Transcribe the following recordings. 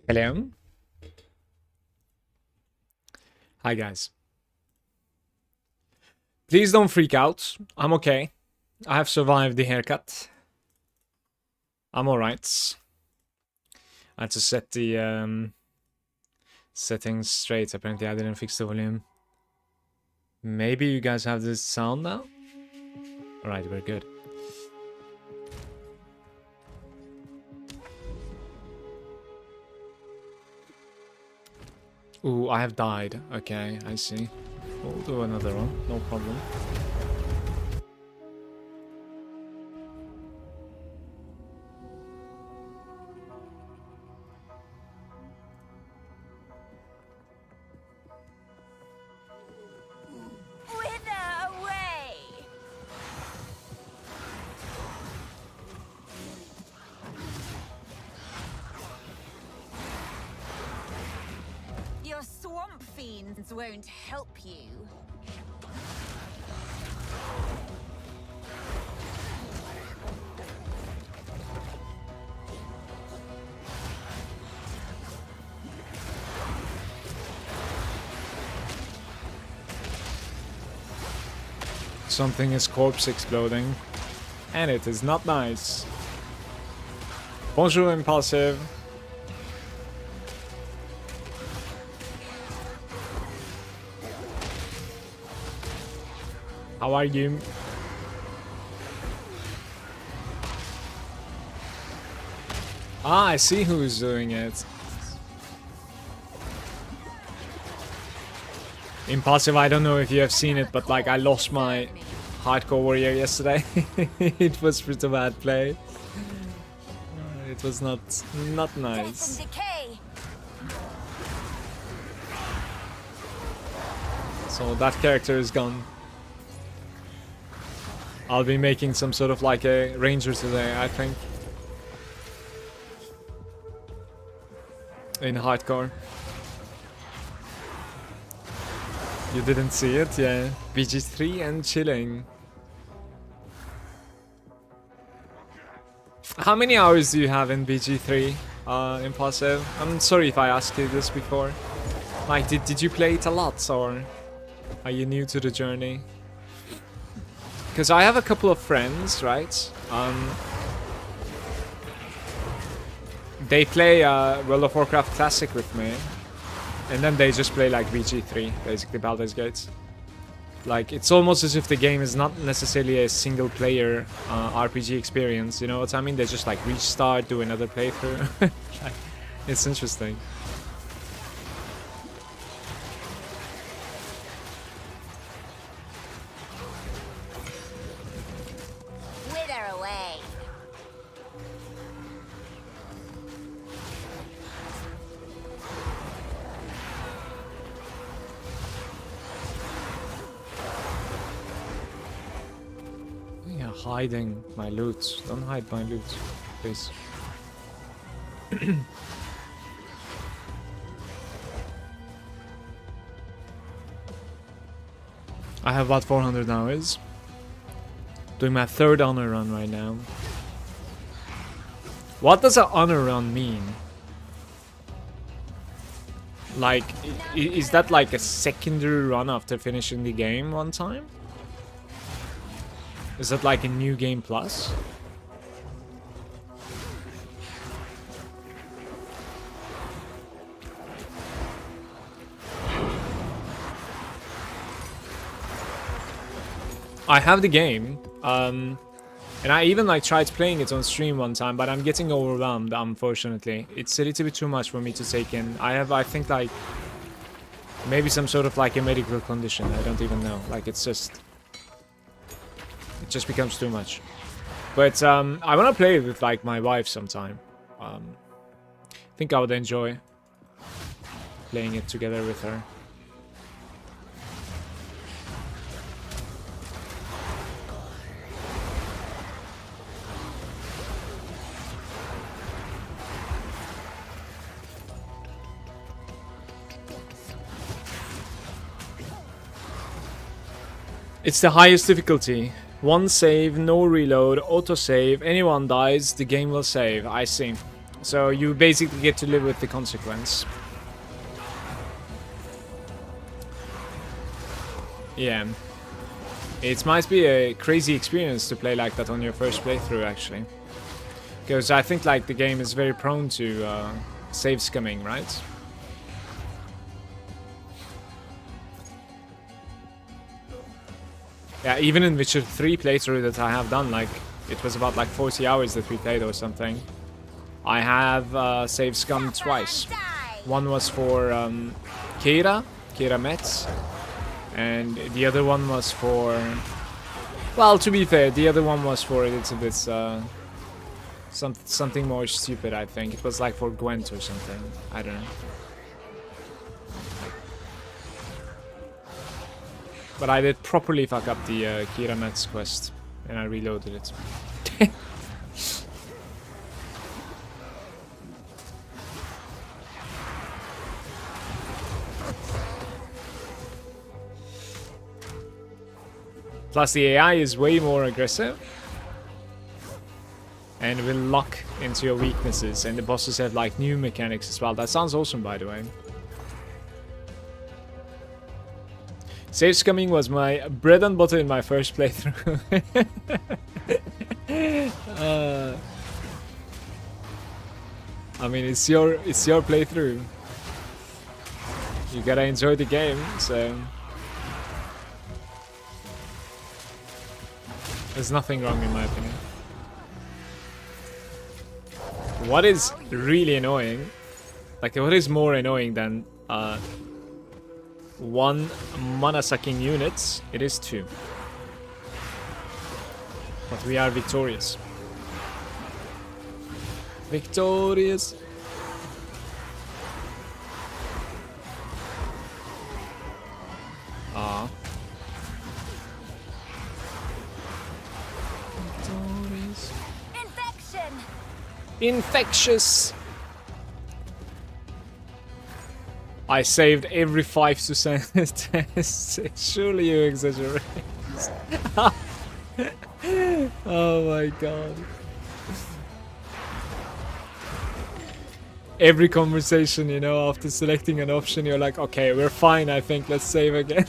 Hello. Hi guys. Please don't freak out. I'm okay. I have survived the haircut. I'm alright. I had to set the settings straight. Apparently I didn't fix the volume. Maybe you guys have this sound now? Alright, we're good. Ooh, I have died. Okay, I see. We'll do another one, no problem. Wither away! Your swamp fiends won't help you. Something is corpse exploding. And it is not nice. Bonjour, Impulsive. How are you? Ah, I see who's doing it. Impulsive, I don't know if you have seen it, but like I lost my hardcore warrior yesterday. It was pretty bad play. It was not nice. So that character is gone. I'll be making some sort of like a ranger today, I think. In hardcore. You didn't see it? Yeah. BG3 and chilling. How many hours do you have in BG3, Impulsive? I'm sorry if I asked you this before. Like, did you play it a lot, or are you new to the journey? Because I have a couple of friends, right? They play World of Warcraft Classic with me. And then they just play like BG3, basically Baldur's Gate. Like, it's almost as if the game is not necessarily a single player RPG experience, you know what I mean? They just like restart, do another playthrough. It's interesting. Wither away! Yeah, hiding my loot. Don't hide my loot, please. I have about 400 hours. Doing my third honor run right now. What does an honor run mean? Like, is that like a secondary run after finishing the game one time? Is that like a new game plus? I have the game, and I even like tried playing it on stream one time, but I'm getting overwhelmed, unfortunately. It's a little bit too much for me to take in. I think like maybe some sort of like a medical condition. I don't even know. Like it just becomes too much. But I want to play it with like my wife sometime. I think I would enjoy playing it together with her. It's the highest difficulty. One save, no reload, auto save. Anyone dies, the game will save. I see. So you basically get to live with the consequence. Yeah. It might be a crazy experience to play like that on your first playthrough, actually. Because I think like the game is very prone to save scumming, right? Yeah, even in Witcher 3 playthrough that I have done, like, it was about like 40 hours that we played or something. I have saved scum twice. One was for Kira Metz, and the other one was for... Well, to be fair, the other one was for a little bit something more stupid, I think. It was like for Gwent or something. I don't know. But I did properly fuck up the Kira Metz quest, and I reloaded it. Plus the AI is way more aggressive and will lock into your weaknesses, and the bosses have like new mechanics as well. That sounds awesome, by the way. Save scumming was my bread and butter in my first playthrough. I mean, it's your playthrough. You gotta enjoy the game, so there's nothing wrong in my opinion. What is really annoying, like what is more annoying than one mana sucking units, it is two. But we are victorious. Victorious. Ah. Victorious. Infection. Infectious. I saved every 5 to 7 tests. Surely you exaggerate. Oh my god. Every conversation, you know, after selecting an option, you're like, okay, we're fine, I think, let's save again.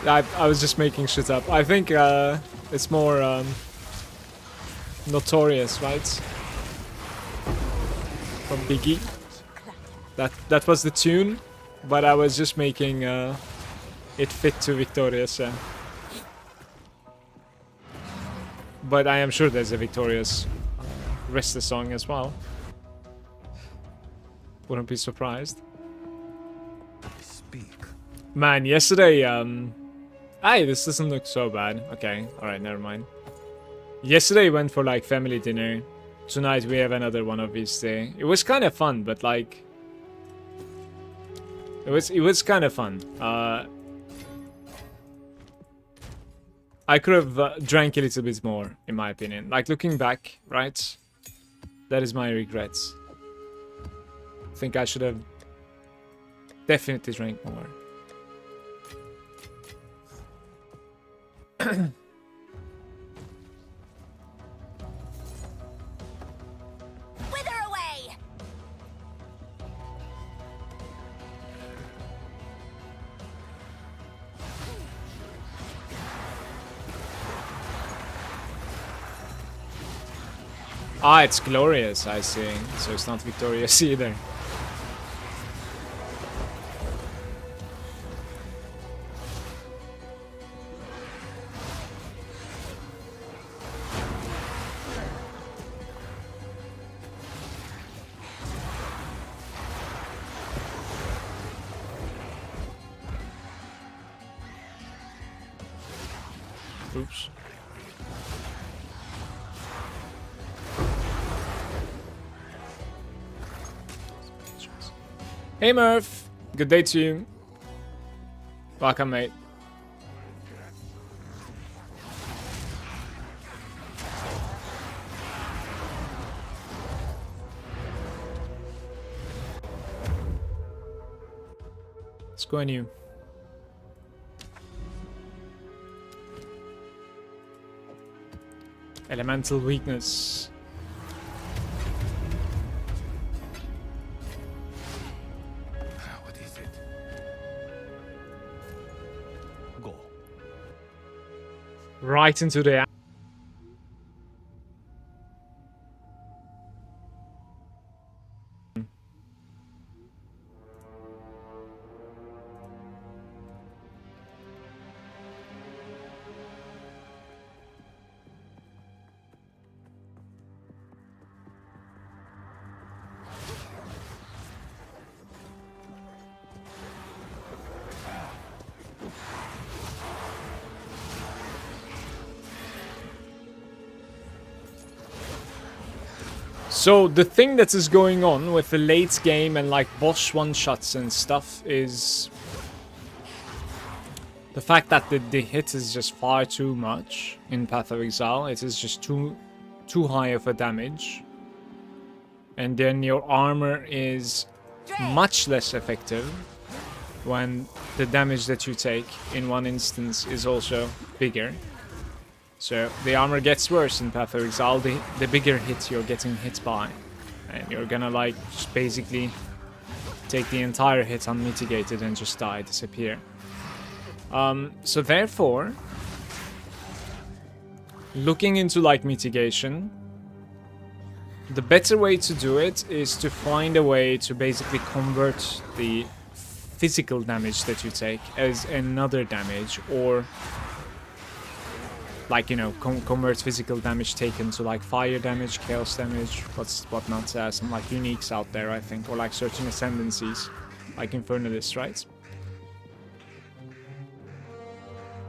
I was just making shit up. I think it's more notorious, right? From Biggie. That was the tune, but I was just making it fit to Victorious. Yeah. But I am sure there's a Victorious rest of the song as well. Wouldn't be surprised. Speak. Man, yesterday, hey, this doesn't look so bad. Okay, alright, never mind. Yesterday went for like family dinner. Tonight we have another one, obviously. It was kind of fun, but like... It was kind of fun. I could have drank a little bit more, in my opinion. Like, looking back, right? That is my regrets. I think I should have definitely drank more. Wither away. Ah, it's glorious, I see. So it's not victorious either. Oops. Hey Murph, good day to you. Welcome, mate. Let's go anew. Elemental weakness. What is it? Go. Right into the... So the thing that is going on with the late game and like boss one-shots and stuff is the fact that the hit is just far too much in Path of Exile. It is just too high of a damage. And then your armor is much less effective when the damage that you take in one instance is also bigger. So the armor gets worse in Path of Exile, the bigger hit you're getting hit by. And you're gonna like just basically take the entire hit unmitigated and just die, disappear. So therefore, looking into like mitigation, the better way to do it is to find a way to basically convert the physical damage that you take as another damage, or like, you know, convert physical damage taken to like fire damage, chaos damage, whatnot. Some like uniques out there, I think, or like certain ascendancies, like Infernalist, right?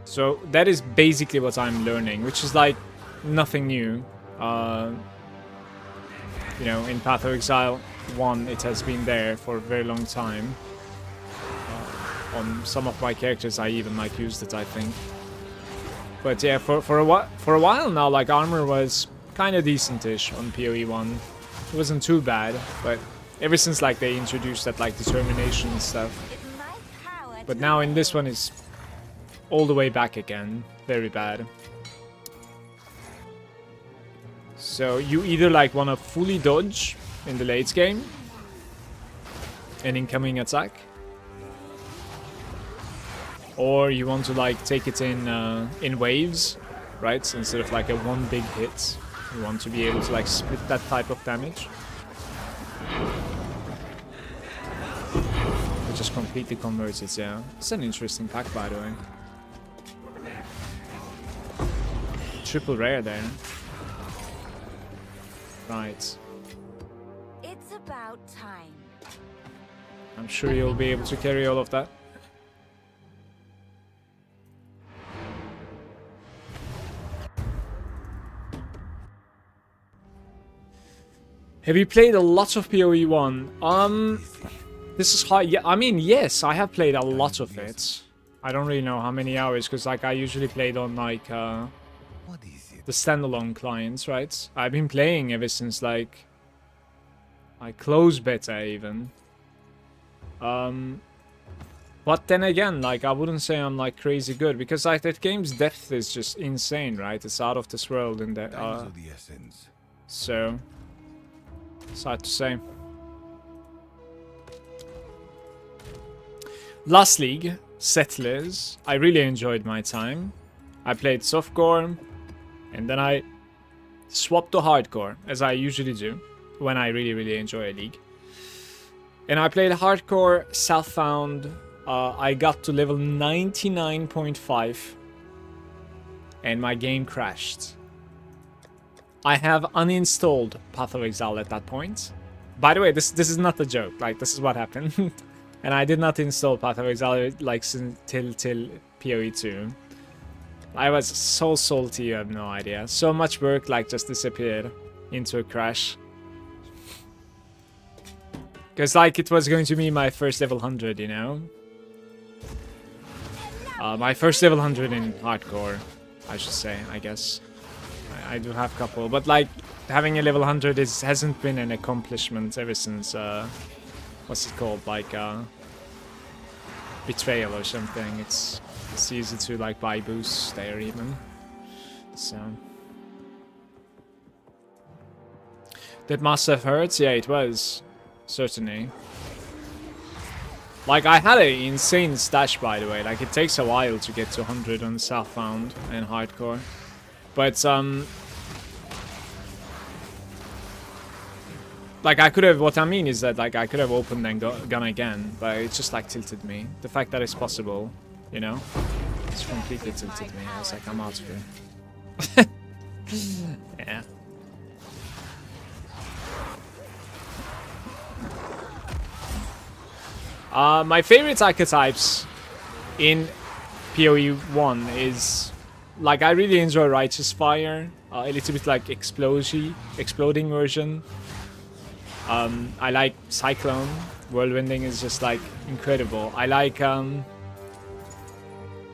So that is basically what I'm learning, which is like nothing new. You know, in Path of Exile 1, it has been there for a very long time. On some of my characters, I even like used it, I think. But yeah, for a while now, like armor was kind of decentish on PoE 1. It wasn't too bad, but ever since like they introduced that like determination and stuff. But now in this one is all the way back again, very bad. So you either like want to fully dodge in the late game an incoming attack, or you want to like take it in waves, right? Instead of like a one big hit, you want to be able to like split that type of damage. It just completely converts it, yeah. It's an interesting pack, by the way. Triple rare there. Right. It's about time. I'm sure you'll be able to carry all of that. Have you played a lot of PoE 1? This is hard. Yeah, I mean, yes, I have played a lot of it. I don't really know how many hours, because like I usually played on like the standalone clients, right? I've been playing ever since like close beta even. But then again, like I wouldn't say I'm like crazy good, because like that game's depth is just insane, right? It's out of this world in that. So it's hard to say. Last league, Settlers, I really enjoyed my time. I played softcore, and then I swapped to hardcore, as I usually do when I really enjoy a league. And I played hardcore, Southbound. I got to level 99.5 and my game crashed. I have uninstalled Path of Exile at that point. By the way, this is not a joke. Like, this is what happened. And I did not install Path of Exile like till PoE 2. I was so salty, you have no idea. So much work like just disappeared into a crash. Because like it was going to be my first level 100, you know? My first level 100 in hardcore, I should say, I guess. I do have a couple, but like having a level 100 hasn't been an accomplishment ever since, what's it called? Like, betrayal or something. It's easy to like buy boosts there even. So that must have hurt. Yeah, it was certainly. Like I had an insane stash, by the way. Like it takes a while to get to 100 on Southbound and hardcore, but like I could have. What I mean is that like I could have opened and gone again, but it just like tilted me. The fact that it's possible, you know, it's completely tilted me. I was like, I'm out of here. Yeah. My favorite archetypes in PoE 1 is, like, I really enjoy Righteous Fire, a little bit like exploding version. I like Cyclone, Whirlwinding is just like incredible. I like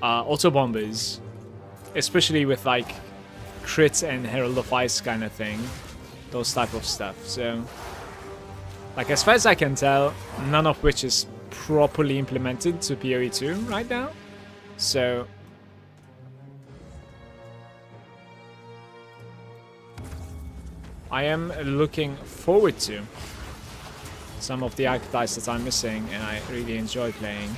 Auto Bombers, especially with like crit and Herald of Ice kind of thing, those type of stuff. So, like as far as I can tell, none of which is properly implemented to PoE 2 right now. So I am looking forward to some of the archetypes that I'm missing, and I really enjoy playing.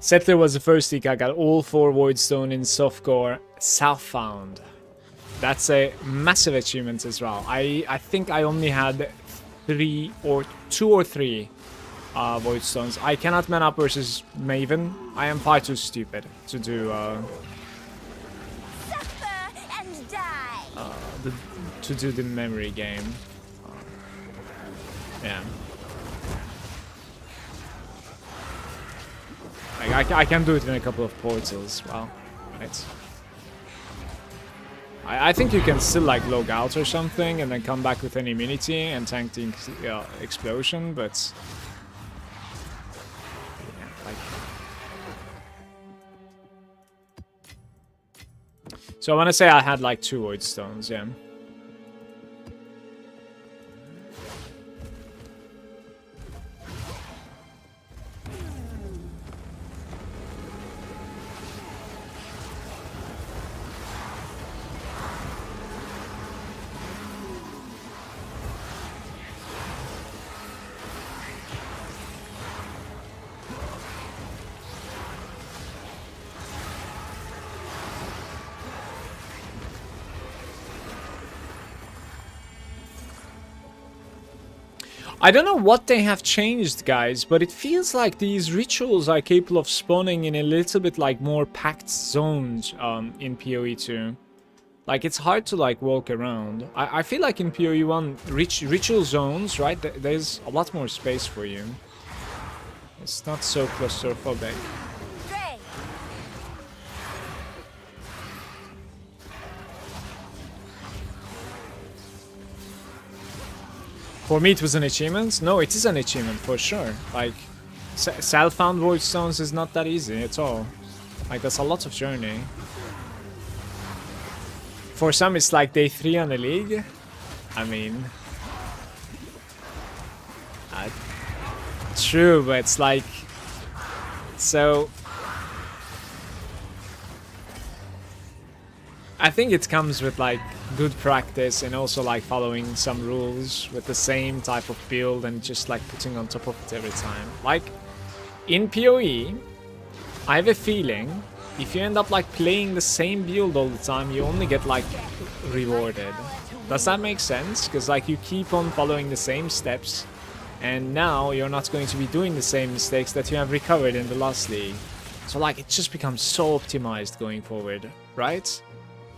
Settler was the first league I got all 4 Voidstone in softcore Southbound. That's a massive achievement as well. I think I only had 2 or 3 Voidstones. I cannot man up versus Maven. I am far too stupid to do Suffer and die. to do the memory game. Yeah. I can do it in a couple of portals. Wow, right. I think you can still like log out or something and then come back with an immunity and tank the explosion, but yeah, like. So I want to say I had like 2 Void Stones, yeah. I don't know what they have changed, guys, but it feels like these rituals are capable of spawning in a little bit like more packed zones in PoE 2. Like it's hard to like walk around. I feel like in PoE 1 ritual zones, right? There's a lot more space for you. It's not so claustrophobic. For me, it was an achievement. No, it is an achievement for sure. Like, self-found void stones is not that easy at all. Like, that's a lot of journey. For some, it's like day 3 on the league. I mean, true, but it's like so. I think it comes with like good practice and also like following some rules with the same type of build and just like putting on top of it every time. Like in PoE, I have a feeling if you end up like playing the same build all the time, you only get like rewarded. Does that make sense? Because like you keep on following the same steps and now you're not going to be doing the same mistakes that you have recovered in the last league. So like it just becomes so optimized going forward, right?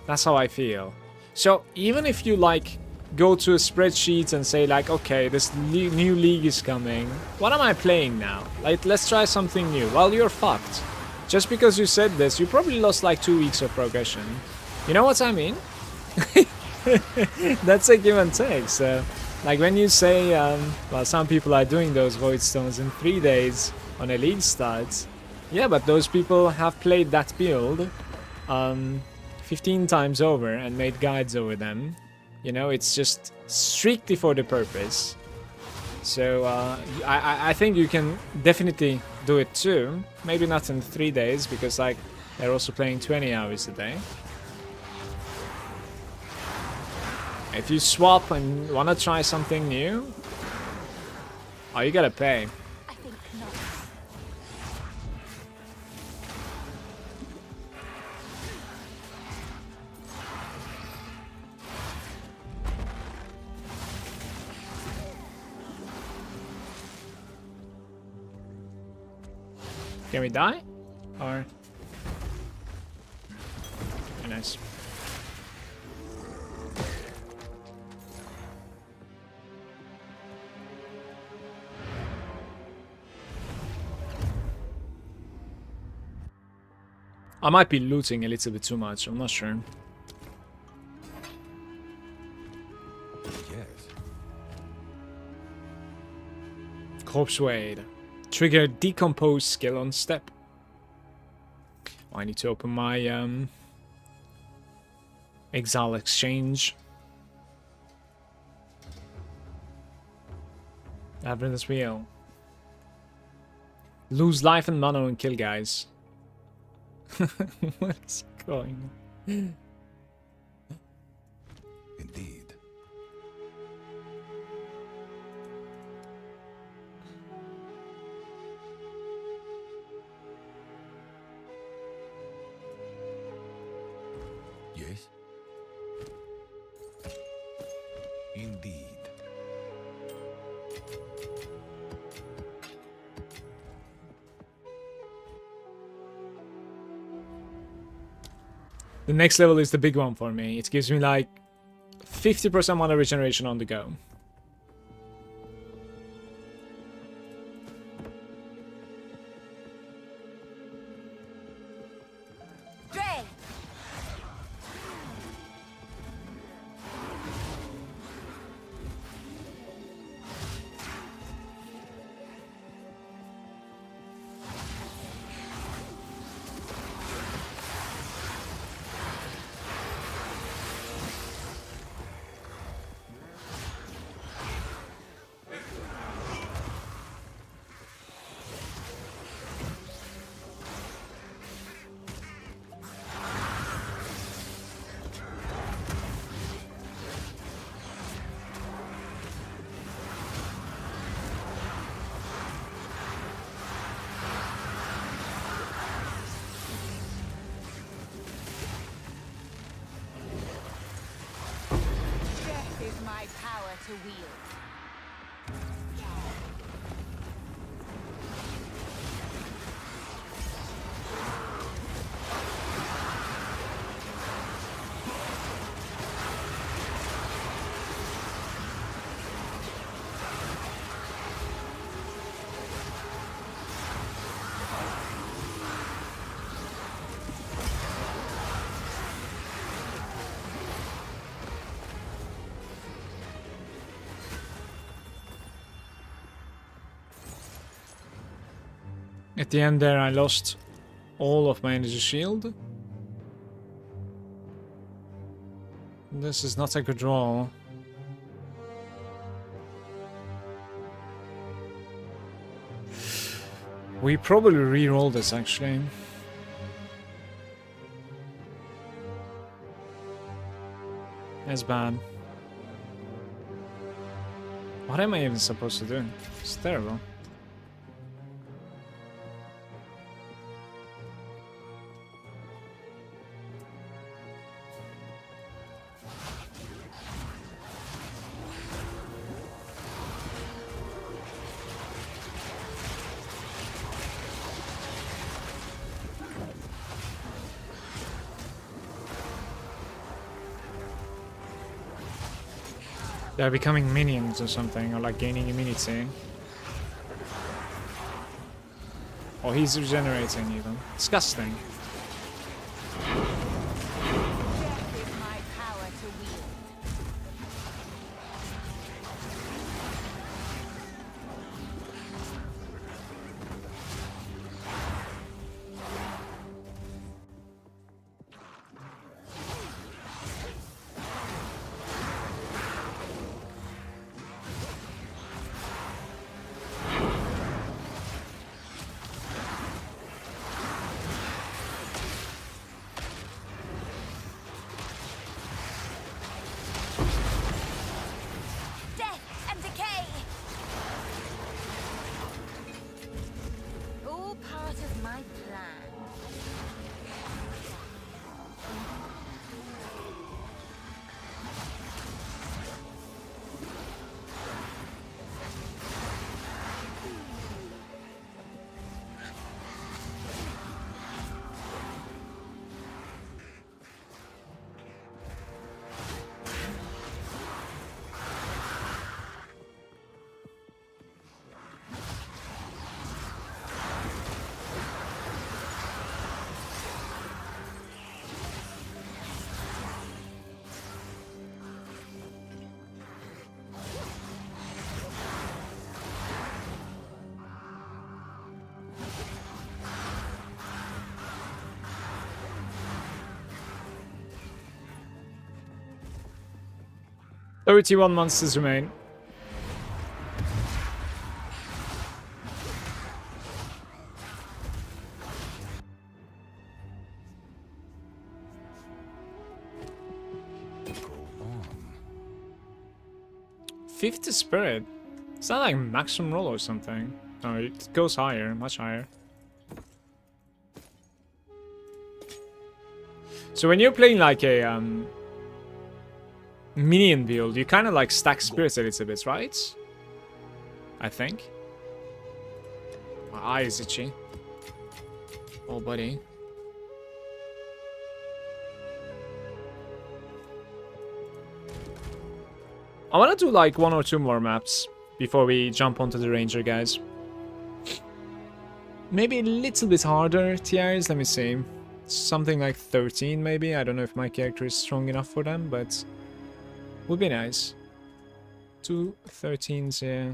That's how I feel. So even if you like go to a spreadsheet and say like, okay, this new league is coming. What am I playing now? Like, let's try something new. Well, you're fucked. Just because you said this, you probably lost like 2 weeks of progression. You know what I mean? That's a give and take. So, like when you say, well, some people are doing those void stones in 3 days on a league start. Yeah, but those people have played that build 15 times over and made guides over them. You know, it's just strictly for the purpose. So I think you can definitely do it too. Maybe not in 3 days, because like they're also playing 20 hours a day. If you swap and want to try something new, oh, you gotta pay. I think not. Can we die? Or... Very nice. I might be looting a little bit too much, I'm not sure. Yes. Corpse Wade. Trigger decompose skill on step. Oh, I need to open my Exile exchange. Avernus Wheel. Lose life and mana and kill guys. What's going on? Indeed. Yes. Indeed. The next level is the big one for me. It gives me like 50% mana regeneration on the go. Dre! Death is my power to wield. At the end there I lost all of my energy shield. This is not a good roll. We probably re-roll this actually. That's bad. What am I even supposed to do? It's terrible. They're becoming minions or something, or like gaining immunity. Or he's regenerating even. Disgusting. Death is my power to wield. Death and decay. All part of my plan. "31 monsters remain." Go on. 50 spirit. Is that like maximum roll or something? No, it goes higher, much higher. So when you're playing like a minion build, you kind of like stack spirits a little bit, right? I think. My eye is itchy. Oh, buddy. I want to do like 1 or 2 more maps before we jump onto the ranger, guys. Maybe a little bit harder tiers, let me see. Something like 13 maybe. I don't know if my character is strong enough for them, but would be nice. 2 13s, yeah.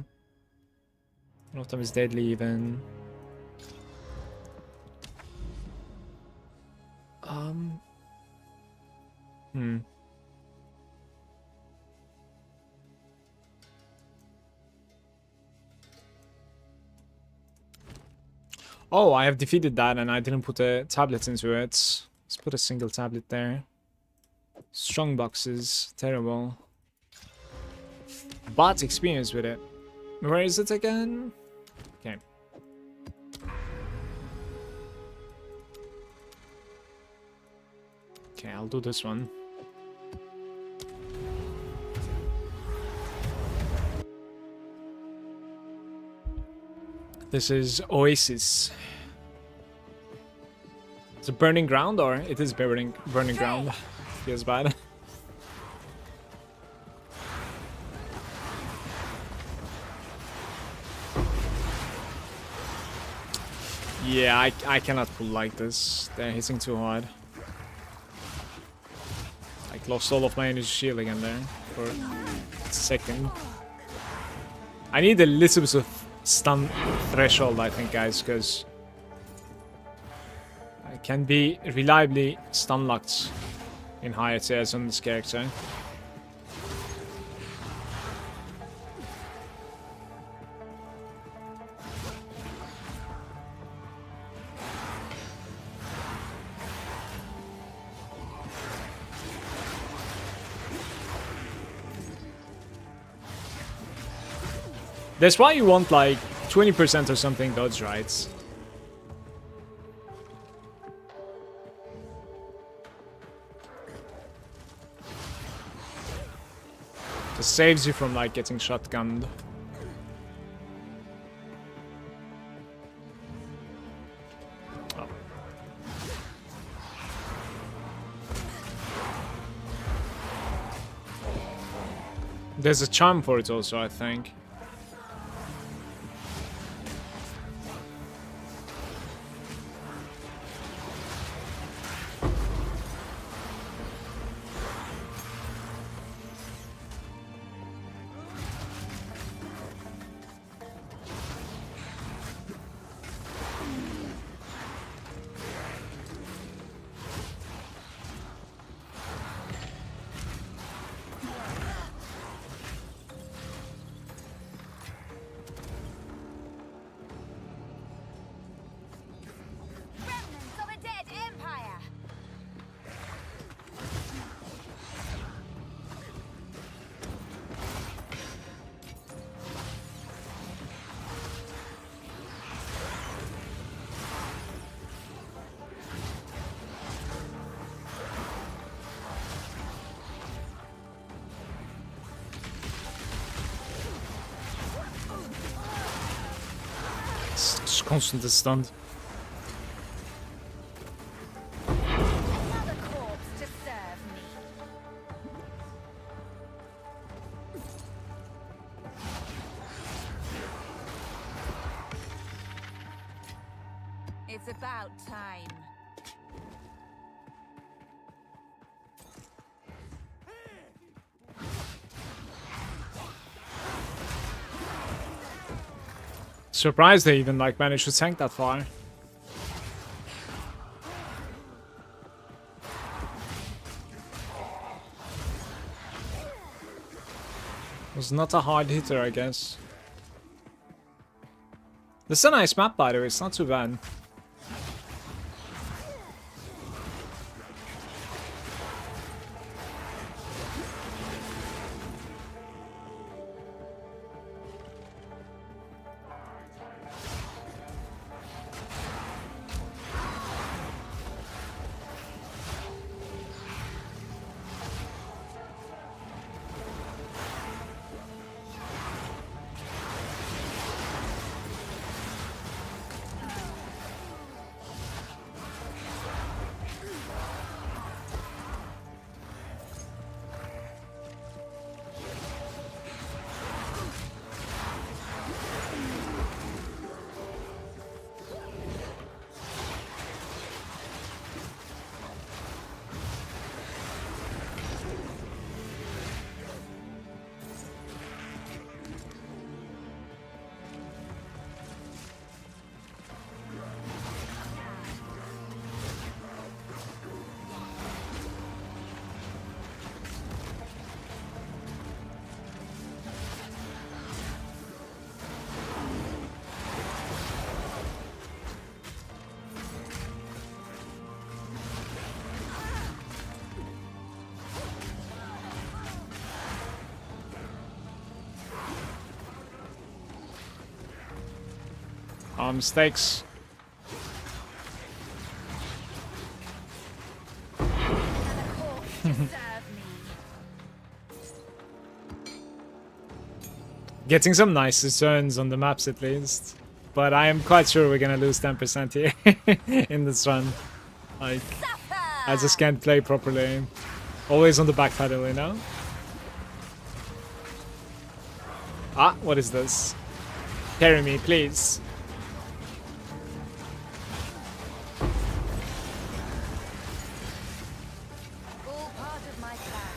One of them is deadly even. Oh, I have defeated that and I didn't put a tablet into it. Let's put a single tablet there. Strong boxes, terrible. But experience with it. Where is it again? Okay. Okay, I'll do this one. This is Oasis. It's a burning ground, or it is burning ground. Feels bad. Yeah, I cannot pull like this. They're hitting too hard. Like lost all of my energy shield again there for a second. I need a little bit of stun threshold, I think, guys, because I can be reliably stun locked in higher tiers on this character. That's why you want like 20% or something dodge, right? Just saves you from like getting shotgunned. Oh. There's a charm for it also, I think. Remnants of a dead empire. It's just constantly stunned. Another corpse to serve me. It's about time. Surprised they even like managed to tank that far. Was not a hard hitter, I guess. This is a nice map, by the way. It's not too bad. Mistakes. Another corpse to serve me. Getting some nice turns on the maps at least. But I am quite sure we're gonna lose 10% here in this run. Like, I just can't play properly. Always on the back pedal, you know? Ah, what is this? Carry me, please. All part of my plan.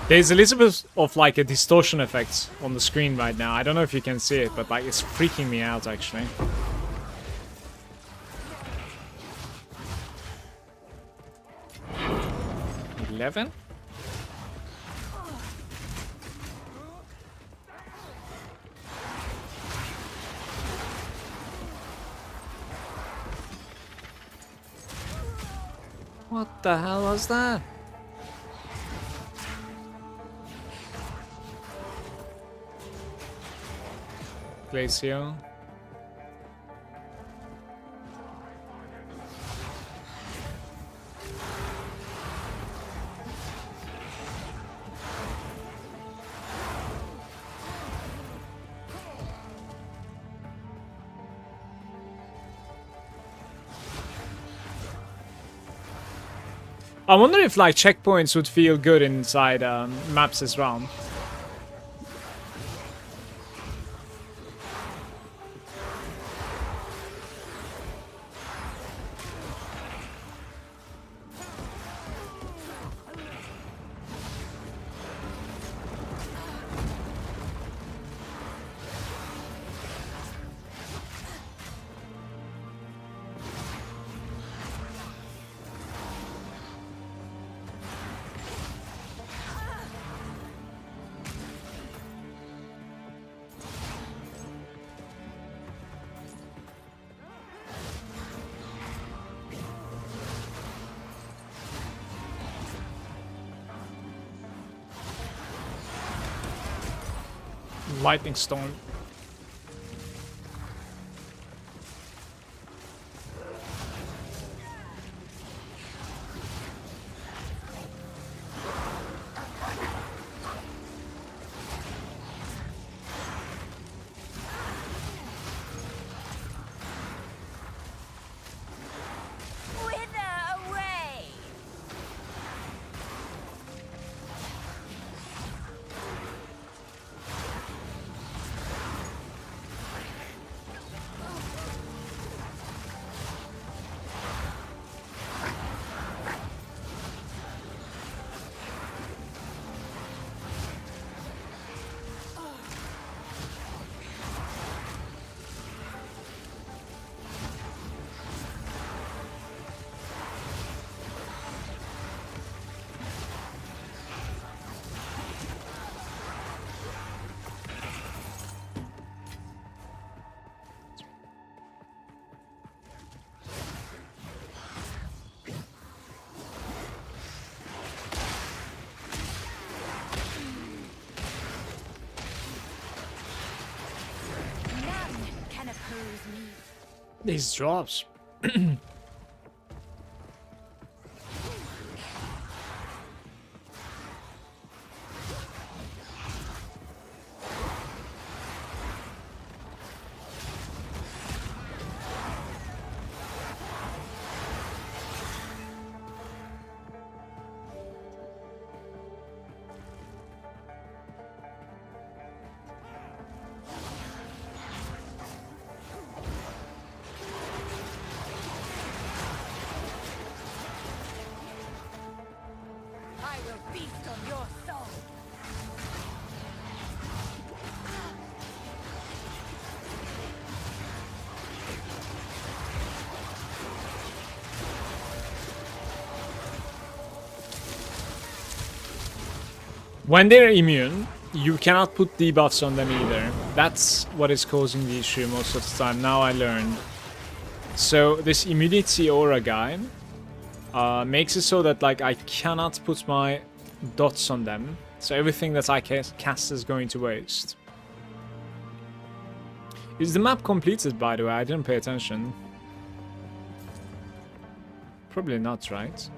There's a little bit of like a distortion effect on the screen right now. I don't know if you can see it, but like it's freaking me out actually. $11? What the hell was that? Glacio. I wonder if like checkpoints would feel good inside maps as well. Lightning storm. Wither away! None can oppose me. These drops. I will feast on your soul. When they're immune, you cannot put debuffs on them either. That's what is causing the issue most of the time. Now I learned. So this immunity aura guy makes it so that like I cannot put my dots on them. So everything that I cast is going to waste. Is the map completed, by the way? I didn't pay attention. Probably not, right?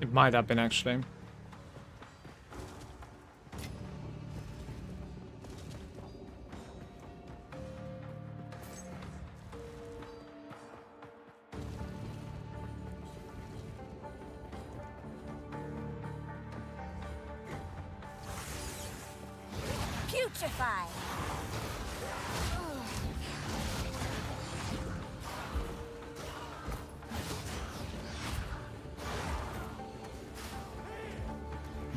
It might have been, actually. Putrefy!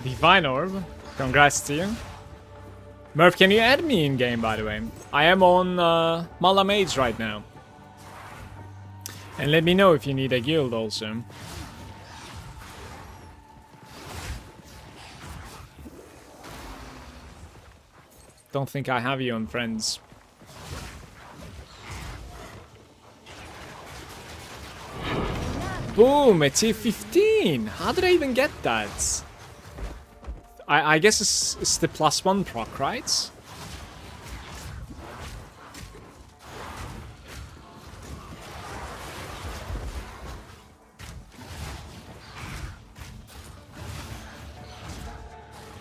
The Divine Orb. Congrats to you. Murph, can you add me in game, by the way? I am on Malagant right now. And let me know if you need a guild also. Don't think I have you on friends. Boom, a tier 15. How did I even get that? I guess it's the +1 proc, right?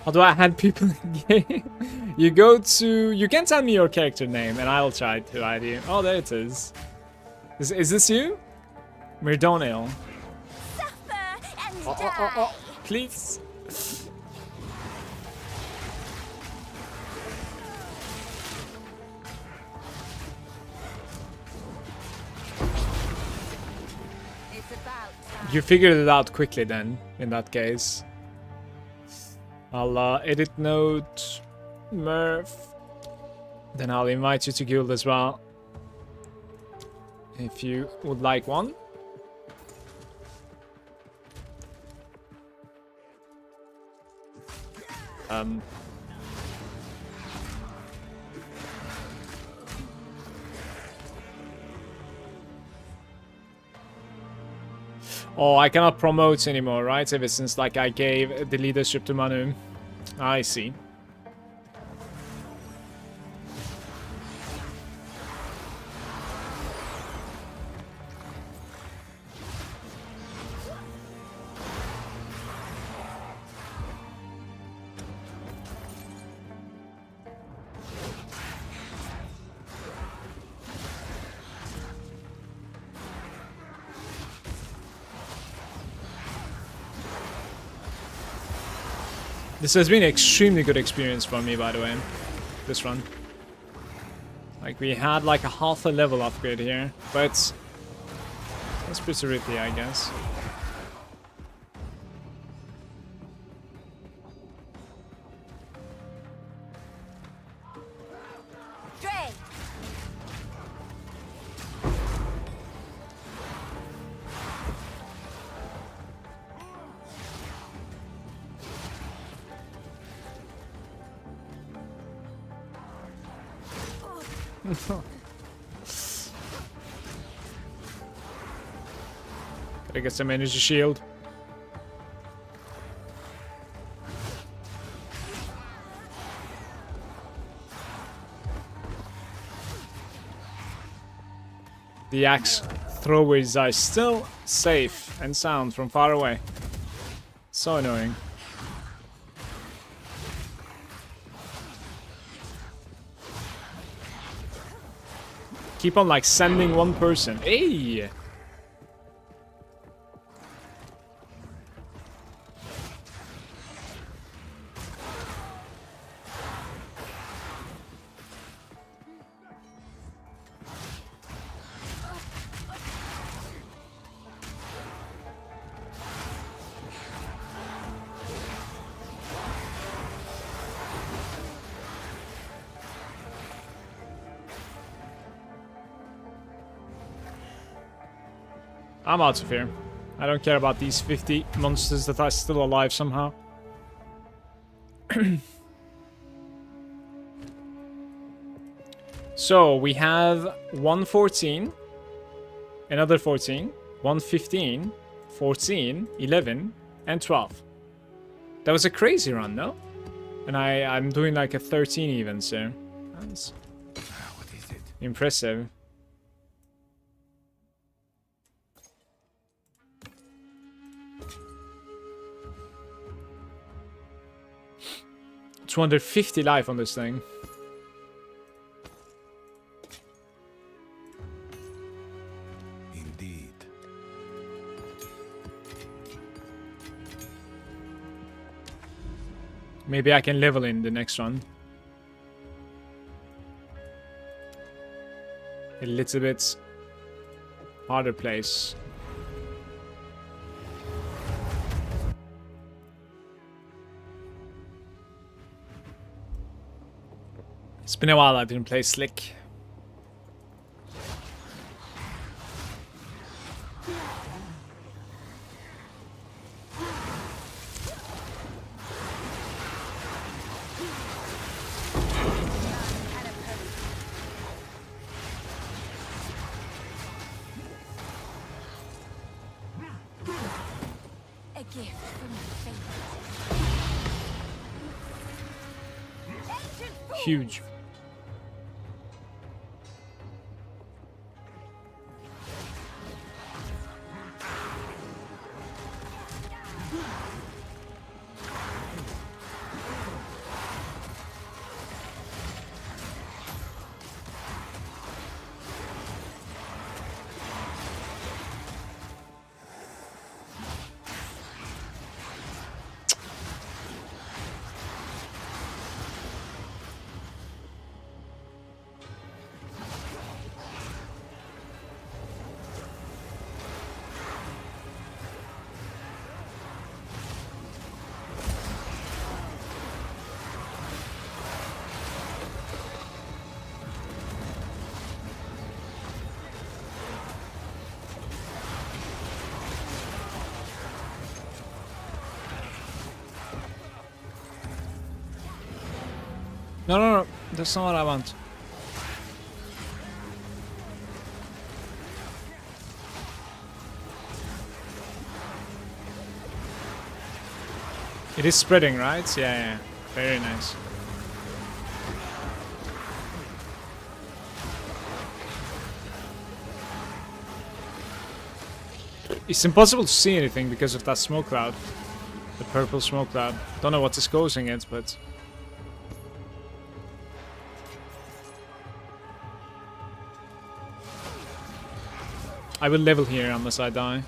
How do I add people in game? You go to... You can tell me your character name and I'll try to add you. Oh, there it is. Is this you? Mirdonil. Oh, please. It's about time. You figured it out quickly then, in that case. I'll edit note Murph. Then I'll invite you to guild as well. If you would like one. Oh, I cannot promote anymore, right? Ever since, like, I gave the leadership to Manu. I see. This has been an extremely good experience for me, by the way, this run. Like, we had like a half a level upgrade here, but that's pretty rippy, I guess. Dre. Gotta get some energy shield. The axe throwers are still safe and sound from far away. So annoying. Keep on like sending one person. Hey! I'm out of here. I don't care about these 50 monsters that are still alive somehow. So, we have 114, another 14, 115, 14, 11, and 12. That was a crazy run, no? And I'm doing like a 13 even, so that's What is it? impressive. $250 life on this thing. Indeed. Maybe I can level in the next one. A little bit harder place. It's been a while I didn't play Slick. A gift from fate. Ancient fool! Huge. No, no, no. That's not what I want. It is spreading, right? Yeah, yeah. Very nice. It's impossible to see anything because of that smoke cloud. The purple smoke cloud. Don't know what is causing it, but... I will level here unless I die.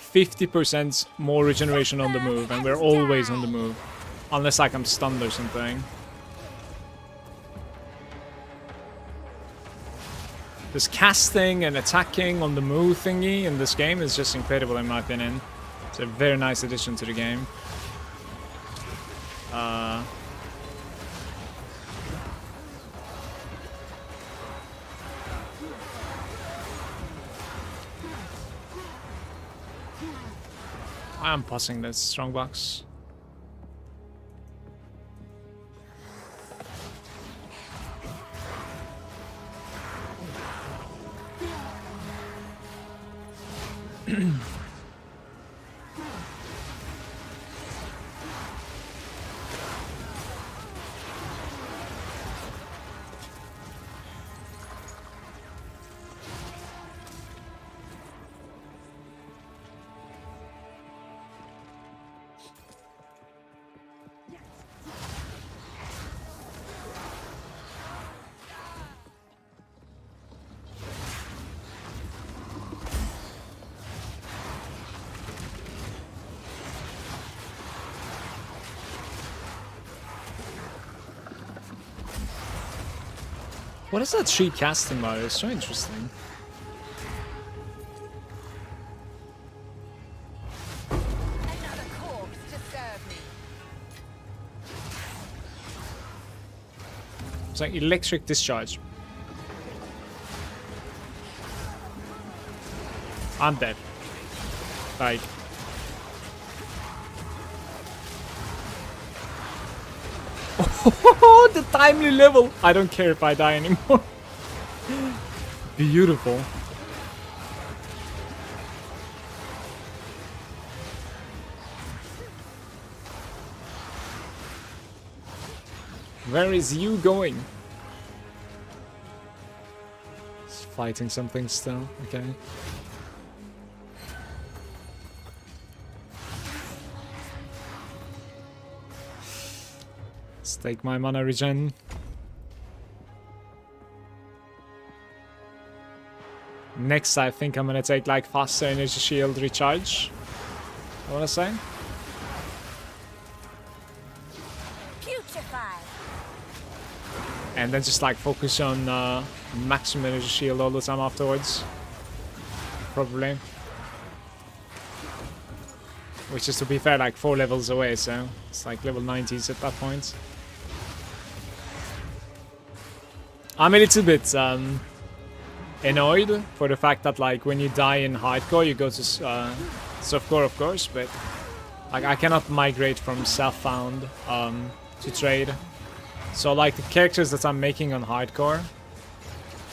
50% more regeneration on the move, and we're always on the move. Unless like I'm stunned or something. This casting and attacking on the move thingy in this game is just incredible in my opinion. It's a very nice addition to the game. I'm passing this strongbox. What is that tree casting about? It's so interesting. Another corpse to serve me. It's like electric discharge. I'm dead. Like... the timely level! I don't care if I die anymore. Beautiful. Where is you going? He's fighting something still, okay. Let's take my mana regen. Next, I think I'm gonna take like faster energy shield recharge. I wanna say. Putrefy. And then just like focus on maximum energy shield all the time afterwards. Probably. Which is, to be fair, like 4 levels away, so it's like level 90s at that point. I'm a little bit annoyed for the fact that like when you die in hardcore you go to softcore, of course, but like I cannot migrate from self-found to trade. So like the characters that I'm making on hardcore,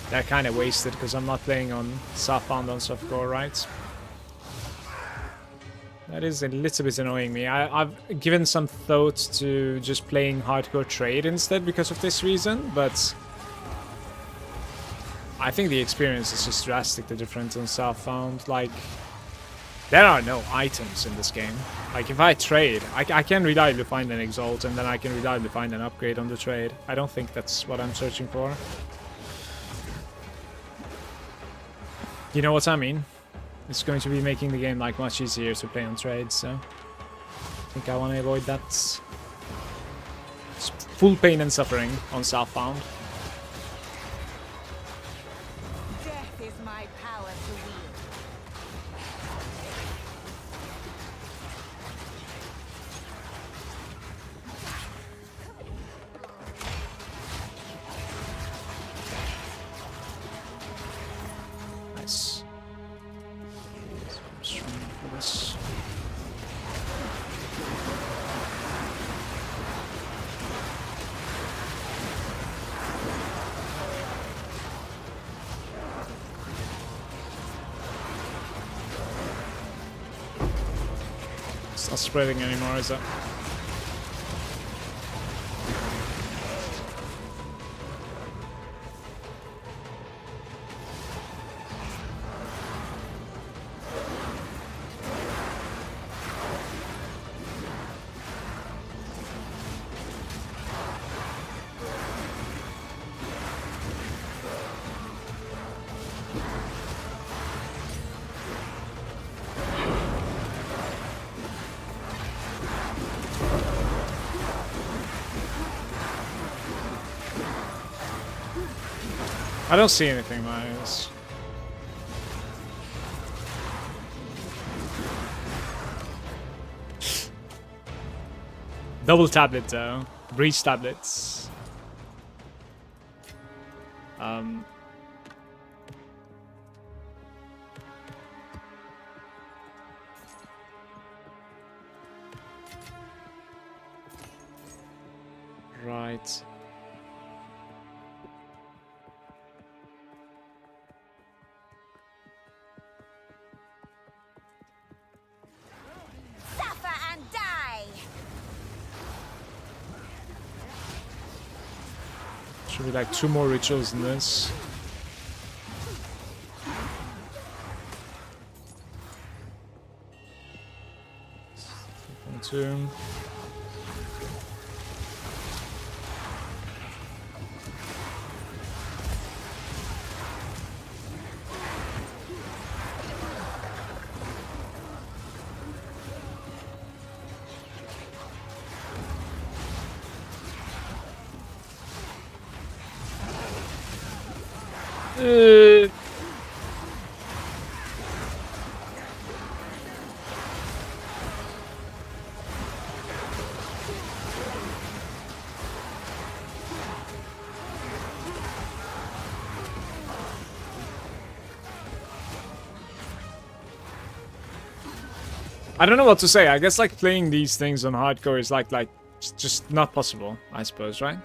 they're kind of wasted because I'm not playing on self-found on softcore, right? That is a little bit annoying me. I've given some thought to just playing hardcore trade instead because of this reason, but I think the experience is just drastically different on self-found. Like, there are no items in this game. Like, if I trade, I can reliably find an exalt, and then I can reliably find an upgrade on the trade. I don't think that's what I'm searching for. You know what I mean? It's going to be making the game like much easier to play on trades, so I think I want to avoid that. It's full pain and suffering on self-found. Death is my power to wield. Nice. Strong for this. It's not spreading anymore, is it? I don't see anything, my eyes. Double tablet though. Breach tablets. Right. Suffer and die! Should be like 2 more rituals in this. One, 2. I don't know what to say. I guess like playing these things on hardcore is like just not possible, I suppose, right?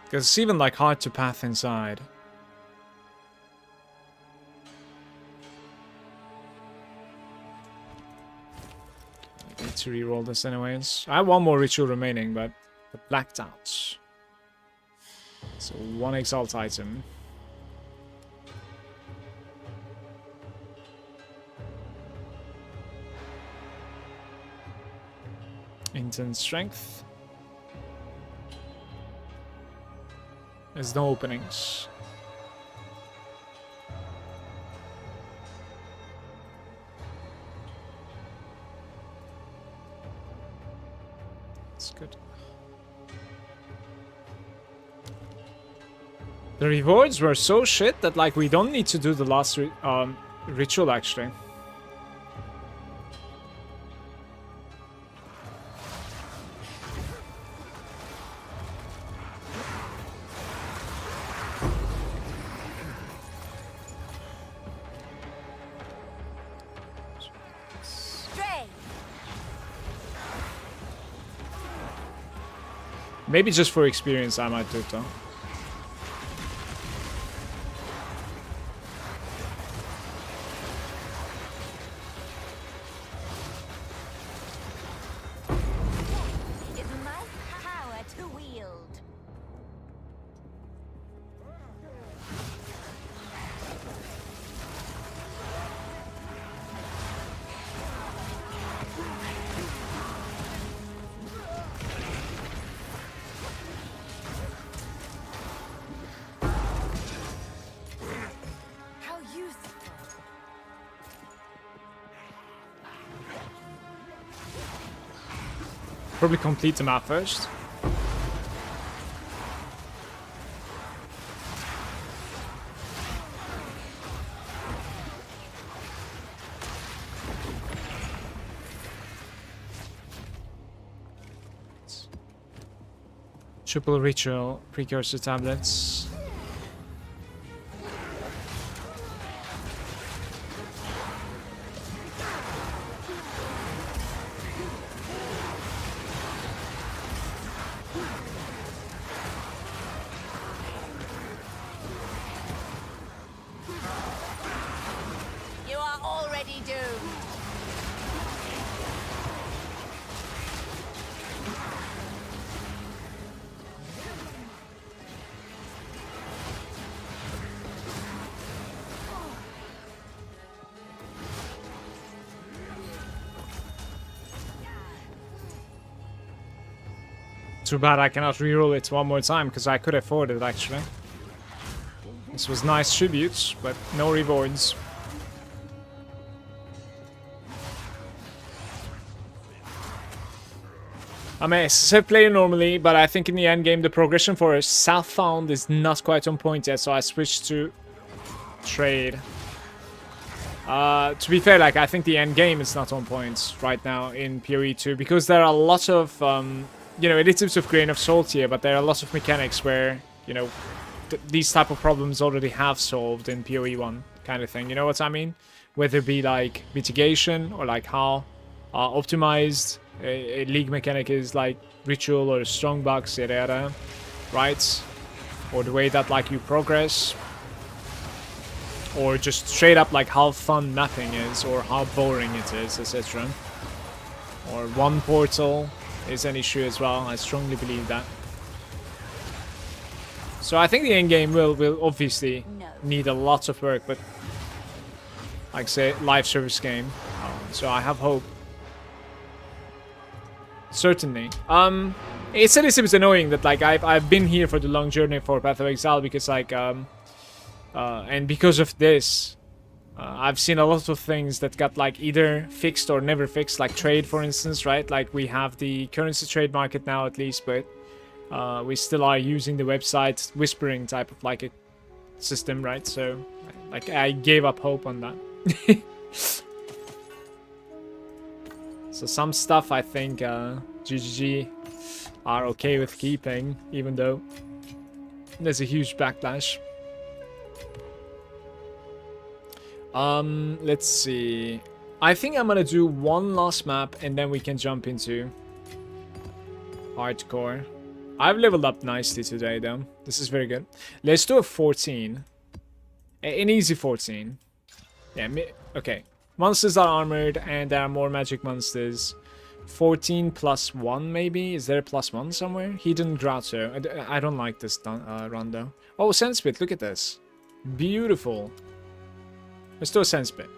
Because it's even like hard to path inside. I need to reroll this anyways. I have 1 more ritual remaining, but I blacked out. So 1 exalt item. Intense strength. There's no openings. That's good. The rewards were so shit that like we don't need to do the last ritual actually. Maybe just for experience I might do it though. It's my power to wield. How useful. Probably complete the map first. Triple ritual precursor tablets. You are already doomed. Too bad I cannot reroll it one more time because I could afford it actually. This was nice tributes, but no rewards. I'm a SSF player normally, but I think in the end game the progression for a Southbound is not quite on point yet, so I switched to trade. To be fair, like I think the end game is not on point right now in PoE 2 because there are a lot of, you know, additives of grain of salt here, but there are a lot of mechanics where, you know, these type of problems already have solved in PoE 1 kind of thing. You know what I mean? Whether it be like mitigation or like how optimized a league mechanic is, like ritual or strong bucks, yada yada, right? Or the way that like you progress, or just straight up like how fun mapping is or how boring it is, etc. Or one portal is an issue as well. I strongly believe that. So I think the end game will obviously need a lot of work, but like say live service game. So I have hope. Certainly. It's a little bit annoying that like I've been here for the long journey for Path of Exile because like and because of this I've seen a lot of things that got like either fixed or never fixed, like trade for instance, right? Like we have the currency trade market now at least, but we still are using the website whispering type of like a system, right? So like I gave up hope on that. So some stuff I think GGG are okay with keeping, even though there's a huge backlash. Let's see. I think I'm gonna do one last map and then we can jump into hardcore. I've leveled up nicely today though. This is very good. Let's do a 14. An easy 14. Yeah, okay. Monsters are armored and there are more magic monsters. 14 plus 1 maybe? Is there a plus 1 somewhere? Hidden Grotto. I don't like this run though. Oh, Sandspit, look at this. Beautiful. Let's do a Sandspit.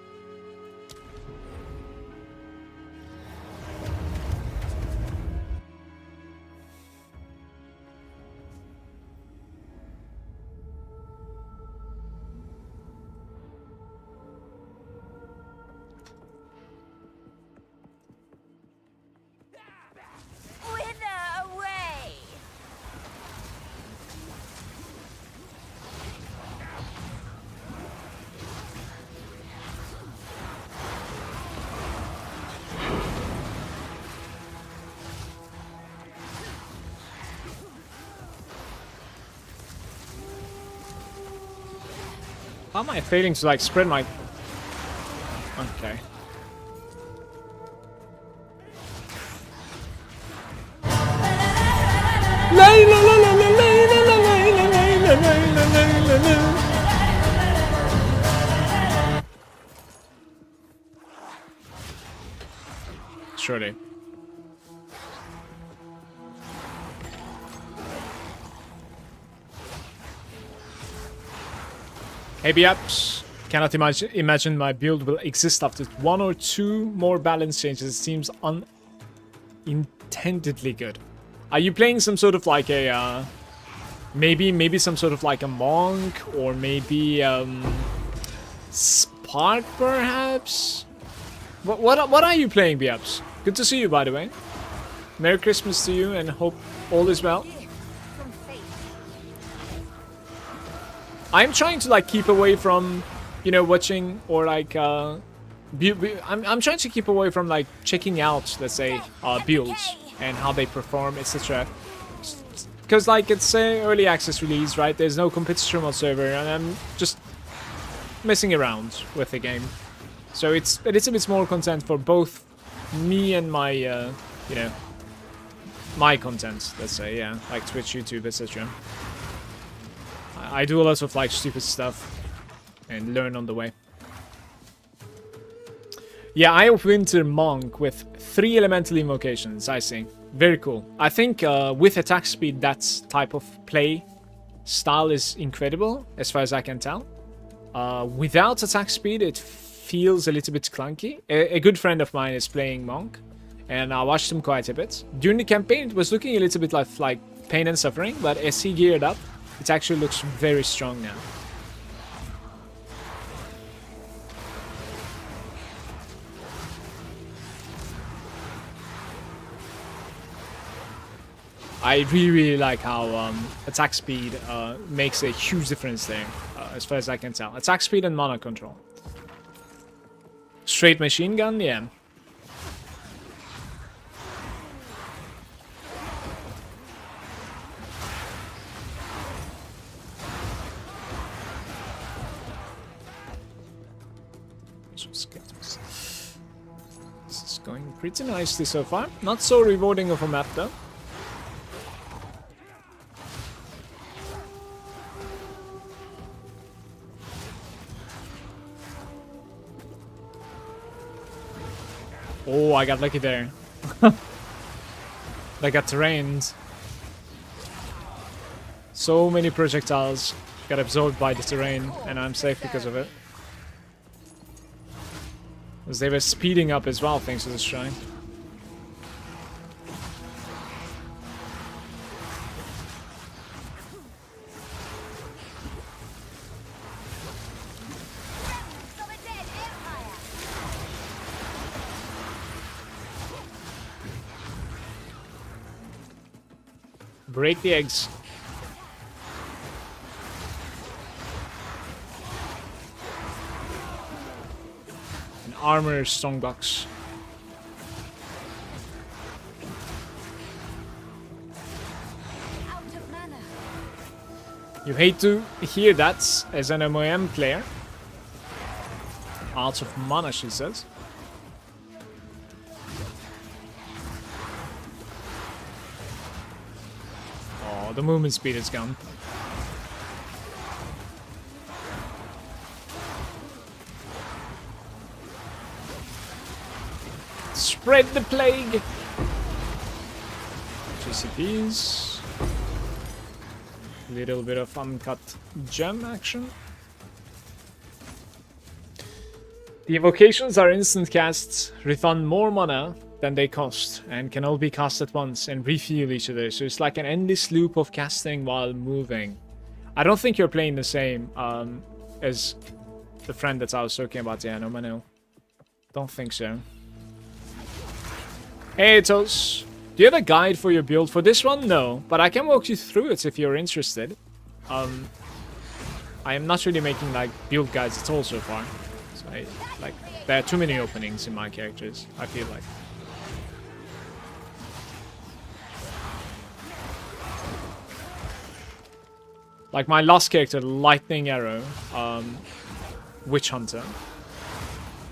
Wither away! How am I failing to like spread my... Okay. Surely. Hey Biaps, cannot imagine my build will exist after 1 or 2 more balance changes. It seems unintendedly good. Are you playing some sort of like a maybe some sort of like a monk, or maybe Spark perhaps? What are you playing, Biaps? Good to see you, by the way. Merry Christmas to you, and hope all is well. From fate. I'm trying to like keep away from, you know, watching or like I'm trying to keep away from like checking out, let's say, builds and how they perform, etc. Because like it's a early access release, right? There's no competition whatsoever, and I'm just messing around with the game. So it's a little bit more content for both me and my, you know, my content, let's say, yeah, like Twitch, YouTube, etc. I do a lot of like stupid stuff and learn on the way. Yeah, Eye of Winter Monk with 3 elemental invocations, I see. Very cool. I think with attack speed, that type of play style is incredible, as far as I can tell. Without attack speed, it feels a little bit clunky. A good friend of mine is playing Monk, and I watched him quite a bit. During the campaign, it was looking a little bit like pain and suffering, but as he geared up, it actually looks very strong now. I really like how attack speed makes a huge difference there, as far as I can tell. Attack speed and mana control. Straight machine gun, yeah. This is going pretty nicely so far. Not so rewarding of a map though. Oh, I got lucky there. I got terrained. So many projectiles got absorbed by the terrain, and I'm safe because of it. Because they were speeding up as well thanks to this shrine. Break the eggs. An armor strongbox. Out of mana. You hate to hear that as an MOM player. Out of mana, she says. Oh, the movement speed is gone. Spread the plague! GCPs. Little bit of uncut gem action. The invocations are instant casts, refund more mana than they cost, and can all be cast at once and refuel each other. So it's like an endless loop of casting while moving. I don't think you're playing the same as the friend that I was talking about, yeah, no, Manu. Don't think so. Hey, Tos. Do you have a guide for your build for this one? No, but I can walk you through it if you're interested. I am not really making like build guides at all so far. So there are too many openings in my characters, I feel like. Like my last character, Lightning Arrow, Witch Hunter.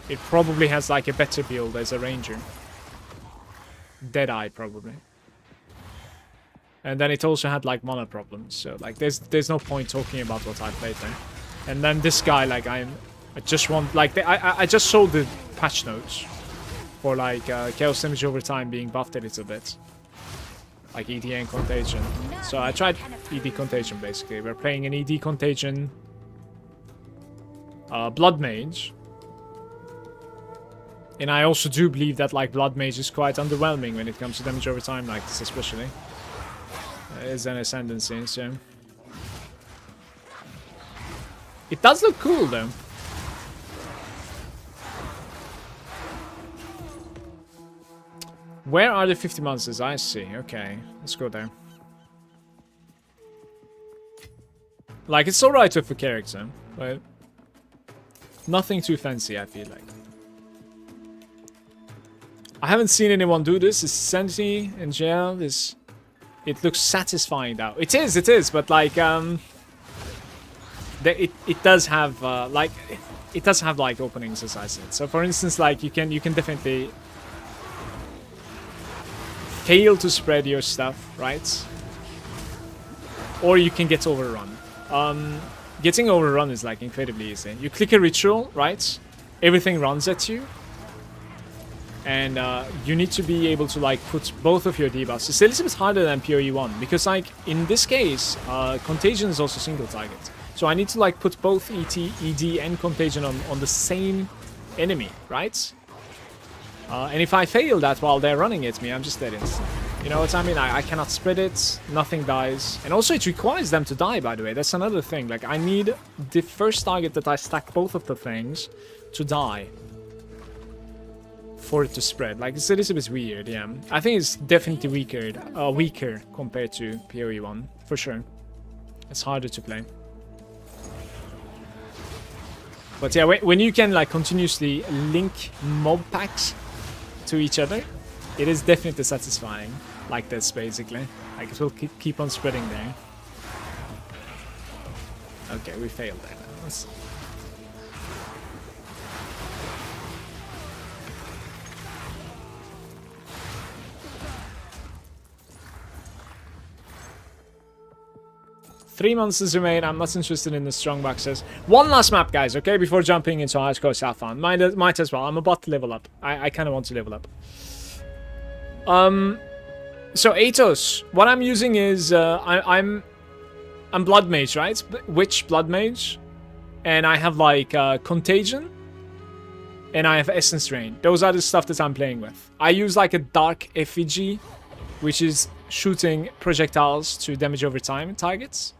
It probably has like a better build as a ranger. Deadeye, probably. And then it also had like mana problems. So like there's no point talking about what I played there. And then this guy, like I just want like I just sold the patch notes for like chaos damage over time being buffed a little bit. Like ED and Contagion. So I tried ED Contagion basically. We're playing an ED Contagion Blood Mage. And I also do believe that like Blood Mage is quite underwhelming when it comes to damage over time like this especially. Is an ascendancy, so it does look cool though. Where are the 50 monsters? I see. Okay, let's go there. Like, it's alright with a character, but nothing too fancy, I feel like. I haven't seen anyone do this. Is Sanity in jail? It looks satisfying now. It is, but like, it does have like, it does have like openings, as I said. So for instance, like you can definitely fail to spread your stuff, right? Or you can get overrun. Getting overrun is like incredibly easy. You click a ritual, right? Everything runs at you. And you need to be able to like put both of your debuffs. It's a little bit harder than PoE 1 because like in this case, Contagion is also single target. So I need to like put both ED and Contagion on the same enemy, right? And if I fail that while they're running at me, I'm just dead instant. You know what I mean? I cannot spread it, nothing dies. And also it requires them to die, by the way. That's another thing. Like I need the first target that I stack both of the things to die for it to spread. Like it's a little bit weird, yeah. I think it's definitely weaker compared to PoE 1, for sure. It's harder to play. But yeah, when you can like continuously link mob packs to each other, it is definitely satisfying. Like this, basically. Like it will keep on spreading there. Okay, we failed there. Let's... 3 months remain. I'm not interested in the strong boxes. One last map, guys, okay? Before jumping into hardcore Southbound. Might as well. I'm about to level up. I kind of want to level up. So Atos. What I'm using is I'm Blood Mage, right? Witch Blood Mage. And I have like Contagion. And I have Essence Rain. Those are the stuff that I'm playing with. I use like a Dark Effigy, which is shooting projectiles to damage over time targets.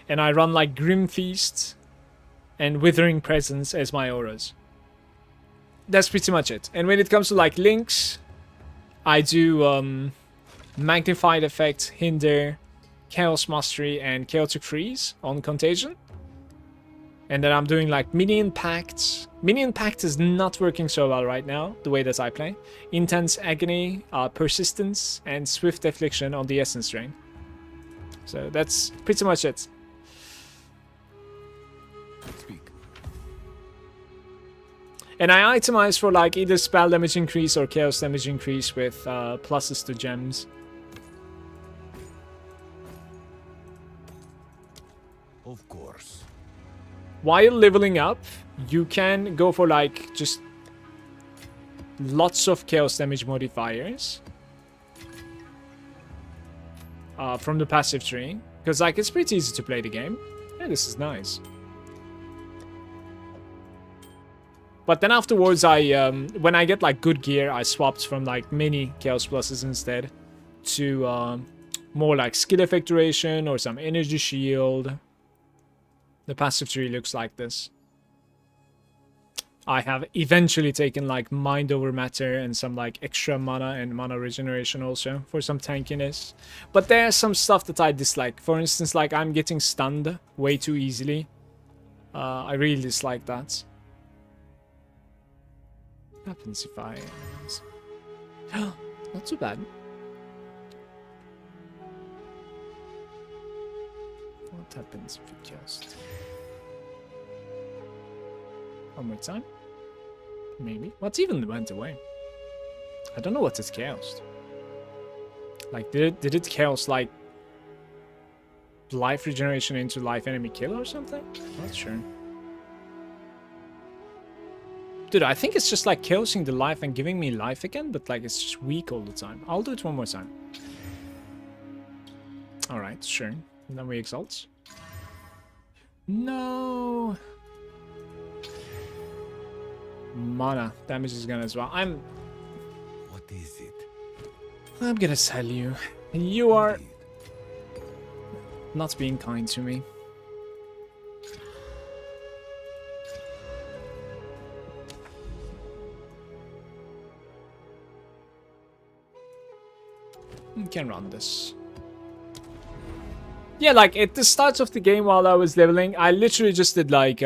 And I run like Grim Feast and Withering Presence as my auras. That's pretty much it. And when it comes to like links, I do Magnified Effect, Hinder, Chaos Mastery, and Chaotic Freeze on Contagion. And then I'm doing like Minion Pact. Minion Pact is not working so well right now, the way that I play. Intense Agony, Persistence, and Swift Affliction on the Essence Drain. So that's pretty much it. Speak. And I itemize for like either spell damage increase or chaos damage increase with pluses to gems. Of course. While leveling up, you can go for like just lots of chaos damage modifiers from the passive tree, because like it's pretty easy to play the game. Yeah, this is nice. But then afterwards, when I get like good gear, I swapped from like many chaos pluses instead to more like skill effect duration or some energy shield. The passive tree looks like this. I have eventually taken like Mind Over Matter and some like extra mana and mana regeneration also for some tankiness. But there's some stuff that I dislike. For instance, like I'm getting stunned way too easily. I really dislike that. What happens if I... Not too bad. What happens if we just... One more time? Maybe. What even went away? I don't know what it chaosed. Like, did it chaos, like, life regeneration into life enemy kill or something? Not sure. Dude, I think it's just like chaosing the life and giving me life again, but like it's just weak all the time. I'll do it one more time. Alright, sure. And then we exalt. No! Mana. Damage is gone as well. I'm What is it? gonna tell you. You are not being kind to me. You can run this. Yeah, like at the start of the game while I was leveling, I literally just did like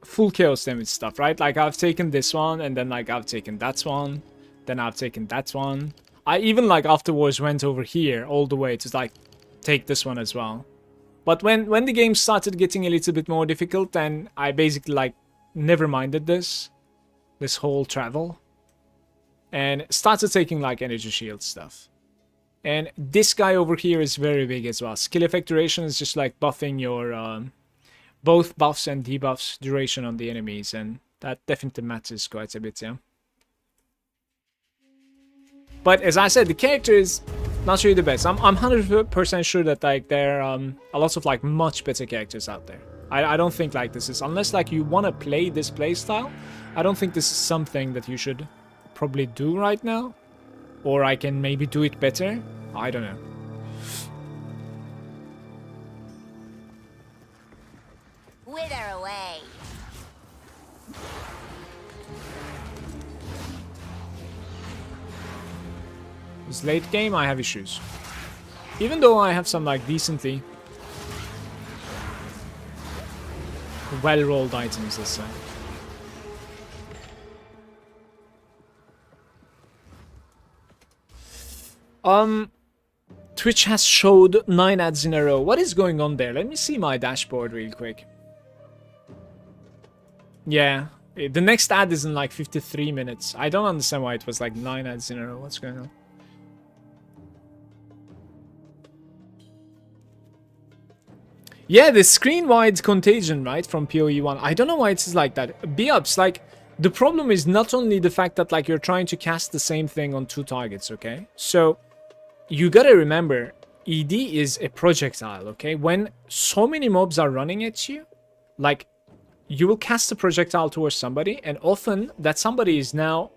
full chaos damage stuff, right? Like I've taken this one and then like I've taken that one, then I've taken that one. I even like afterwards went over here all the way to like take this one as well. But when the game started getting a little bit more difficult, then I basically like never minded this whole travel and started taking like energy shield stuff. And this guy over here is very big as well. Skill effect duration is just like buffing your both buffs and debuffs duration on the enemies, and that definitely matters quite a bit, yeah. But as I said, the character is not really the best. I'm 100% sure that like there are a lot of like much better characters out there. I don't think like this is, unless like you want to play this playstyle, I don't think this is something that you should probably do right now. Or I can maybe do it better. I don't know. Wither away. This late game, I have issues. Even though I have some like decently well-rolled items, let's say. Twitch has showed 9 ads in a row. What is going on there? Let me see my dashboard real quick. Yeah, the next ad is in like 53 minutes. I don't understand why it was like 9 ads in a row. What's going on? Yeah, the screen-wide contagion, right, from PoE1. I don't know why it's like that. B-ups, like, the problem is not only the fact that, like, you're trying to cast the same thing on 2 targets, okay? So, you gotta remember, ED is a projectile, okay? When so many mobs are running at you, like, you will cast a projectile towards somebody, and often that somebody is now,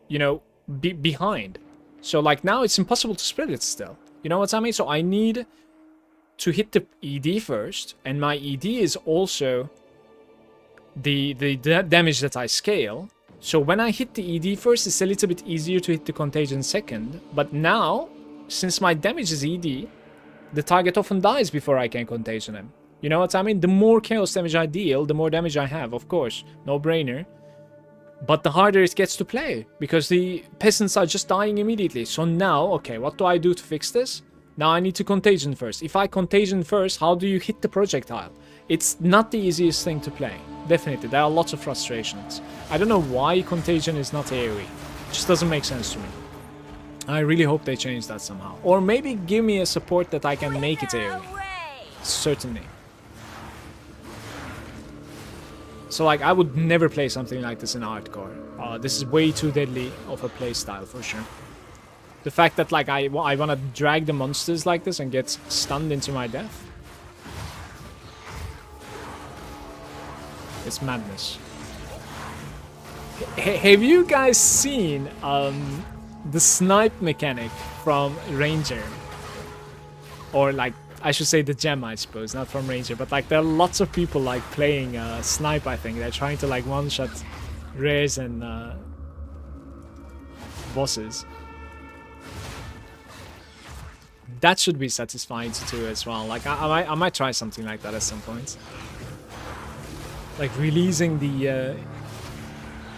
you know, behind. So, like, now it's impossible to spread it still. You know what I mean? So, I need to hit the ED first, and my ED is also the damage that I scale. So when I hit the ED first, it's a little bit easier to hit the contagion second. But now, since my damage is ED, the target often dies before I can contagion him. You know what I mean? The more chaos damage I deal, the more damage I have, of course. No brainer. But the harder it gets to play, because the peasants are just dying immediately. So now, okay, what do I do to fix this? Now I need to contagion first. If I contagion first, how do you hit the projectile? It's not the easiest thing to play. Definitely, there are lots of frustrations. I don't know why contagion is not AoE. It just doesn't make sense to me. I really hope they change that somehow. Or maybe give me a support that I can make it AoE. Certainly. So like, I would never play something like this in hardcore. This is way too deadly of a playstyle for sure. The fact that like I want to drag the monsters like this and get stunned into my death. It's madness. Have you guys seen the snipe mechanic from Ranger? Or like, I should say the gem, I suppose, not from Ranger. But like there are lots of people like playing snipe, I think. They're trying to like one-shot rares and bosses. That should be satisfying to do as well. Like I might try something like that at some point. Like releasing the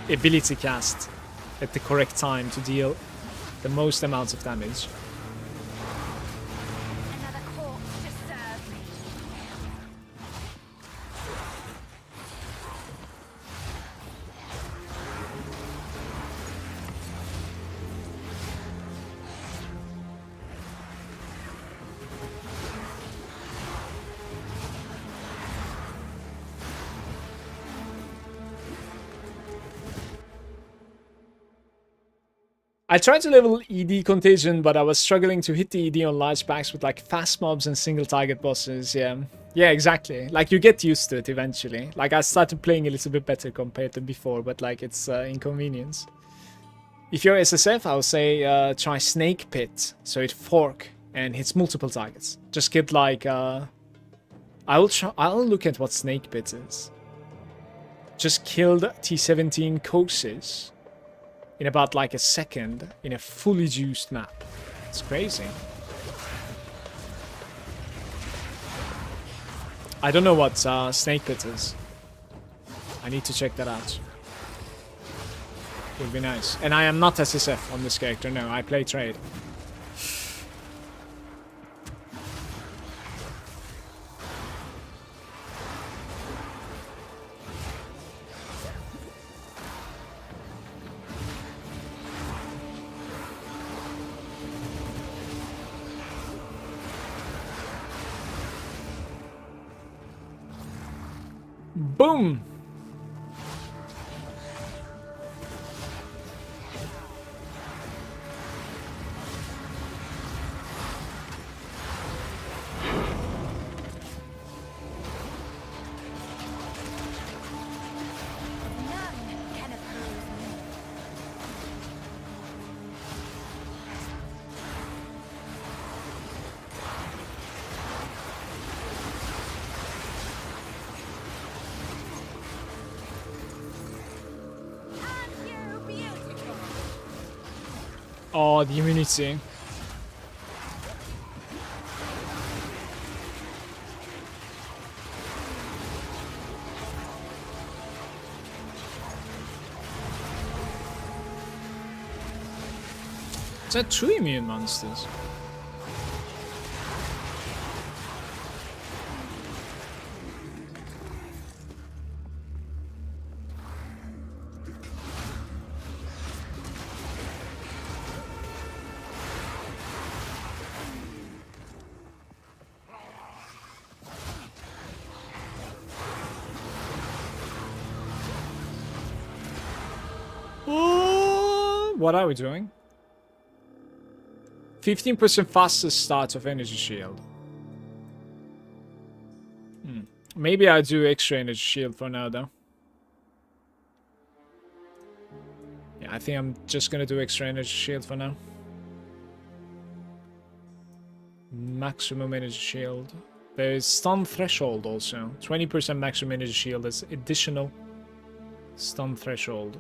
ability cast at the correct time to deal the most amount of damage. Another corpse to serve me. I tried to level ED Contagion, but I was struggling to hit the ED on large packs with like fast mobs and single target bosses. Yeah, exactly. Like you get used to it eventually. Like I started playing a little bit better compared to before, but like it's inconvenience. If you're SSF, I would say try Snake Pit, so it fork and hits multiple targets. Just get like I'll look at what Snake Pit is. Just killed T17 Coxes in about like a second in a fully juiced map. It's crazy. I don't know what Snake Pit is. I need to check that out. Would be nice. And I am not SSF on this character, no, I play trade. Boom! Oh, the immunity. Is that two immune monsters? What are we doing? 15% faster start of energy shield. Maybe I do extra energy shield for now though. Yeah, I think I'm just gonna do extra energy shield for now. Maximum energy shield. There is stun threshold also. 20% maximum energy shield is additional stun threshold.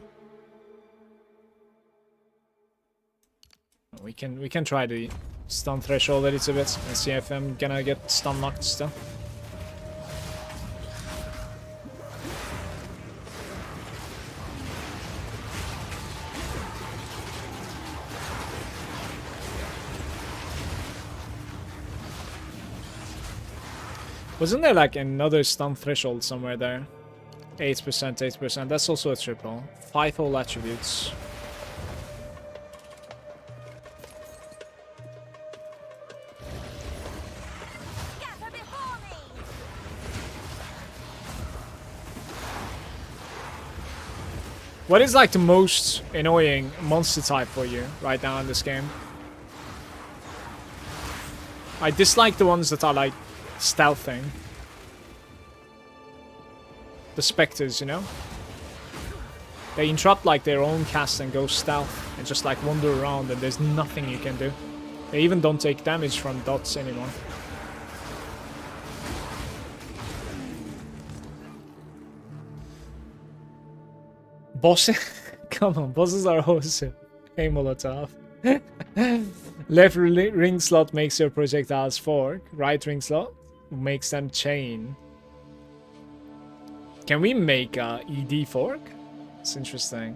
We can try the stun threshold a little bit and see if I'm gonna get stun knocked still. Wasn't there like another stun threshold somewhere there? 8%, 8%. That's also a triple. 5 whole attributes. What is like the most annoying monster type for you right now in this game? I dislike the ones that are like stealthing. The specters, you know? They interrupt like their own cast and go stealth and just like wander around and there's nothing you can do. They even don't take damage from dots anymore. Bosses? Come on, bosses are awesome. Hey Molotov. Left ring slot makes your projectiles fork. Right ring slot makes them chain. Can we make a ED fork? It's interesting.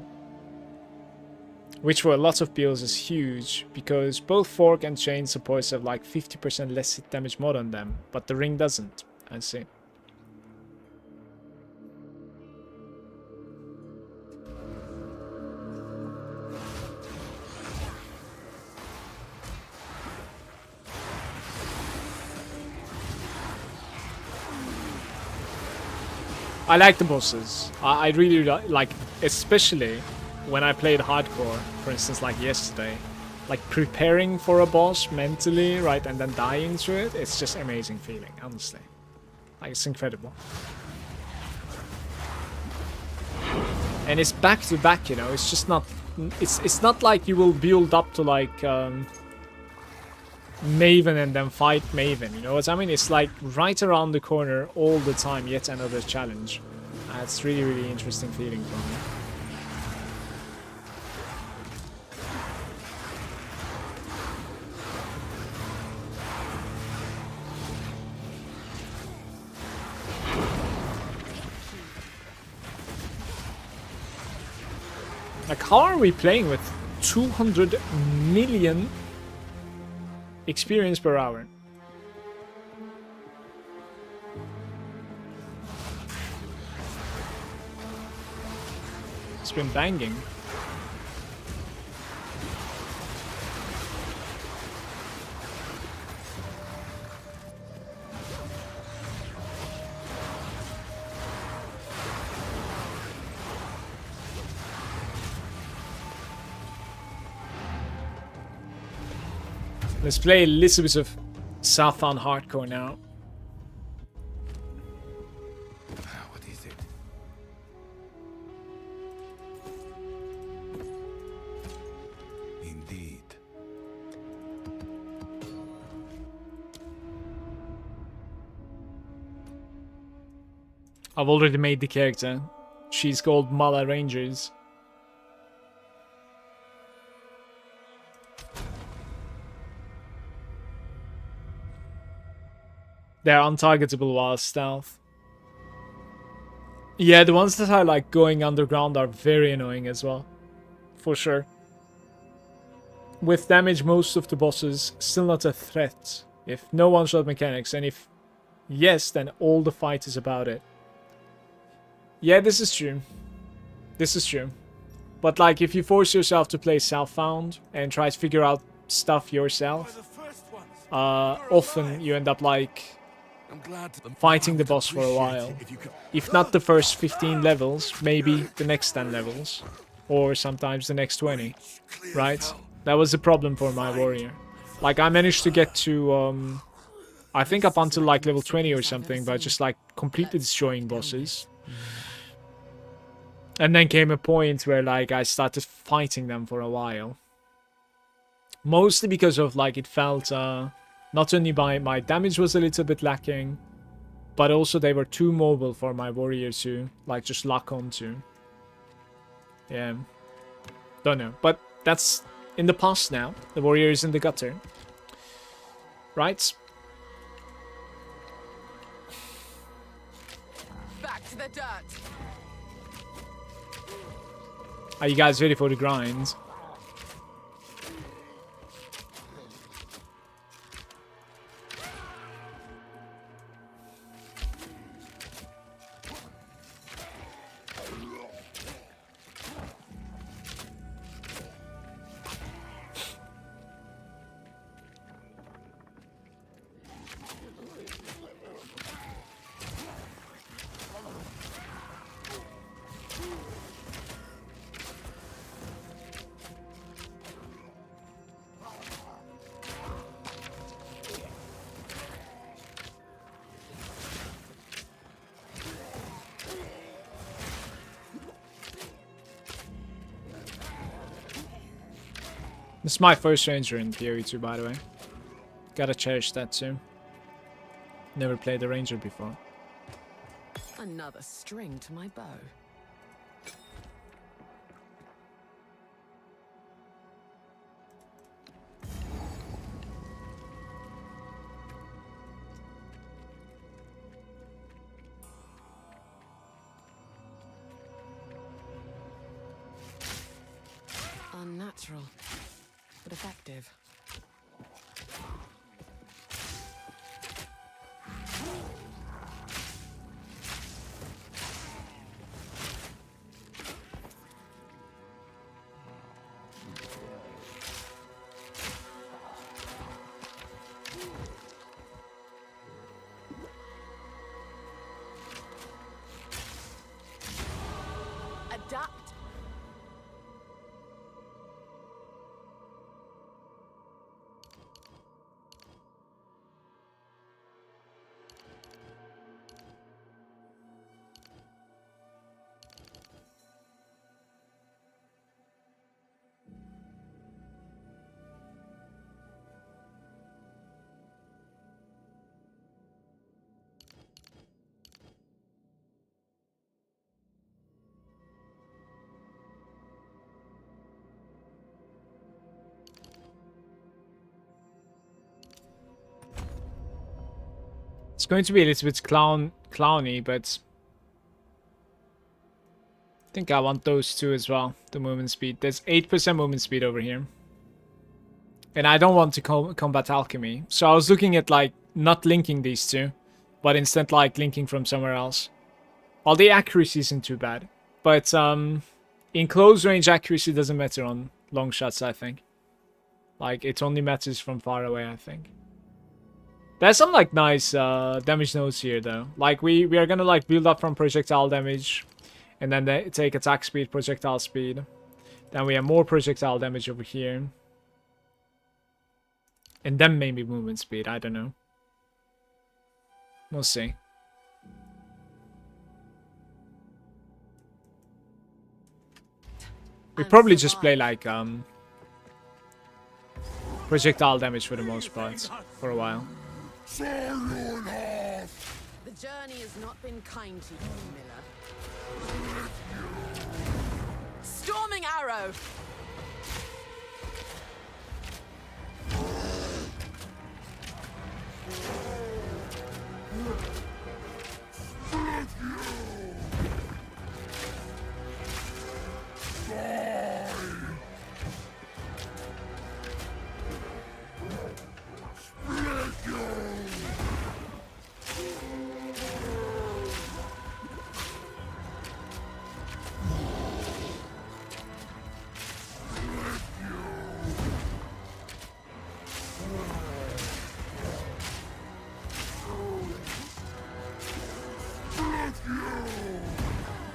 Which for a lot of builds is huge, because both fork and chain supports have like 50% less hit damage mod on them, but the ring doesn't. I see. I like the bosses. I really like, especially when I played hardcore, for instance, like yesterday, like preparing for a boss mentally, right, and then dying to it, it's just amazing feeling, honestly. Like, it's incredible. And it's back to back, you know, it's just not, it's not like you will build up to like Maven and then fight Maven, you know what I mean? It's like right around the corner all the time, yet another challenge. It's really, really interesting feeling for me. Like, how are we playing with 200 million experience per hour? It's been banging. Let's play a little bit of Southbound Hardcore now. What is it? Indeed. I've already made the character. She's called Mala Rangers. They're untargetable while stealth. Yeah, the ones that are like going underground are very annoying as well. For sure. With damage, most of the bosses still not a threat. If no one-shot mechanics, and if yes, then all the fight is about it. Yeah, this is true. This is true. But like, if you force yourself to play Southbound and try to figure out stuff yourself, often you end up like fighting the boss for a while. If not the first 15 levels, maybe the next 10 levels. Or sometimes the next 20. Right? That was the problem for my warrior. Like, I managed to get to, I think up until like level 20 or something, but just like completely destroying bosses. And then came a point where like I started fighting them for a while. Mostly because of like it felt, not only my damage was a little bit lacking, but also they were too mobile for my warrior to like just lock onto. Yeah. Don't know. But that's in the past now. The warrior is in the gutter. Right? Back to the dirt. Are you guys ready for the grind? This is my first ranger in PoE2, by the way. Gotta cherish that too. Never played a ranger before. Another string to my bow. Unnatural, but effective. Adapt. It's going to be a little bit clowny, but I think I want those two as well. The movement speed. There's 8% movement speed over here. And I don't want to combat alchemy. So I was looking at like not linking these two, but instead like linking from somewhere else. Well, the accuracy isn't too bad. But in close range, accuracy doesn't matter on long shots, I think. Like, it only matters from far away, I think. There's some like nice damage nodes here though. Like we are gonna like build up from projectile damage, and then they take attack speed, projectile speed. Then we have more projectile damage over here. And then maybe movement speed, I don't know. We'll see. We probably just play like projectile damage for the most part for a while. The journey has not been kind to you, Miller. Storming arrow!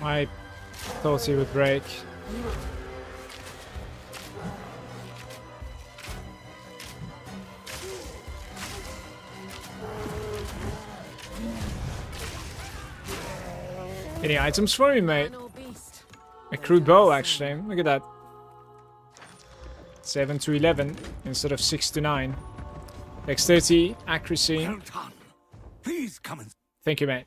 I thought he would break. Any items for me, mate? A crude bow, actually. Look at that. 7 to 11 instead of 6 to 9. Dexterity, accuracy. Well done. Please come and... Thank you, mate.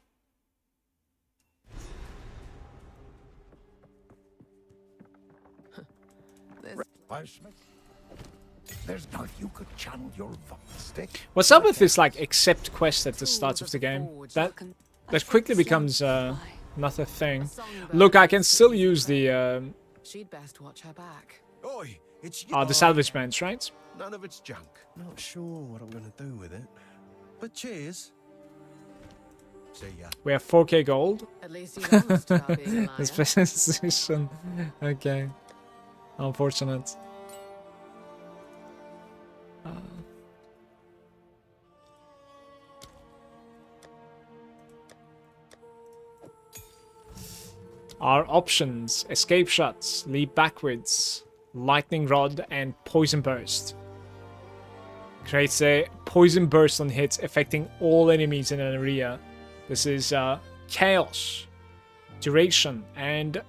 There's no you could channel your vox stick. What's up with this like accept quest at the start of the game? That quickly becomes not a thing. Look, I can still use the She'd best watch her back. Oi, it's the salvage bench, right? None of it's junk. Not sure what I'm gonna do with it. But cheers. See ya. We have 4k gold. At least he's honest about being a liar. This position. Okay. Unfortunate. Our options: escape shots, leap backwards, lightning rod, and poison burst. Creates a poison burst on hits, affecting all enemies in an area. This is chaos, duration, and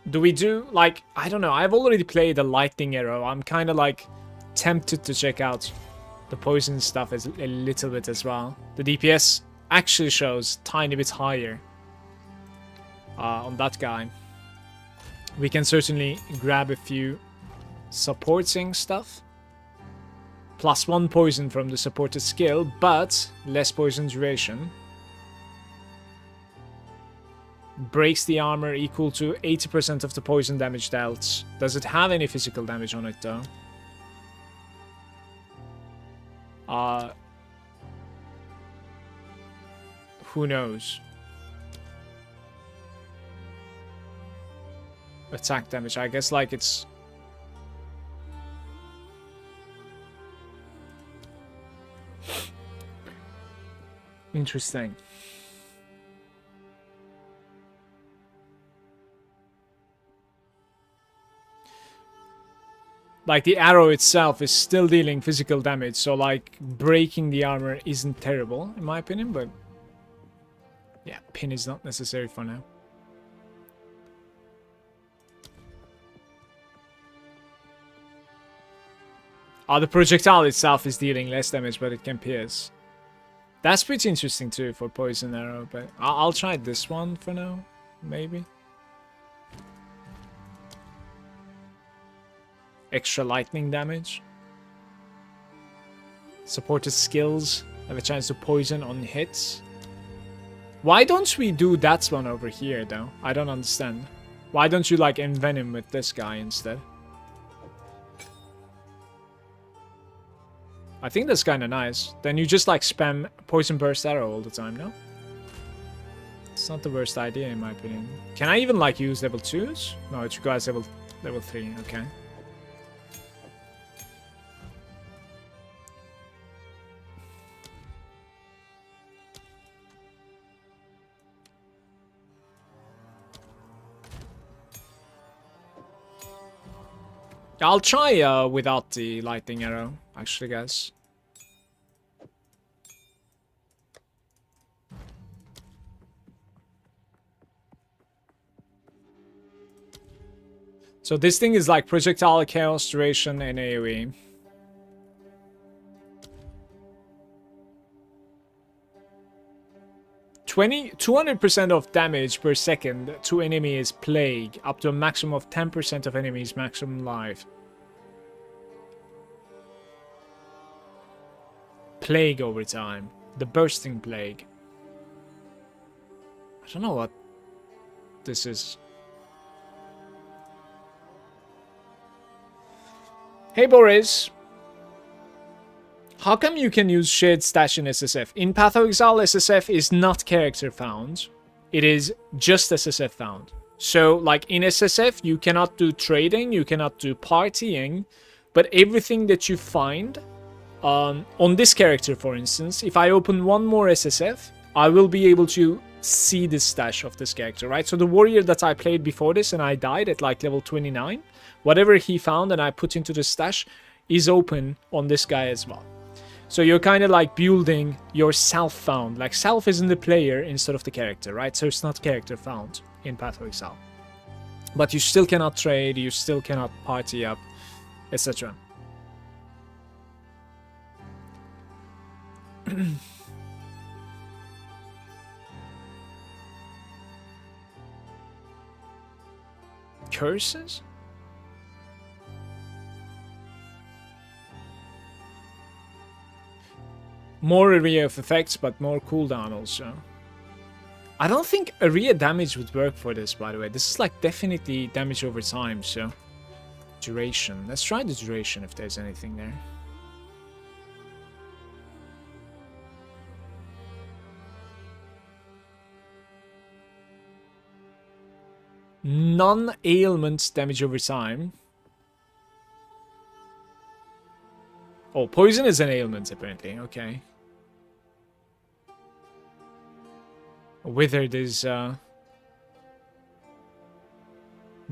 do we do like, I don't know, I've already played the lightning arrow. I'm kind of like tempted to check out the poison stuff as a little bit as well. The DPS actually shows tiny bit higher on that guy. We can certainly grab a few supporting stuff. +1 poison from the supported skill, but less poison duration. Breaks the armor equal to 80% of the poison damage dealt. Does it have any physical damage on it though? Who knows? Attack damage, I guess like it's... Interesting. Like the arrow itself is still dealing physical damage, so like breaking the armor isn't terrible in my opinion, but yeah, pin is not necessary for now. The projectile itself is dealing less damage, but it can pierce. That's pretty interesting too for poison arrow, but I'll try this one for now, maybe. Extra lightning damage. Supported skills. Have a chance to poison on hits. Why don't we do that one over here, though? I don't understand. Why don't you, like, envenom with this guy instead? I think that's kind of nice. Then you just, like, spam Poison Burst Arrow all the time, no? It's not the worst idea, in my opinion. Can I even, like, use level 2s? No, it requires level 3, okay. I'll try without the lightning arrow, actually, guys. So this thing is like projectile, chaos, duration, and AoE. Twenty 200% of damage per second to enemy is plague, up to a maximum of 10% of enemies maximum life. Plague over time. The bursting plague. I don't know what this is. Hey Boris. How come you can use shared stash in SSF? In Path of Exile, SSF is not character found. It is just SSF found. So, like, in SSF, you cannot do trading, you cannot do partying, but everything that you find, on this character, for instance, if I open one more SSF, I will be able to see the stash of this character, right? So the warrior that I played before this and I died at, like, level 29, whatever he found and I put into the stash is open on this guy as well. So you're kind of like building your self-found. Like, self is in the player instead of the character, right? So it's not character found in Path of Exile. But you still cannot trade, you still cannot party up, etc. Curses? More area of effects, but more cooldown also. I don't think area damage would work for this, by the way. This is like definitely damage over time, so... Duration. Let's try the duration if there's anything there. Non-ailment damage over time. Oh, poison is an ailment, apparently. Okay. Withered is,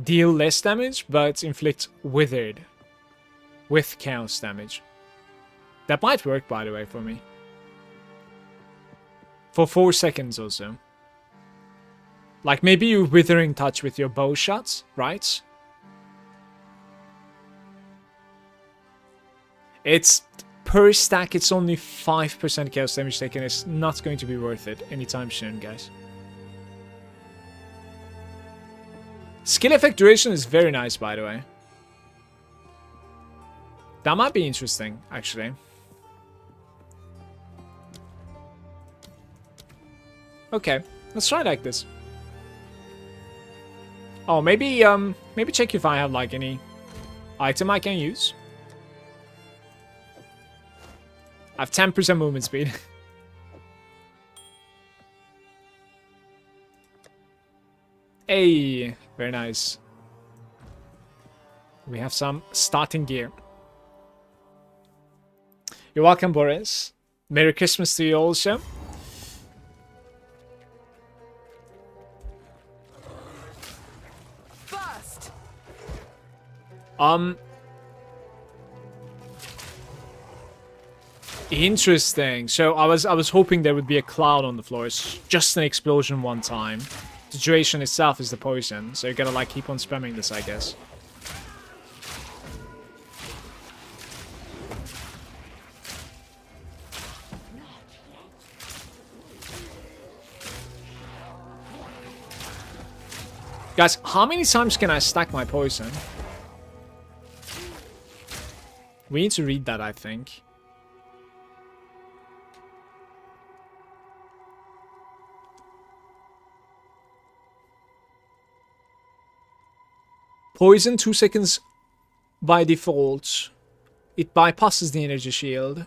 deal less damage, but inflict withered. With chaos damage. That might work, by the way, for me. For 4 seconds also. Like, maybe you withering touch with your bow shots, right? It's per stack, it's only 5% chaos damage taken. It's not going to be worth it anytime soon, guys. Skill effect duration is very nice, by the way. That might be interesting, actually. Okay, let's try like this. Oh, maybe maybe check if I have like any item I can use. I have 10% movement speed. Hey, very nice. We have some starting gear. You're welcome, Boris. Merry Christmas to you also. Burst. Interesting. So I was hoping there would be a cloud on the floor. It's just an explosion one time. The duration itself is the poison, so you gotta like keep on spamming this, I guess. Guys, how many times can I stack my poison? We need to read that, I think. Poison 2 seconds by default. It bypasses the energy shield.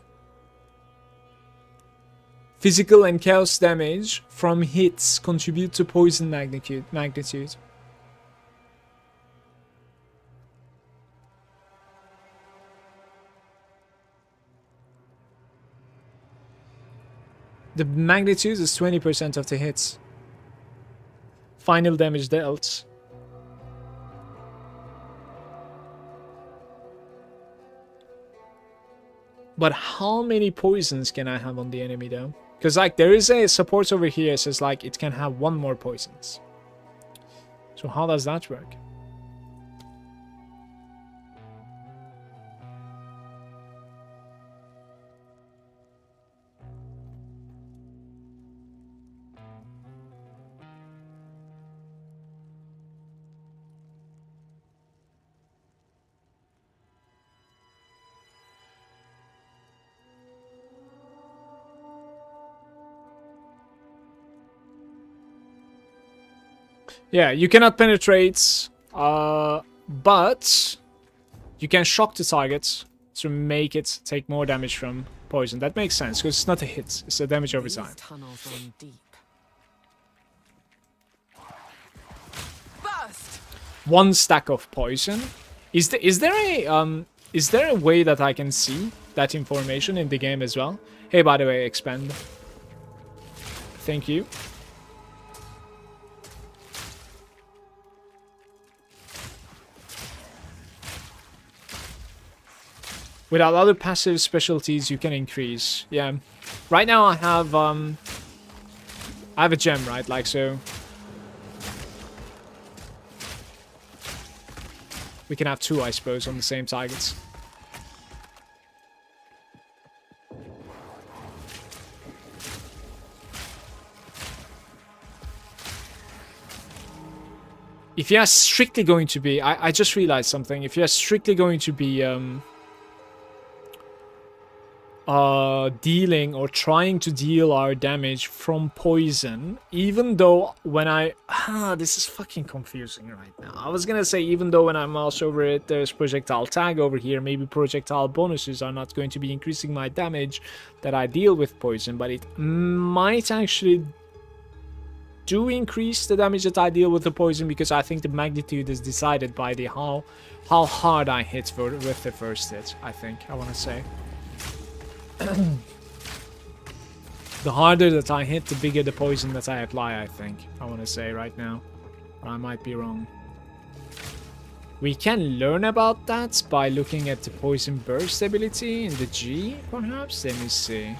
Physical and chaos damage from hits contribute to poison magnitude. The magnitude is 20% of the hits. Final damage dealt. But how many poisons can I have on the enemy though? Because like there is a support over here that says like it can have 1 more poisons. So how does that work? Yeah, you cannot penetrate, but you can shock the target to make it take more damage from poison. That makes sense, because it's not a hit, it's a damage over time. Tunnels run deep. Burst! 1 stack of poison. Is there a way that I can see that information in the game as well? Hey, by the way, expand. Thank you. Without other passive specialties, you can increase. Yeah. Right now I have a gem, right? Like so. We can have 2, I suppose, on the same targets. If you're strictly going to be, I just realized something. If you're strictly going to be dealing or trying to deal our damage from poison, even though when this is fucking confusing right now. I was gonna say even though when I mouse over it there's projectile tag over here, maybe projectile bonuses are not going to be increasing my damage that I deal with poison, but it might actually do increase the damage that I deal with the poison, because I think the magnitude is decided by the how hard I hit with the first hit. I want to say. The harder that I hit, the bigger the poison that I apply, I want to say right now. Or I might be wrong. We can learn about that by looking at the poison burst ability in the G, perhaps? Let me see.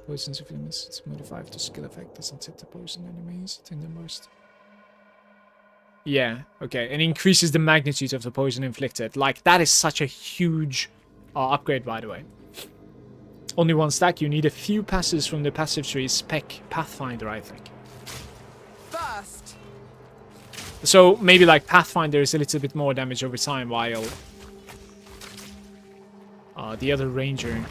Poison's influence, it's modified to skill effect, doesn't hit the poison enemies, it's in the most. Yeah, okay, and increases the magnitude of the poison inflicted. Like, that is such a huge upgrade, by the way. Only 1 stack, you need a few passes from the passive tree, spec Pathfinder, I think. Burst! So, maybe like Pathfinder is a little bit more damage over time, while the other Ranger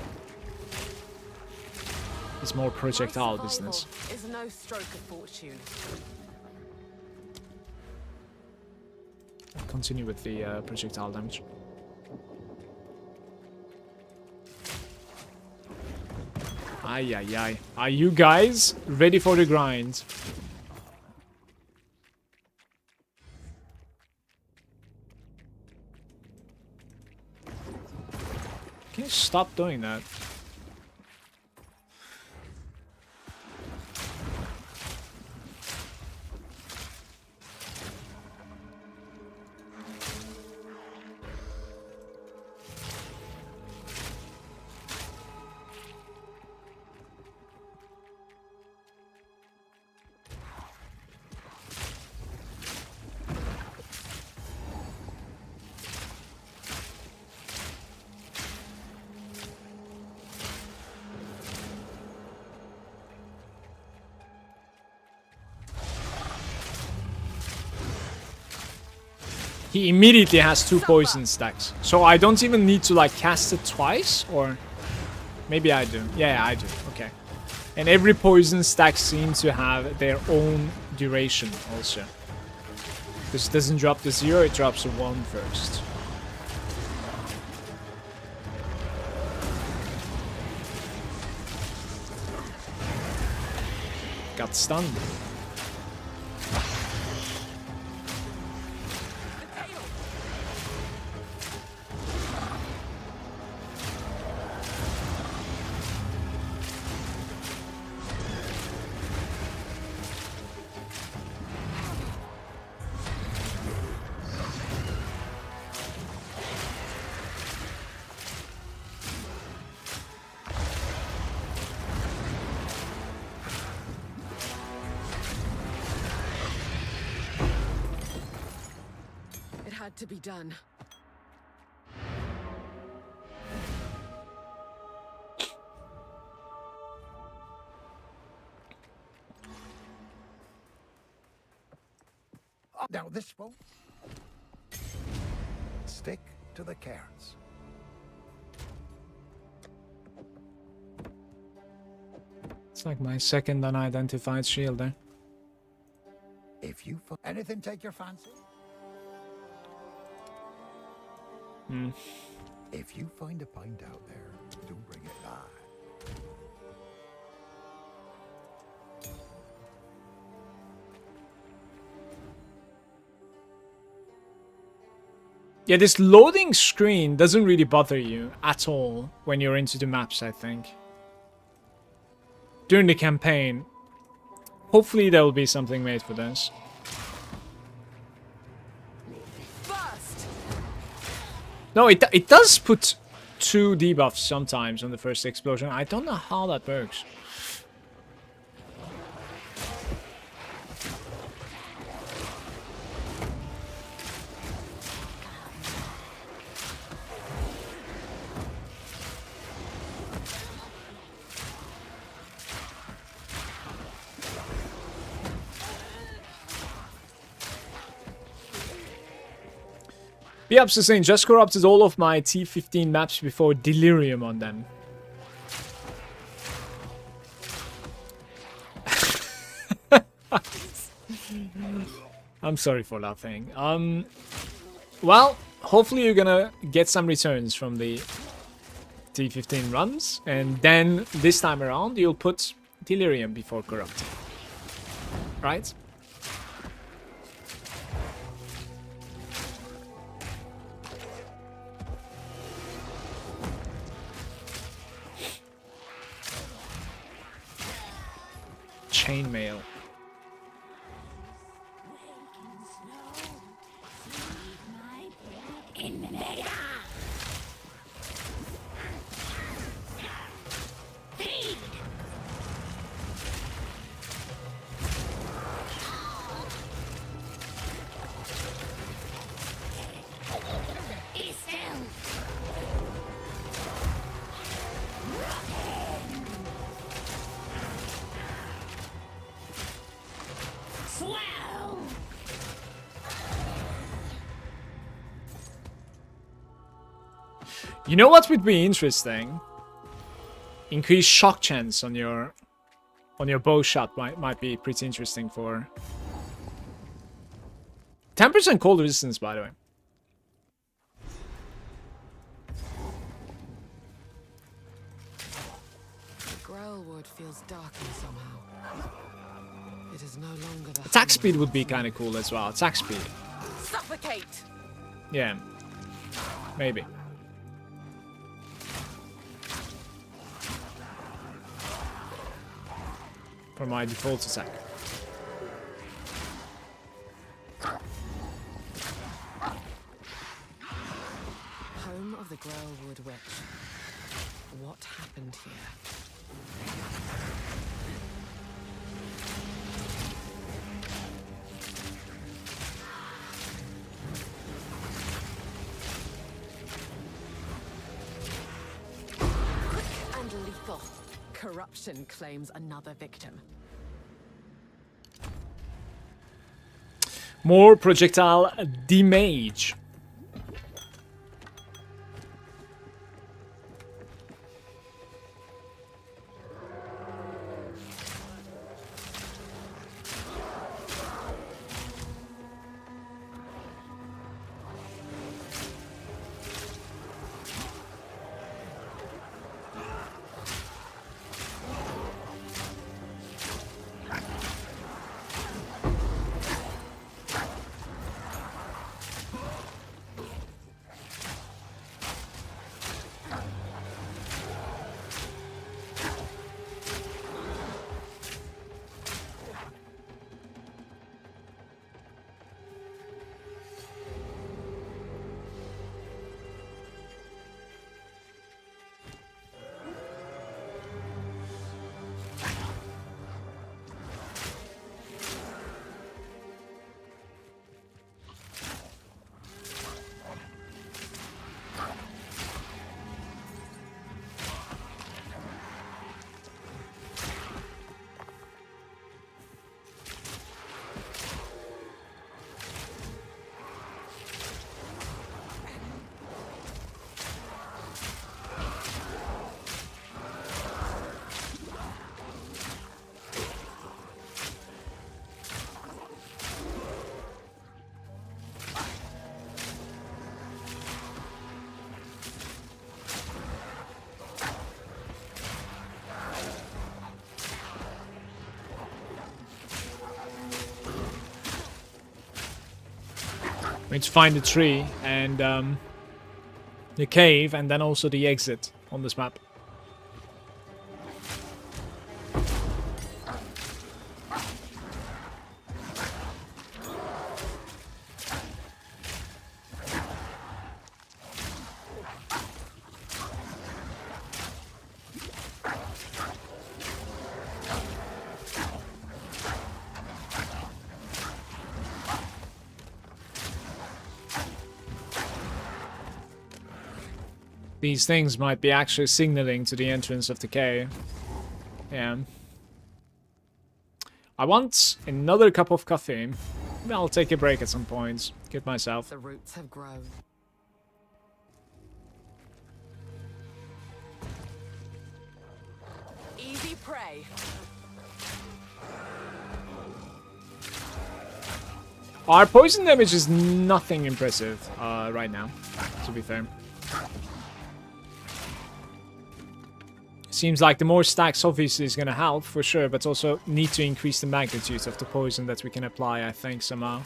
is more projectile business. Is no stroke of fortune. Continue with the projectile damage. Ay, ay, ay. Are you guys ready for the grind? Can you stop doing that? He immediately has 2 poison stacks. So I don't even need to like cast it twice, or maybe I do. Yeah, I do. Okay. And every poison stack seems to have their own duration also. This doesn't drop to 0, it drops to 1 first. Got stunned. To be done. Now this won't. Stick to the carrots. It's like my second unidentified shield there. If you anything take your fancy? If you find a pint out there, do bring it back. Yeah, this loading screen doesn't really bother you at all when you're into the maps, I think. During the campaign, hopefully there will be something made for this. No, it does put 2 debuffs sometimes on the first explosion. I don't know how that works. Beops is saying, just corrupted all of my T15 maps before delirium on them. I'm sorry for laughing. Well, hopefully you're gonna get some returns from the T15 runs, and then this time around you'll put delirium before corrupted. Right? Chainmail. You know what would be interesting? Increased shock chance on your bow shot might be pretty interesting for 10% cold resistance, by the way. Growlwood feels darkened somehow. It is no longer the Attack speed would be kind of cool as well. Attack speed. Suffocate. Yeah. Maybe. For my default attack. Home of the Growlwood Witch. What happened here? Quick and lethal. Corruption claims another victim. More projectile damage. We need to find the tree and the cave, and then also the exit on this map. These things might be actually signaling to the entrance of the cave. Yeah. I want another cup of coffee. I'll take a break at some point. Get myself. The roots have grown. Easy prey. Our poison damage is nothing impressive right now, to be fair. Seems like the more stacks obviously is gonna help for sure, but also need to increase the magnitude of the poison that we can apply, I think, somehow.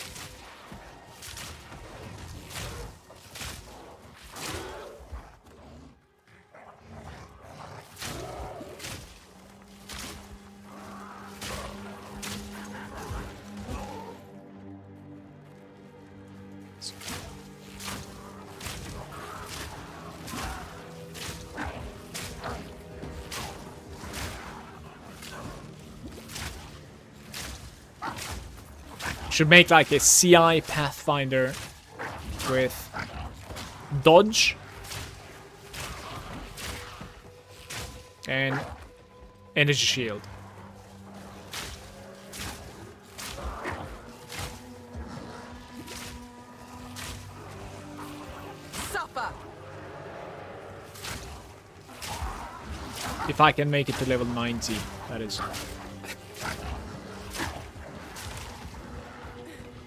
Should make like a CI Pathfinder with dodge and energy shield. Suffer. If I can make it to level 90, that is.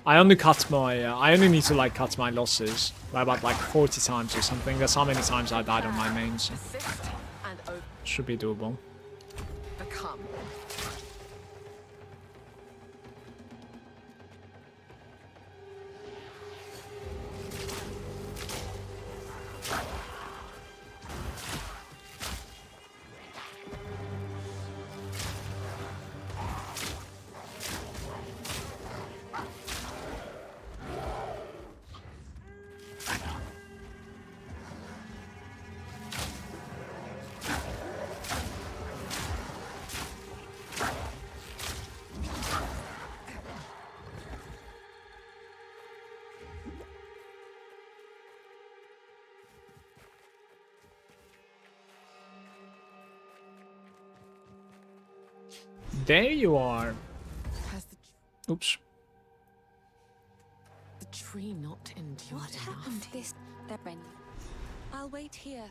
I only cut my, I only need to like cut my losses by about like 40 times or something. That's how many times I died on my mains. Assist and Should be doable. overcome. There you are. Has Oops. the tree not endured What enough? happened to this? Therein. I'll wait here.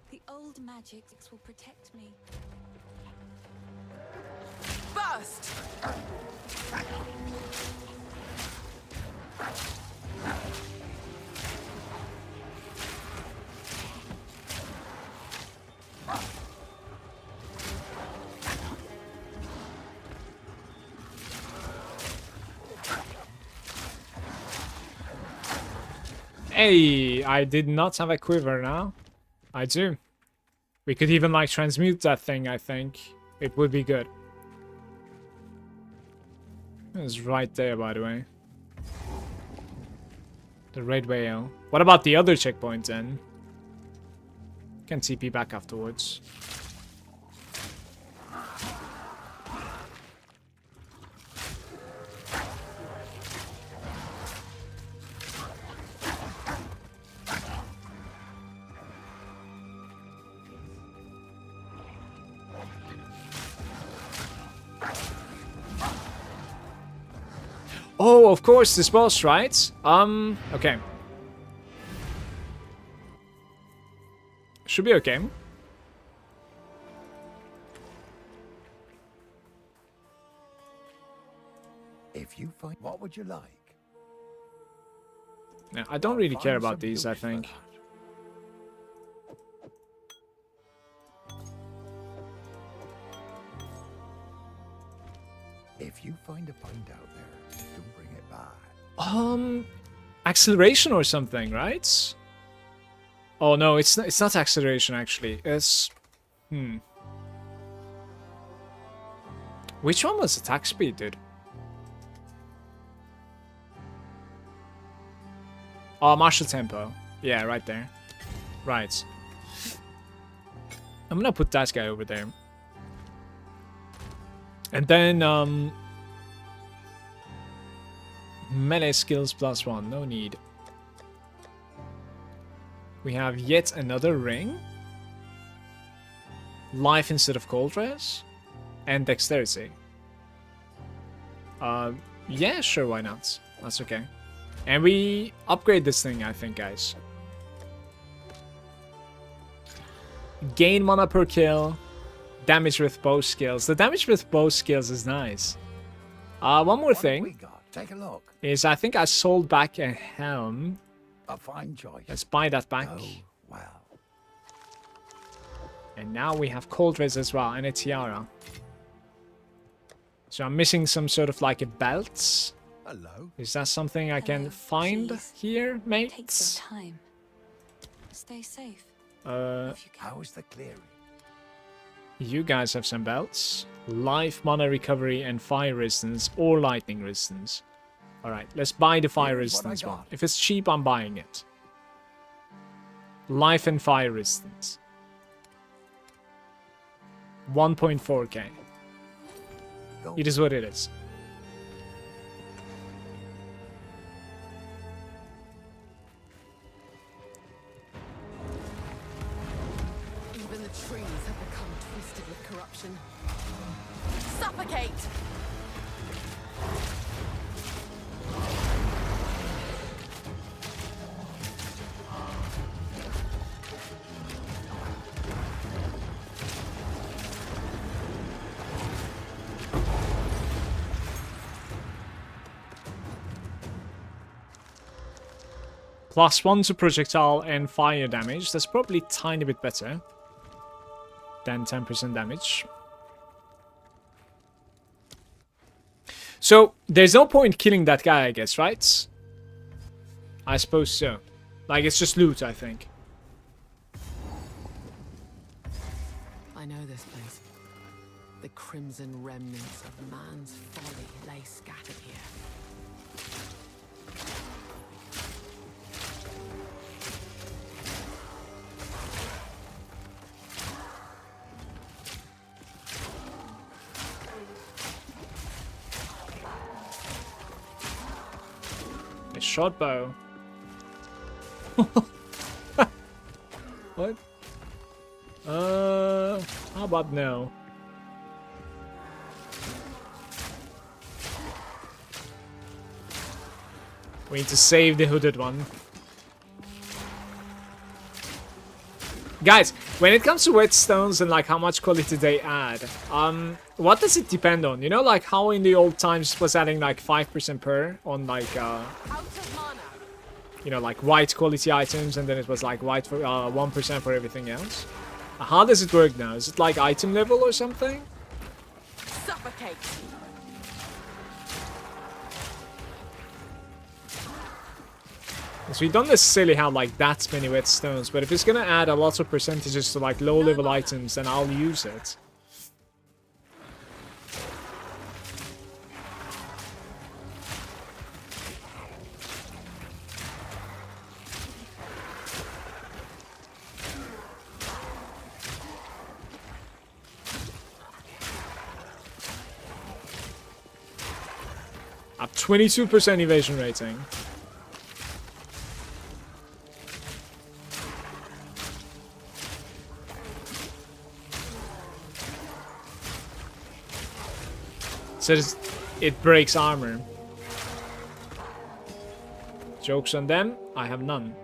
The old magics will protect me. Burst! Hey, I did not have a quiver now. I do. We could even like transmute that thing, I think. It would be good. It's right there, by the way. The red whale. What about the other checkpoint then? Can TP back afterwards. Oh, of course, this boss, right? Okay. Should be okay. If you find, what would you like? Yeah, I don't really I'll care find about some these, I use for think. that. If you find a pint out there, do bring it back. acceleration or something, right? Oh no, it's not acceleration actually. It's Which one was attack speed, dude? Oh, martial tempo. Yeah, right there. Right. I'm gonna put that guy over there. And then melee skills +1, no need. We have yet another ring. Life instead of cold res. And dexterity. Yeah, sure, why not? That's okay. And we upgrade this thing, I think, guys. Gain mana per kill. Damage with bow skills. The damage with bow skills is nice. One more What have we thing got? Take a look. is I think I sold back a helm. A fine choice. Let's buy that back. Oh, well. And now we have cold res as well and a tiara. So I'm missing some sort of like a belt. Hello. Is that something I can Hello, find please. here, Take your mates? time. Stay safe. How If you can. is the clearing? You guys have some belts. Life, mana recovery, and fire resistance or lightning resistance. Alright, let's buy the fire Here's what I resistance one. got. If it's cheap, I'm buying it. Life and fire resistance. 1.4k. Go. It is what it is. Even the trees have become twisted with corruption. Suffocate! +1 to projectile and fire damage. That's probably a tiny bit better than 10% damage. So, there's no point killing that guy, I guess, right? I suppose so. Like, it's just loot, I think. I know this place. The crimson remnants of man's folly lay scattered here. A short bow. What? How about no? We need to save the hooded one. Guys, when it comes to whetstones and like how much quality they add, what does it depend on? You know, like how in the old times was adding like 5% per on like Out of mana! you know, like white quality items, and then it was like white for 1% for everything else. How does it work now? Is it like item level or something? Suffocate! So we don't necessarily have like that many whetstones, but if it's gonna add a lot of percentages to like low level items, then I'll use it. Up 22% evasion rating. Says it breaks armor. Jokes on them, I have none.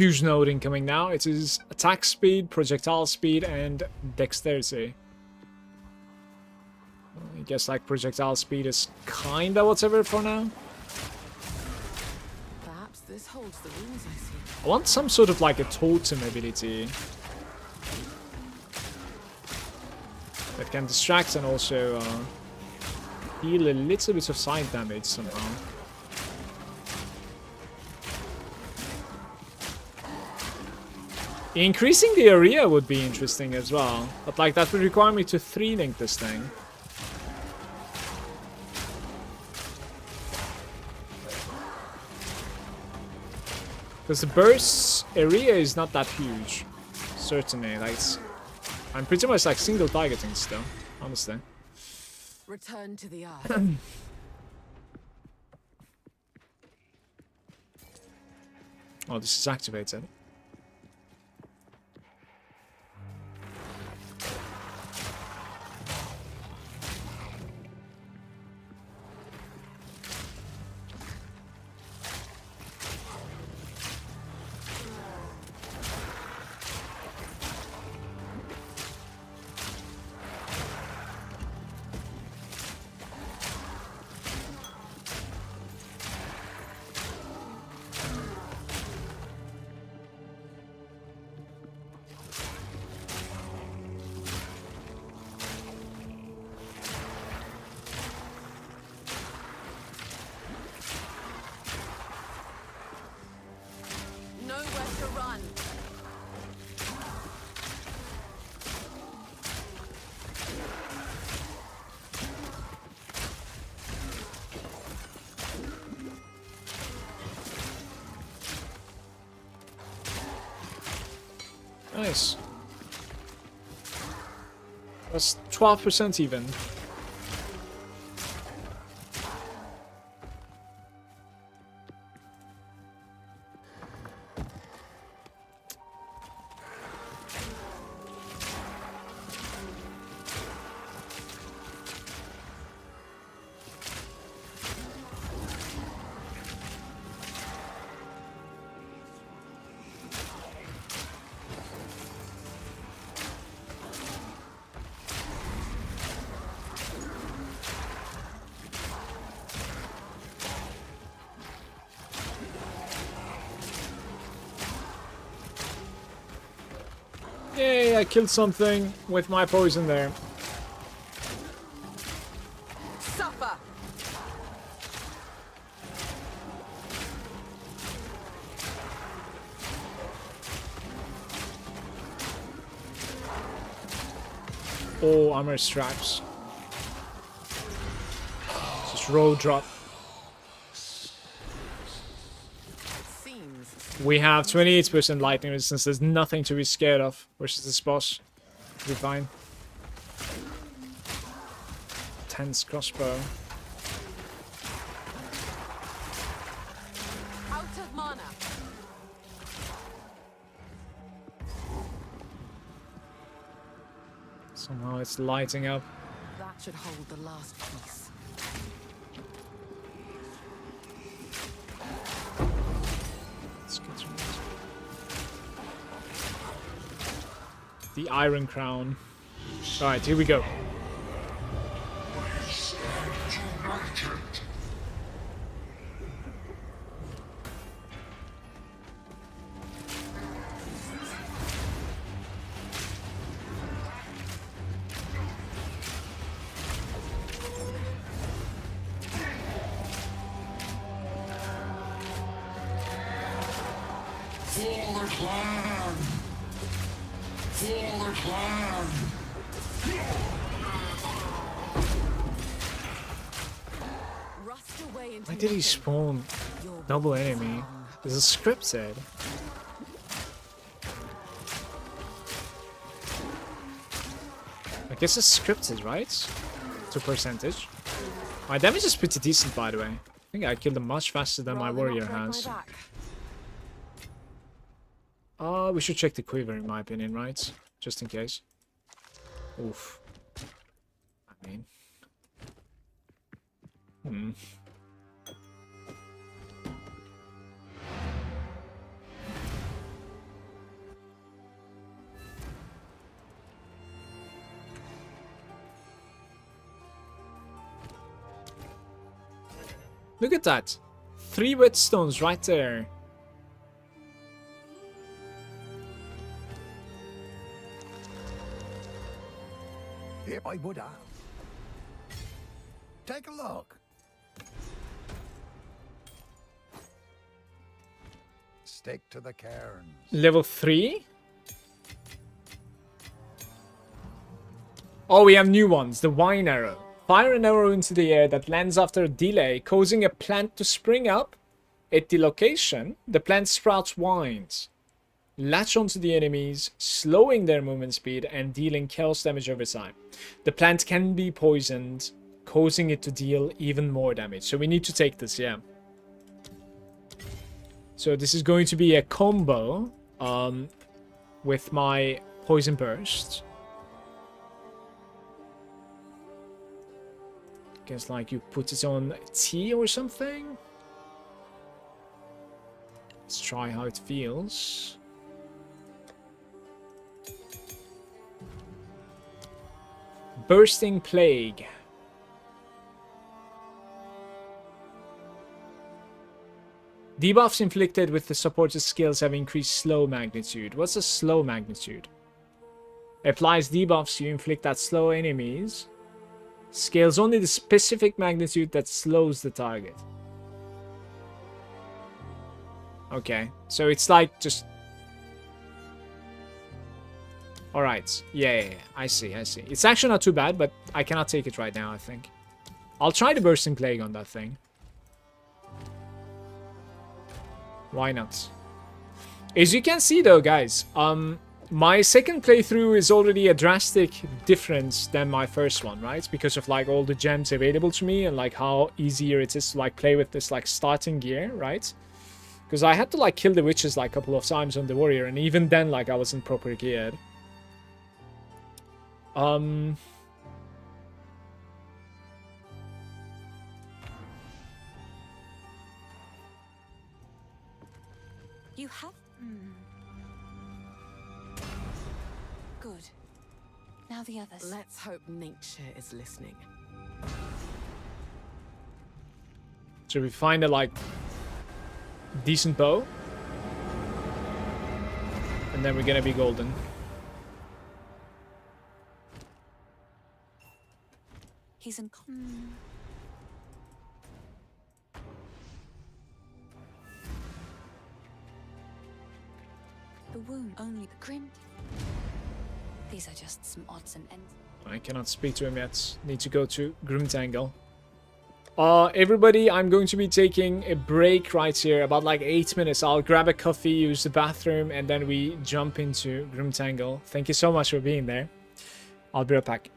huge node incoming now. It is attack speed, projectile speed, and dexterity. I guess like projectile speed is kinda whatever for now. Perhaps this holds the runes I see. I want some sort of like a totem ability that can distract and also deal a little bit of side damage somehow. Increasing the area would be interesting as well, but like that would require me to 3-link this thing. Because the burst area is not that huge, certainly. Like, I'm pretty much like single targeting still, honestly. Return to the earth. Oh, this is activated. Nowhere to run. Nice. That's 12% even. Yay, I killed something with my poison there. Suffer. Oh, armor straps. Just roll drop. Seems We have 28% lightning resistance. There's nothing to be scared of versus this boss. We'll be fine. Tense crossbow. out of mana. Somehow it's lighting up. That should hold the last piece. Let's get through it. The Iron Crown. Alright, here we go. For the clan! For the clan! Rust away into Why did he nothing. spawn Your double will is enemy? wrong. There's a script said. I guess it's scripted, right? To percentage. My damage is pretty decent, by the way. I think I killed him much faster than my Rather warrior not break my has. back. We should check the quiver, in my opinion, right? Just in case. Oof. I mean... Look at that. 3 whetstones right there. Here by Buddha. Take a look. Stick to the cairns. Level 3? Oh, we have new ones. The wine arrow. Fire an arrow into the air that lands after a delay, causing a plant to spring up. At the location, the plant sprouts wines. Latch onto the enemies, slowing their movement speed and dealing chaos damage over time. The plant can be poisoned, causing it to deal even more damage. So we need to take this, yeah. So this is going to be a combo with my poison burst. Guess like you put it on tea or something. Let's try how it feels. Bursting Plague. Debuffs inflicted with the supported skills have increased slow magnitude. What's a slow magnitude? Applies debuffs you inflict at slow enemies. Scales only the specific magnitude that slows the target. Okay, so it's like just... Alright, yeah, I see. It's actually not too bad, but I cannot take it right now, I think. I'll try the Bursting Plague on that thing. Why not? As you can see though, guys, my second playthrough is already a drastic difference than my first one, right? Because of like all the gems available to me and like how easier it is to like play with this like starting gear, right? Because I had to like kill the witches like a couple of times on the warrior, and even then like I wasn't proper geared. You have... Good. Now the others. Let's hope nature is listening. Should we find a like decent bow? And then we're gonna be golden. He's in... The wound, only the grim. These are just some odds and ends. I cannot speak to him yet. Need to go to Grimtangle. Everybody, I'm going to be taking a break right here, about like 8 minutes. I'll grab a coffee, use the bathroom, and then we jump into Grimtangle. Thank you so much for being there. I'll be right back.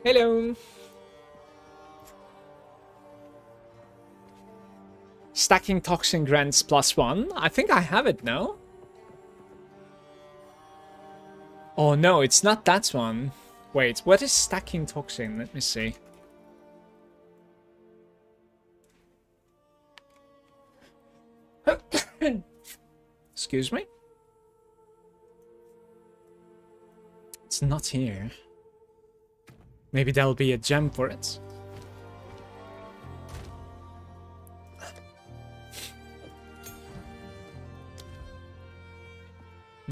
Hello. Stacking toxin grants +1. I think I have it now. Oh no, it's not that one. Wait, what is stacking toxin? Let me see. Excuse me? It's not here. Maybe there'll be a gem for it.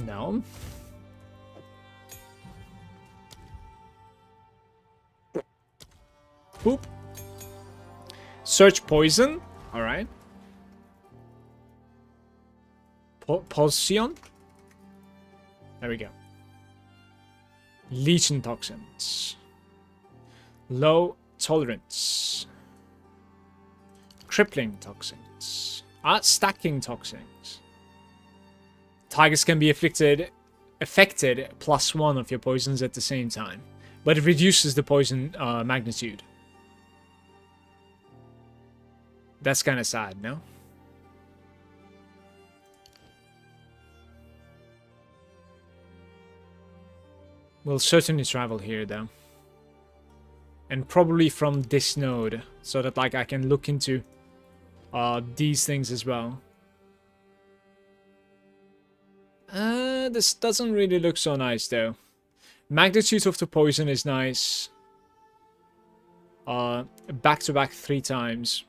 No. Boop. Search poison. Alright. Potion. There we go. Legion toxins. Low tolerance. Crippling toxins. Stacking toxins. Targets can be affected +1 of your poisons at the same time, but it reduces the poison magnitude. That's kind of sad, no? We'll certainly travel here, though. And probably from this node, so that like I can look into these things as well. This doesn't really look so nice, though. Magnitude of the poison is nice. Back-to-back 3 times.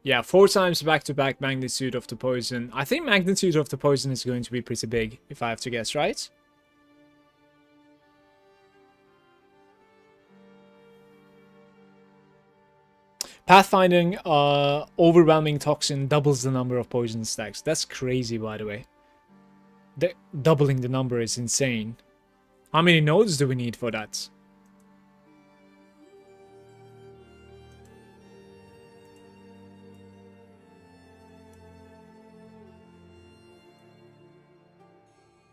Yeah, 4 times back-to-back magnitude of the poison. I think magnitude of the poison is going to be pretty big, if I have to guess, right? Pathfinding overwhelming toxin doubles the number of poison stacks. That's crazy, by the way. Doubling the number is insane. How many nodes do we need for that?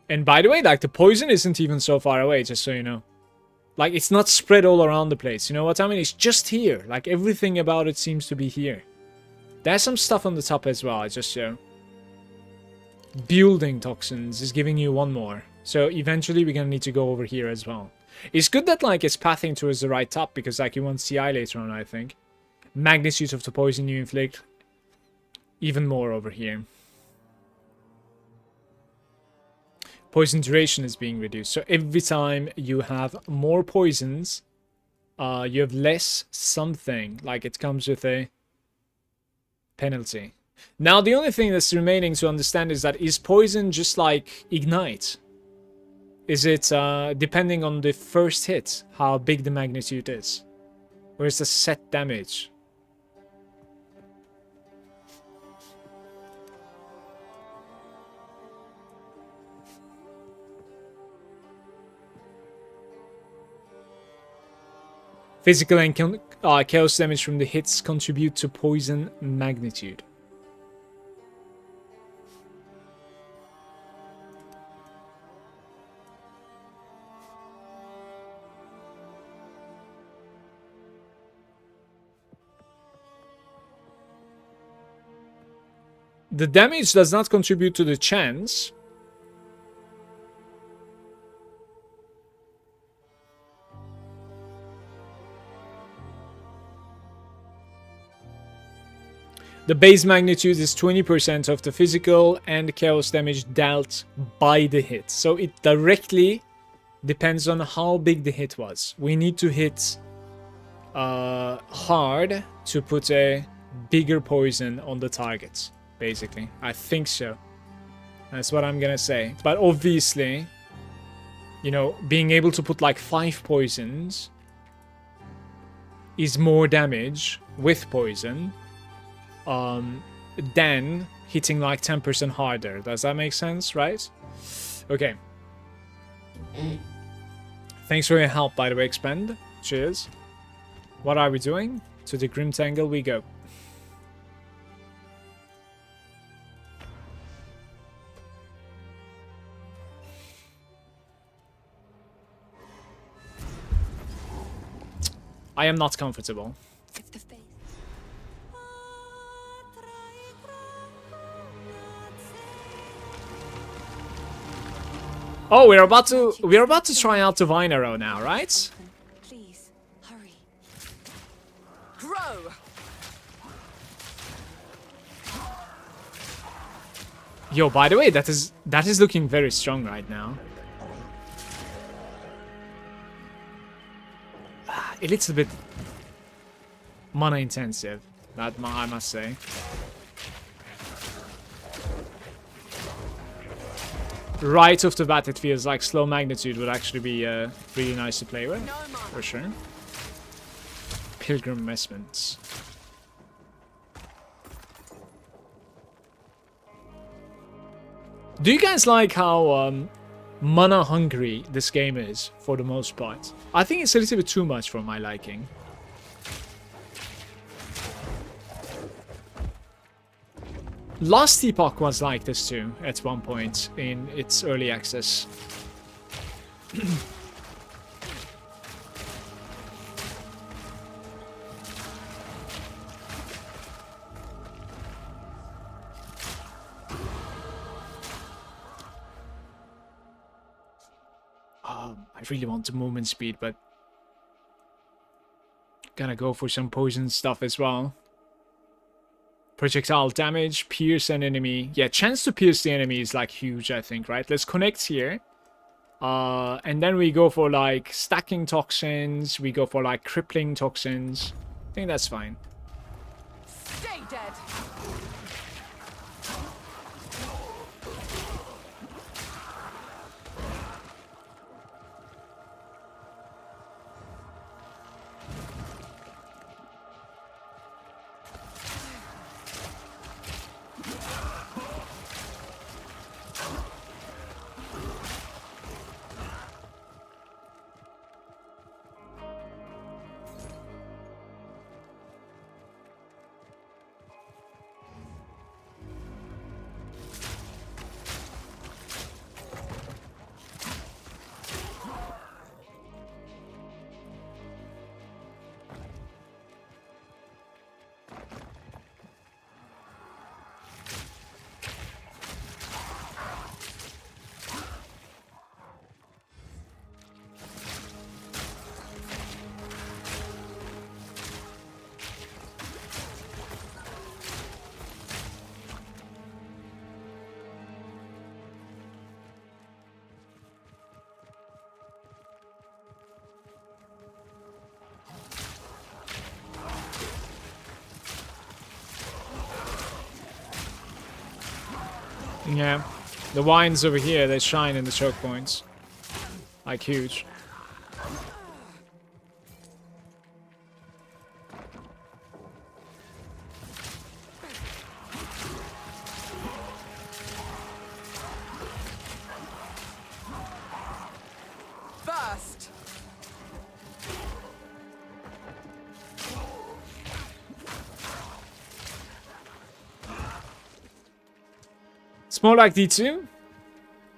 And by the way, like, the poison isn't even so far away, just so you know. Like, it's not spread all around the place, you know what I mean? It's just here. Like, everything about it seems to be here. There's some stuff on the top as well, I just show. Building toxins is giving you 1 more. So eventually we're gonna need to go over here as well. It's good that, like, it's pathing towards the right top, because, like, you want CI later on, I think. Magnitude of the poison you inflict. Even more over here. Poison duration is being reduced. So every time you have more poisons, you have less something. Like, it comes with a penalty. Now, the only thing that's remaining to understand is that, is poison just like ignite? Is it depending on the first hit, how big the magnitude is? Or is the set damage? Physical and chaos damage from the hits contribute to poison magnitude. The damage does not contribute to the chance. The base magnitude is 20% of the physical and chaos damage dealt by the hit. So it directly depends on how big the hit was. We need to hit hard to put a bigger poison on the target, basically. I think so. That's what I'm gonna say. But obviously, you know, being able to put like 5 poisons is more damage with poison than hitting like 10% harder. Does that make sense, right? Okay. Thanks for your help, by the way, Expend. Cheers. What are we doing? To the Grim Tangle we go. I am not comfortable. If the faith. Oh, we're about to try out the Vine Arrow now, right? Please, hurry. Grow! Yo, by the way, that is looking very strong right now. A little bit mana intensive, that I must say. Right off the bat, it feels like slow magnitude would actually be really nice to play with, for sure. Pilgrim investments. Do you guys like how mana hungry this game is for the most part? I think it's a little bit too much for my liking. Last Epoch was like this too, at one point in its early access. I really want the movement speed, but gonna go for some poison stuff as well. Projectile damage, pierce an enemy. Yeah, chance to pierce the enemy is like huge, I think, right? Let's connect here. And then we go for like stacking toxins. We go for like crippling toxins. I think that's fine. Stay dead! Yeah, the wines over here, they shine in the choke points. Like huge. First! It's more like D2,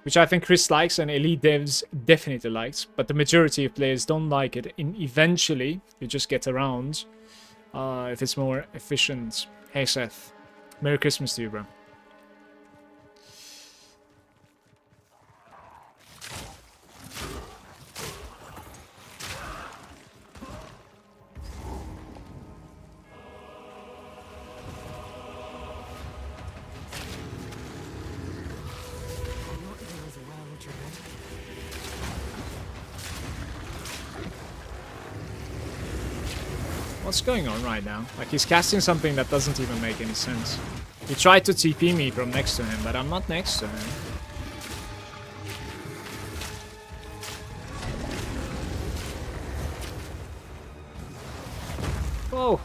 which I think Chris likes and Elite Devs definitely likes, but the majority of players don't like it. And eventually, you just get around if it's more efficient. Hey Seth, Merry Christmas to you, bro. What's going on right now? Like, he's casting something that doesn't even make any sense. He tried to TP me from next to him, but I'm not next to him. Whoa.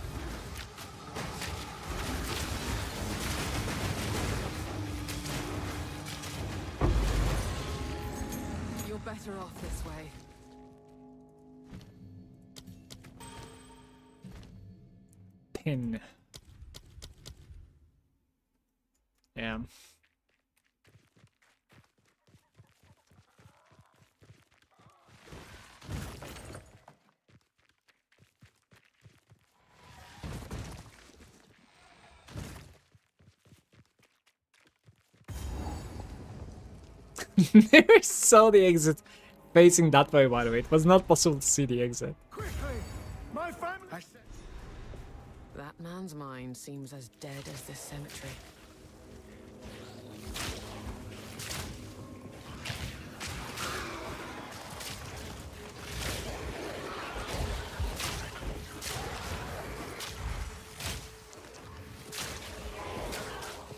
You're better off this way. Pin. Yeah. Never saw the exit facing that way, by the way. It was not possible to see the exit. Quickly! My family... That man's mind seems as dead as this cemetery.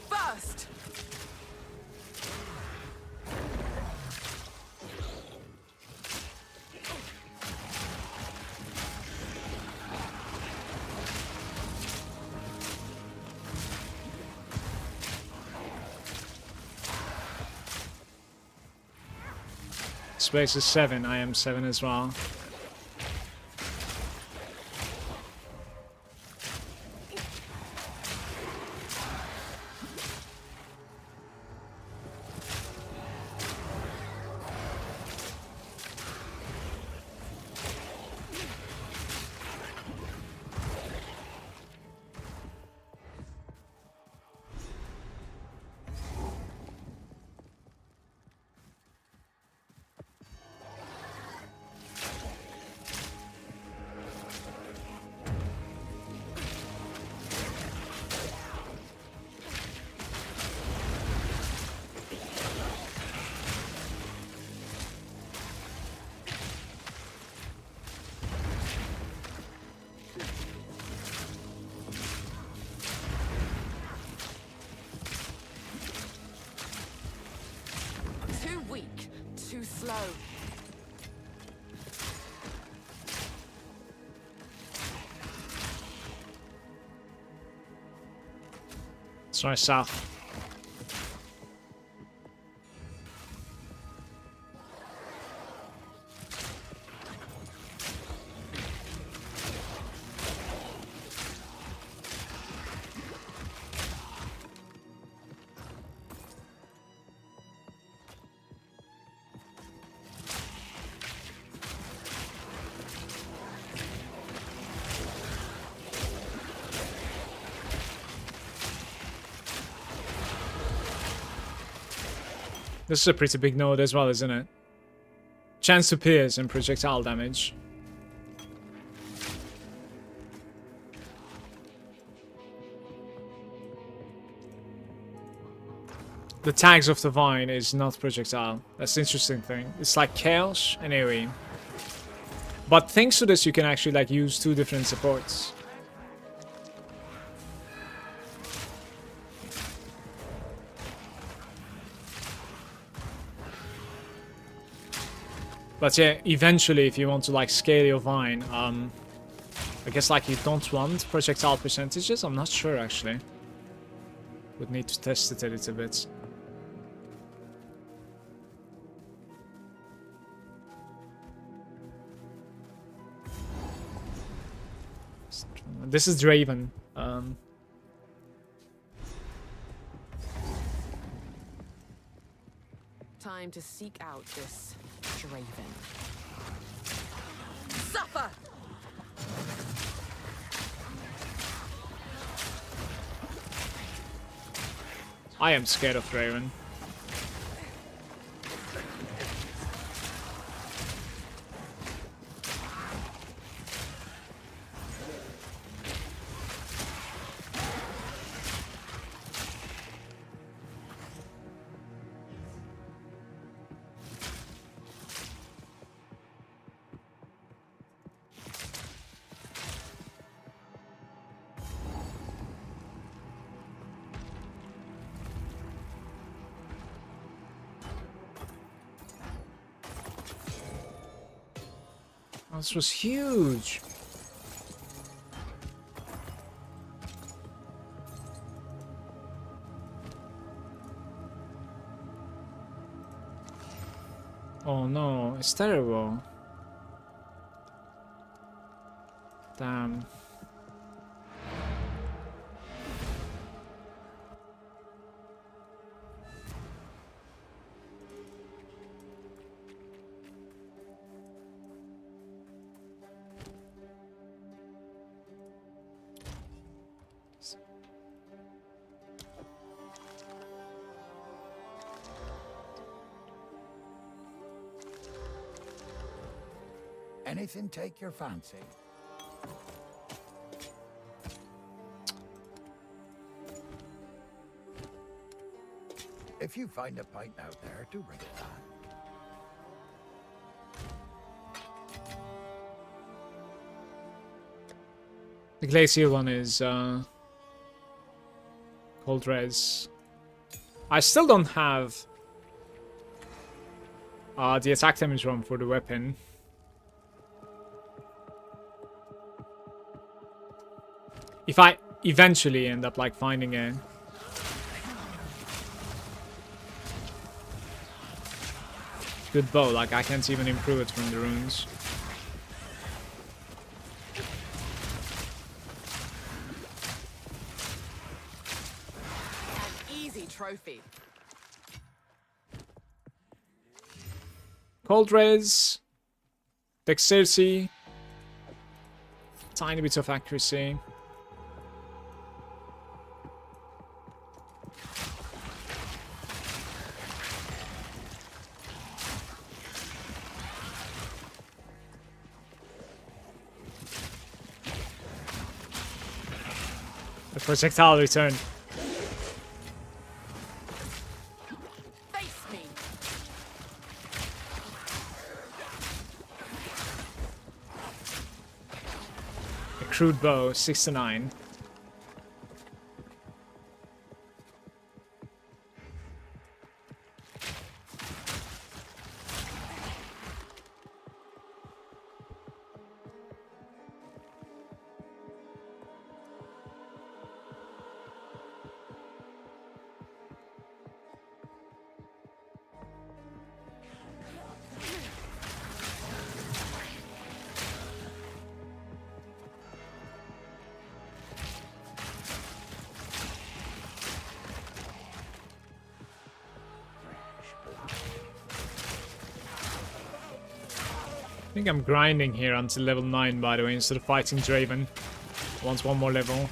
First! Space is 7. I am 7 as well. Too weak, too slow. Sorry, south. This is a pretty big node as well, isn't it? Chance to pierce and projectile damage. The tags of the vine is not projectile. That's the interesting thing. It's like chaos and AoE. But thanks to this, you can actually like use 2 different supports. But yeah, eventually, if you want to like scale your vine, I guess like you don't want projectile percentages. I'm not sure actually. Would need to test it a little bit. This is Draven. Time to seek out this Draven. Suffer! I am scared of Draven. Oh, this was huge. Oh no, it's terrible. Damn. Anything take your fancy? If you find a pint out there, do bring it back. The glacier one is cold res. I still don't have the attack damage one for the weapon. If I eventually end up like finding a good bow, like I can't even improve it from the runes. An easy trophy. Cold res, dexterity, tiny bit of accuracy. The projectile return. Face me. A crude bow, 69. I think I'm grinding here until level 9, by the way, instead of fighting Draven. Wants one more level.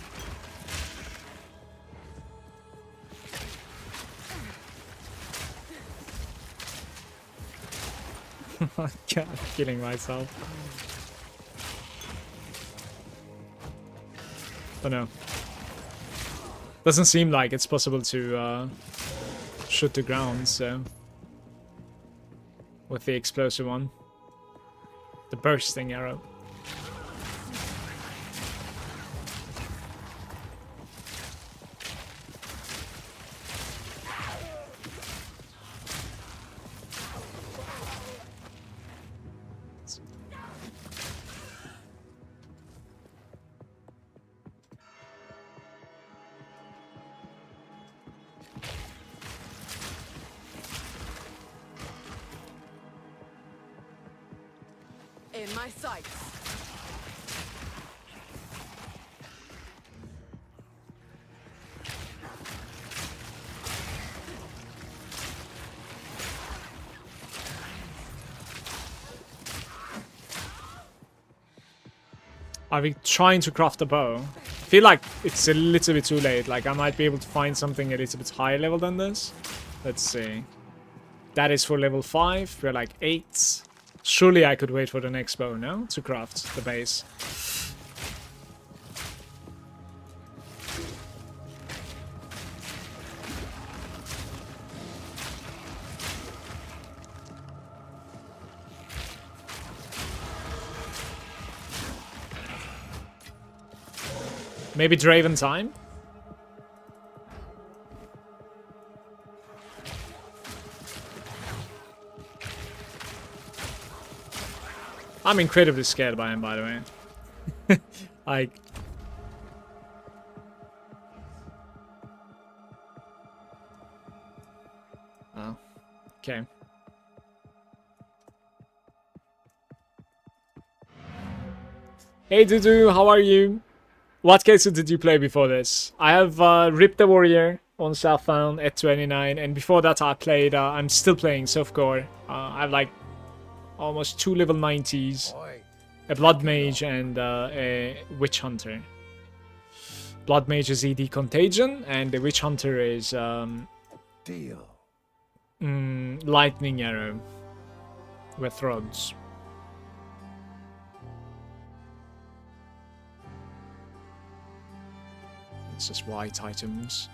God, I'm killing myself. Don't know. Doesn't seem like it's possible to shoot the ground, so... with the explosive one. The bursting arrow. In my sights. Are we trying to craft a bow? I feel like it's a little bit too late. Like I might be able to find something a little bit higher level than this. Let's see. That is for level 5. We're like 8. Surely I could wait for the next bow, no? To craft the base. Maybe Draven time? I'm incredibly scared by him, by the way. Like... oh. Okay. Hey Dudu, how are you? What cases did you play before this? I have Rip the Warrior on Southbound at 29, and before that I played, I'm still playing Softcore. I have like almost 2 level 90s, a Blood Mage and a Witch Hunter. Blood Mage is ED Contagion, and the Witch Hunter is Deal. Lightning Arrow with rods. It's just white items.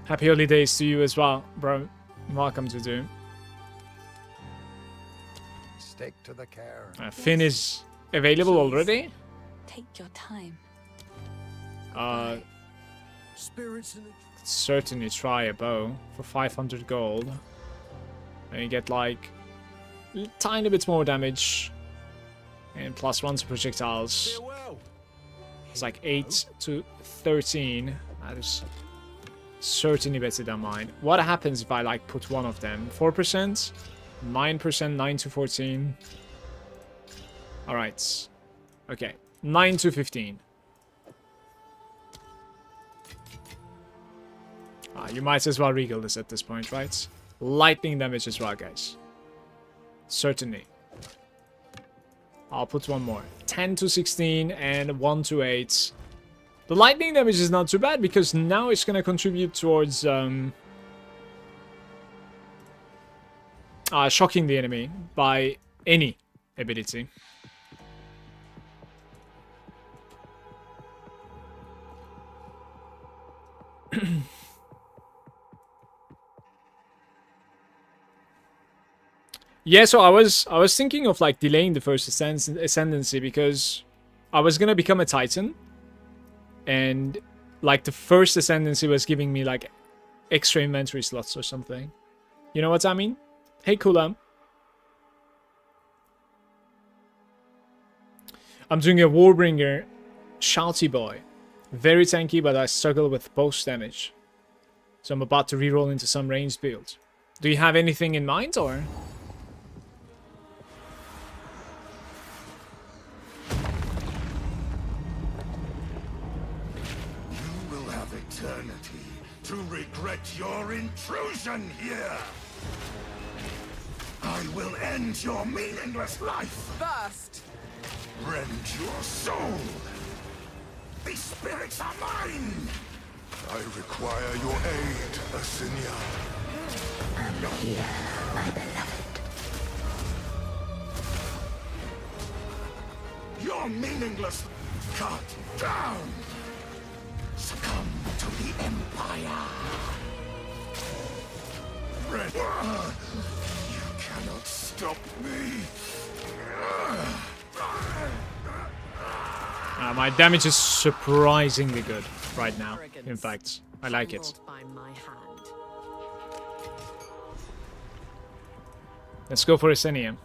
Happy holidays to you as well, bro. Welcome to do. Stick to the care. Finn is available already. Take your time. Spirits in the Certainly try a bow for 500 gold. And you get like a tiny bit more damage. And +1 to projectiles. farewell. It's like 8 to 13. That is certainly better than mine. What happens if I like put one of them? 4%? 9%, 9 to 14. Alright. Okay. 9 to 15. You might as well regal this at this point, right? Lightning damage as well, guys. Certainly. I'll put one more. 10 to 16 and 1 to 8. The lightning damage is not too bad because now it's going to contribute towards shocking the enemy by any ability. Yeah, so I was thinking of like delaying the first ascendancy because I was gonna become a Titan, and like the first ascendancy was giving me like extra inventory slots or something. You know what I mean? Hey, Kulam. I'm doing a Warbringer Shouty Boy. Very tanky, but I struggle with both damage. So I'm about to reroll into some ranged build. Do you have anything in mind, or? You will have eternity to regret your intrusion here. I will end your meaningless life. Burst! Rend your soul. These spirits are mine. I require your aid, Asinia. I'm here, my beloved. Your meaningless cut down. Succumb to the Empire. Red. You cannot stop me. My damage is surprisingly good right now. In fact, I like it. By my hand. Let's go for Asenia.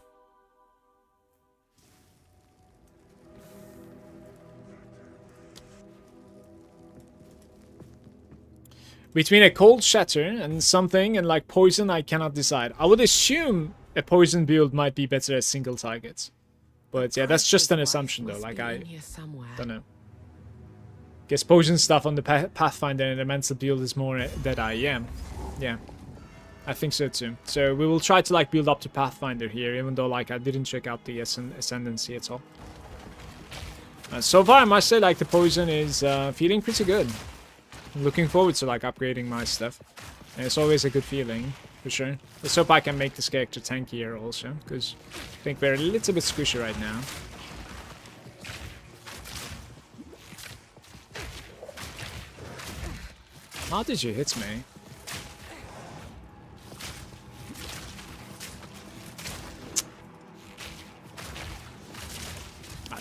Between a cold shatter and something and like poison, I cannot decide. I would assume a poison build might be better as single targets. But yeah, that's just an assumption though. Like I don't know. Guess poison stuff on the Pathfinder and Elemental build is more that I am. Yeah. I think so too. So we will try to like build up to Pathfinder here, even though like I didn't check out the Ascendancy at all. So far I must say like the poison is feeling pretty good. I'm looking forward to like upgrading my stuff. And it's always a good feeling, for sure. Let's hope I can make this character tankier also, because I think we're a little bit squishy right now. How did you hit me?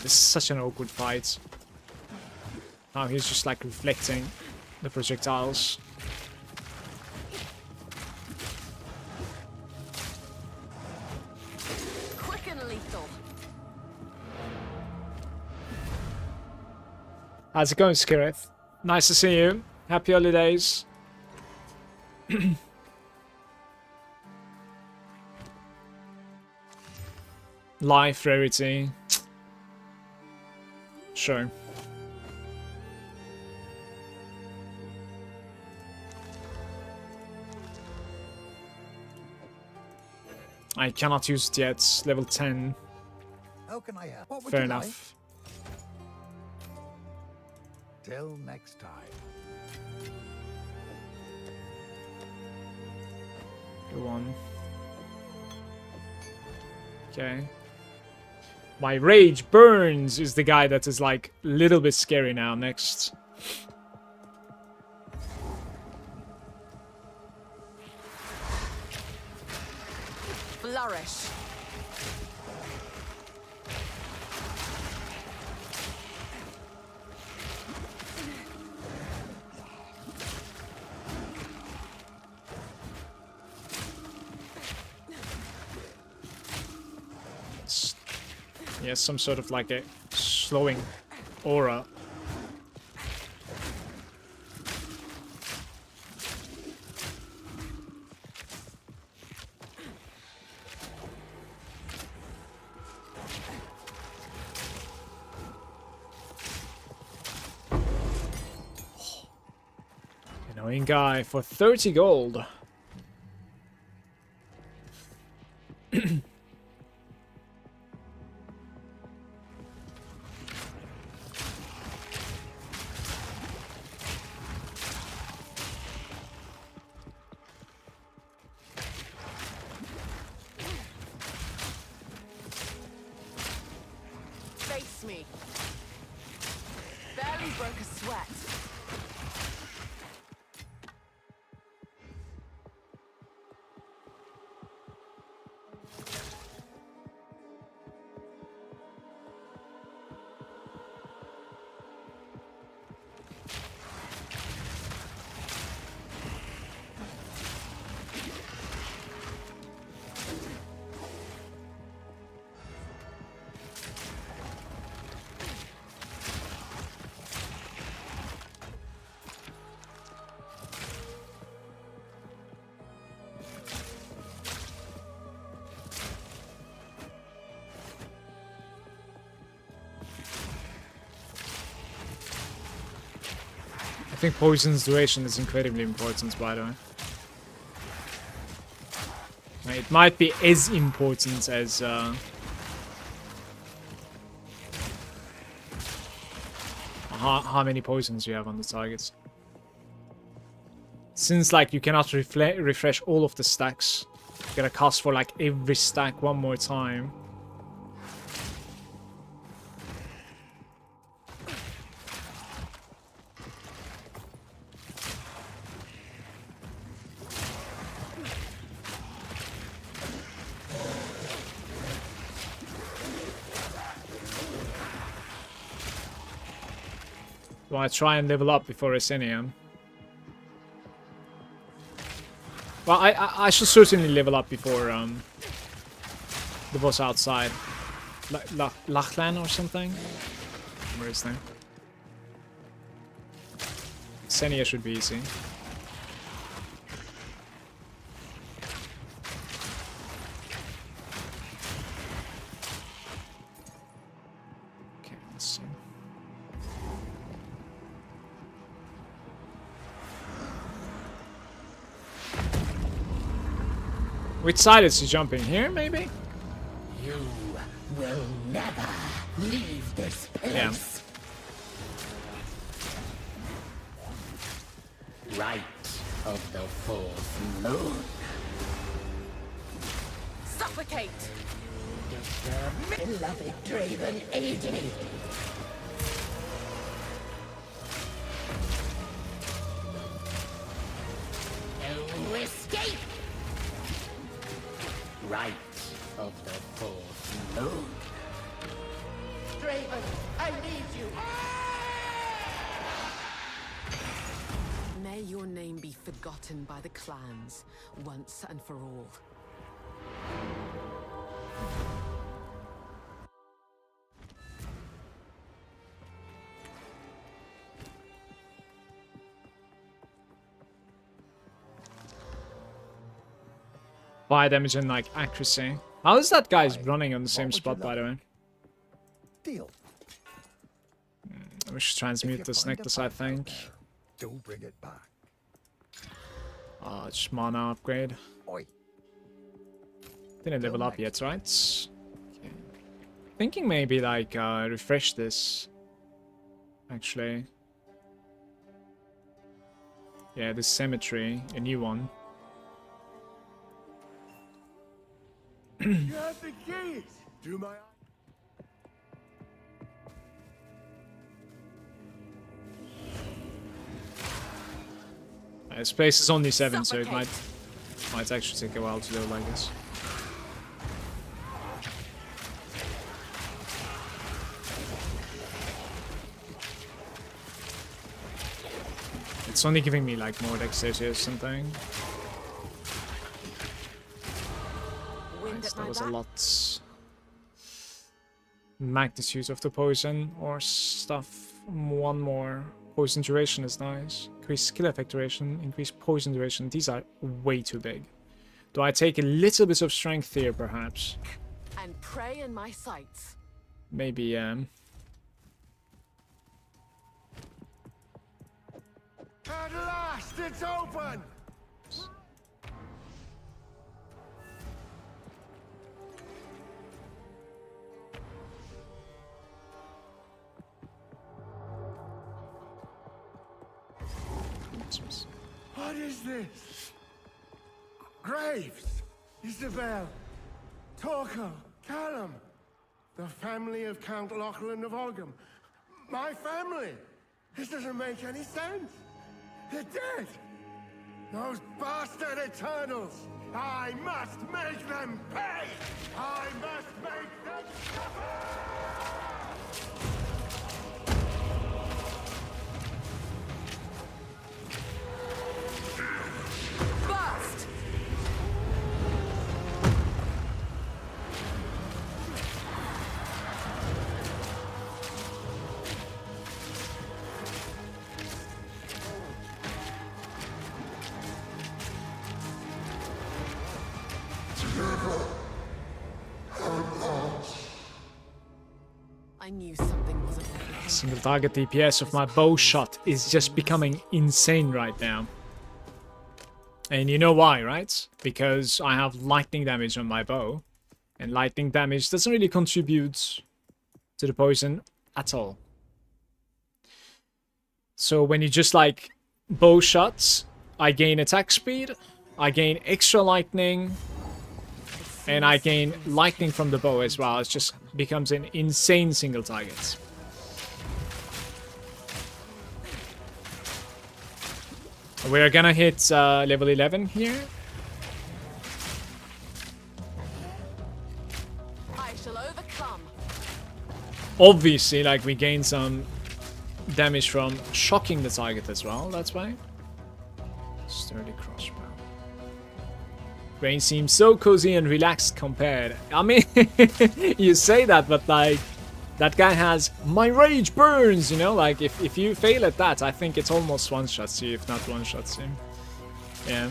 This is such an awkward fight. Now he's just like reflecting the projectiles. Quick and lethal. How's it going, Skirith? Nice to see you. Happy holidays. Life rarity. Sure. I cannot use it yet. Level 10. How can I help? What would Fair you enough. like? Till next time. Go on. Okay. My rage burns is the guy that is like a little bit scary now. Next. Flourish. Yeah, some sort of like a slowing aura. Annoying guy for 30 gold. Face me. Barely broke a sweat. I think poison's duration is incredibly important, by the way. It might be as important as how many poisons you have on the targets. Since like you cannot refresh all of the stacks, you gotta cast for like every stack one more time. Do I try and level up before Ascenium? Well, I should certainly level up before the boss outside. Lachlan or something? Where is that? Ascenia should be easy. Okay, let's see. Which side is he jumping? Here, maybe? You will never leave this place. Yeah. Right of the fourth moon. Suffocate! Beloved Draven AD. No escape! Right of the fourth moon. Draven, I need you. May your name be forgotten by the clans, once and for all. Fire damage and like accuracy. How is that guy's running on the same spot, by the way? Deal. We should transmute this necklace, I think. Do bring it back. Just mana upgrade. Oi. Didn't level up yet, right? Okay. Thinking maybe like refresh this. Actually. Yeah, this cemetery, a new one. You have the keys to my... This place is only 7, so it might actually take a while to load, I guess. It's only giving me like more dexterity or something. Nice, that was a lot. Magnitude of the poison or stuff. One more. Poison duration is nice. Increase skill effect duration, increase poison duration. These are way too big. Do I take a little bit of strength here, perhaps? And pray in my sights. Maybe, At last, it's open! What is this? Graves, Isabel, Torco, Callum, the family of Count Lachlan of Ogham. My family! This doesn't make any sense. They're dead! Those bastard Eternals! I must make them pay! I must make them suffer! Burst! I knew something wasn't right. single target DPS of my bow shot is just becoming insane right now. And you know why, right? Because I have lightning damage on my bow. And lightning damage doesn't really contribute to the poison at all. So when you just like bow shots, I gain attack speed, I gain extra lightning, and I gain lightning from the bow as well. It just becomes an insane single target. We're gonna hit level 11 here. I shall overcome. Obviously, like, we gain some damage from shocking the target as well, that's why. Sturdy crossbow. Brain seems so cozy and relaxed compared. I mean, you say that, but like, that guy has my rage burns, you know? Like, if you fail at that, I think it's almost one-shots you, if not one-shots you. Yeah.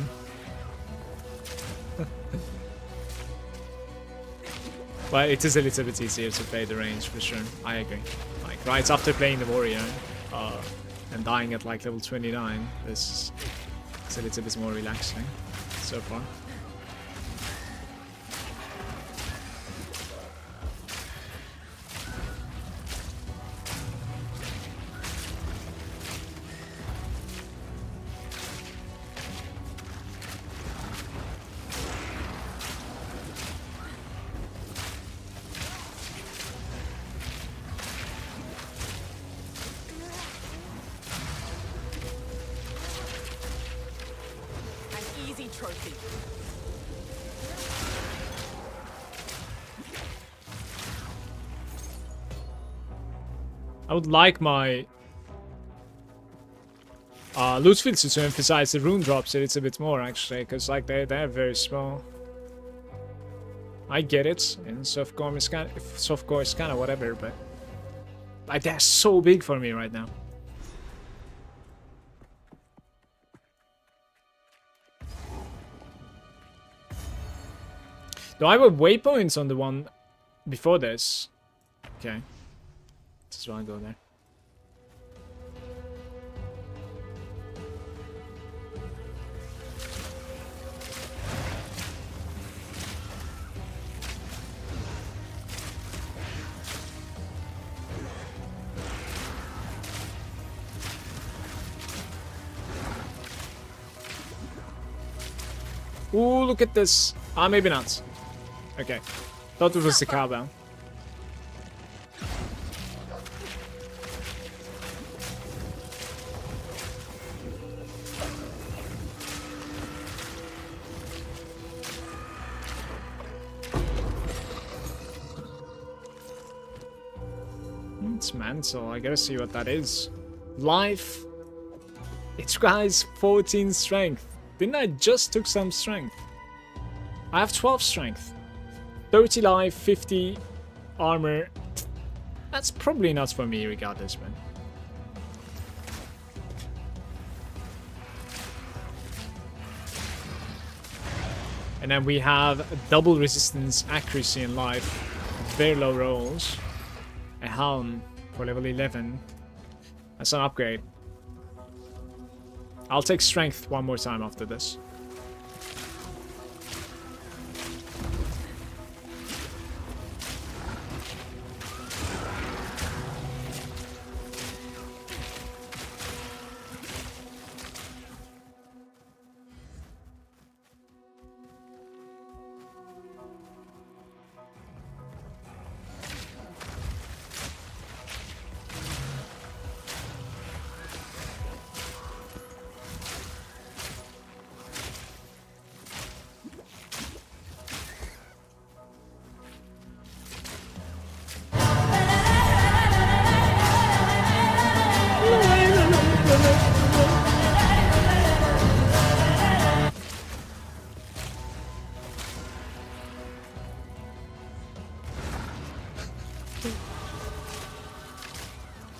Well, it is a little bit easier to play the range, for sure. I agree. Like, right after playing the warrior, and dying at like level 29, it's a little bit more relaxing so far. Trophy. I would like my loot fields to emphasize the rune drops a little bit more, actually, because like they're very small. I get it, and softcore is kind of whatever, but like they're so big for me right now. Do I have waypoints on the one before this? Okay. Just want to go there. Ooh, look at this. Ah, maybe not. Okay. Thought it was the cowbell. It's mental. I gotta see what that is. Life. It requires 14 strength. Didn't I just took some strength? I have 12 strength. 30 life, 50 armor. That's probably not for me regardless, man. And then we have double resistance, accuracy, and life. Very low rolls. A helm for level 11. That's an upgrade. I'll take strength one more time after this.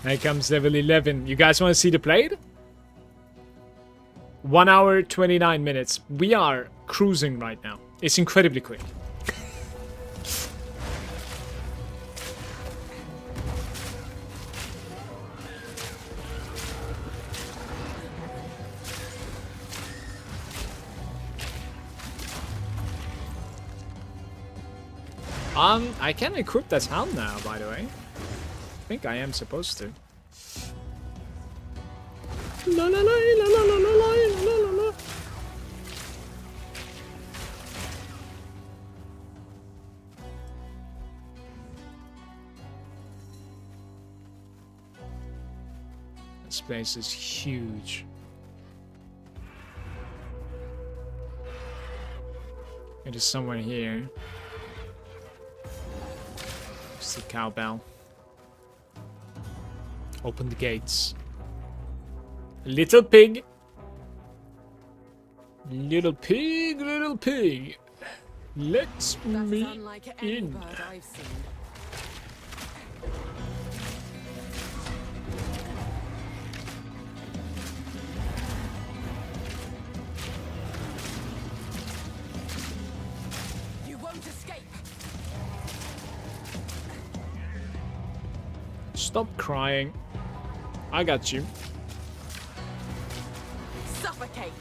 Here comes level 11. You guys want to see the plate? 1 hour, 29 minutes. We are cruising right now. It's incredibly quick. I can equip that helm now, by the way. I think I am supposed to. La la la la la la la la la la. This place is huge. It is somewhere here. It's the cowbell. Open the gates. Little pig. Little pig, little pig. Let me Unlike any in. bird I've seen. You won't escape. Stop crying. I got you. Suffocate.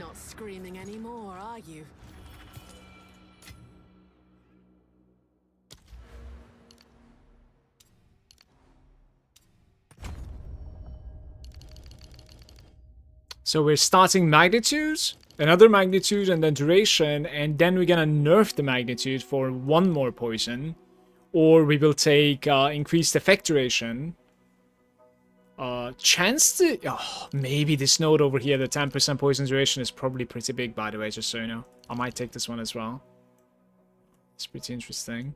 Not screaming anymore, are you? So we're starting magnitudes, another magnitude, and then duration, and then we're gonna nerf the magnitude for one more poison, or we will take increased effect duration. Chance to... Oh, maybe this node over here, the 10% poison duration is probably pretty big, by the way, just so you know. I might take this one as well. It's pretty interesting.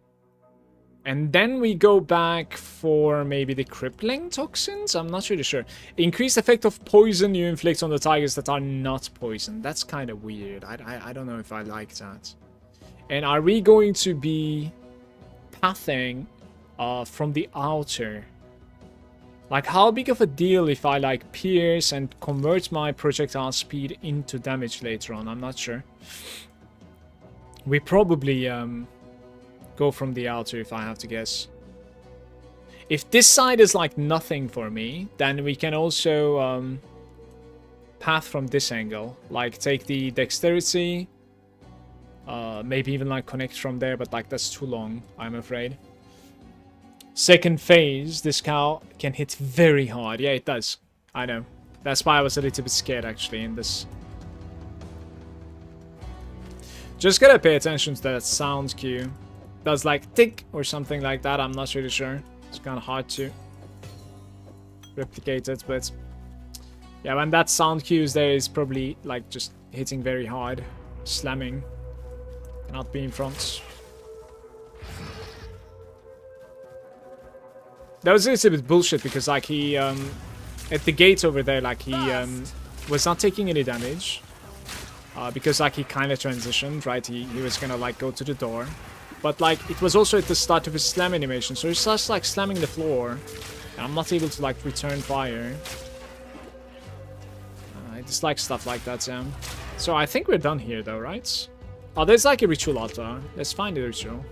And then we go back for maybe the crippling toxins? I'm not really sure. Increased effect of poison you inflict on the tigers that are not poisoned. That's kind of weird. I don't know if I like that. And are we going to be pathing from the outer Like, how big of a deal if I, like, pierce and convert my projectile speed into damage later on? I'm not sure. We probably, go from the outer if I have to guess. If this side is, like, nothing for me, then we can also, path from this angle. Like, take the dexterity. Maybe even, like, connect from there, but, like, that's too long, I'm afraid. Second phase, this cow can hit very hard. Yeah, it does. I know. That's why I was a little bit scared, actually, in this. Just gotta pay attention to that sound cue. Does, like, tick or something like that. I'm not really sure. It's kind of hard to replicate it, but... yeah, when that sound cue is there, it's probably, like, just hitting very hard. Slamming. Cannot be in front. That was a little bit bullshit because, like, he, at the gate over there, like, he, was not taking any damage. Because, like, he kind of transitioned, right? He was gonna, like, go to the door. But, like, it was also at the start of his slam animation, so he starts, like, slamming the floor. And I'm not able to, like, return fire. I dislike stuff like that, Sam. So I think we're done here, though, right? Oh, there's, like, a ritual altar. Let's find the ritual.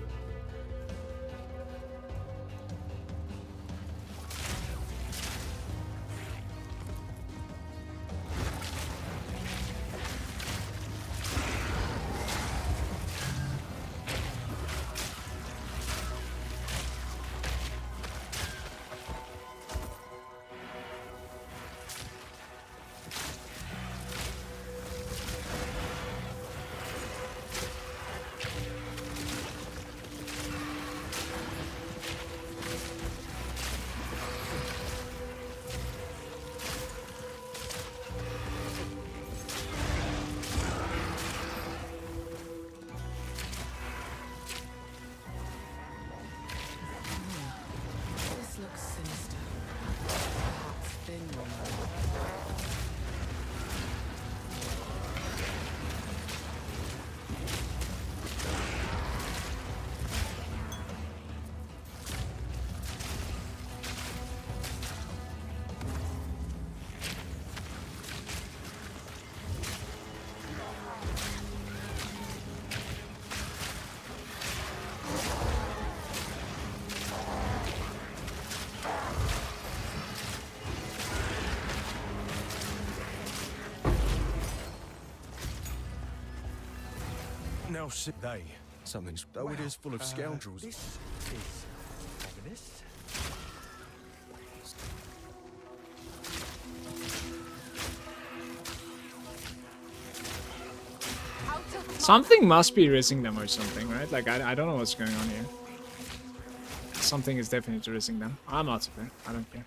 This looks sinister. Perhaps thin one. Now sit day. Something's though it is full of scoundrels. This is ominous. Something must be raising them or something, right? Like, I don't know what's going on here. Something is definitely raising them. I'm out of it. I don't care.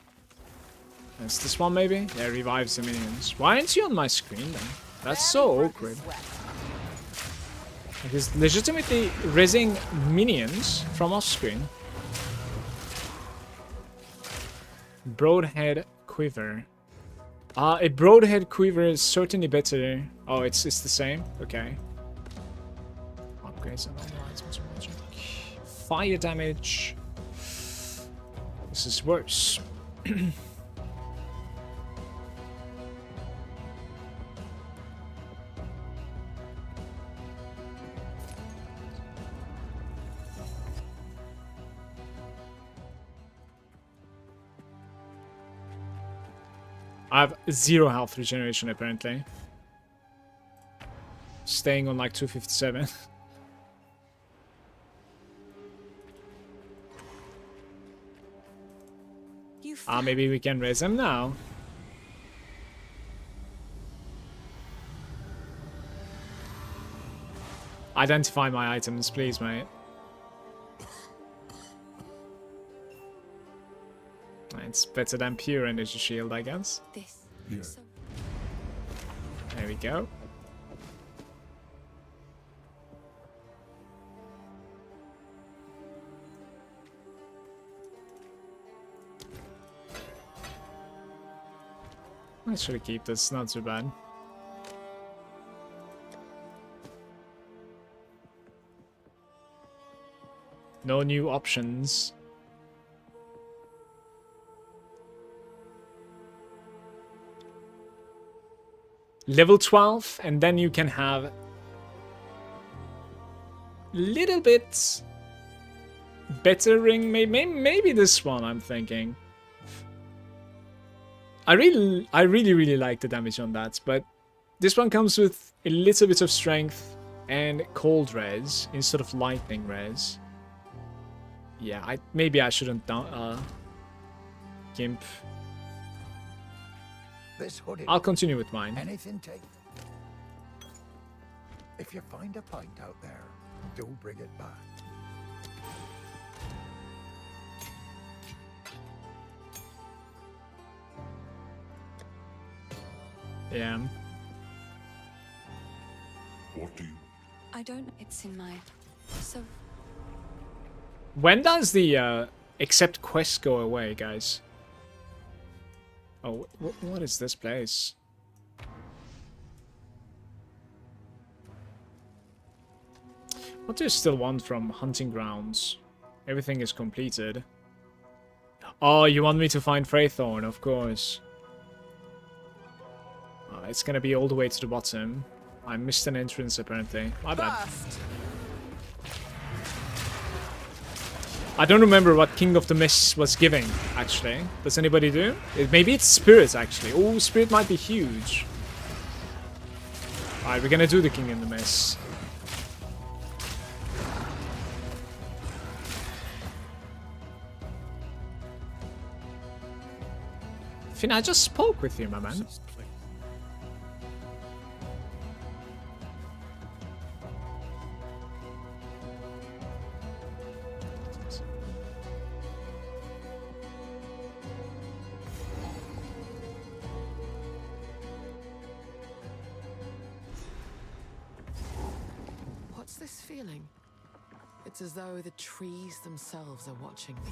Is this one maybe? Yeah, revives the minions. Why aren't you on my screen then? That's so awkward. It is legitimately raising minions from off screen. Broadhead quiver. A broadhead quiver is certainly better. Oh, it's the same? Okay. Upgrades and normal items of magic. Fire damage. This is worse. I have 0 health regeneration apparently. Staying on like 257. Maybe we can raise him now. Identify my items, please, mate. It's better than pure energy shield, I guess. This. Yeah. So There we go. I should keep this, not too bad. No new options. level 12, and then you can have little bit better ring. Maybe this one, I'm thinking. I really like the damage on that, but this one comes with a little bit of strength and cold res instead of lightning res. Yeah, maybe I shouldn't gimp. This hooded. I'll continue with mine. Anything take. If you find a pint out there, do bring it back. Yeah. What do you... I don't. It's in my. So. When does the accept quest go away, guys? Oh, what is this place? What do you still want from hunting grounds? Everything is completed. Oh, you want me to find Freythorn, of course. It's gonna be all the way to the bottom. I missed an entrance apparently. My bad. I don't remember what King of the Mist was giving, actually. Does anybody do? Maybe it's Spirit, actually. Oh, Spirit might be huge. Alright, we're gonna do the King in the Mist. Finn, I just spoke with you, my man. What's this feeling? It's as though the trees themselves are watching me.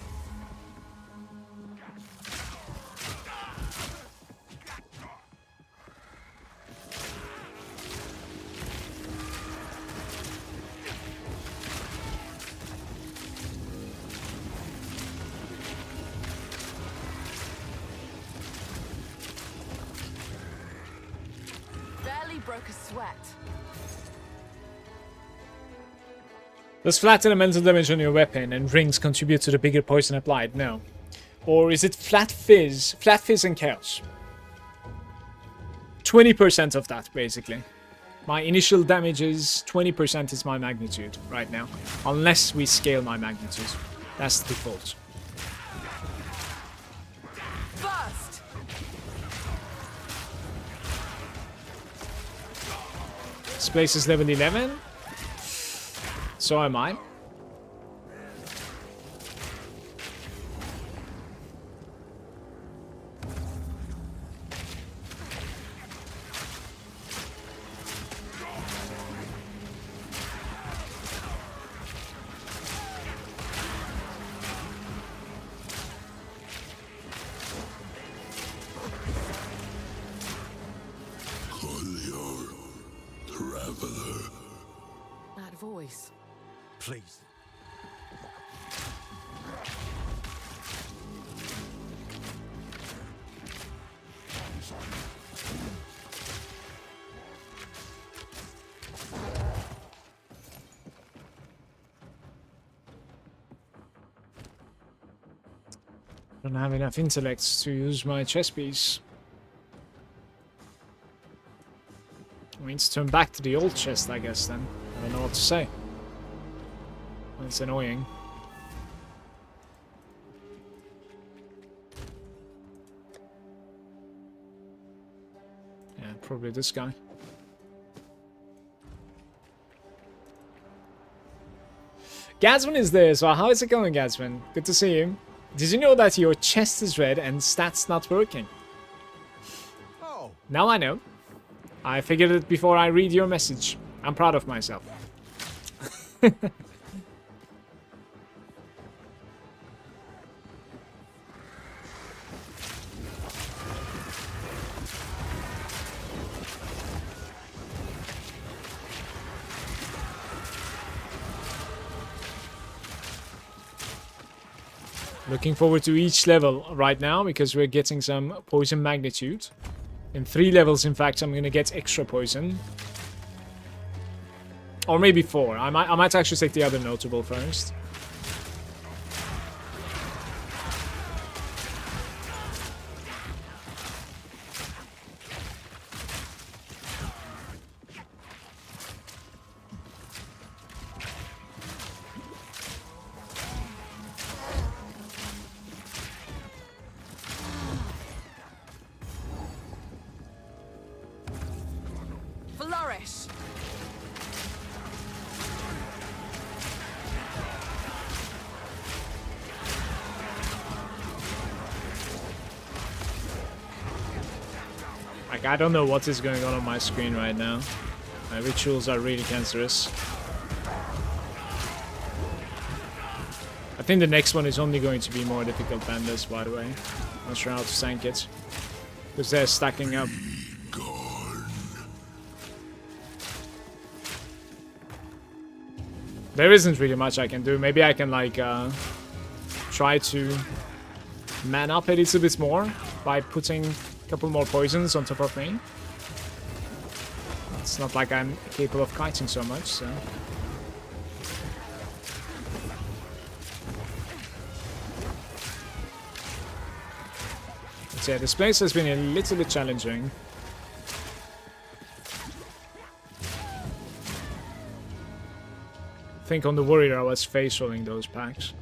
Barely broke a sweat. Does flat elemental damage on your weapon and rings contribute to the bigger poison applied? No. Or is it flat fizz and chaos? 20% of that, basically. My initial damage is 20% is my magnitude right now. Unless we scale my magnitude. That's the default. Burst! This place is level 11. So am I. Traveler. That voice. Please. Don't have enough intellect to use my chess piece. I mean, to turn back to the old chest, I guess, then. I don't know what to say. It's annoying. Yeah, probably this guy. Gadsman is there, so how is it going, Gadsman? Good to see you. Did you know that your chest is red and stats not working? Oh. Now I know. I figured it before I read your message. I'm proud of myself. Looking forward to each level right now because we're getting some poison magnitude. In 3 levels, in fact, I'm gonna get extra poison. Or maybe 4. I might actually take the other notable first. Flourish. Like, I don't know what is going on my screen right now. My rituals are really cancerous. I think the next one is only going to be more difficult than this, by the way. Not sure how to tank it. Because they're stacking up. There isn't really much I can do. Maybe I can, like, try to man up a little bit more by putting a couple more poisons on top of me. It's not like I'm capable of kiting so much, so... But yeah, this place has been a little bit challenging. I think on the warrior I was face rolling those packs.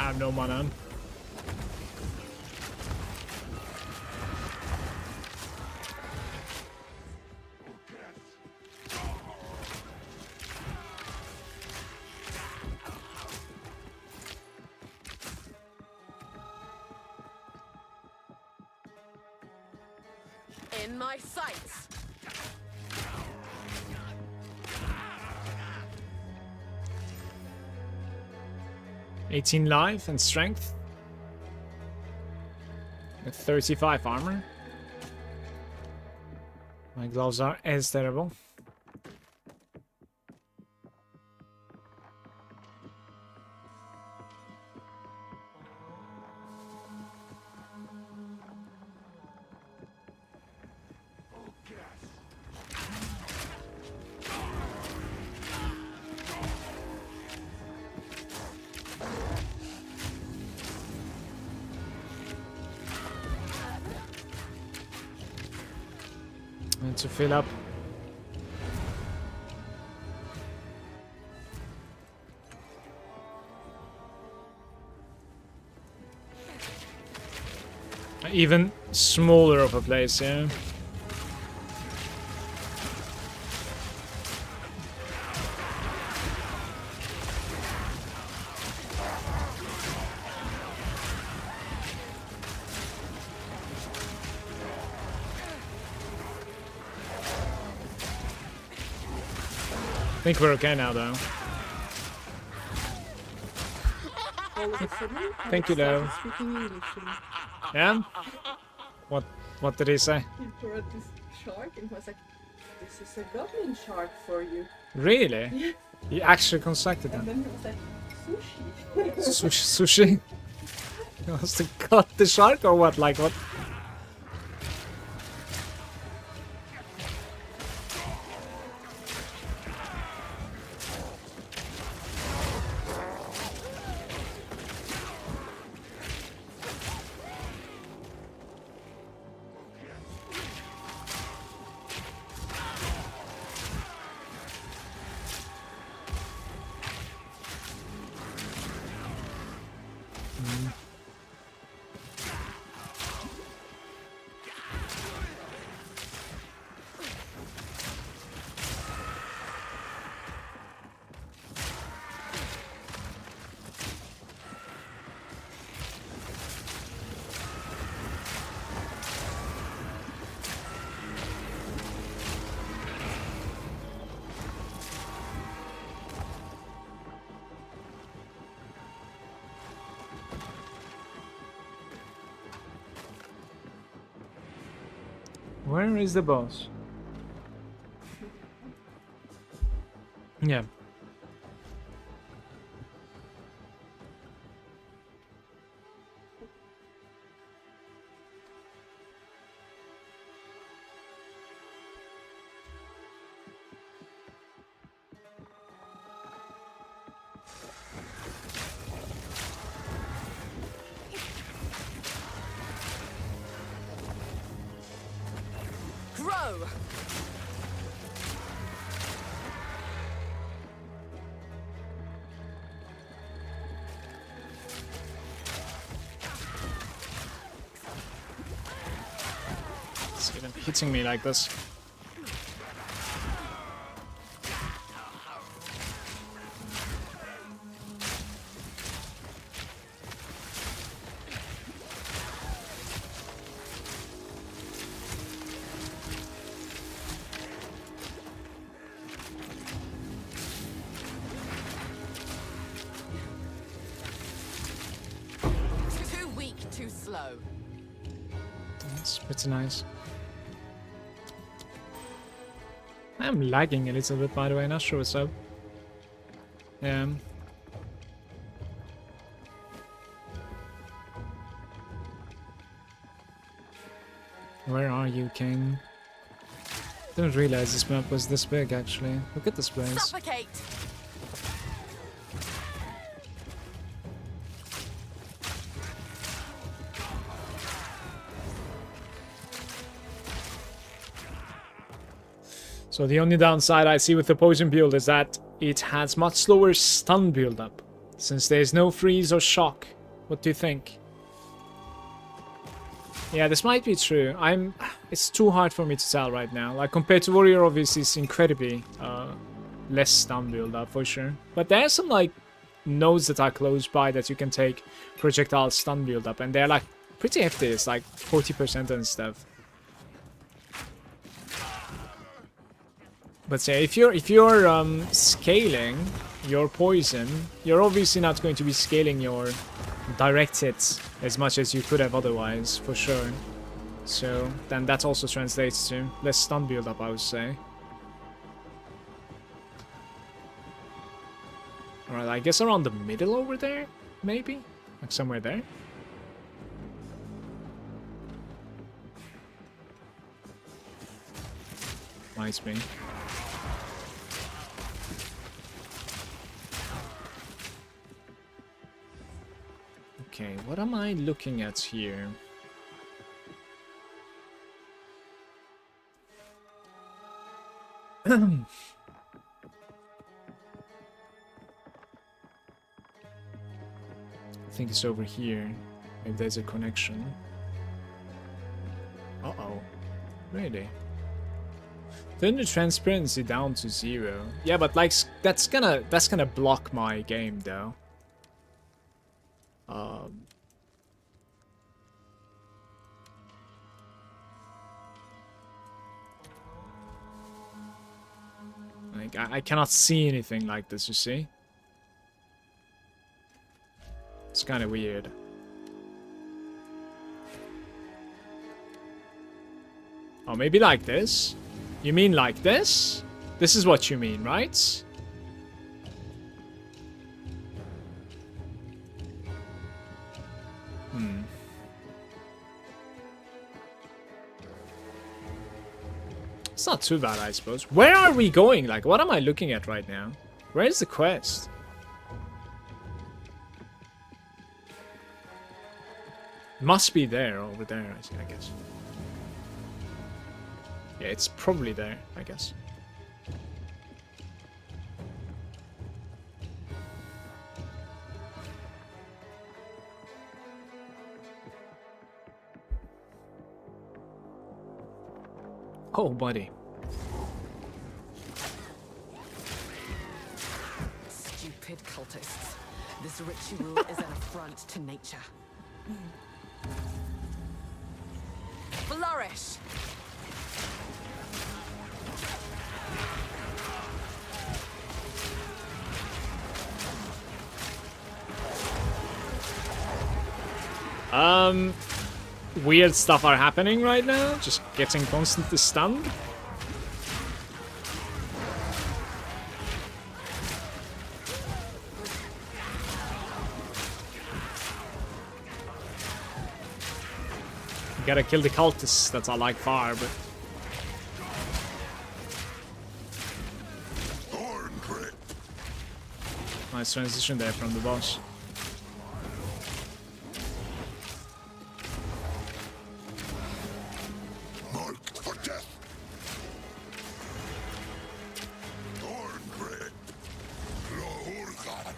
I have no mana. In my sights. 18 life and strength. With 35 armor. My gloves are as terrible. And to fill up. Even smaller of a place, yeah. I think we're okay now, though. Thank you, though. Speaking English. Yeah? What did he say? He brought this shark and he was like, "This is a goblin shark for you." Really? Yeah. He actually constructed And them. then he was like, "Sushi." Sushi? He wants to cut the shark or what? Like what? Where is the boss? Yeah. Grow! It's even hitting me like this. Too weak, too slow. It's pretty nice. I'm lagging a little bit, by the way, not sure what's up. Yeah. Where are you, King? Didn't realize this map was this big, actually. Look at this place. Suffocate! So the only downside I see with the poison build is that it has much slower stun build up, since there's no freeze or shock. What do you think? Yeah, this might be true. It's too hard for me to tell right now. Like, compared to Warrior, obviously, it's incredibly less stun build up for sure. But there are some, like, nodes that are close by that you can take projectile stun build up, and they're, like, pretty hefty. It's like 40% and stuff. But yeah, if you're scaling your poison, you're obviously not going to be scaling your direct hits as much as you could have otherwise, for sure. So then that also translates to less stun build up, I would say. Alright, I guess around the middle over there, maybe? Like somewhere there? Might be. Okay, what am I looking at here? I think it's over here. Maybe there's a connection. Uh-oh. Really? Turn the transparency down to 0. Yeah, but like that's gonna block my game though. Like I cannot see anything like this, you see? It's kind of weird. Oh, maybe like this? You mean like this? This is what you mean, right? It's not too bad, I suppose. Where are we going? Like, what am I looking at right now? Where is the quest? Must be there, over there, I guess. Yeah, it's probably there, I guess. Oh, buddy. Stupid cultists. This ritual is an affront to nature. Flourish! weird stuff are happening right now. Just getting constantly stunned. Gotta kill the cultists that are like far, but nice transition there from the boss. Marked for death. Thorn grip. Lahorza.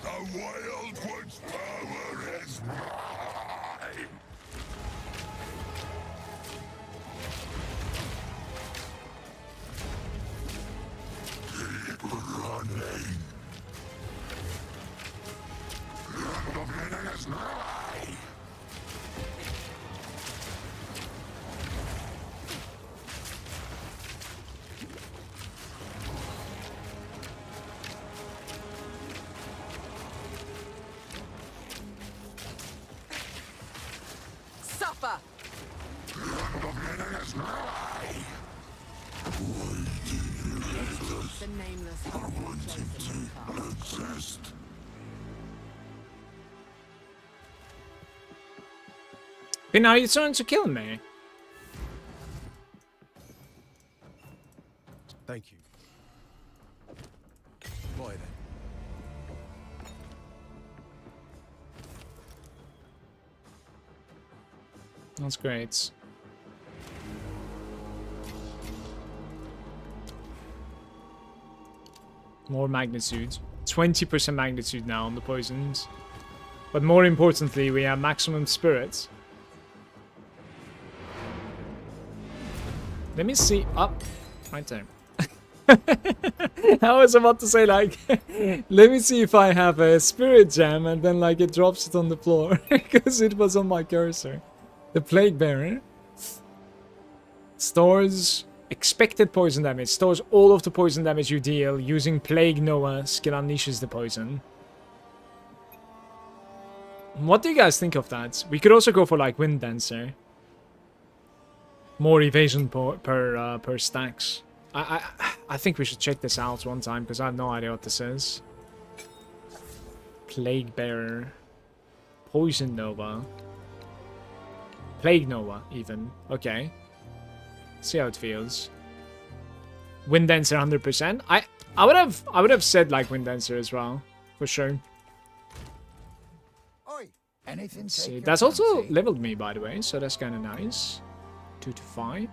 The Wild One's power is mine! Keep running! The Minion is nigh! Suffer! The Minion is nigh! The nameless have no place in my heart. Exist. But now you're trying to kill me. Thank you. Boy, then. That's great. More magnitude. 20% magnitude now on the poisons. But more importantly, we have maximum spirit. Let me see. Up. Right there. I was about to say, like, let me see if I have a spirit gem, and then, like, it drops it on the floor. Because it was on my cursor. The Plague Bearer. Stores expected poison damage. Stores all of the poison damage you deal using Plague Noah. Skill unleashes the poison. What do you guys think of that? We could also go for, like, Wind Dancer. More evasion per stacks. I think we should check this out one time, because I have no idea what this is. Plague Bearer. Poison Nova. Plague Nova, even. Okay. See how it feels. Wind Dancer 100%. I would have said like Wind Dancer as well, for sure. Oi, anything take See, your that's also fancy? leveled me, by the way, so that's kind of nice. 2 to 5.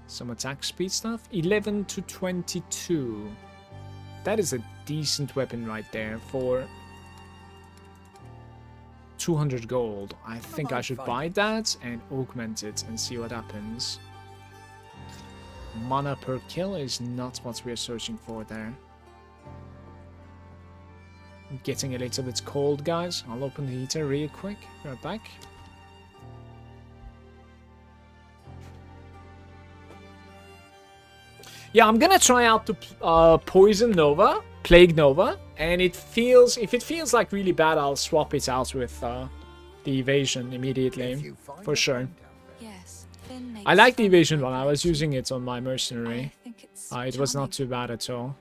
Some attack speed stuff. 11 to 22. That is a decent weapon right there for 200 gold. I think I should buy that and augment it and see what happens. Mana per kill is not what we're searching for there. I'm getting a little bit cold, guys. I'll open the heater real quick. Right back. Yeah, I'm gonna try out the Poison Nova, Plague Nova, and if it feels like really bad, I'll swap it out with the Evasion immediately, for sure. Yes, Finn makes I like the fun of Evasion my one. I was collection. using it on my I Mercenary. think it's It was not charming. too bad at all.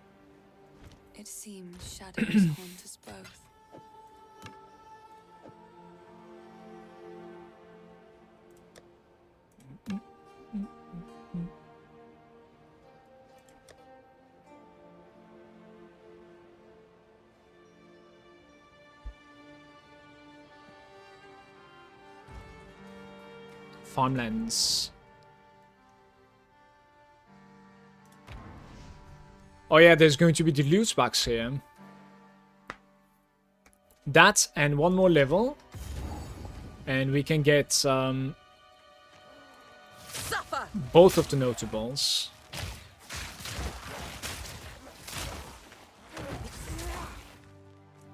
It seems shadows haunt us both. Farmlands. Oh yeah, there's going to be the loot box here. That and one more level. And we can get both of the notables.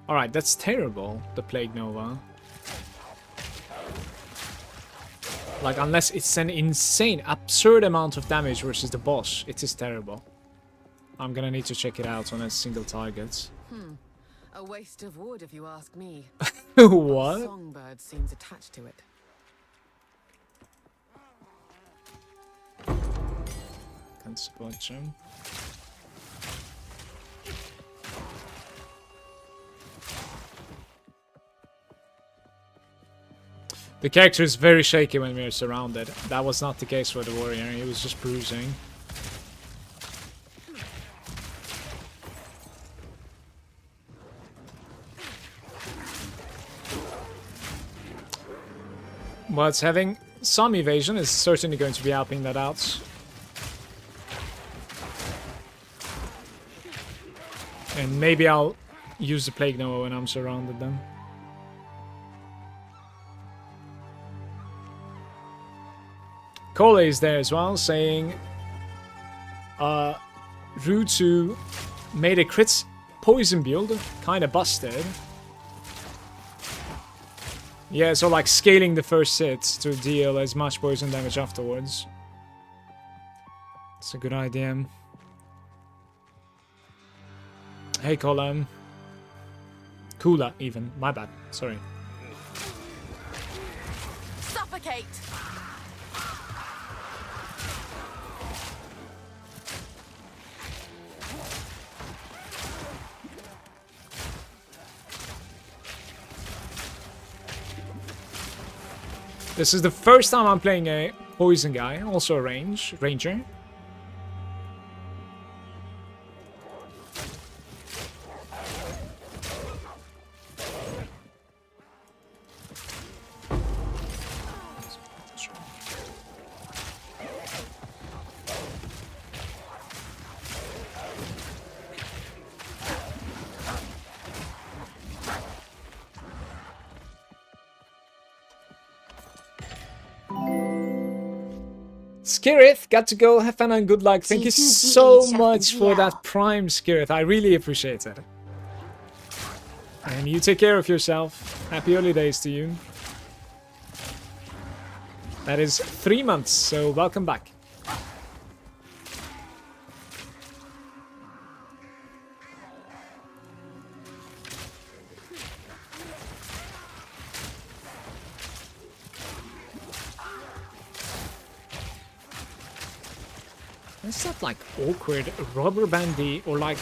Alright, that's terrible, the Plague Nova. Like, unless it's an insane, absurd amount of damage versus the boss, it is terrible. I'm gonna need to check it out on a single target. A waste of wood, if you ask me. What? Songbird seems attached to it. Can't support him. The character is very shaky when we are surrounded. That was not the case for the warrior. He was just bruising. But having some evasion is certainly going to be helping that out. And maybe I'll use the Plague Nova when I'm surrounded then. Cole is there as well, saying Rutu made a crit poison build, kinda busted. Yeah, so like scaling the first hit to deal as much poison damage afterwards. It's a good idea. Hey Colin. Kula even, my bad, sorry. Suffocate! This is the first time I'm playing a poison guy, also a ranger. Skirith, got to go. Have fun and good luck. Thank you so much for that Prime, Skirith. I really appreciate it. And you take care of yourself. Happy early days to you. That is 3 months, so welcome back. It's that like awkward rubber bandy or like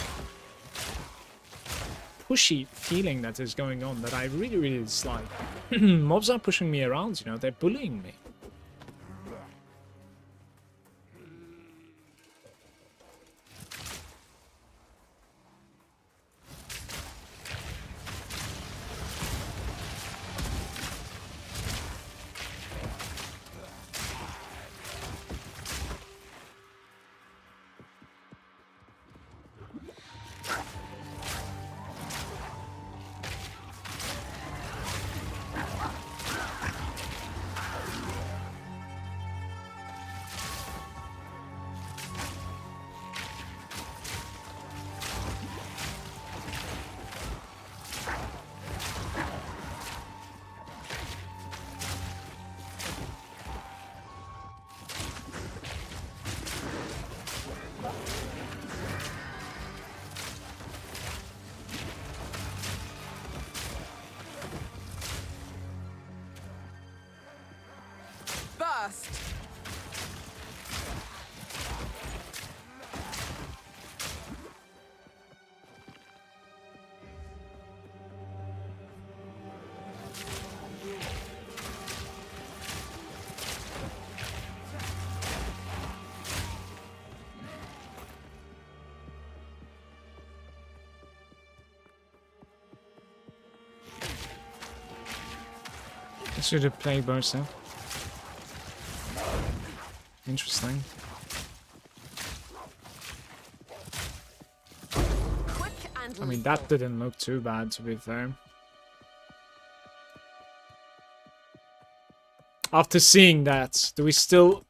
pushy feeling that is going on that I really dislike. Mobs are pushing me around, you know, they're bullying me. Burst! I should have played Burst now. Interesting. Quick and I mean, that didn't look too bad, to be fair. After seeing that, do we still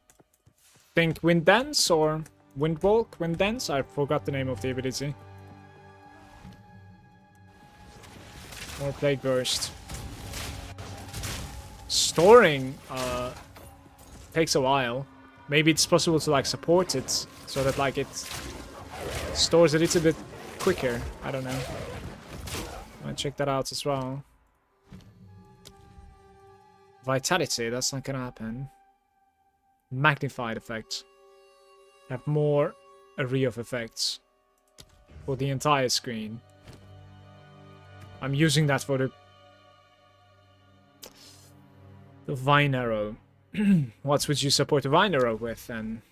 think Wind Dance or Windwalk? Wind Dance? I forgot the name of the ability. Or Plague Burst. Storing takes a while. Maybe it's possible to like support it so that like it stores a little bit quicker. I don't know. I'll check that out as well. Vitality, that's not gonna happen. Magnified effects. Have more array of effects for the entire screen. I'm using that for the Vine Arrow. What would you support a Vine Arrow with then?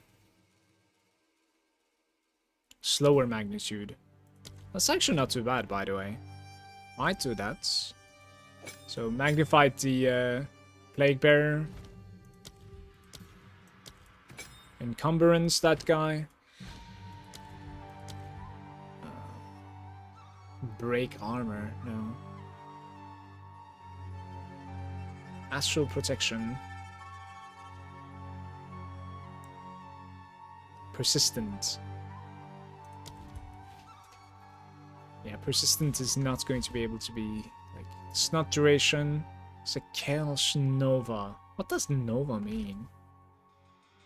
Slower magnitude. That's actually not too bad, by the way. Might do that. So magnified the Plague Bearer. Encumbrance, that guy. Break armor, no. Astral protection. Persistent. Yeah, persistent is not going to be able to be like, it's not duration. It's a Chaos Nova. What does Nova mean?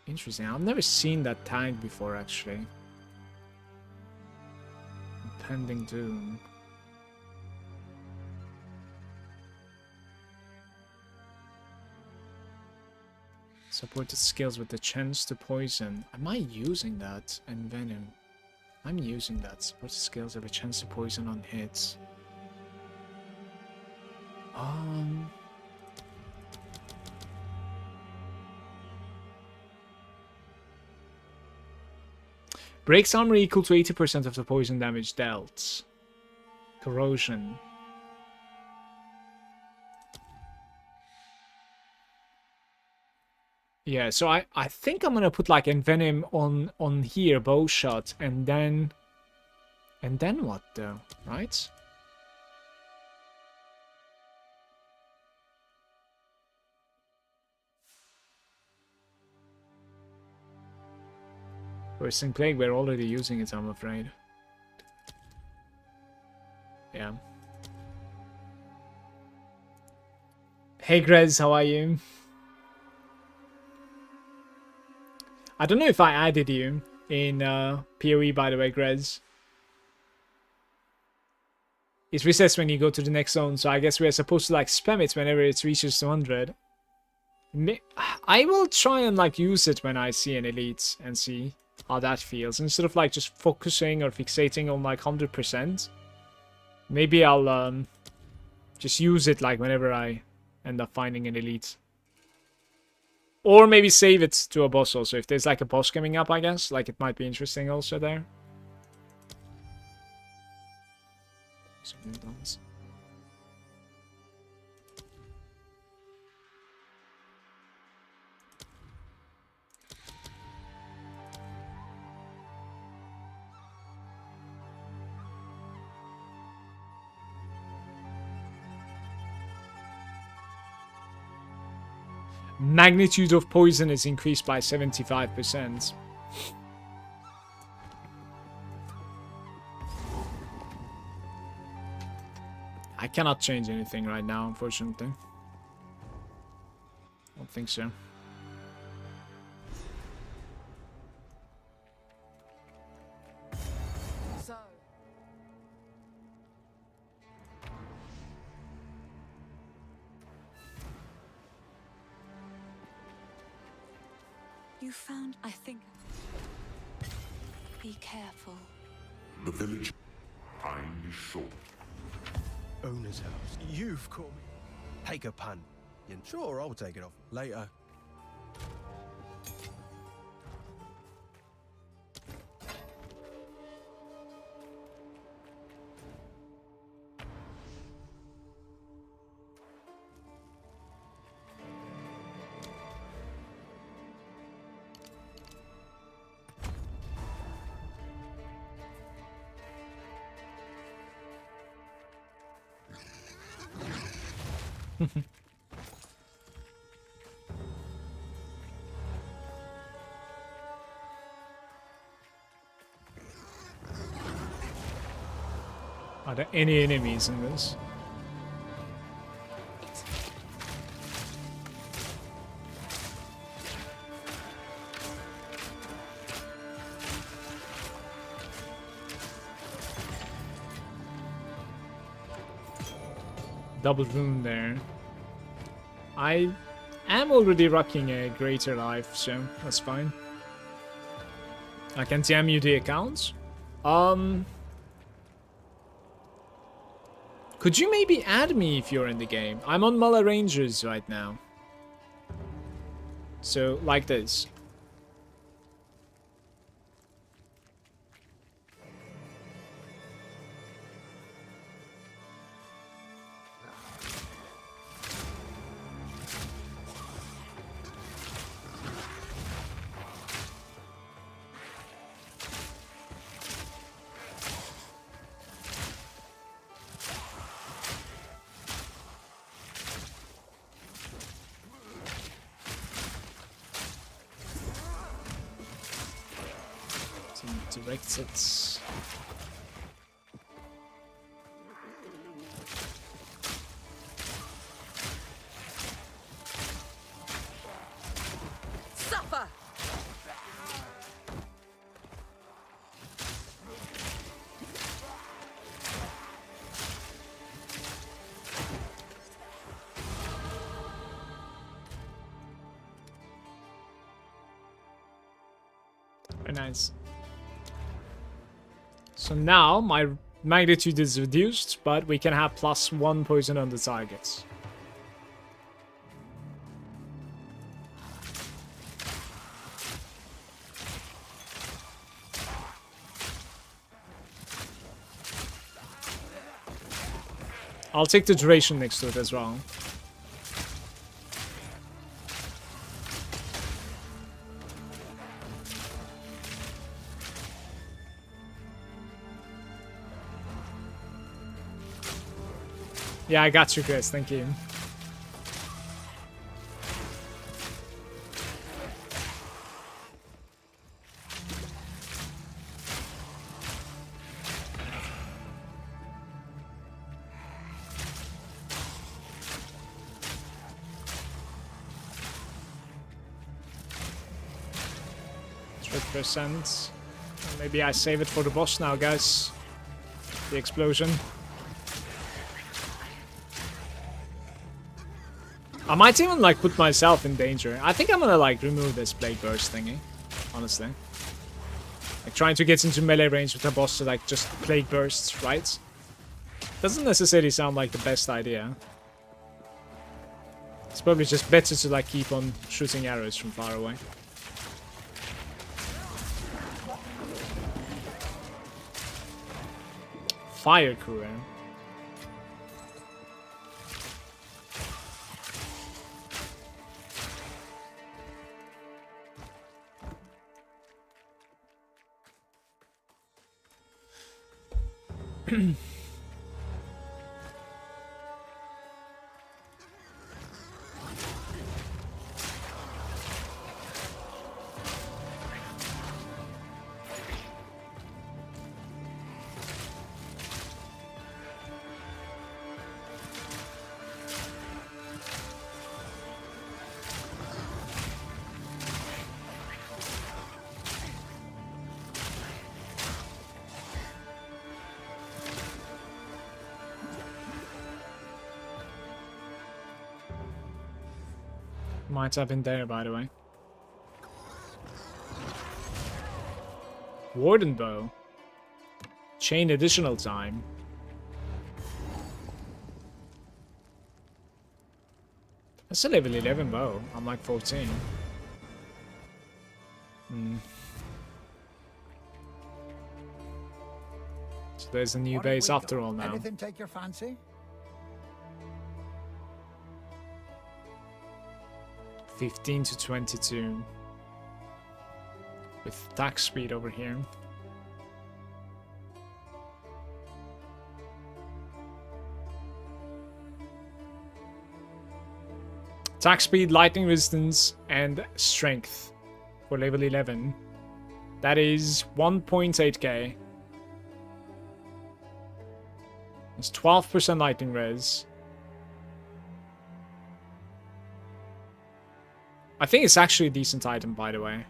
Interesting. I've never seen that tag before, actually. Impending Doom. Supported skills with the chance to poison. Am I using that? And Venom. I'm using that. Supported skills have a chance to poison on hits. Breaks armor equal to 80% of the poison damage dealt. Corrosion. Yeah, so I think I'm gonna put like Envenom on here, bow shot, and then what though, right? Bursting Plague, we're already using it, I'm afraid. Yeah. Hey Grez, how are you? I don't know if I added you in PoE, by the way, Grez. It's recessed when you go to the next zone, so I guess we're supposed to like spam it whenever it reaches 200. I will try and like use it when I see an elite and see how that feels, instead of like just focusing or fixating on like 100%. Maybe I'll just use it like whenever I end up finding an elite. Or maybe save it to a boss also. If there's like a boss coming up, I guess. Like it might be interesting also there. Magnitude of poison is increased by 75%. I cannot change anything right now, unfortunately. I don't think so. You found, I think. Be careful. The village time is short. Owner's house. You've caught me. Take a punt. Yeah, sure, I'll take it off later. Are there any enemies in this? double rune there. I am already rocking a greater life, so that's fine. I can TM you the accounts. Could you maybe add me if you're in the game? I'm on Mala Rangers right now. So, like this. Direct it. Suffer! Very nice. So now my magnitude is reduced, but we can have +1 poison on the targets. I'll take the duration next to it as well. Yeah, I got you, Chris. Thank you. %. Maybe I save it for the boss now, guys. The explosion. I might even like put myself in danger. I think I'm gonna like remove this Plague Burst thingy, honestly. Like trying to get into melee range with a boss to like just Plague Bursts, right? Doesn't necessarily sound like the best idea. It's probably just better to like keep on shooting arrows from far away. Fire Courier. Might have been there, by the way. Warden Bow. Chain additional time. That's a level 11 bow. I'm like 14. So there's a new base after all now. Anything take your fancy? 15 to 22. With attack speed over here. Attack speed, lightning resistance, and strength for level 11. That is 1.8k. It's 12% lightning res. I think it's actually a decent item, by the way.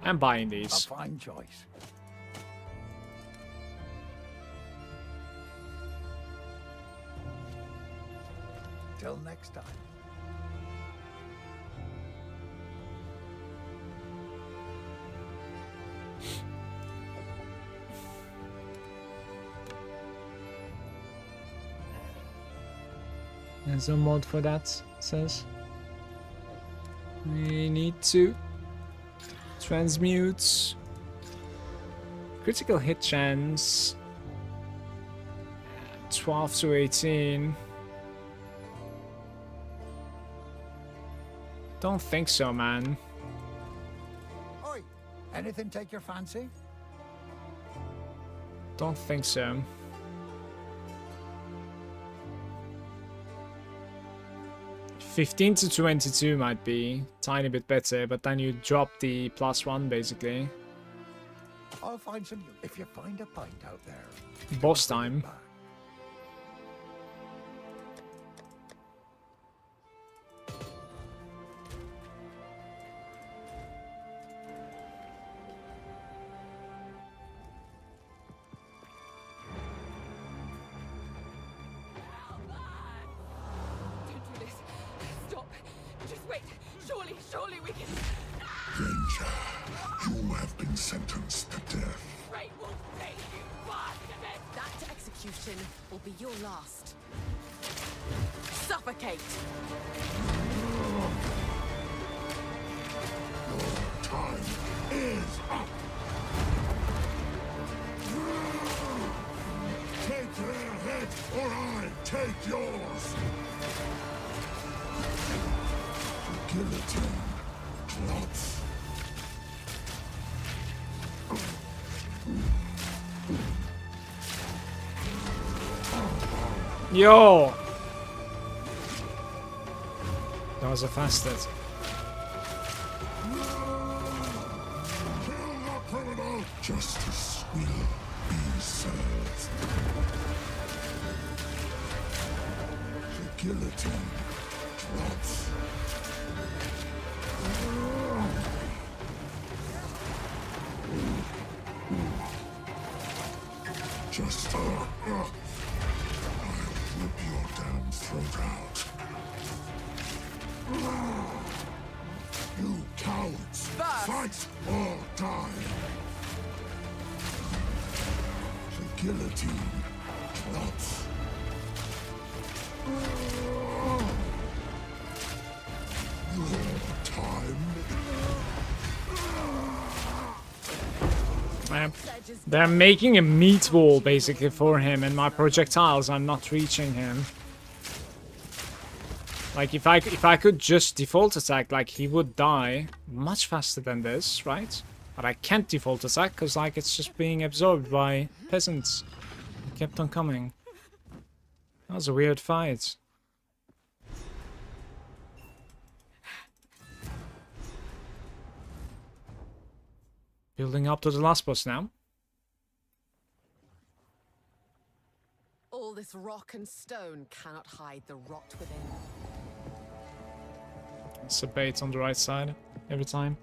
I'm buying A these. fine choice. Till next time. There's a mod for that, it says. We need to transmute. Critical hit chance. 12 to 18. Don't think so, man. Oi, anything take your fancy? Don't think so. $15 to 22 might be tiny bit better, but then you drop the +1 basically. I'll find some. If you find a pint out there, Boss bring it time. back. Don't do this. Stop. Just wait. Surely we can. Ranger, you have been sentenced to death. Great will pay you, bastard! That execution will be your last. Suffocate! Your time is up. Take their head, or I take yours. The guillotine drops. Yo! That was a fast hit. Kill the criminal. Justice will be served. The guillotine drops. Just I'll rip your damn throat out. You cowards! Fight or die! The guillotine drops. Your time. They're making a meat wall basically for him, and my projectiles are not reaching him. Like if I could just default attack, like he would die much faster than this, right? But I can't default attack because like it's just being absorbed by peasants. It kept on coming. That was a weird fight. Building up to the last boss now. All this rock and stone cannot hide the rot within. It's a bait on the right side every time.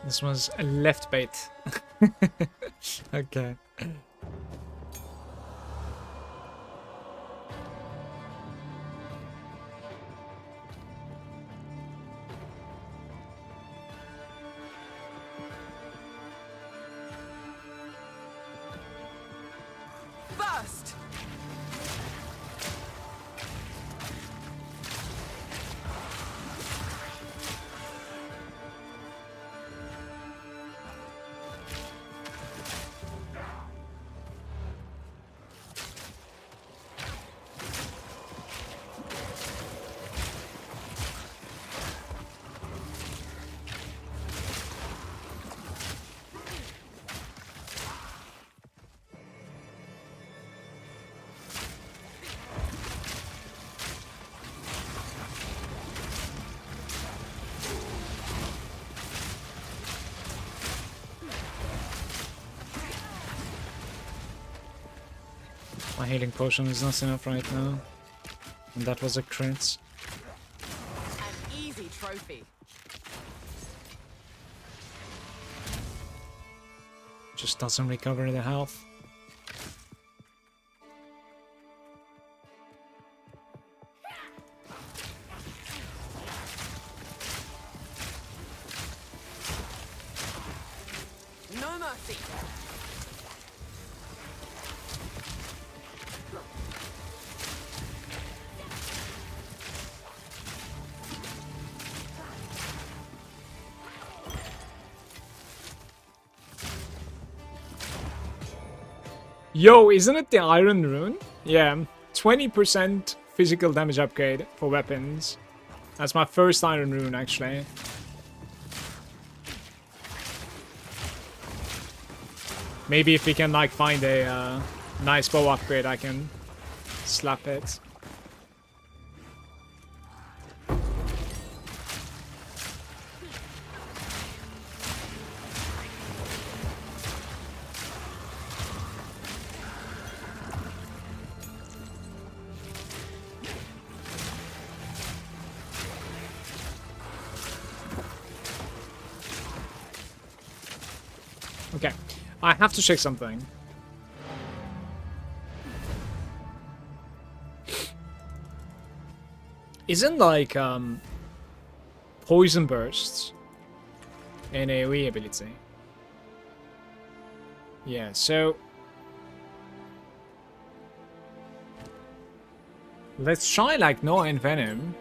This was a left bait. Okay. First! My healing potion is not enough right now. And that was a crit. An easy trophy. Just doesn't recover the health. No mercy. Yo, isn't it the Iron Rune? Yeah, 20% physical damage upgrade for weapons. That's my first Iron Rune, actually. Maybe if we can, like, find a nice bow upgrade, I can slap it. Okay, I have to check something. Isn't like poison bursts an AoE ability? Yeah, so let's try like no envenom,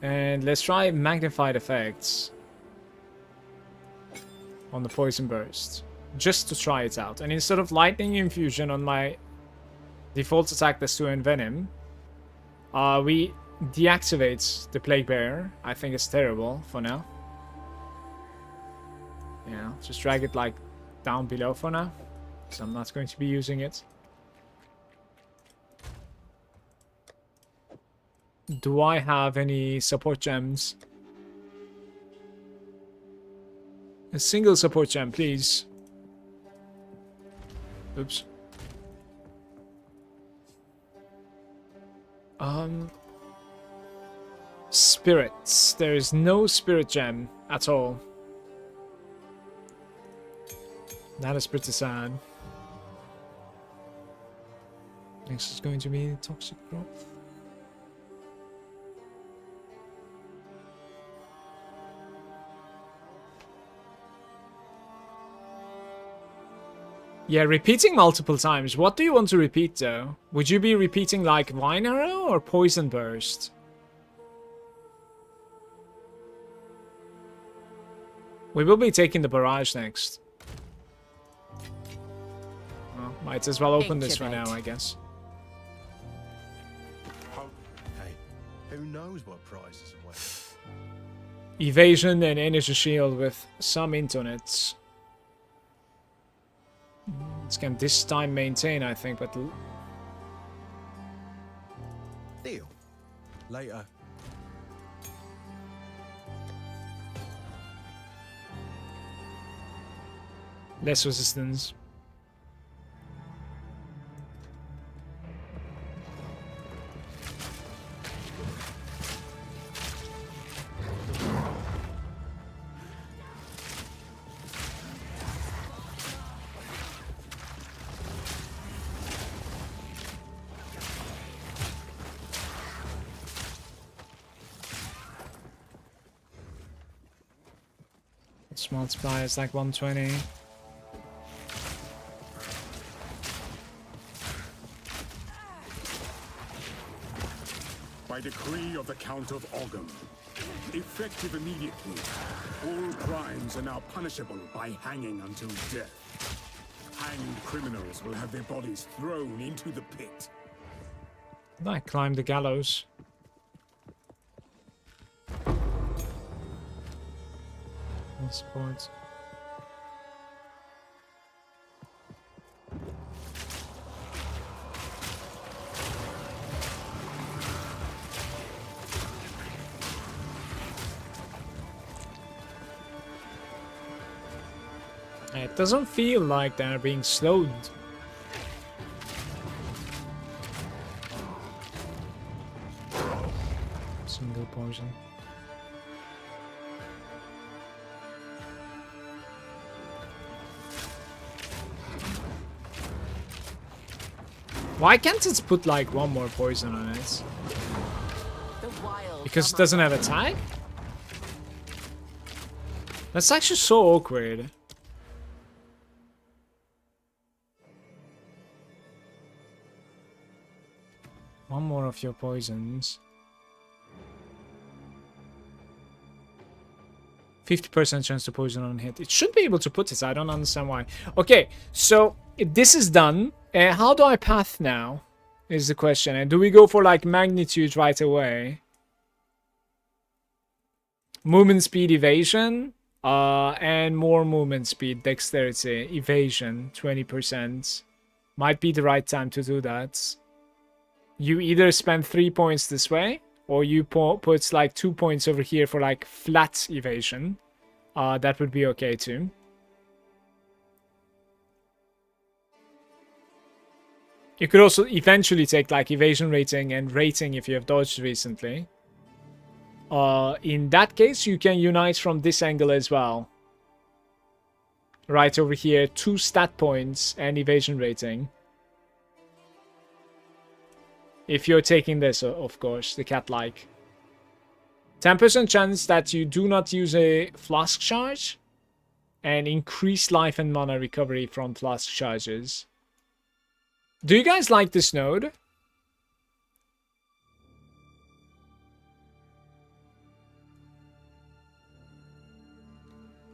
and let's try magnified effects on the poison burst, just to try it out. And instead of lightning infusion on my default attack that's to envenom, we deactivate the plague bearer. I think it's terrible for now. Yeah, just drag it like down below for now, so I'm not going to be using it. Do I have any support gems? A single support gem, please. Oops. Spirits. There is no spirit gem at all. That is pretty sad. Next is going to be toxic growth. Yeah, repeating multiple times. What do you want to repeat, though? Would you be repeating, like, Vine Arrow or Poison Burst? We will be taking the barrage next. Well, might as well open this for now, I guess. Hey, who knows what prizes await? Evasion and energy shield with some int on it. It can this time maintain, I think, but... Deal. Later. Less resistance. Multiplier is like 120. By decree of the Count of Ogum, effective immediately, all crimes are now punishable by hanging until death. Hanged criminals will have their bodies thrown into the pit. I climbed the gallows. Support. It doesn't feel like they're being slowed. poison. Why can't it put like one more poison on it? Because it doesn't have attack? That's actually so awkward. One more of your poisons. 50% chance to poison on hit. It should be able to put it. I don't understand why. Okay, so this is done. How do I path now? Is the question. And do we go for like magnitude right away? Movement speed, evasion. And more movement speed, dexterity, evasion, 20%. Might be the right time to do that. You either spend 3 points this way, or you put like 2 points over here for like flat evasion. That would be okay too. You could also eventually take like evasion rating and rating if you have dodged recently. In that case, you can unite from this angle as well. Right over here, 2 stat points and evasion rating. If you're taking this, of course, the cat-like. 10% chance that you do not use a flask charge. And increase life and mana recovery from flask charges. Do you guys like this node?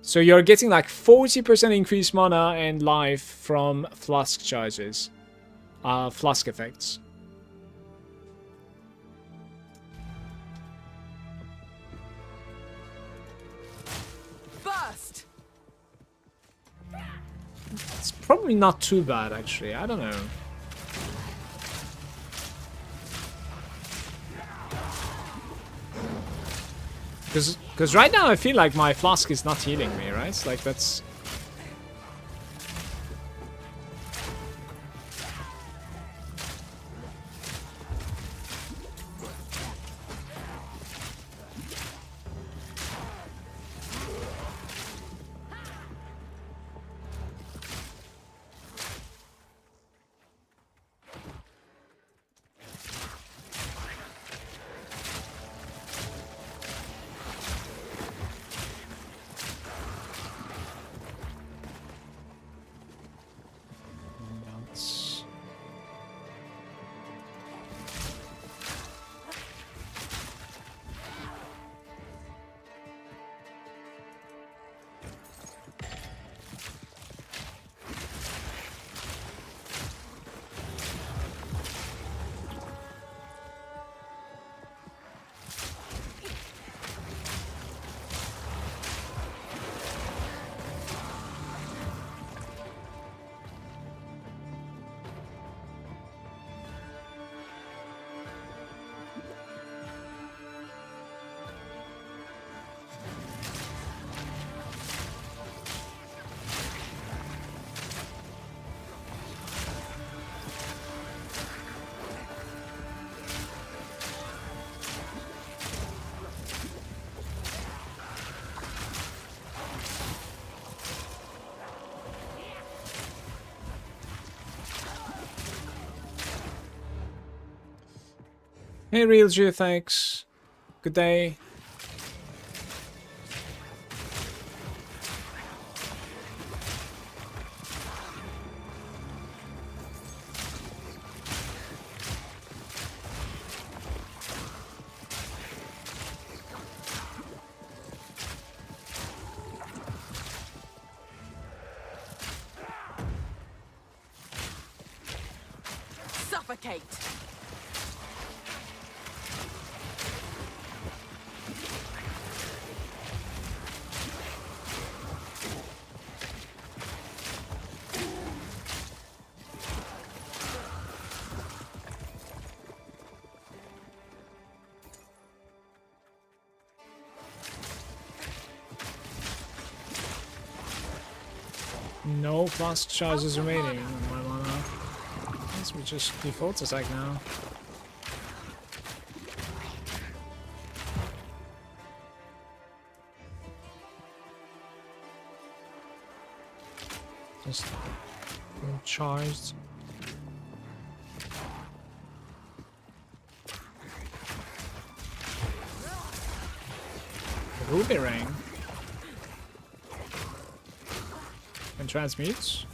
So you're getting like 40% increased mana and life from flask charges. Flask effects. Burst! It's probably not too bad actually. I don't know. Because right now I feel like my flask is not healing me, right? It's like that's... Hey, Real Geo, thanks. Good day. Suffocate! No flask charges remaining on my mana. Guess we just default attack now. Just charged. Ruby ring. And transmutes.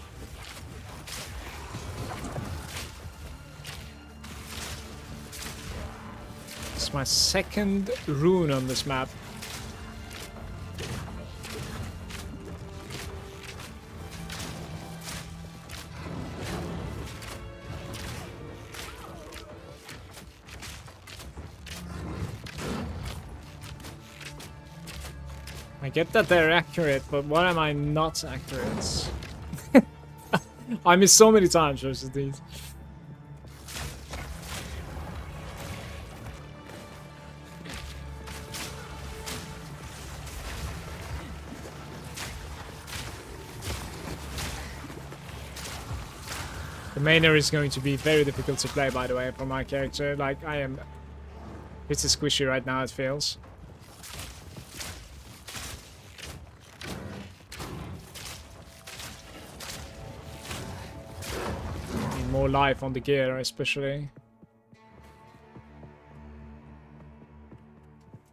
It's my second rune on this map. I get that they're accurate, but what am I not accurate? I missed so many times versus these. The mainer is going to be very difficult to play, by the way, for my character. Like, I am... It's a squishy right now, it feels. Need more life on the gear, especially.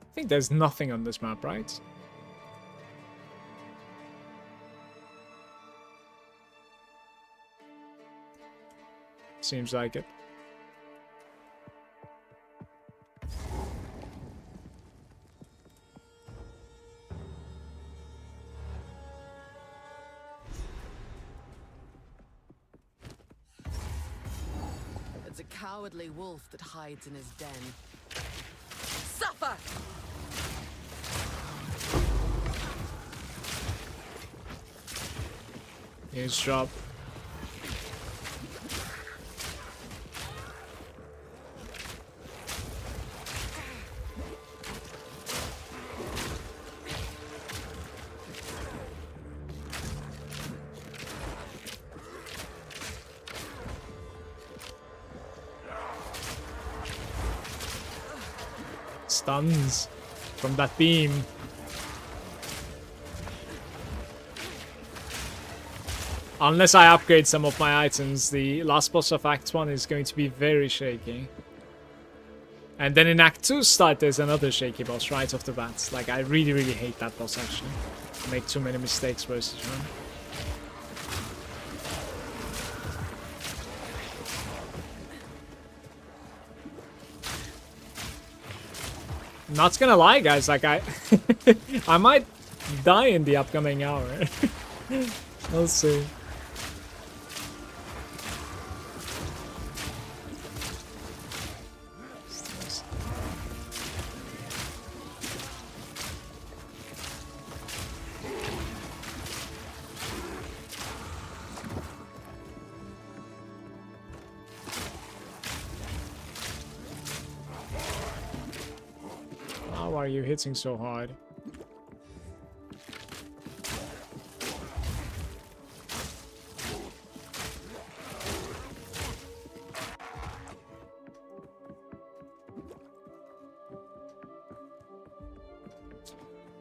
I think there's nothing on this map, right? Seems like it. It's a cowardly wolf that hides in his den. Suffer! Eavesdrop. Stuns from that beam. Unless I upgrade some of my items, the last boss of Act 1 is going to be very shaky. And then in Act 2 start, there's another shaky boss right off the bat. Like, I really, really hate that boss, actually. I make too many mistakes versus him. Not gonna lie, guys, like, I might die in the upcoming hour. We'll see. How are you hitting so hard?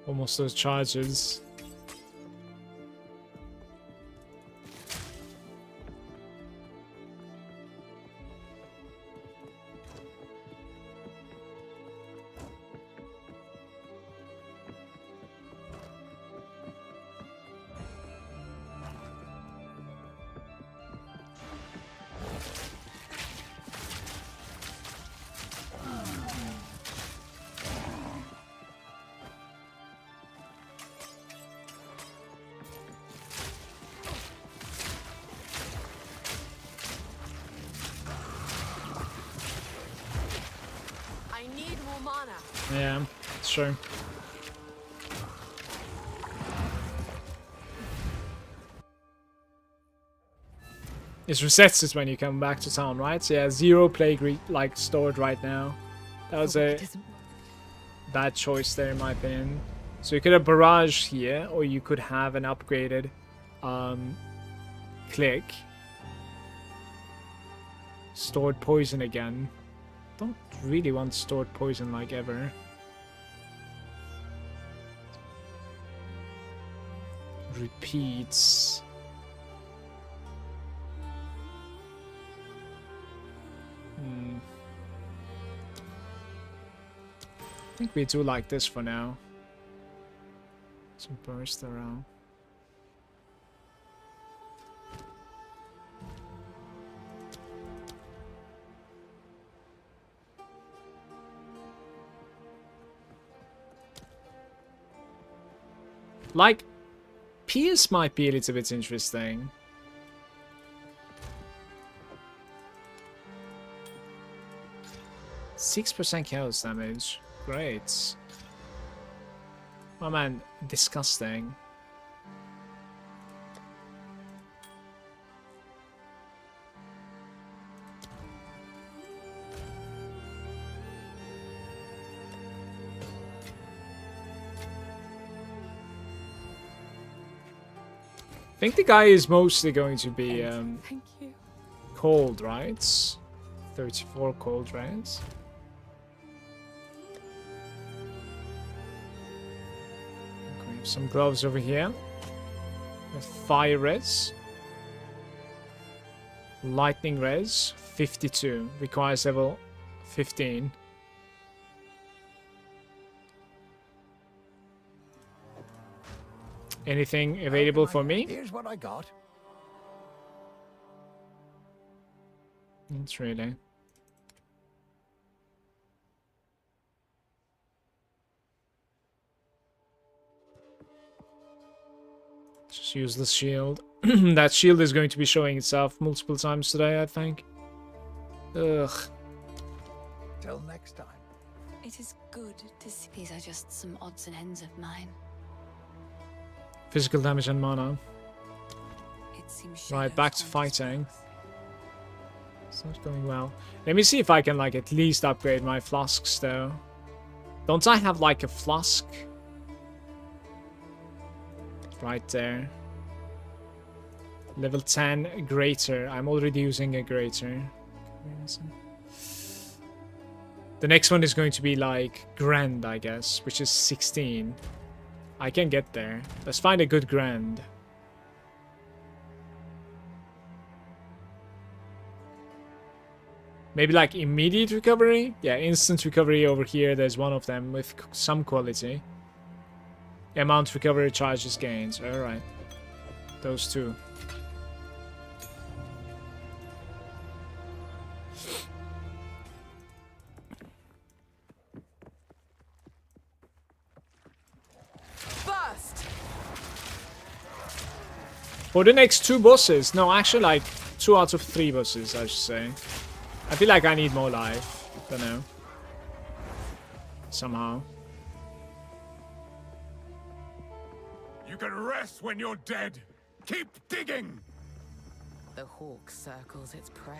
Almost those charges. I need more mana. Yeah, it's true. It resets it when you come back to town, right? So yeah, 0 plague like stored right now. That was a bad choice there in my opinion. So you could have barrage here, or you could have an upgraded click. Stored poison again. Don't really want stored poison like ever. Repeats. think we do like this for now. Some burst around. Like, Pierce might be a little bit interesting. %6 chaos damage. Great. Oh man, disgusting. I think the guy is mostly going to be Thank you. cold, right? 34 cold, right? Okay, some gloves over here. With fire res. Lightning res, 52. Requires level 15. Anything available for me? Here's what I got. It's really. Just use the shield. That shield is going to be showing itself multiple times today, I think. Ugh. Till next time. It is good to see. These are just some odds and ends of mine. Physical damage and mana. It seems Right, shadows back to haunt us fighting. both. It's not going well. Let me see if I can, like, at least upgrade my flasks, though. Don't I have, like, a flask? Right there. Level 10 greater. I'm already using a greater. The next one is going to be, like, grand, I guess, which is 16. I can get there. Let's find a good grand. Maybe like immediate recovery? Yeah, instant recovery over here. There's one of them with some quality. Amount recovery charges gains. Alright. Those two. Burst! For the next 2 bosses. No, actually like 2 out of 3 bosses, I should say. I feel like I need more life. Don't know. Somehow. You can rest when you're dead. Keep digging. The hawk circles its prey.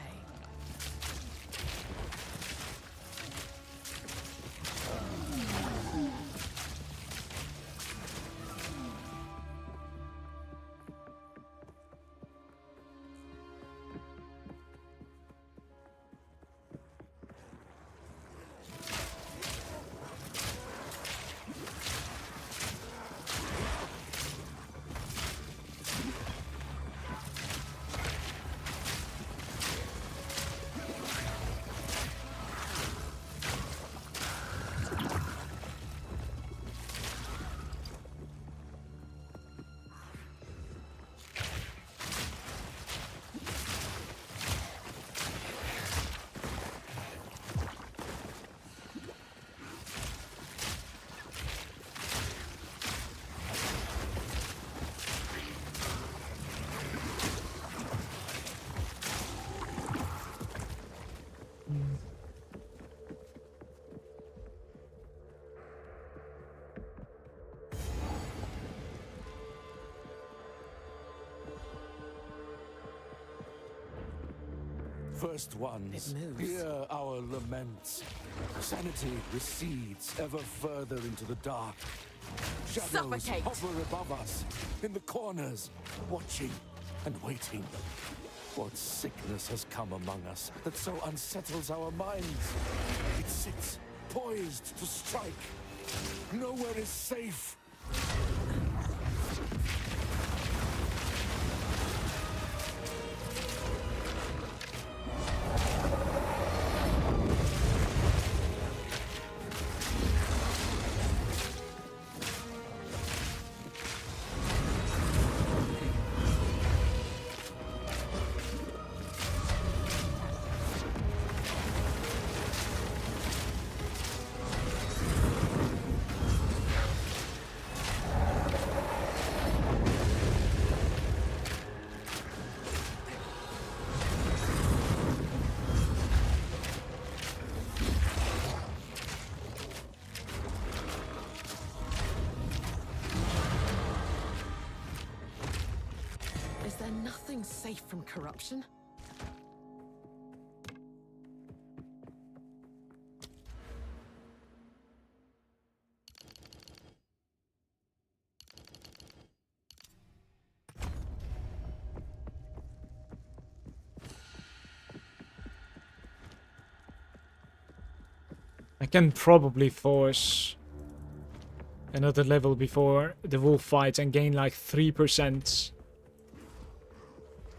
First ones, It moves. hear our laments. Sanity recedes ever further into the dark. Shadows Suffocate. hover above us, in the corners, watching and waiting. What sickness has come among us that so unsettles our minds? It sits, poised to strike. Nowhere is safe. Nothing's safe from corruption. I can probably force another level before the wolf fight and gain like 3%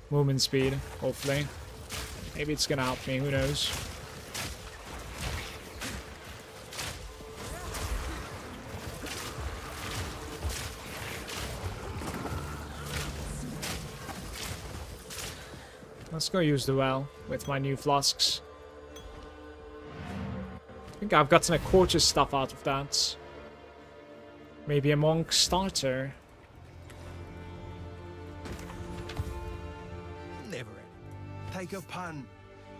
movement speed, hopefully. Maybe it's gonna help me, who knows. Let's go use the well with my new flasks. I think I've gotten a gorgeous stuff out of that. Maybe a monk starter. Liver it. Take a punt.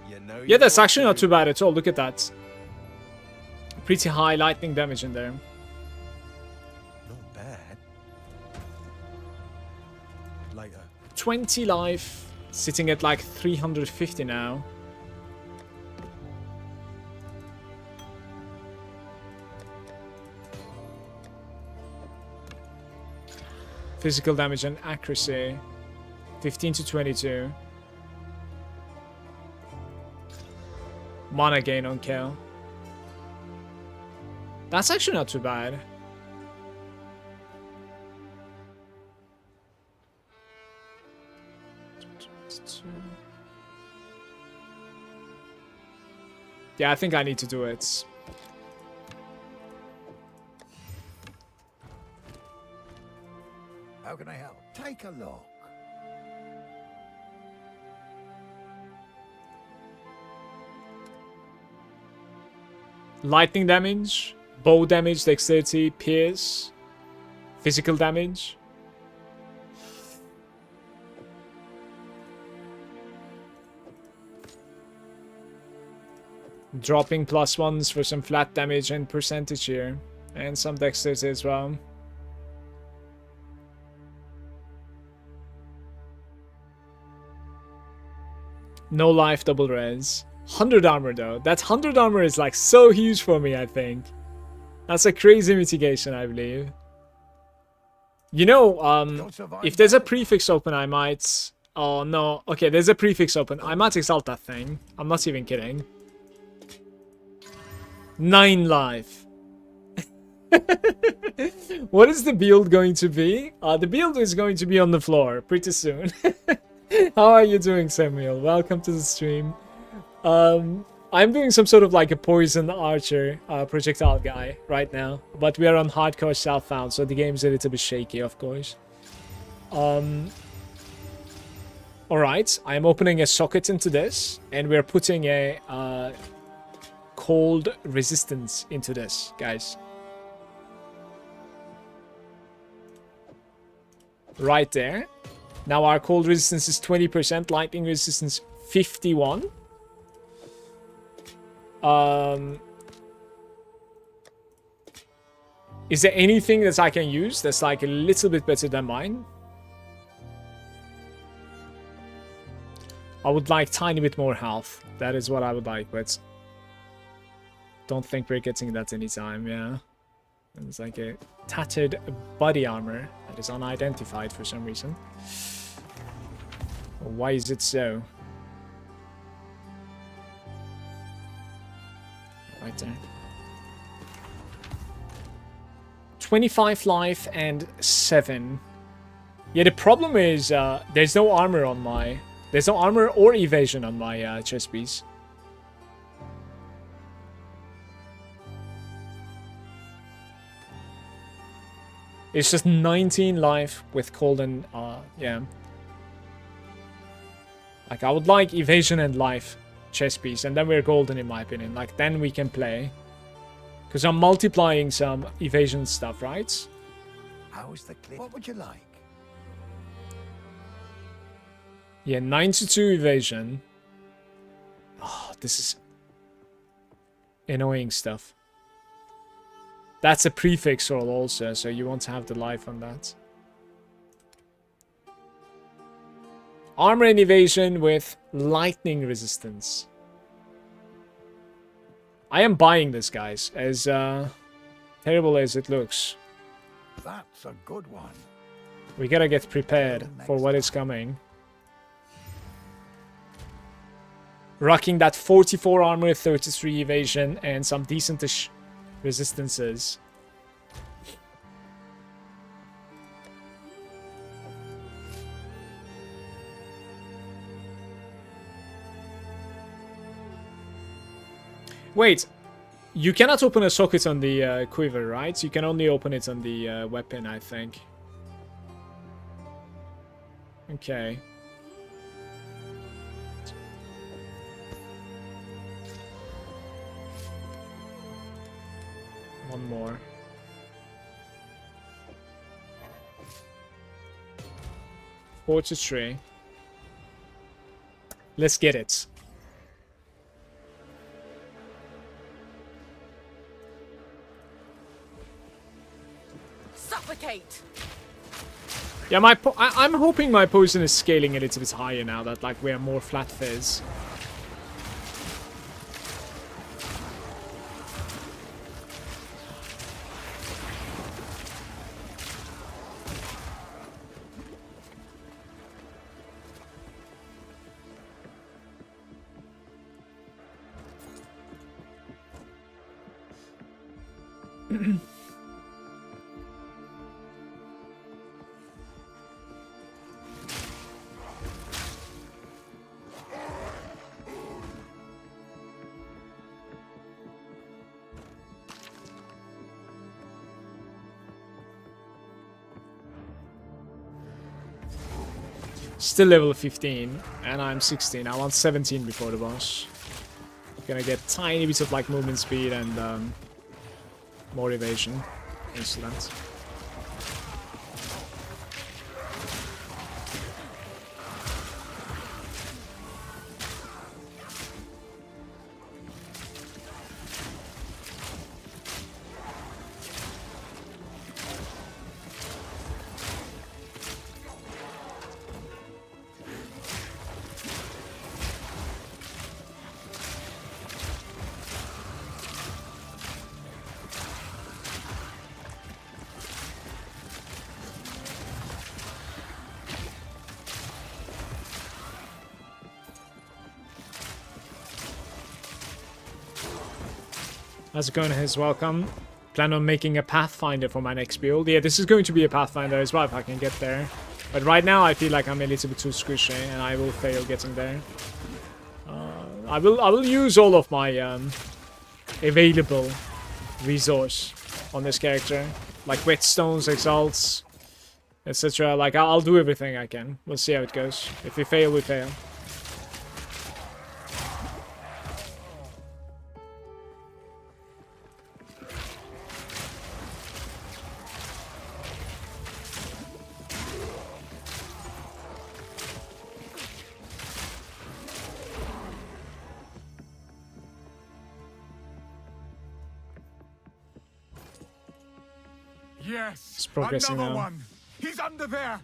You know. Yeah, that's actually not too bad at all. Look at that. Pretty high lightning damage in there. Not bad. Later. 20 life. Sitting at like 350 now. Physical damage and accuracy. 15 to 22. Mana gain on kill. That's actually not too bad. Yeah, I think I need to do it. How can I help? Take a look. Lightning damage, bow damage, dexterity, pierce, physical damage. Dropping +1s for some flat damage and percentage here. And some dexterity as well. No life, double res. 100 armor though. That 100 armor is like so huge for me, I think. That's a crazy mitigation, I believe. You know, if there's a prefix open, I might... Oh, no. Okay, there's a prefix open. I might exalt that thing. I'm not even kidding. 9 life. What is the build going to be? The build is going to be on the floor pretty soon. How are you doing, Samuel? Welcome to the stream. I'm doing some sort of like a poison archer projectile guy right now, but we are on hardcore self-found, so the game's a little bit shaky, of course. Alright, I'm opening a socket into this, and we're putting a cold resistance into this, guys. Right there. Now our cold resistance is 20%, lightning resistance 51. Is there anything that I can use that's like a little bit better than mine? I would like tiny bit more health. That is what I would like, but don't think we're getting that anytime, yeah. It's like a tattered body armor that is unidentified for some reason. Why is it so? Right there. 25 life and 7. Yeah, the problem is there's no armor on my... There's no armor or evasion on my chest piece. It's just 19 life with cold and, yeah. Like, I would like evasion and life chest piece, and then we're golden in my opinion. Like, then we can play. Because I'm multiplying some evasion stuff, right? How is the clip? What would you like? Yeah, 92 evasion. Oh, this is annoying stuff. That's a prefix roll also, so you won't have the life on that. Armor and evasion with lightning resistance. I am buying this, guys, as terrible as it looks. That's a good one. We gotta get prepared for what is coming. Rocking that 44 armor, 33 evasion, and some decentish resistances. Wait, you cannot open a socket on the quiver, right? You can only open it on the weapon, I think. Okay. One more. Fortitude. Let's get it. Suffocate. Yeah, I'm hoping my poison is scaling a little bit higher now that like we are more flat fizz. Still level 15, and I'm 16. I want 17 before the boss. Gonna get tiny bits of like movement speed and more evasion. Excellent. How's it going, His? Welcome. Plan on making a Pathfinder for my next build. Yeah, this is going to be a Pathfinder as well if I can get there. But right now I feel like I'm a little bit too squishy and I will fail getting there. I will use all of my available resource on this character. Like whetstones, exalts, etc. Like I'll do everything I can. We'll see how it goes. If we fail, we fail. Yes, It's progressing another now. one. He's under there.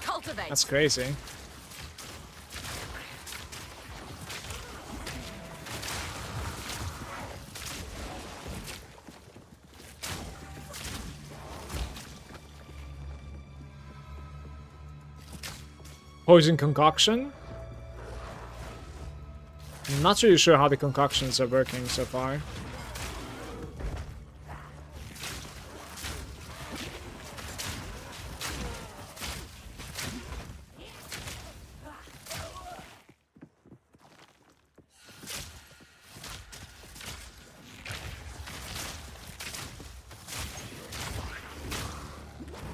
Cultivate. That's crazy. Poison concoction? I'm not really sure how the concoctions are working so far.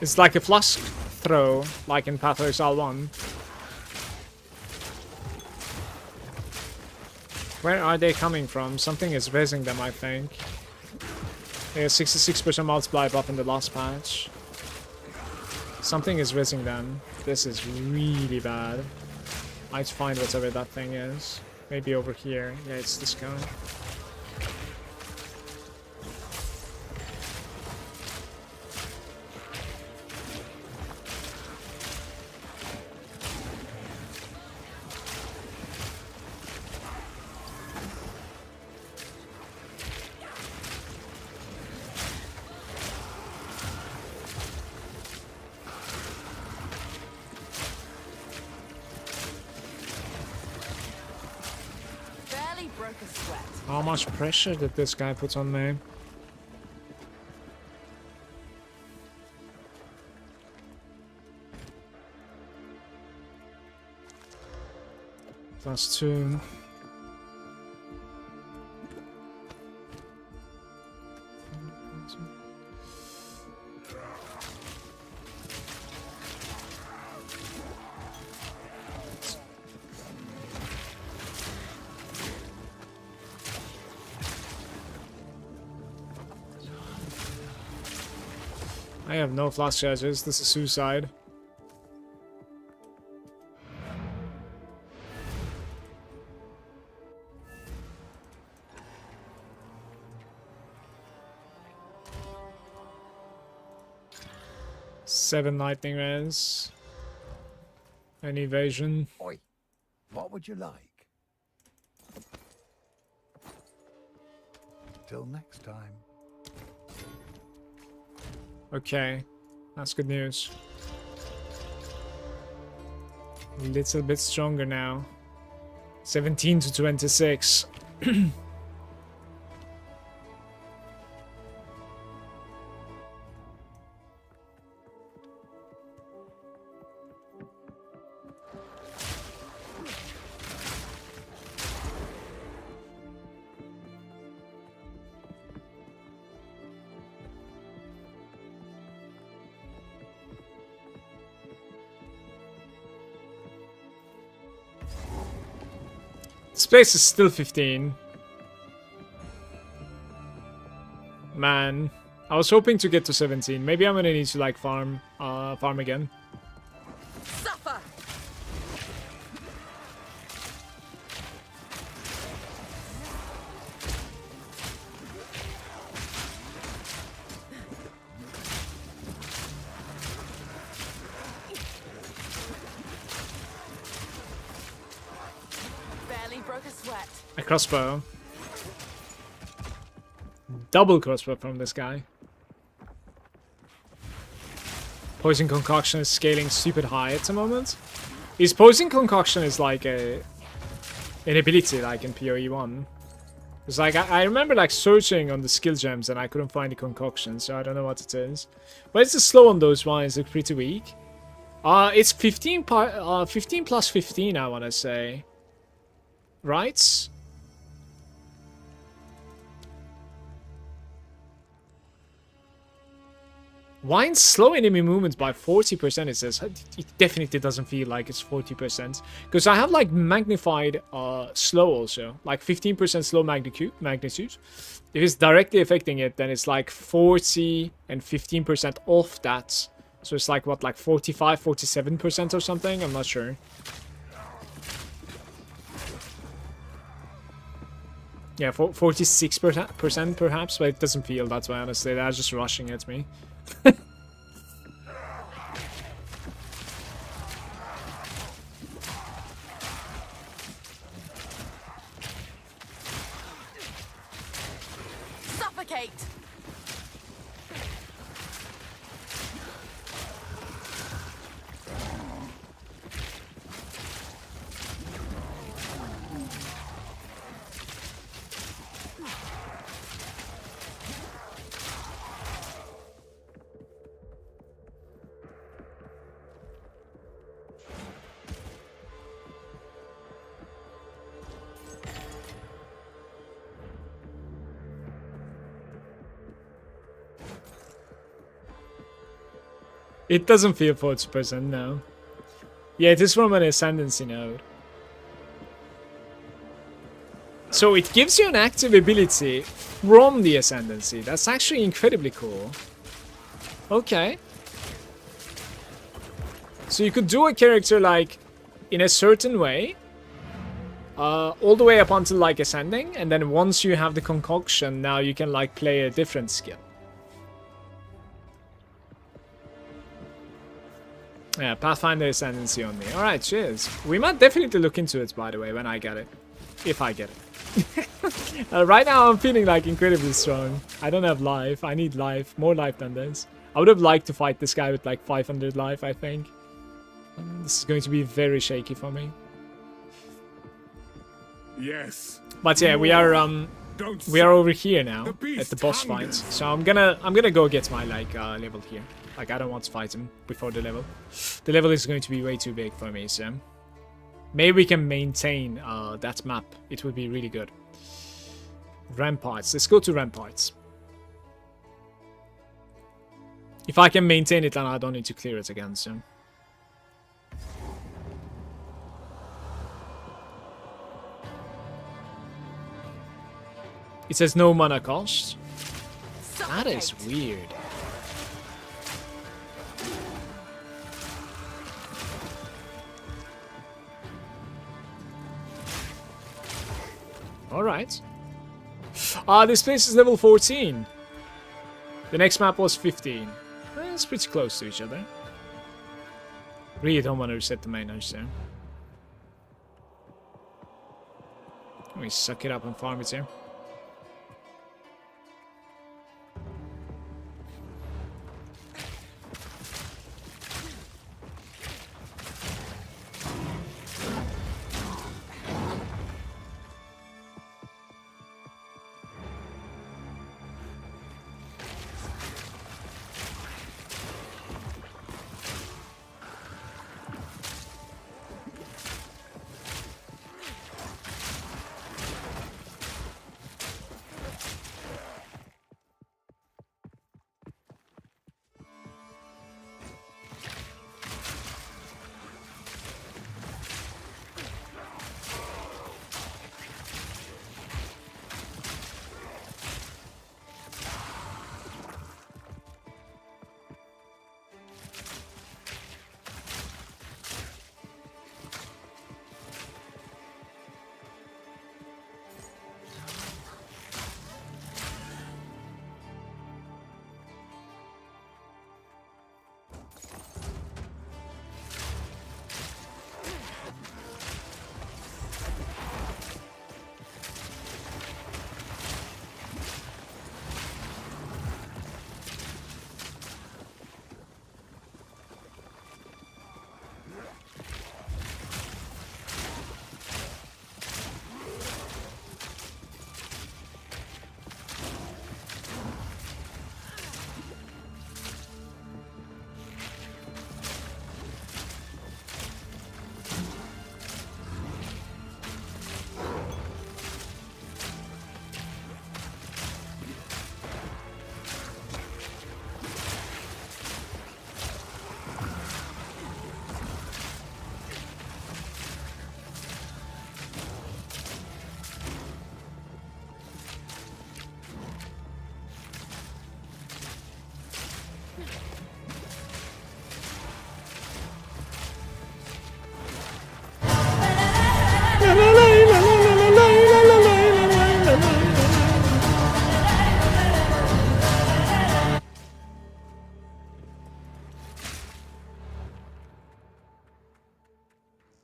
It's like a flask throw, like in Path of Exile 1. Where are they coming from? Something is raising them, I think. They have 66% multiply buff in the last patch. Something is raising them. This is really bad. I'd find whatever that thing is. Maybe over here. Yeah, it's this guy. sweat. How much pressure did this guy put on me? +2. I have no flash charges. This is suicide. Seven lightning rays. An evasion. Oi, what would you like? Till next time. Okay, that's good news. A little bit stronger now. 17 to 26. This place is still 15. Man, I was hoping to get to 17. Maybe I'm gonna need to like farm again. Suffer! Barely broke a sweat. A crossbow. Double crossbow from this guy. Poison concoction is scaling stupid high at the moment. His poison concoction is like an ability like in PoE 1. It's like I remember like searching on the skill gems and I couldn't find the concoction, so I don't know what it is. But it's slow on those ones, look pretty weak. It's 15 plus 15, I wanna say. Right? Wine's slow enemy movements by 40%, it says. It definitely doesn't feel like it's 40%. Because I have like magnified slow also. Like 15% slow magnitude. If it's directly affecting it, then it's like 40 and 15% off that. So it's like what, like 45, 47% or something? I'm not sure. Yeah, 46% perhaps, but it doesn't feel that way, honestly. They're just rushing at me. Suffocate! It doesn't feel 40%, no. Yeah, it is from an Ascendancy node. So it gives you an active ability from the Ascendancy. That's actually incredibly cool. Okay. So you could do a character like in a certain way. All the way up until like Ascending. And then once you have the concoction, now you can like play a different skill. Yeah, Pathfinder Ascendancy only. Alright, cheers. We might definitely look into it, by the way, when I get it. If I get it. Right now, I'm feeling, like, incredibly strong. I don't have life. I need life. More life than this. I would have liked to fight this guy with, like, 500 life, I think. This is going to be very shaky for me. Yes. But yeah, we are Don't over here now The beast at the boss hungers. fight. So I'm gonna go get my like level here. Like I don't want to fight him before the level. The level is going to be way too big for me, so maybe we can maintain that map. It would be really good. Ramparts. Let's go to Ramparts. If I can maintain it, then I don't need to clear it again, so. It says no mana cost. That is weird. Alright. This place is level 14. The next map was 15. It's pretty close to each other. Really don't want to reset the main node there. Let me suck it up and farm it here.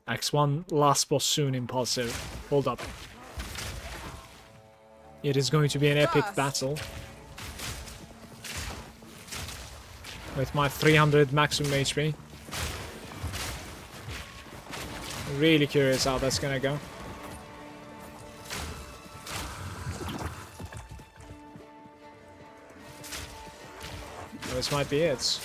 X1 last boss soon, Impulsive. Hold up. It is going to be an epic battle. With my 300 maximum HP. Really curious how that's gonna go. This might be it.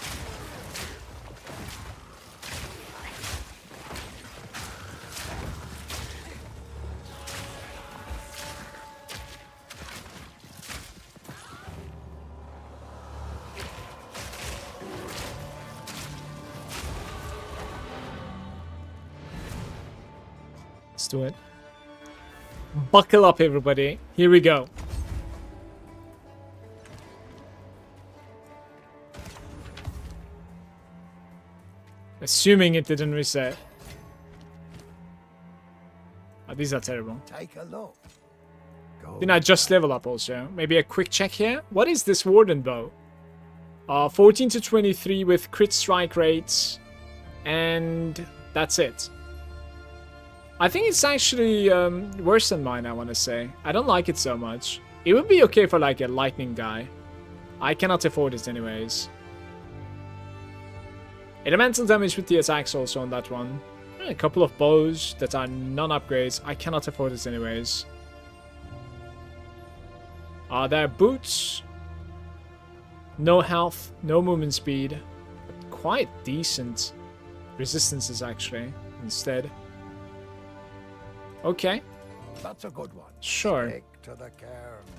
Let's do it. Buckle up, everybody. Here we go. Assuming it didn't reset. Oh, these are terrible. Take a look. Didn't I just level up also? Maybe a quick check here. What is this Warden Bow? 14 to 23 with crit strike rates. And that's it. I think it's actually worse than mine, I want to say. I don't like it so much. It would be okay for like a lightning guy. I cannot afford it anyways. Elemental damage with the attacks also on that one. A couple of bows that are non-upgrades. I cannot afford this anyways. Are there boots? No health, no movement speed. Quite decent resistances actually, instead. Okay. That's a good one. Sure. Stick to the cairns.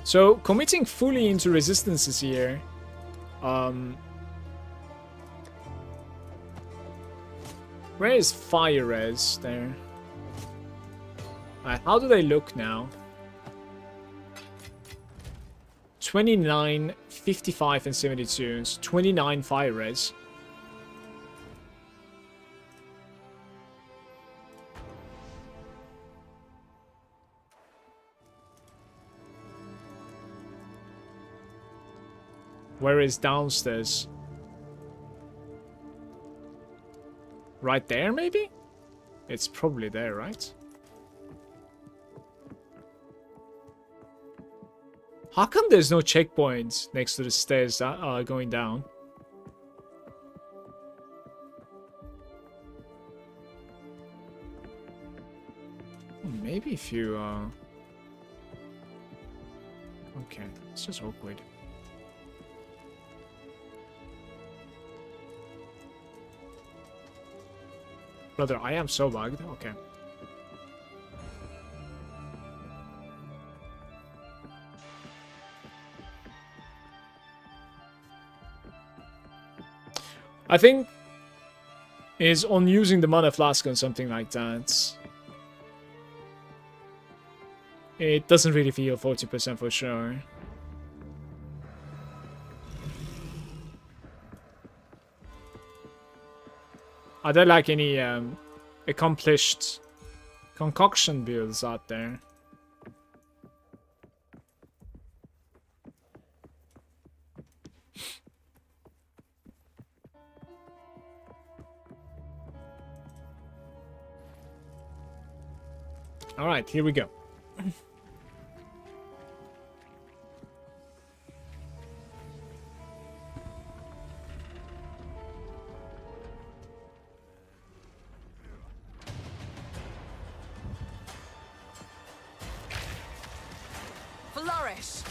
So, committing fully into resistances here. Where is fire res there? How do they look now? 29, 55, and 72. So 29 fire res. Where is downstairs? Right there, maybe? It's probably there, right? How come there's no checkpoint next to the stairs that are going down? Maybe if you, okay, it's just awkward. Brother, I am so bugged. Okay. I think is on using the mana flask on something like that. It doesn't really feel 40% for sure. Are there like any accomplished concoction builds out there? All right, here we go. Flourish.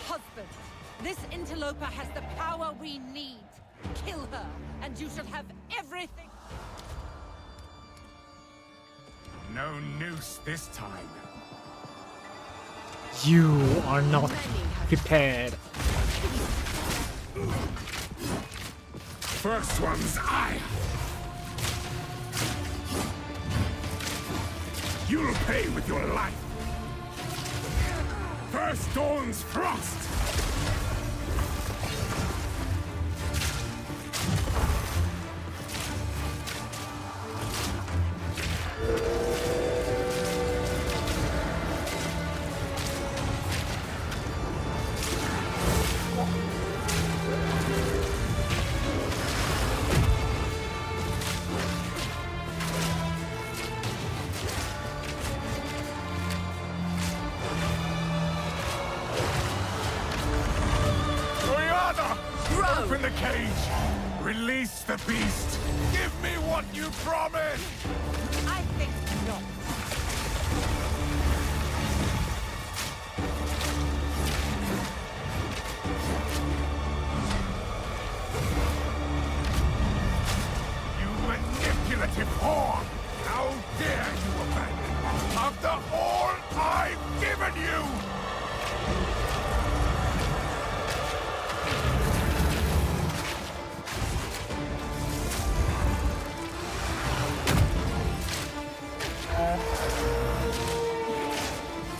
Husband, this interloper has the power we need. Kill her, and you shall have everything. No noose this time. You are not prepared. First one's eye. You'll pay with your life. First dawn's frost. Open the cage! Release the beast! Give me what you promised! I think not. You manipulative whore! How dare you abandon me after all I've given you!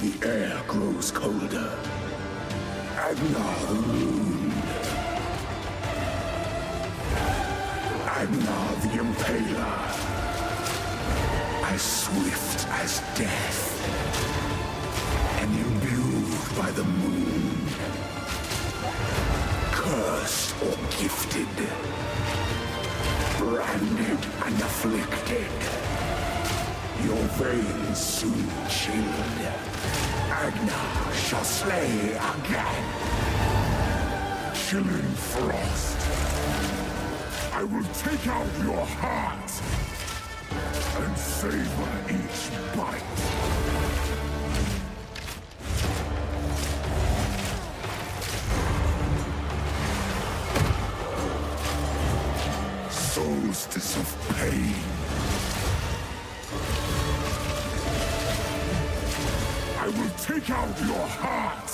The air grows colder. Agnar the moon. Agnar the impaler. As swift as death. And imbued by the moon. Cursed or gifted. Branded and afflicted. Your veins soon chilled. Agnar shall slay again. Killing frost. I will take out your heart and savor each bite. Solstice of pain. I will take out your heart.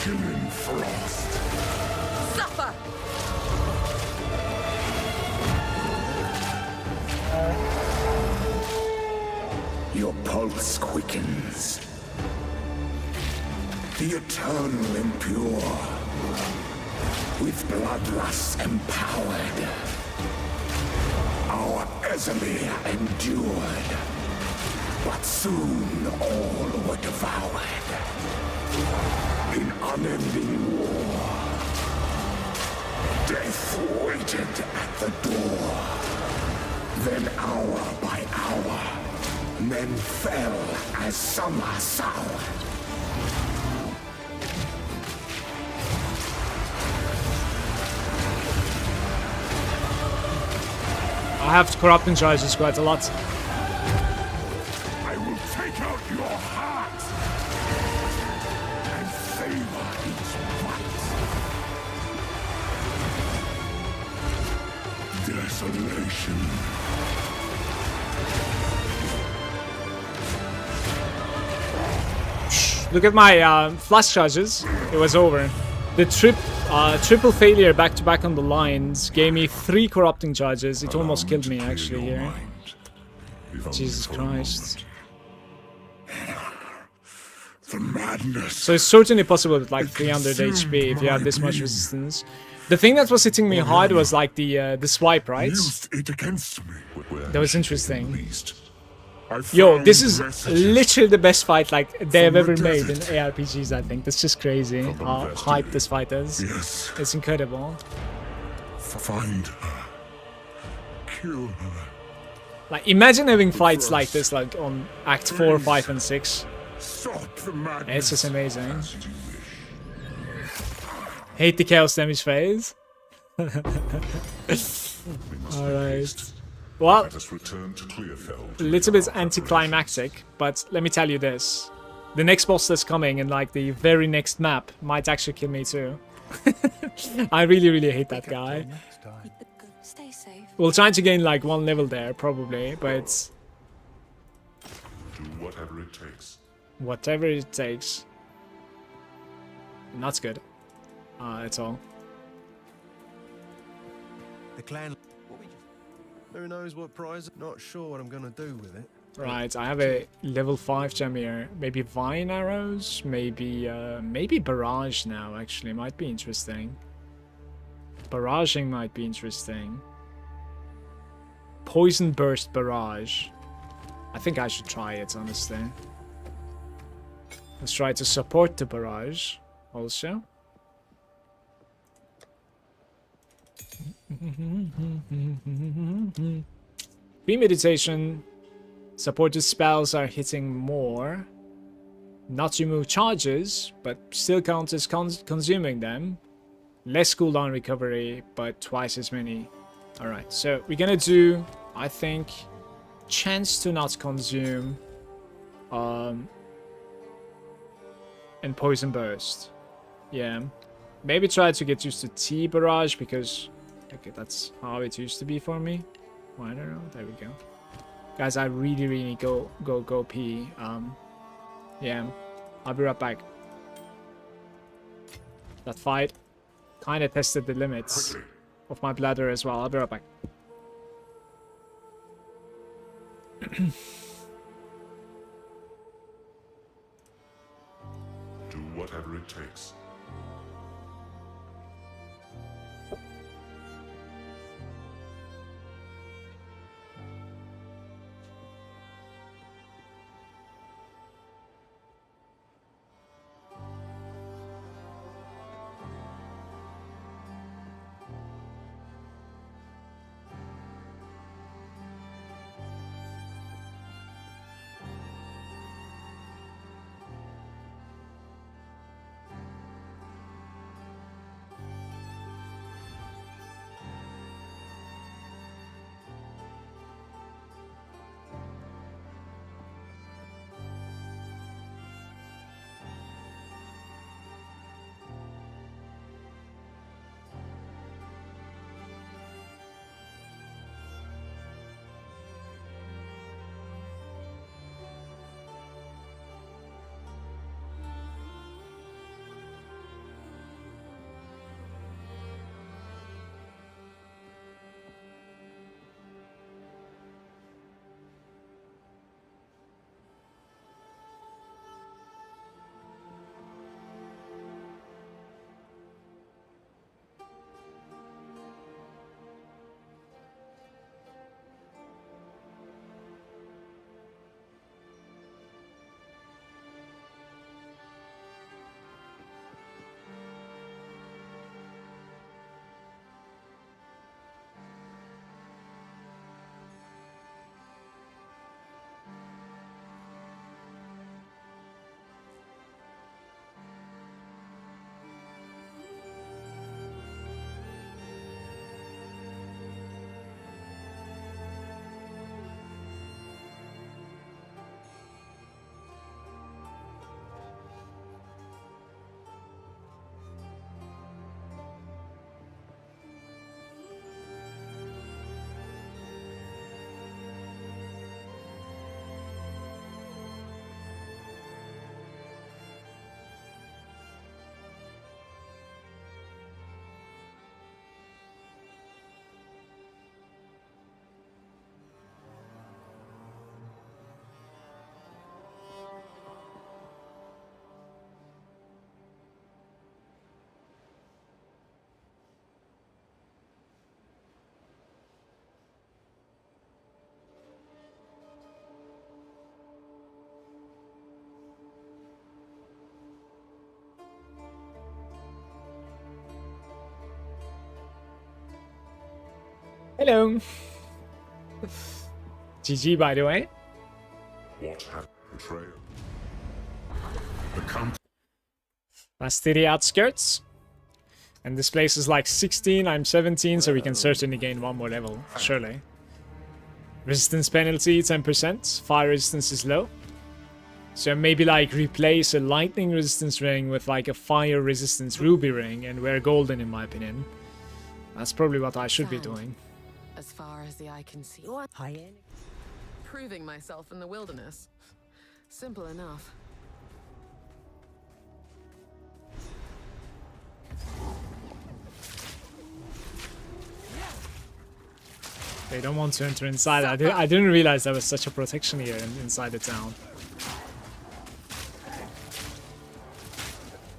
Killing frost. Suffer! Your pulse quickens. The eternal impure, with bloodlust empowered. Our Exile endured, but soon all were devoured. In unending war, death waited at the door. Then hour by hour, men fell as summer soured. I have corrupting charges quite a lot. I will take out your heart and savor each bite. Desolation. Look at my flash charges. It was over. The triple failure back-to-back on the lines gave me 3 corrupting charges. It almost killed me actually here. Jesus Christ. The madness. So it's certainly possible with like 300 HP if you have this much resistance. The thing that was hitting me hard was like the swipe, right? Used it against me. That was interesting. Yo, this is literally the best fight like they've ever made in ARPGs, I think. That's just crazy how hyped this fight is. Yes. It's incredible. Find her. Kill her. Like, imagine having fights like this like on Act 4, 5, and 6. Stop the madness. It's just amazing. Hate the chaos damage phase. Alright. Well, a little bit anticlimactic, but let me tell you this. The next boss that's coming in like the very next map might actually kill me too. I really hate that guy. Stay safe. We'll try to gain like 1 level there, probably, but... Do whatever it takes. Whatever it takes. Not good. At all. The clan. Who knows what prize? Not sure what I'm gonna do with it. Right, I have a level 5 gem here. Maybe Vine Arrows? Maybe Barrage now, actually. Might be interesting. Barraging might be interesting. Poison Burst Barrage. I think I should try it, honestly. Let's try to support the Barrage, also. Premeditation. Supported spells are hitting more. Not remove charges, but still counts as consuming them. Less cooldown recovery, but twice as many. Alright, so we're gonna do, I think, chance to not consume. And Poison Burst. Yeah. Maybe try to get used to T-Barrage, because... okay, that's how it used to be for me. Well, I don't know. There we go. Guys, I really go pee. Yeah. I'll be right back. That fight kind of tested the limits of my bladder as well. I'll be right back. Do whatever it takes. Hello. GG, by the way. What happened? Betrayal. The count. Bastille outskirts. And this place is like 16, I'm 17, so we can certainly gain one more level, surely. Resistance penalty, 10%. Fire resistance is low. So maybe like replace a lightning resistance ring with like a fire resistance ruby ring and wear golden, in my opinion. That's probably what I should be doing. As far as the eye can see. Proving myself in the wilderness. Simple enough. They don't want to enter inside. I didn't realize there was such a protection here inside the town.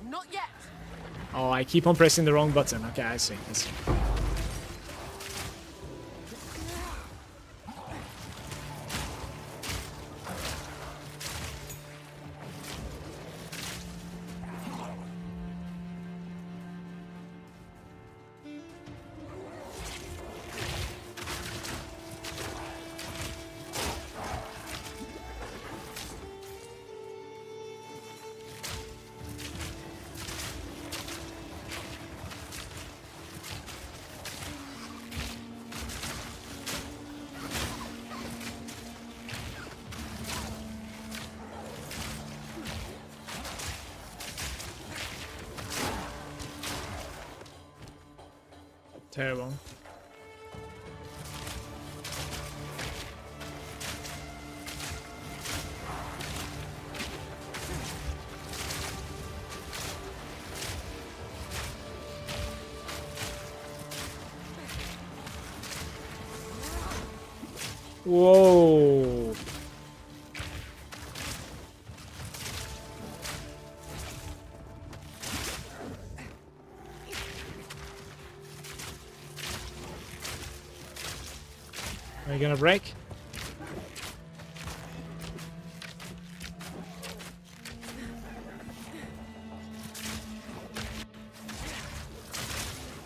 Not yet. Oh, I keep on pressing the wrong button. Okay, I see. I see. Terrible. Whoa. Are you gonna break?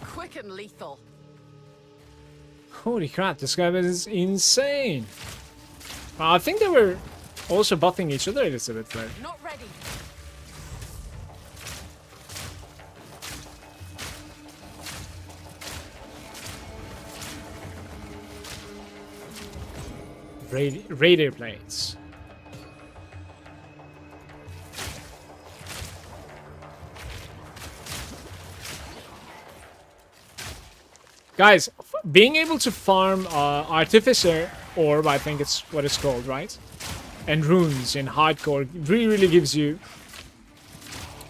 Quick and lethal. Holy crap, this guy is insane. I think they were also buffing each other a little bit there. Not ready. Raider plates. Guys, being able to farm Artificer Orb, I think it's what it's called, right? And runes in hardcore really gives you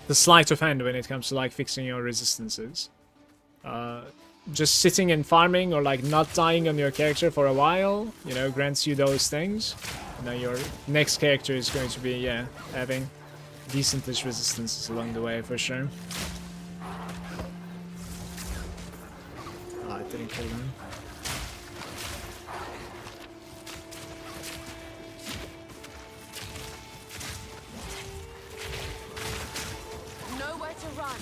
the sleight of hand when it comes to like fixing your resistances. Just sitting and farming or like not dying on your character for a while, you know, grants you those things. And then your next character is going to be, yeah, having decentish resistances along the way for sure. Oh, I didn't kill him. Nowhere to run.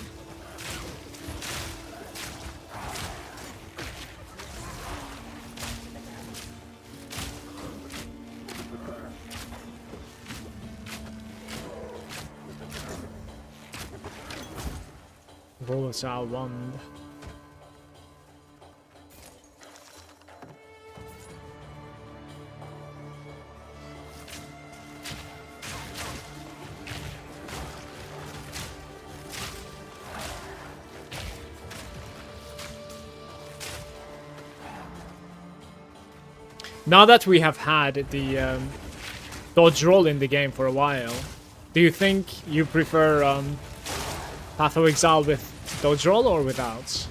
Volatile wand. Now that we have had the dodge roll in the game for a while, do you think you prefer Path of Exile with dodge roll or without?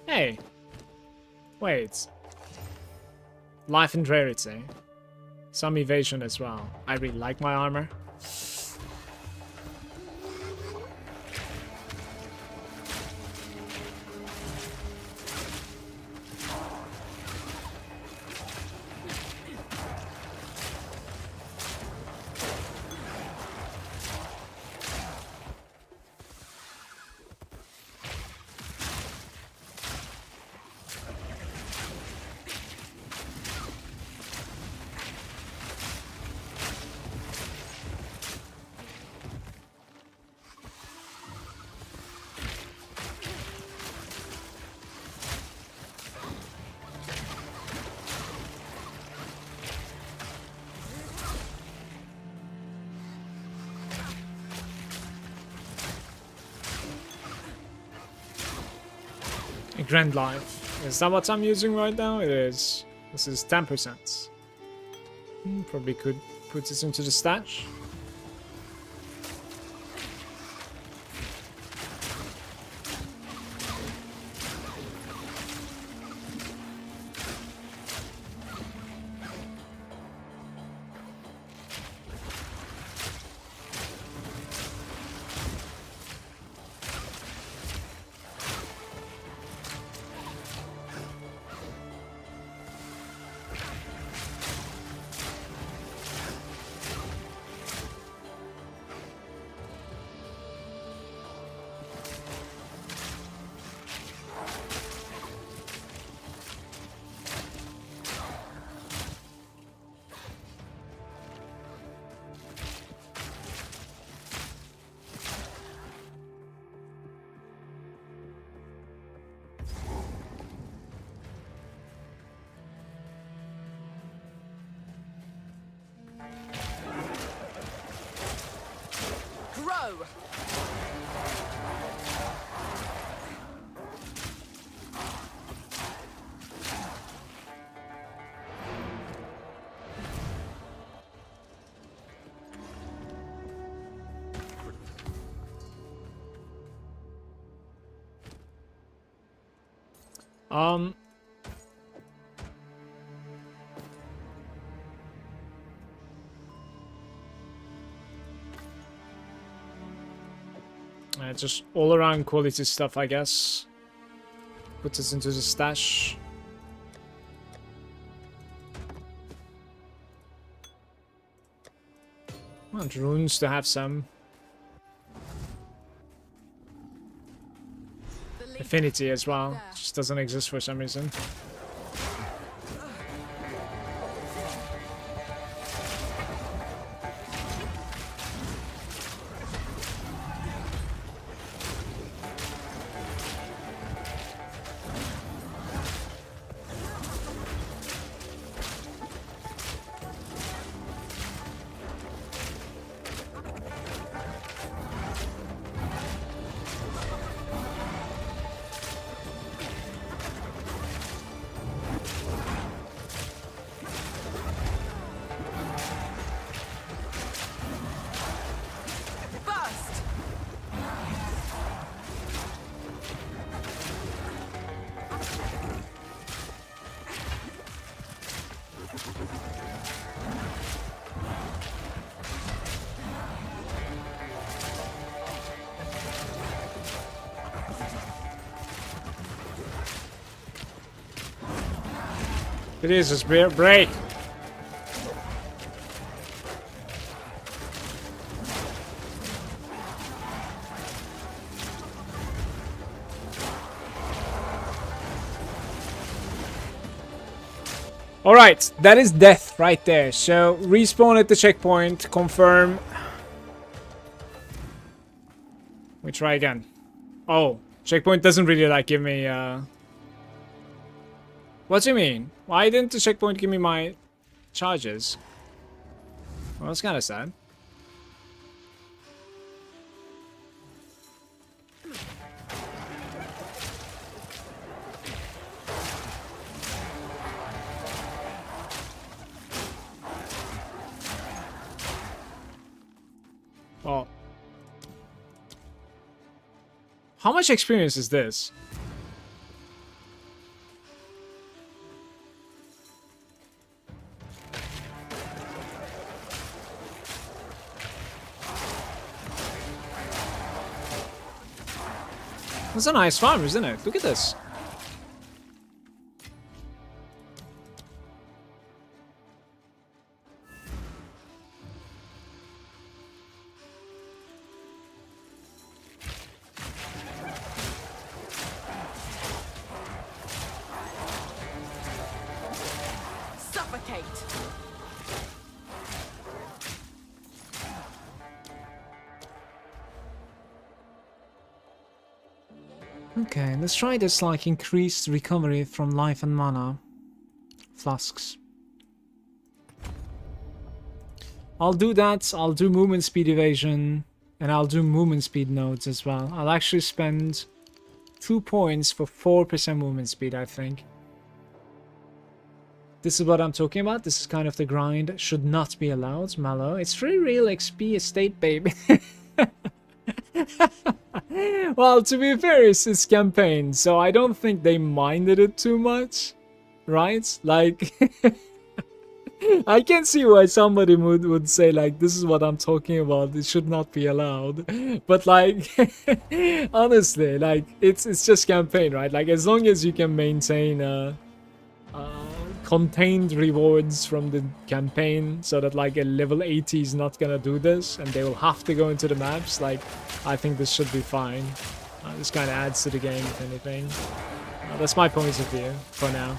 Hey, wait. Life and rarity. Some evasion as well. I really like my armor. Grand Life. Is that what I'm using right now? It is. This is 10%. Probably could put this into the stash. Just all around quality stuff, I guess. Put this into the stash. Want runes to have some. Affinity as well. Just doesn't exist for some reason. It is a spear break. Alright, that is death right there. So, respawn at the checkpoint, confirm. We try again. Oh, checkpoint doesn't really like give me what do you mean? Why didn't the checkpoint give me my charges? Well, that's kind of sad. Oh. How much experience is this? That's a nice farm, isn't it? Look at this. Suffocate. Okay, let's try this like increased recovery from life and mana. Flasks. I'll do that, I'll do movement speed evasion, and I'll do movement speed nodes as well. I'll actually spend 2 points for 4% movement speed, I think. This is what I'm talking about. This is kind of the grind. Should not be allowed, Mallow. It's free real XP estate, baby. Well, to be fair, it's campaign, so I don't think they minded it too much, right? Like, I can see why somebody would say, like, this is what I'm talking about. It should not be allowed. But, like, honestly, like, it's just campaign, right? Like, as long as you can maintain contained rewards from the campaign so that like a level 80 is not gonna do this and they will have to go into the maps, like I think this should be fine. This kind of adds to the game if anything. That's my point of view for now.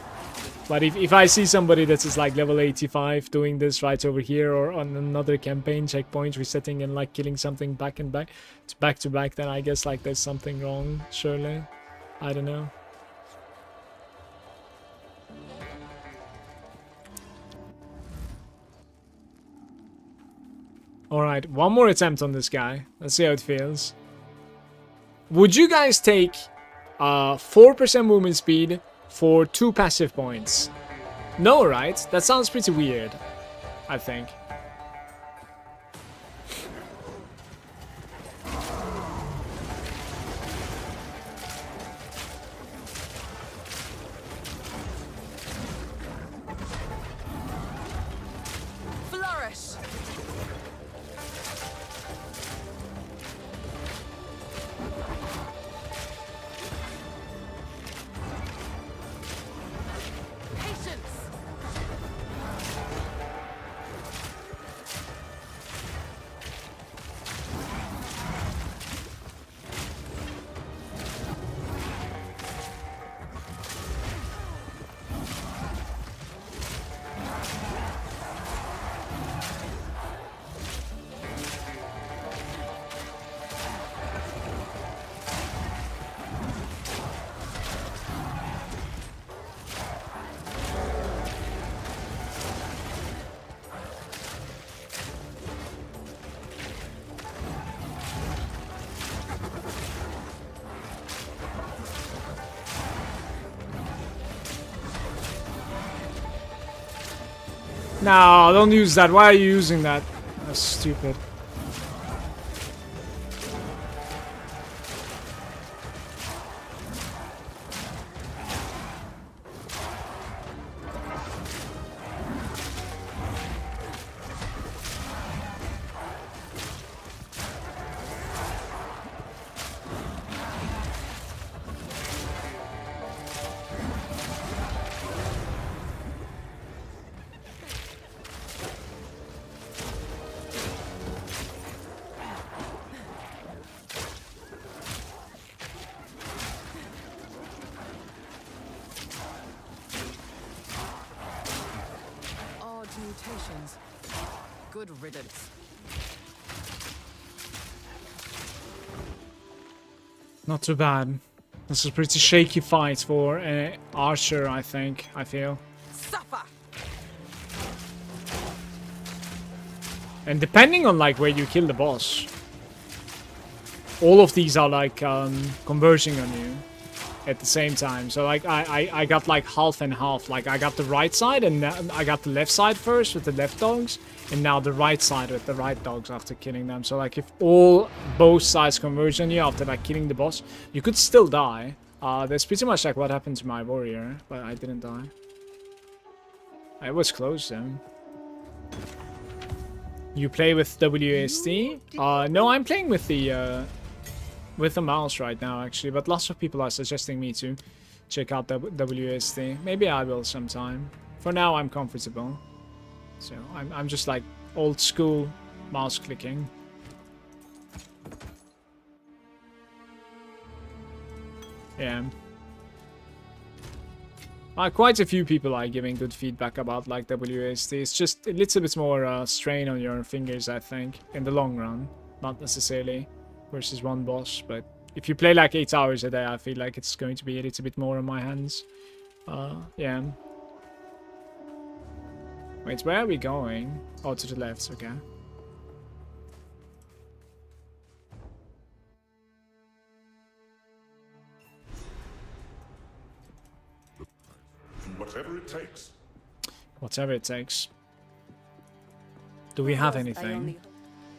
But if I see somebody that is like level 85 doing this right over here or on another campaign checkpoint resetting and like killing something back to back, then I guess like there's something wrong, surely. I don't know. Alright, one more attempt on this guy. Let's see how it feels. Would you guys take 4% movement speed for 2 passive points? No, right? That sounds pretty weird, I think. Flourish. Patience. No, don't use that. Why are you using that? That's stupid. Mutations. Good riddance. Not too bad. This is a pretty shaky fight for an archer, I think. I feel. Suffer. And depending on like where you kill the boss, all of these are like converging on you at the same time. So like I got like half and half. Like I got the right side and I got the left side first with the left dogs, and now the right side with the right dogs after killing them. So like if both sides converge on you after like killing the boss, you could still die. That's pretty much like what happened to my warrior, but I didn't die. It was close then. You play with WASD? No, I'm playing with the mouse right now, actually. But lots of people are suggesting me to check out the WASD. Maybe I will sometime. For now, I'm comfortable. So I'm just like old school mouse clicking. Yeah. Quite a few people are giving good feedback about like WASD. It's just a little bit more strain on your fingers, I think, in the long run. Not necessarily versus one boss, but if you play like 8 hours a day, I feel like it's going to be a little bit more on my hands. Yeah. Wait, where are we going? Oh, to the left, okay. Whatever it takes. Whatever it takes. Do we have anything?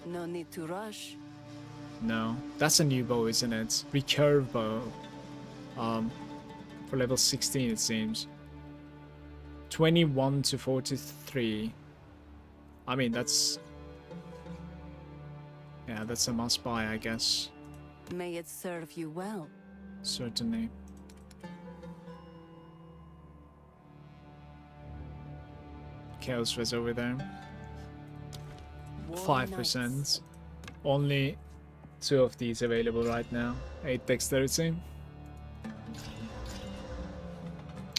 No need to rush. No. That's a new bow, isn't it? Recurve bow. For level 16 it seems. 21 to 43. I mean, that's... Yeah, that's a must buy, I guess. May it serve you well. Certainly. Chaos was over there. 5%. Only 2 of these available right now. 8 dexterity.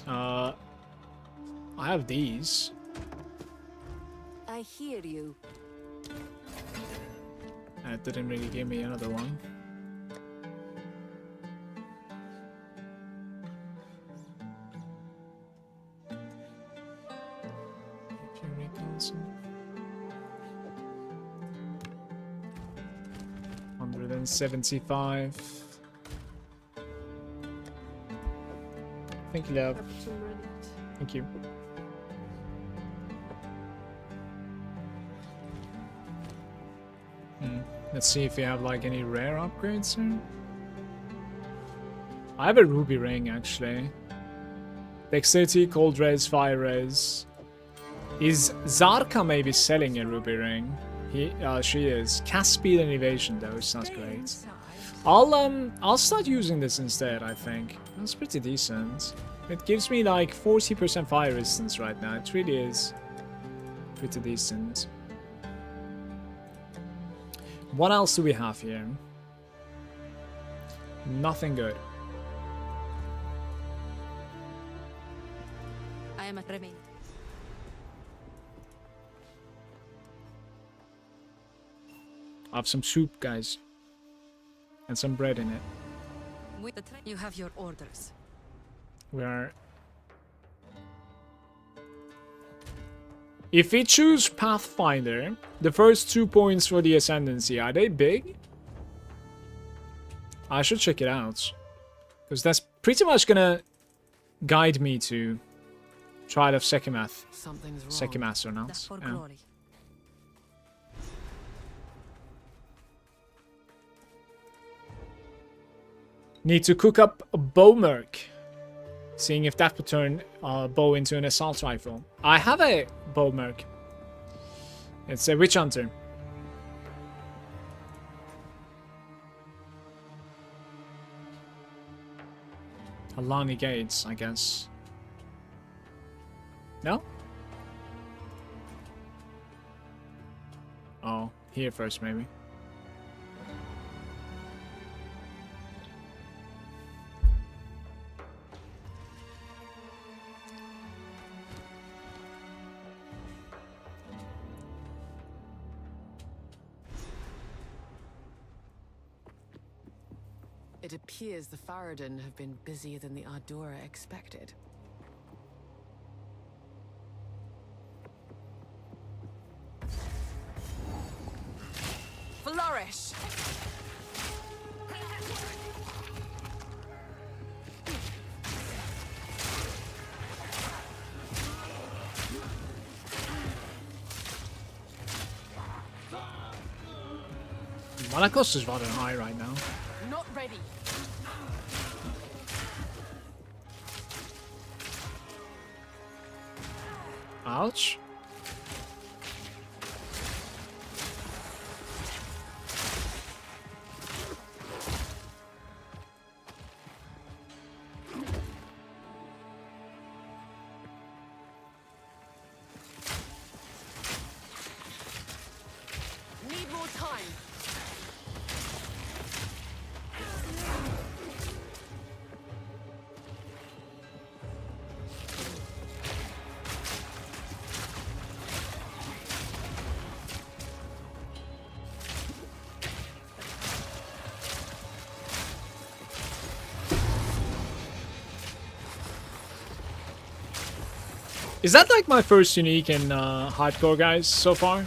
I have these. I hear you. It didn't really give me another one. Fury Council. 175. Thank you, love. Thank you. Let's see if we have like any rare upgrades here. I have a ruby ring actually. Dexterity, cold res, fire res. Is Zarka maybe selling a ruby ring? She is. Cast speed and evasion though, sounds great. I'll start using this instead, I think. That's pretty decent. It gives me like 40% fire resistance right now. It really is pretty decent. What else do we have here? Nothing good. I am a remain. I have some soup, guys. And some bread in it. With the you have your orders. We are... If we choose Pathfinder, the first 2 points for the Ascendancy, are they big? I should check it out. Because that's pretty much gonna guide me to Trial of Sekimath. Something's wrong. Sekimath or not. That's for Yeah. glory. Need to cook up a bowmerk. Seeing if that would turn bow into an assault rifle. I have a bowmerk. It's a witch hunter. Alani Gates, I guess. No? Oh, here first maybe. It appears the Farad'n have been busier than the Ardora expected. Flourish! Mana cost is rather high right now. Not ready. Ouch. Need more time. Is that like my first unique in hardcore, guys, so far?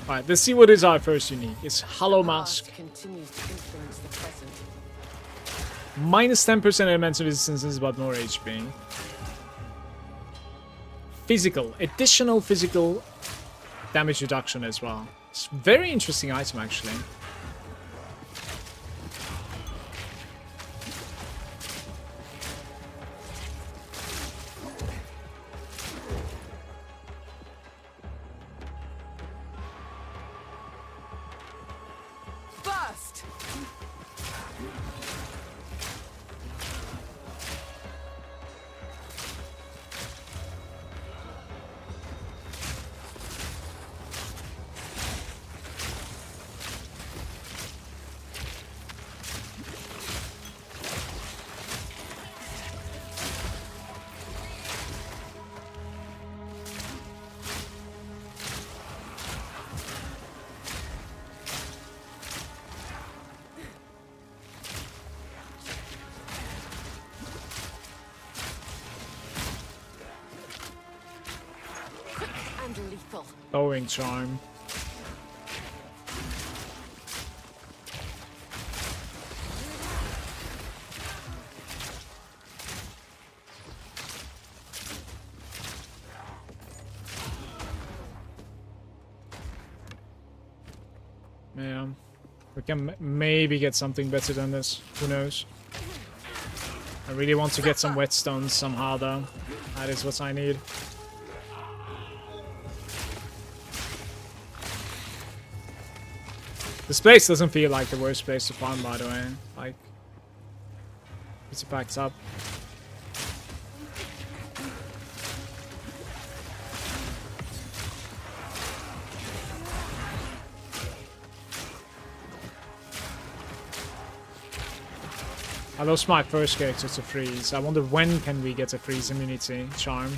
Alright, let's see what is our first unique. It's Hollow Mask. Continues to influence the present. Minus 10% elemental resistances, but more HP. physical, additional physical damage reduction as well. It's a very interesting item actually. Burst! And lethal. Throwing charm. Yeah, we can maybe get something better than this. Who knows? I really want to get some whetstones somehow though. That is what I need. This place doesn't feel like the worst place to farm, by the way. Like, it's packed up. I lost my first character to freeze. I wonder when can we get a freeze immunity charm.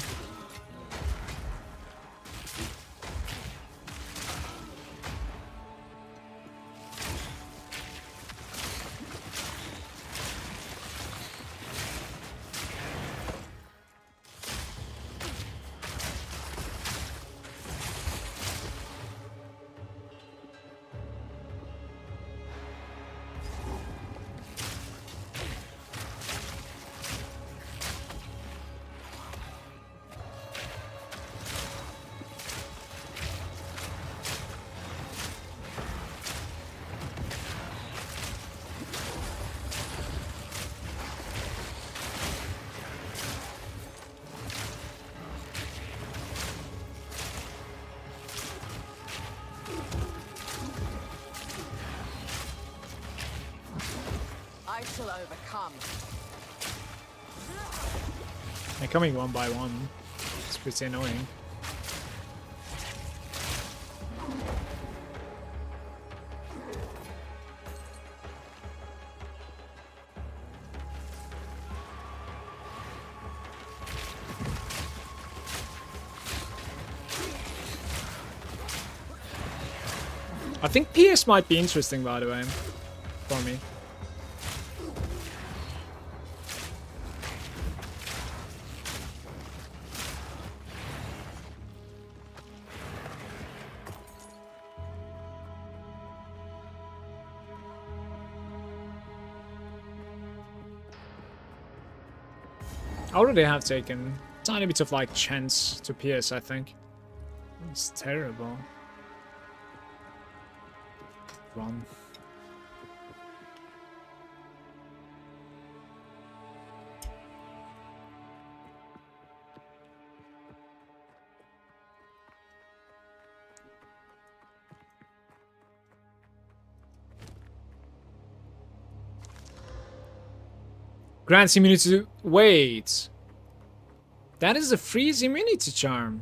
I shall overcome. They're coming one by one. It's pretty annoying. I think PS might be interesting, by the way, for me. I already have taken a tiny bit of like chance to PS, I think. It's terrible. Run. Grants immunity to... Wait. That is a freeze immunity charm.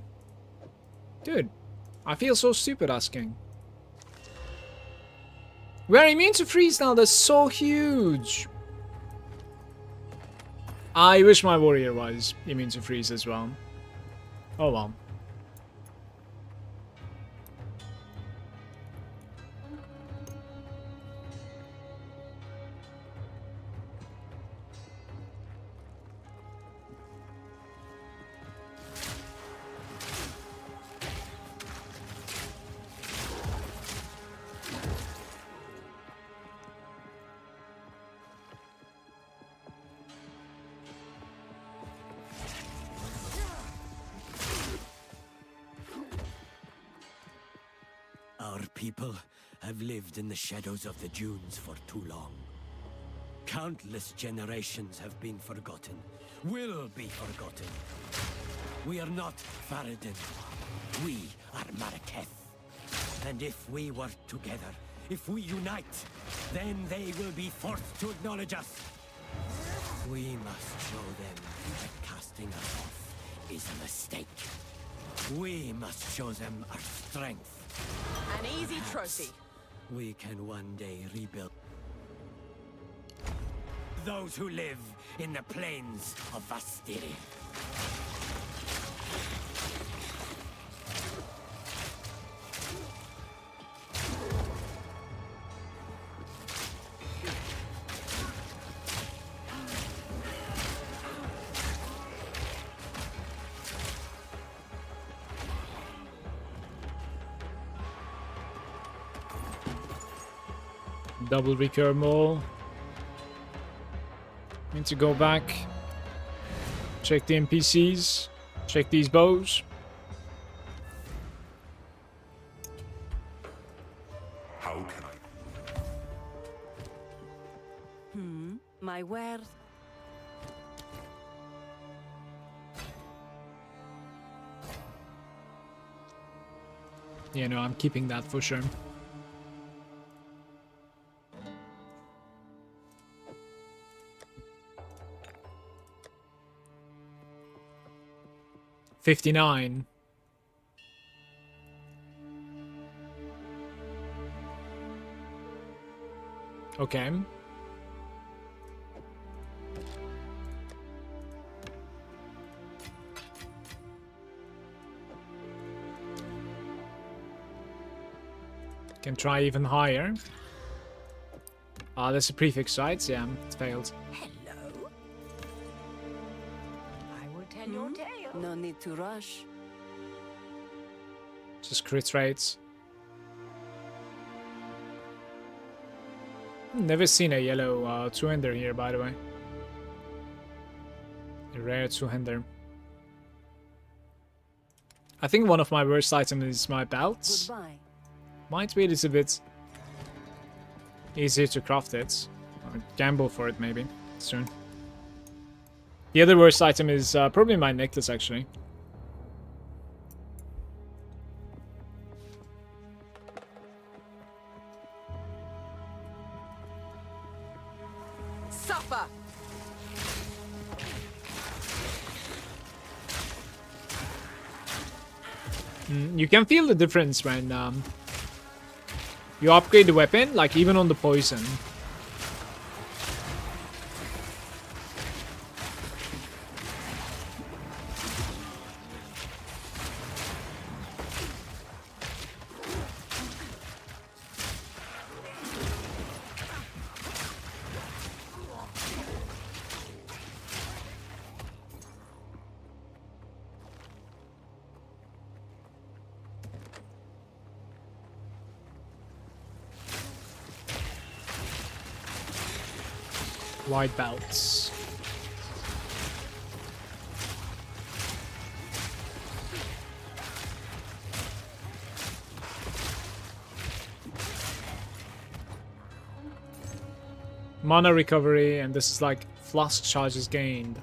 Dude, I feel so stupid asking. We're immune to freeze now, that's so huge. I wish my warrior was immune to freeze as well. Oh well. people have lived in the shadows of the dunes for too long. Countless generations have been forgotten, will be forgotten. We are not Faradin. We are Marraketh. And if we work together, if we unite, then they will be forced to acknowledge us. We must show them that casting us off is a mistake. We must show them our strength. An easy Perhaps trophy. we can one day rebuild those who live in the plains of Vastiri. Double recur mole. Need to go back. Check the NPCs. Check these bows. How can I? My wares. Yeah, no, I'm keeping that for sure. $59. Okay. Can try even higher. Ah, that's a prefix, right? Yeah, it failed. Hello. I will tell your tale. No need to rush. Just crit rates. Never seen a yellow two-hander here, by the way. A rare two-hander. I think one of my worst items is my belts. Goodbye. Might be a little bit easier to craft it. Or gamble for it, maybe, soon. The other worst item is probably my necklace, actually. Suffer. You can feel the difference when you upgrade the weapon, like even on the poison. White belts. Mana recovery, and this is like flask charges gained.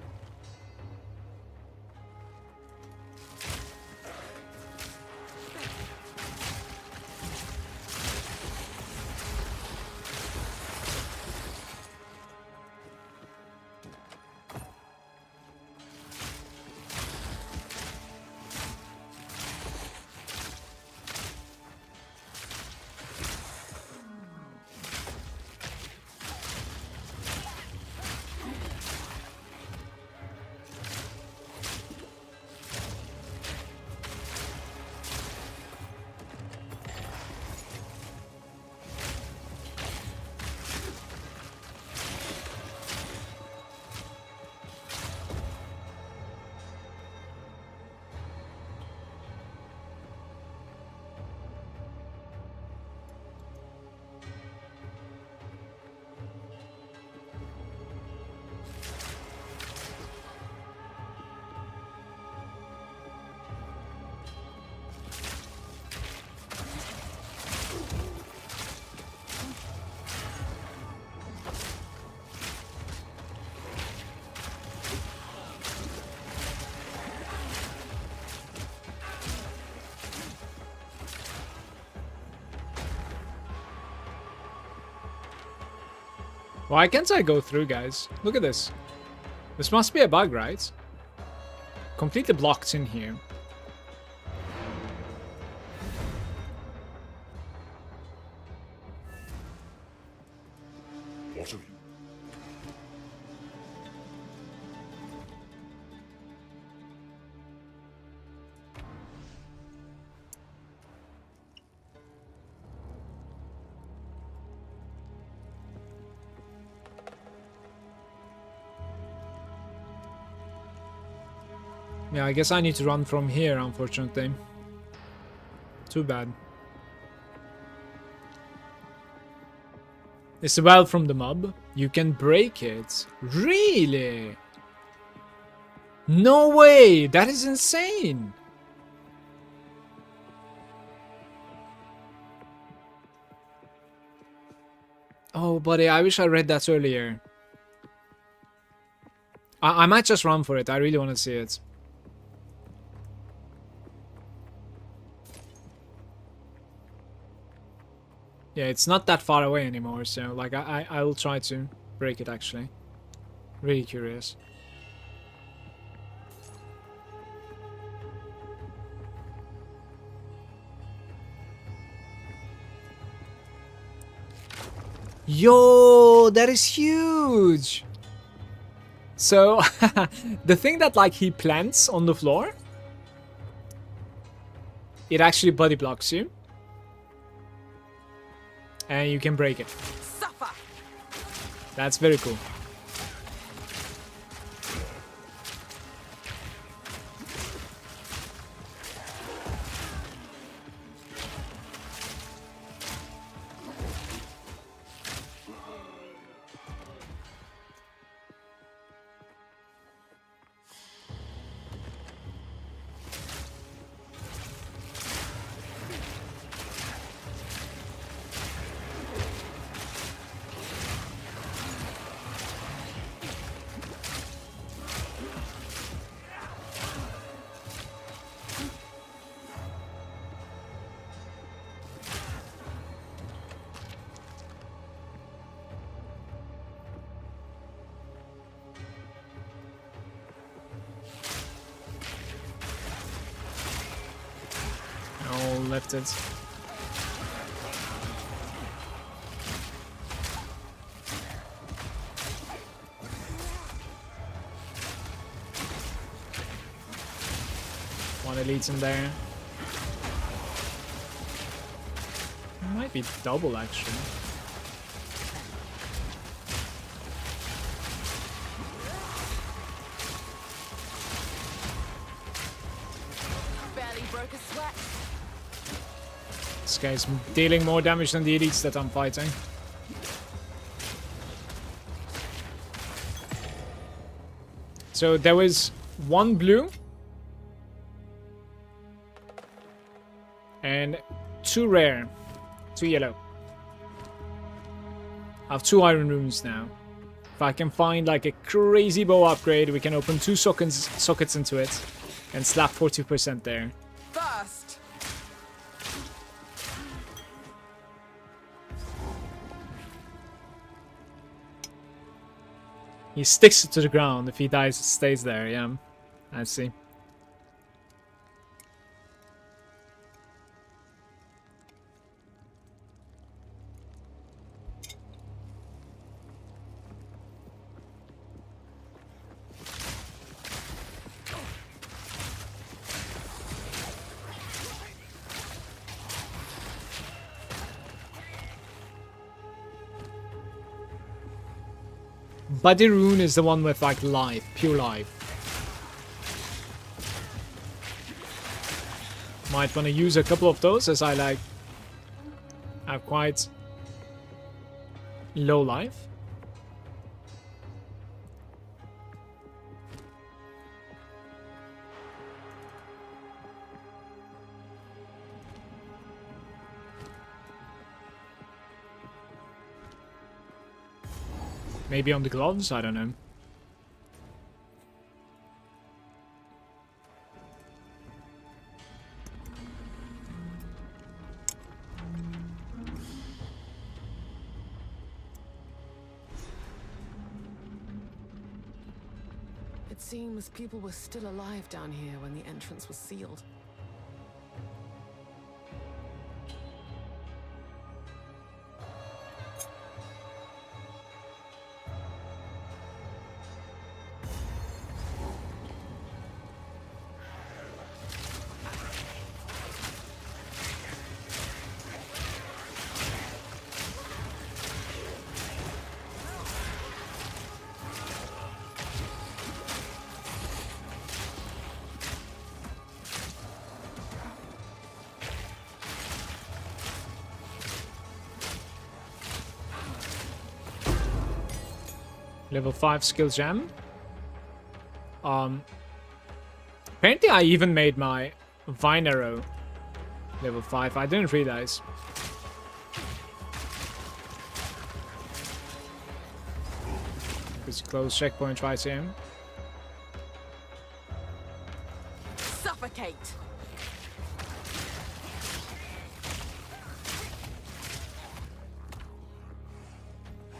Why can't I go through, guys? Look at this. This must be a bug, right? Completely blocked in here. What of you? Yeah, I guess I need to run from here, unfortunately. Too bad. It's a well from the mob. You can break it. Really? No way! That is insane! Oh, buddy, I wish I read that earlier. I might just run for it. I really want to see it. Yeah, it's not that far away anymore, so like I will try to break it actually. Really curious. Yo, that is huge! So, the thing that like he plants on the floor, it actually body blocks you. And you can break it. Suffer. That's very cool. Oh, left it. One elite's in there. Might be double actually. Barely broke a sweat. This guy's dealing more damage than the elites that I'm fighting. So there was one blue and two rare, two yellow. I have 2 iron runes now. If I can find like a crazy bow upgrade, we can open 2 sockets into it and slap 40% there. First. He sticks it to the ground. If he dies, it stays there. Yeah, I see. Buddy Rune is the one with like life, pure life. Might want to use a couple of those as I like have quite low life. Maybe on the gloves? I don't know. It seems people were still alive down here when the entrance was sealed. Level 5 skill gem. Apparently I even made my Vine Arrow level 5. I didn't realize. It's close checkpoint right here. Suffocate!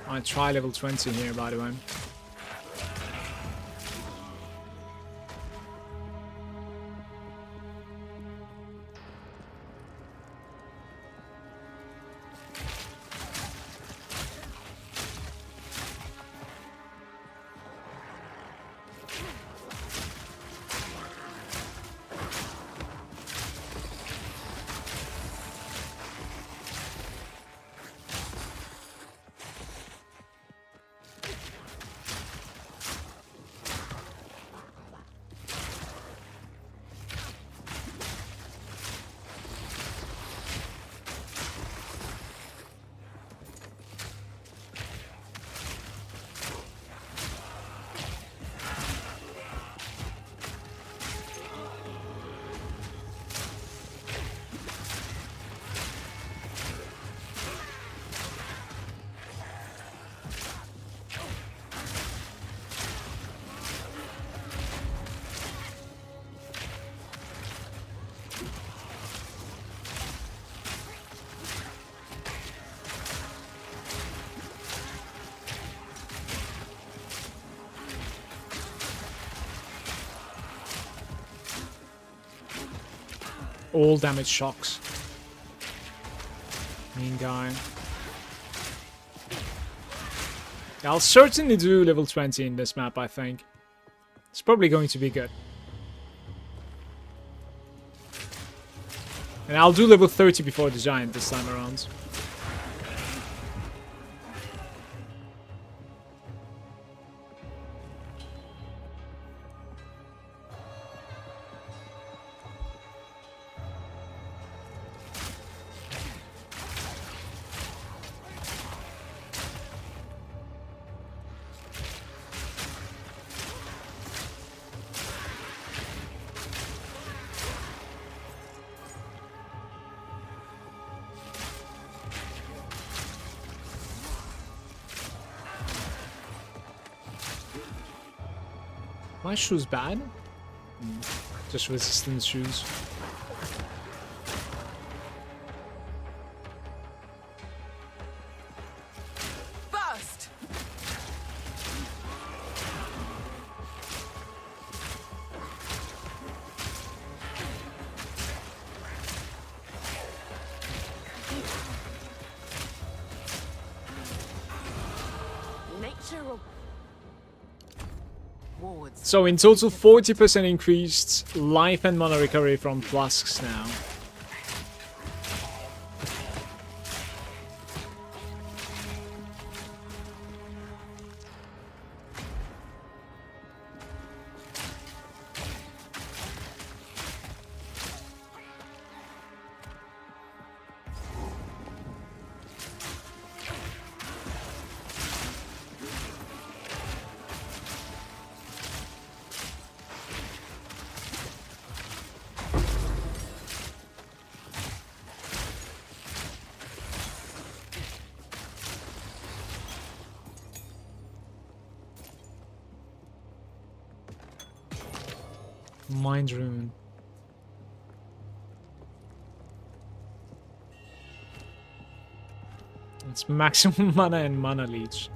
I try level 20 here, by the way. All damage shocks. Mean guy. I'll certainly do level 20 in this map, I think. It's probably going to be good. And I'll do level 30 before the giant this time around. My shoes bad? Just resistance shoes. Burst! Nature will So in total, 40% increased life and mana recovery from flasks now. Mind Rune. It's maximum mana and mana leech.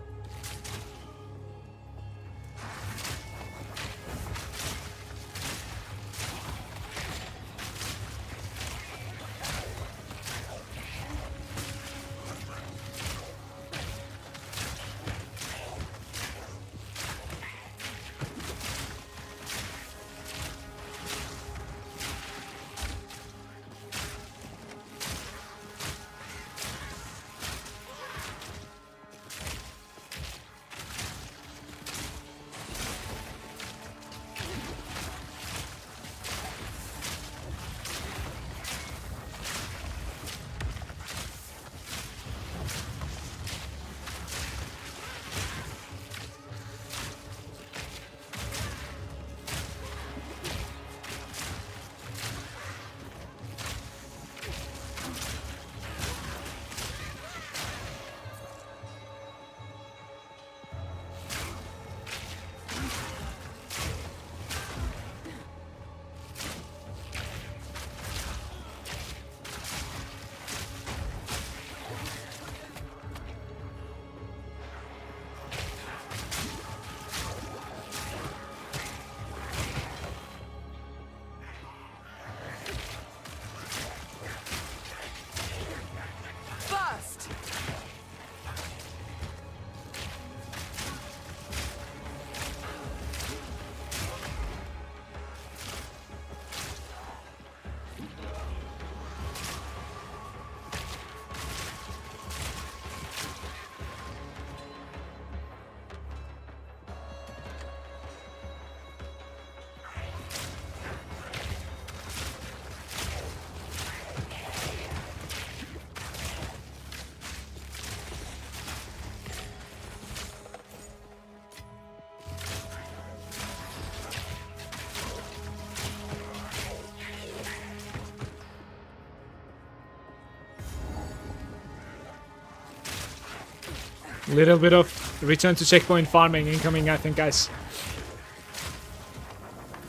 Little bit of return to checkpoint farming incoming, I think, guys.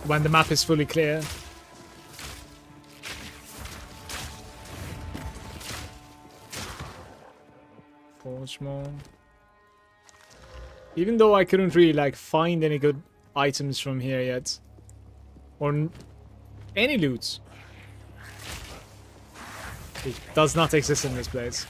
When the map is fully clear. Forge more. Even though I couldn't really like find any good items from here yet. Or any loot. It does not exist in this place.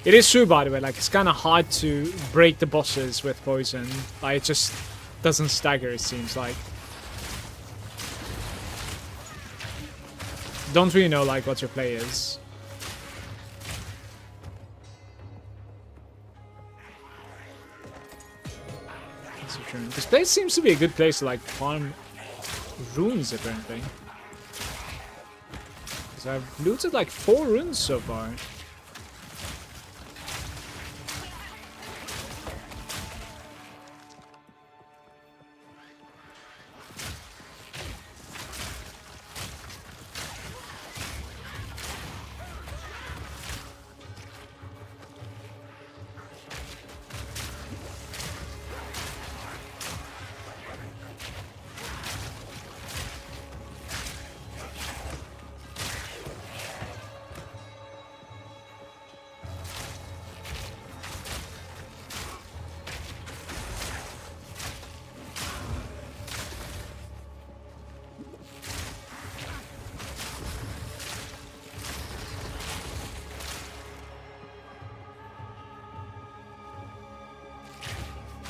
It is true, by the way, like, it's kind of hard to break the bosses with poison. Like, it just doesn't stagger, it seems like. Don't really know, like, what your play is. This place seems to be a good place to, like, farm runes, apparently. Because I've looted, like, 4 runes so far.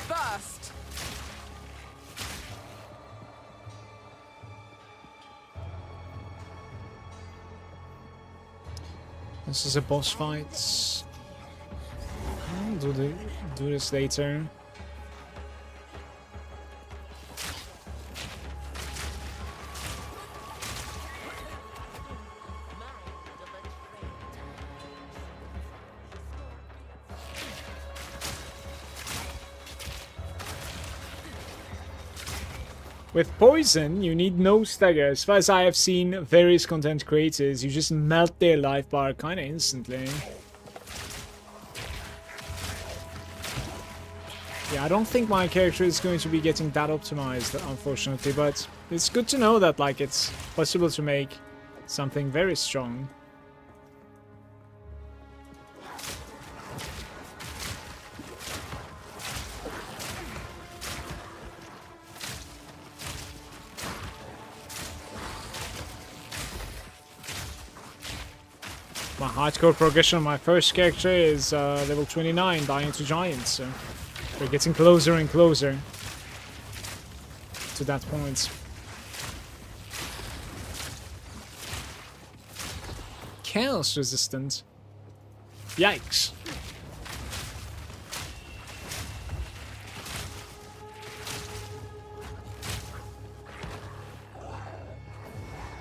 Burst! This is a boss fight. I'll do this later. With poison, you need no stagger. As far as I have seen various content creators, you just melt their life bar kind of instantly. Yeah, I don't think my character is going to be getting that optimized, unfortunately, but it's good to know that, like, it's possible to make something very strong. My hardcore progression on my first character is level 29, dying to giants, so we're getting closer and closer to that point. Chaos resistant. Yikes.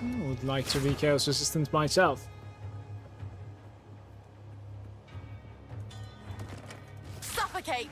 I would like to be chaos resistant myself. Suffocate!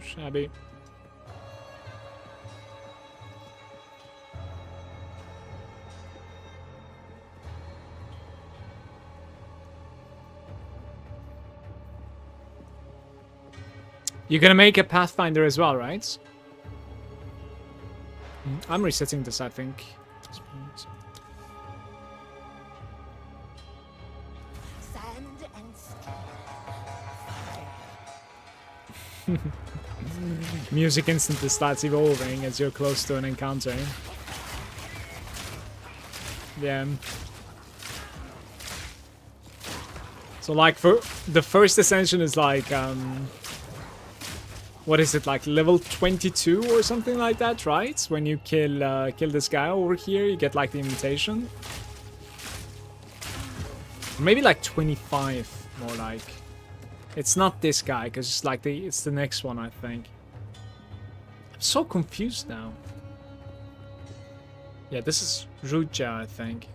Shabby. You're gonna make a Pathfinder as well, right? I'm resetting this, I think. Sand and Music instantly starts evolving as you're close to an encounter. Yeah. So like for the first ascension is like what is it, like level 22 or something like that, right? When you kill this guy over here, you get like the invitation. Maybe like 25 more like. It's not this guy because it's like it's the next one, I think. I'm so confused now. Yeah, this is Ruja, I think.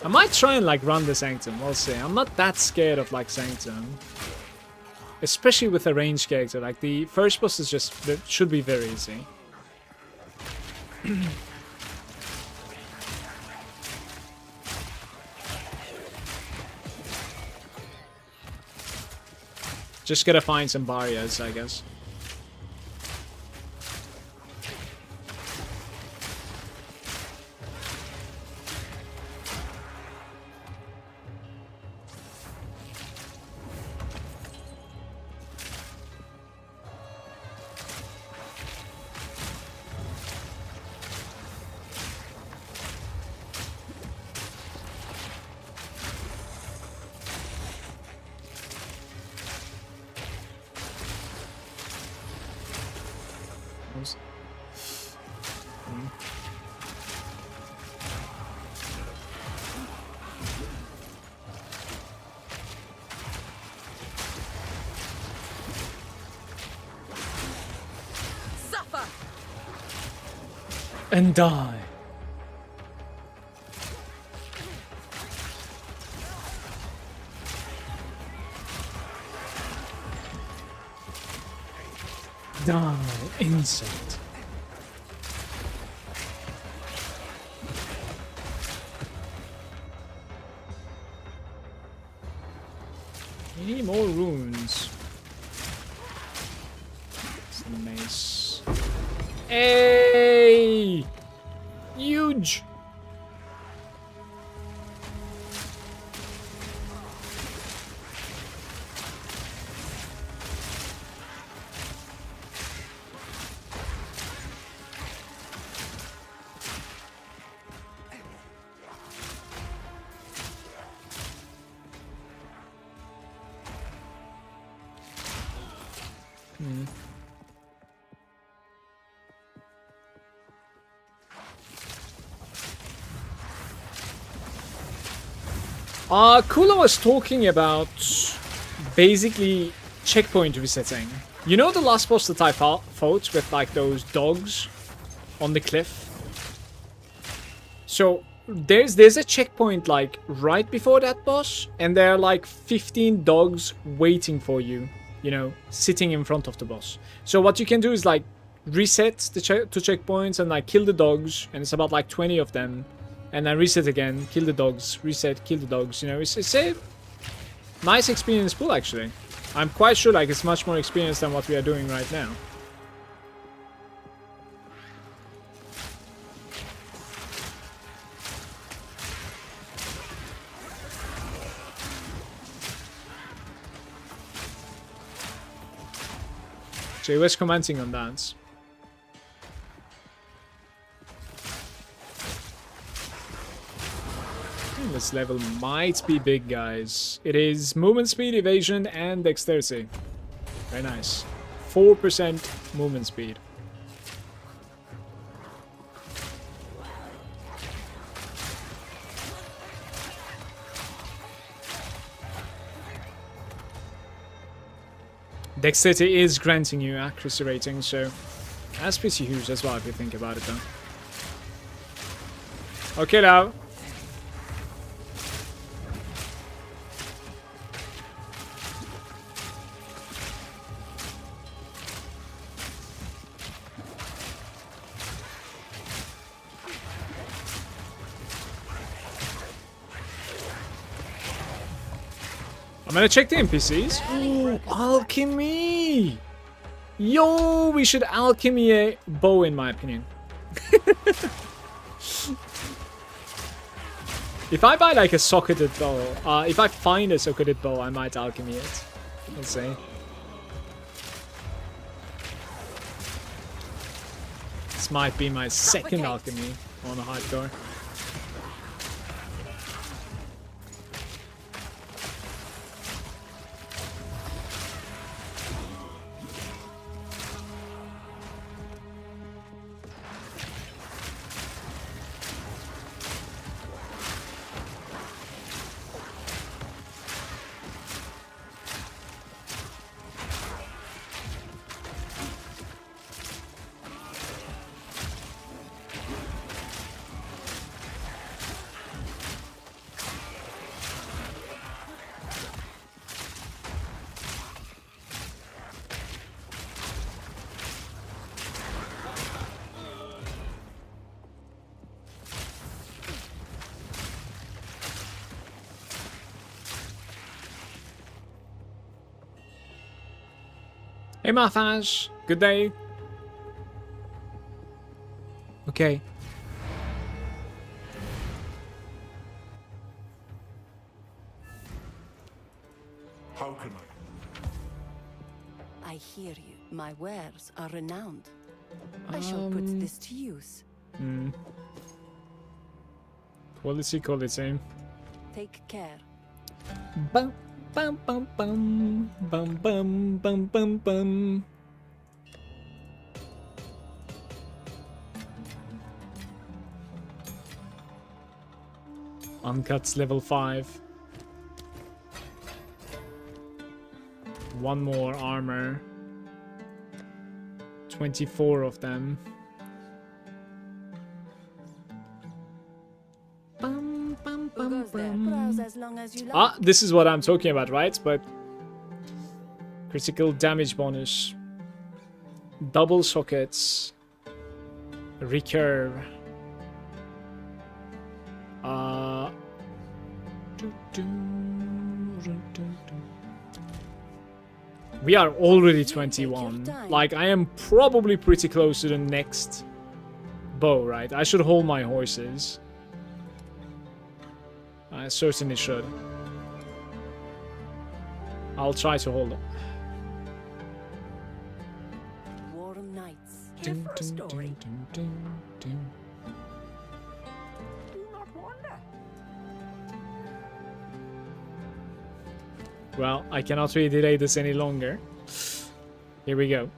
I might try and like run the Sanctum, we'll see. I'm not that scared of like Sanctum. Especially with a ranged character. Like the first boss is just, it should be very easy. Just gotta find some barriers, I guess. And die. Die, insect. We need more runes. It's the mace. Hey! Huge! Kula was talking about basically checkpoint resetting. You know the last boss that I fought with like those dogs on the cliff? So there's a checkpoint like right before that boss, and there are like 15 dogs waiting for you, you know, sitting in front of the boss. So what you can do is like reset the two checkpoints and like kill the dogs, and it's about like 20 of them. And then reset again, kill the dogs, reset, kill the dogs. You know, it's a nice experience pool actually. I'm quite sure like it's much more experience than what we are doing right now. Jay was commenting on that. This level might be big, guys. It is movement speed, evasion, and dexterity. Very nice. 4% movement speed. Dexterity is granting you accuracy rating, so that's pretty huge as well if you think about it, though. Okay, now. I'm gonna check the NPCs. Ooh, alchemy! Yo, we should alchemy a bow in my opinion. If I buy like a socketed bow, if I find a socketed bow, I might alchemy it. Let's see. This might be my second alchemy on a hardcore. Hey Mathash, good day. Okay. How can I hear you. My wares are renowned. I shall put this to use. Quality. Take care. Bum bum bum bum bum bum bum bum bum. Uncuts level 5. One more armor. 24 of them. Bum, bum, bum, bum. As long as you like. Ah, this is what I'm talking about, right? But critical damage bonus. Double sockets. Recurve. We are already 21. Like, I am probably pretty close to the next bow, right? I should hold my horses. I certainly should. I'll try to hold them. Warm nights. Here for a story. Do not wonder. Well, I cannot really delay this any longer. Here we go.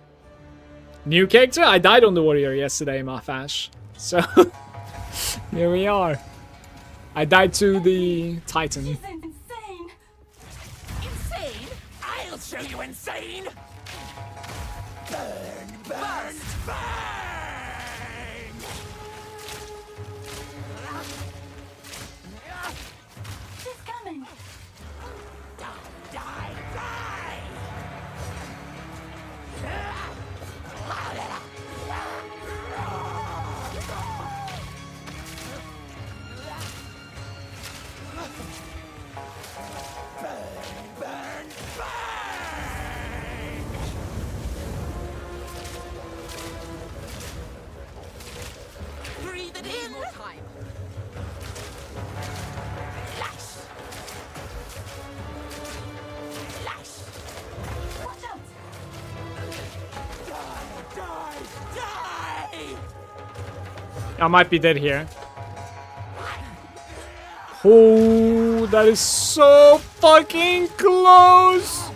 New character? I died on the warrior yesterday, Mafash. So, here we are. I died to the Titan. Insane! Insane? I'll show you insane! Burn, burn, burn! She's coming! Die, die, die! Breathe it in! More time. Lash! Lash! Watch out! Die, die! I might be dead here. Oh, that is so fucking close!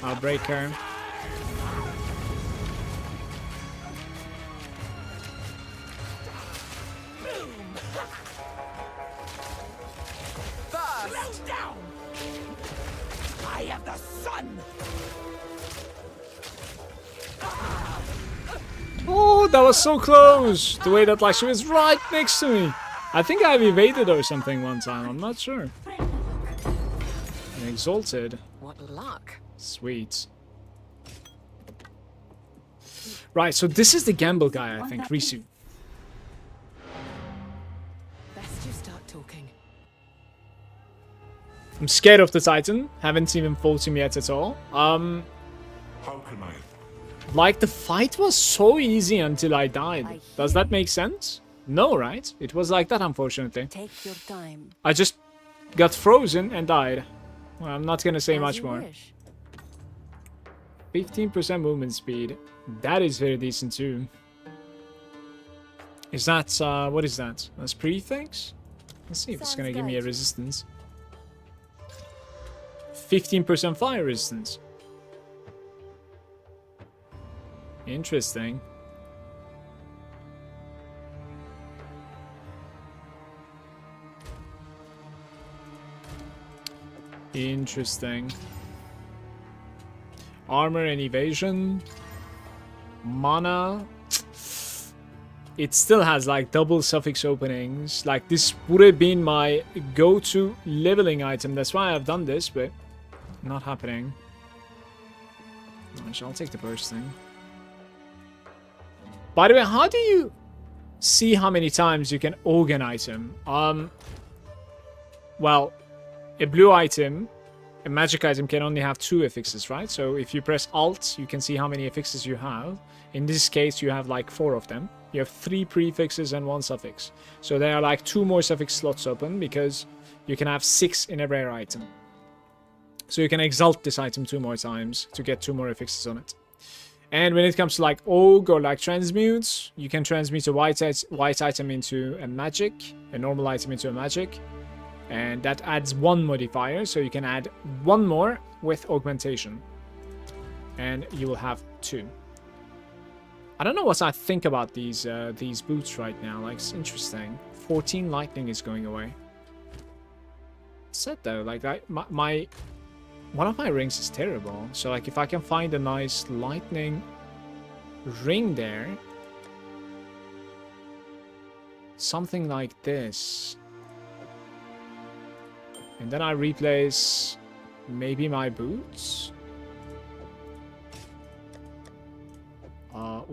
I'll break her. Slow down! I have the sun! Oh, that was so close! The way that like she was right next to me. I think I've evaded or something one time. I'm not sure. Exalted. What luck. Sweet. Right, so this is the gamble guy, I think, Risu. Best you start talking. I'm scared of the Titan. Haven't even fought him yet at all. How can I? Like, the fight was so easy until I died. Does that make sense? No, right? It was like that, unfortunately. Take your time. I just got frozen and died. Well, I'm not gonna say much more. 15% movement speed. That is very decent too. Is that, what is that? That's prefix? Let's see if it's gonna give me a resistance. 15% fire resistance. Interesting. Interesting. Armor and evasion. Mana. It still has like double suffix openings. Like, this would have been my go-to leveling item. That's why I've done this, but not happening. I'll take the first thing. By the way, how do you see how many times you can organ item? Well, a blue item, a magic item can only have 2 affixes, right? So if you press Alt, you can see how many affixes you have. In this case, you have like 4 of them. You have 3 prefixes and 1 suffix. So there are like 2 more suffix slots open because you can have 6 in a rare item. So you can exalt this item 2 more times to get 2 more affixes on it. And when it comes to like Ogre or like transmutes, you can transmute a white item into a magic, a normal item into a magic. And that adds 1 modifier, so you can add 1 more with augmentation. And you will have 2. I don't know what I think about these boots right now. Like, it's interesting. 14 lightning is going away. Said though, like one of my rings is terrible. So like, if I can find a nice lightning ring there, something like this, and then I replace maybe my boots.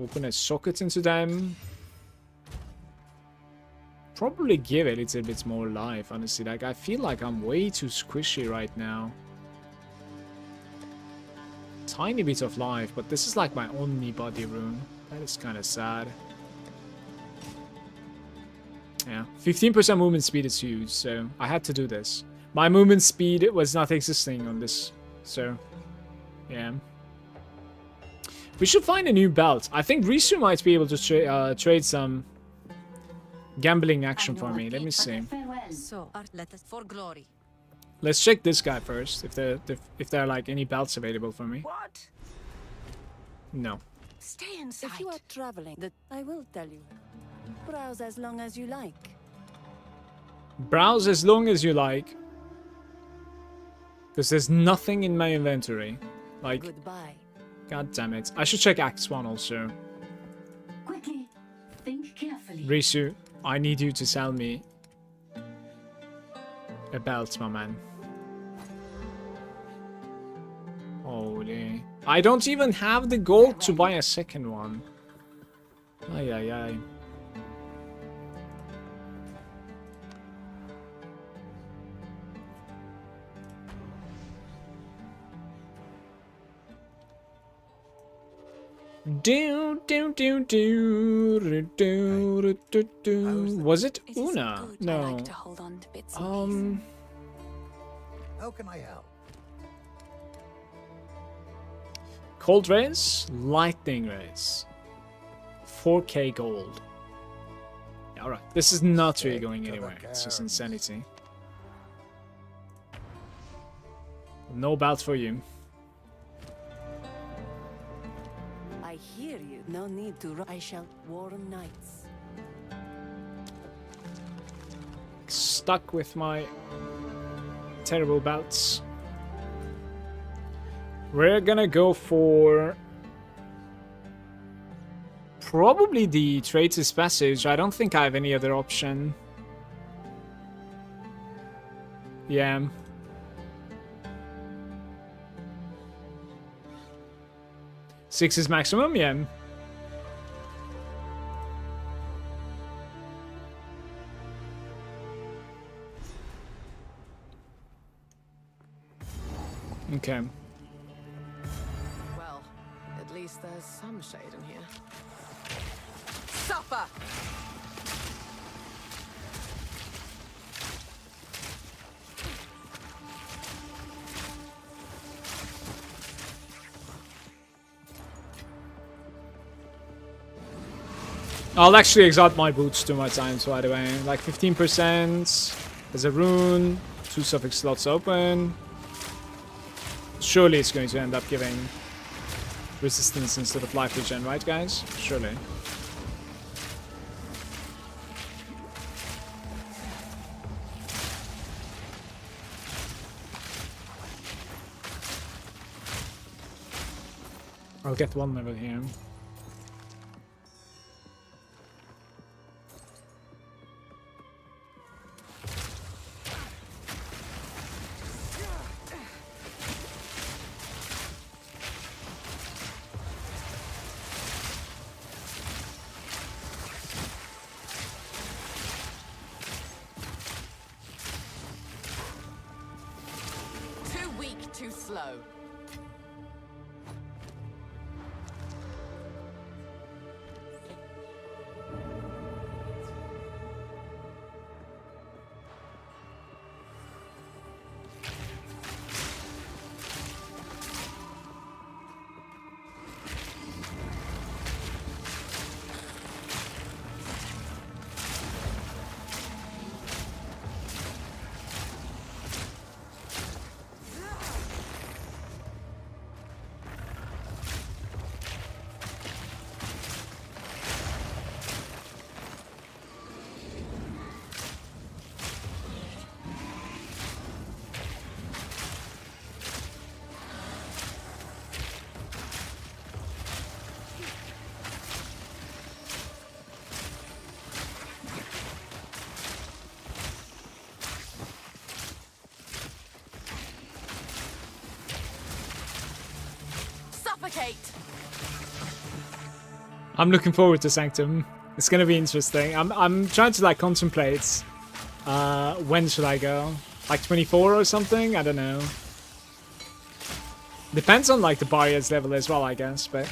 Open a socket into them. Probably give it a little bit more life, honestly. Like, I feel like I'm way too squishy right now. Tiny bit of life, but this is like my only body rune. That is kind of sad. Yeah, 15% movement speed is huge, so I had to do this. My movement speed was not existing on this, so yeah. We should find a new belt. I think Risu might be able to trade some gambling action for me. Let me see. So, let us for glory. Let's check this guy first. If there are like any belts available for me. What? No. Stay inside. If you are traveling, I will tell you. Browse as long as you like. Browse as long as you like. Because there's nothing in my inventory. Like, goodbye. God damn it. I should check Act 1 also. Quickly, think carefully. Risu, I need you to sell me a belt, my man. Holy. I don't even have the gold to buy a second one. Ay, ay, ay. Was it Una? No. How can I help? Cold rays, lightning rays. 4k gold. Alright, this is not really going anywhere. It's just insanity. No belt for you. I hear you. No need to run. I shall warm nights. Stuck with my terrible belts. We're gonna go for probably the Traitor's Passage. I don't think I have any other option. Yeah. Six is maximum, yeah. Okay. Well, at least there's some shade in here. Supper! I'll actually exalt my boots 2 more times, by the way. Like 15%. There's a rune. 2 suffix slots open. Surely it's going to end up giving resistance instead of life regen, right, guys? Surely. I'll get 1 level here. Too slow. I'm looking forward to Sanctum. It's gonna be interesting. I'm trying to like contemplate when should I go? Like 24 or something? I don't know. Depends on like the barriers level as well, I guess, but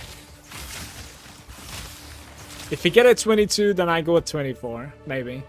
if you get at 22, then I go at 24, maybe.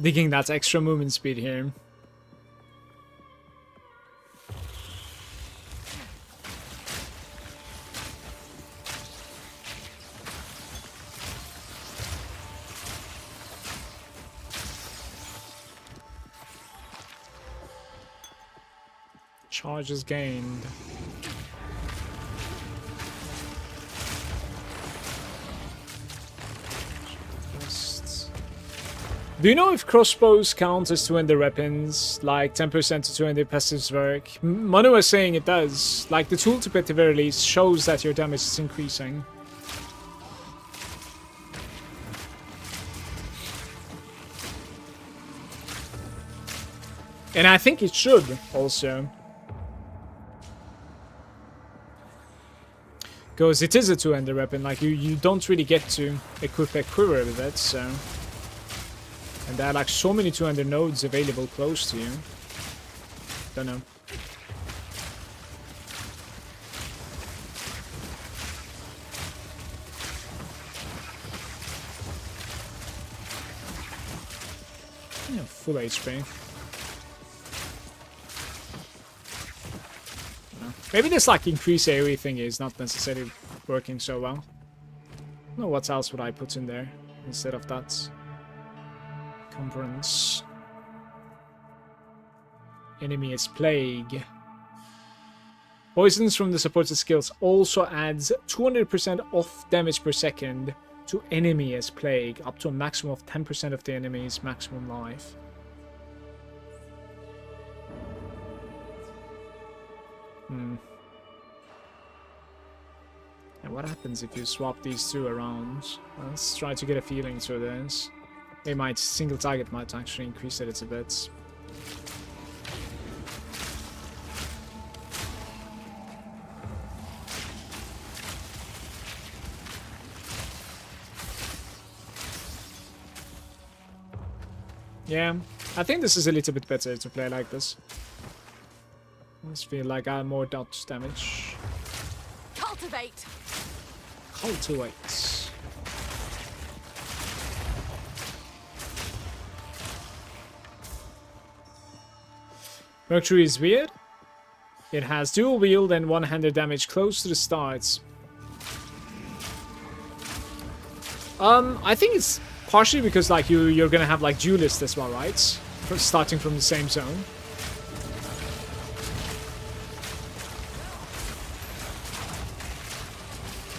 Digging that extra movement speed here. Charges gained. Do you know if crossbows count as 200 weapons, like 10% to 200 passives work? Manu was saying it does. Like the tooltip at the very least shows that your damage is increasing. And I think it should also. Because it is a 200 weapon, like you don't really get to equip a quiver with it, so... And there are like so many 200 nodes available close to you. Don't know. Yeah, full HP. Maybe this like increase AoE thing is not necessarily working so well. I don't know what else would I put in there instead of that. Conference. Enemy is Plague. Poisons from the supported skills also adds 200% off damage per second to enemy as Plague, up to a maximum of 10% of the enemy's maximum life. What happens if you swap these two around? Let's try to get a feeling through this. They might, single target might actually increase it a bit. Yeah, I think this is a little bit better to play like this. I just feel like I have more dodge damage. Cultivate. Cultivate. Mercury is weird. It has dual wield and one-handed damage close to the start. I think it's partially because like you're gonna have like duelist as well, right? Starting from the same zone.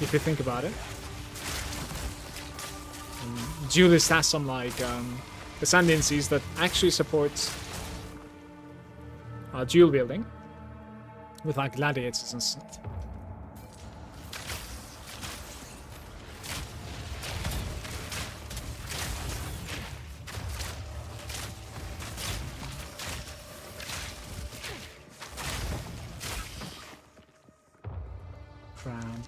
If you think about it. Duelist has some like ascendancies that actually support dual wielding with like gladiators and stuff. Cramp.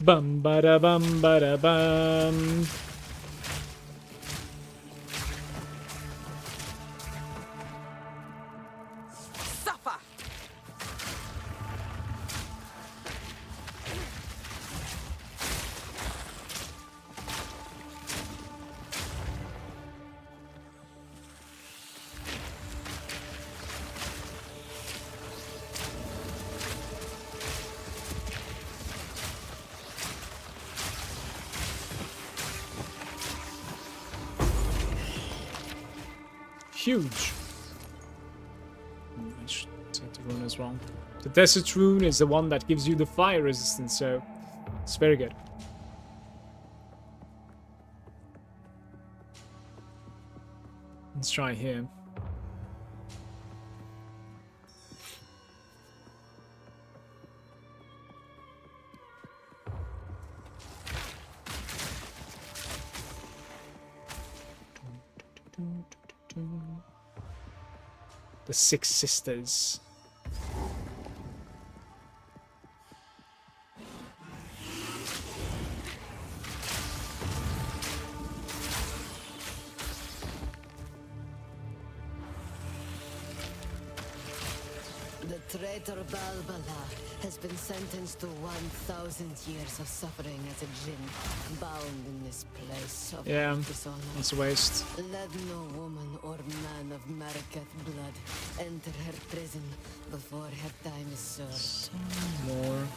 Bum ba da bum ba da bum. Suffer. Huge. I should take the rune as well. The desert rune is the one that gives you the fire resistance, so it's very good. Let's try here. The Six Sisters. The traitor Balbala has been sentenced to 1,000 years of suffering as a djinn, bound in this place of dishonor. It's a waste. Let no woman or man of Marikath blood enter her prison before her time is served. More.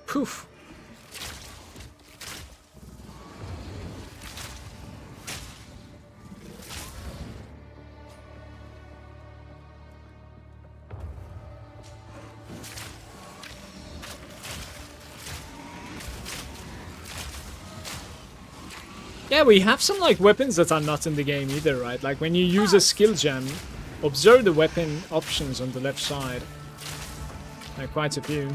Poof. Yeah, we have some like weapons that are not in the game either, right? Like when you use a skill gem, observe the weapon options on the left side. Like quite a few.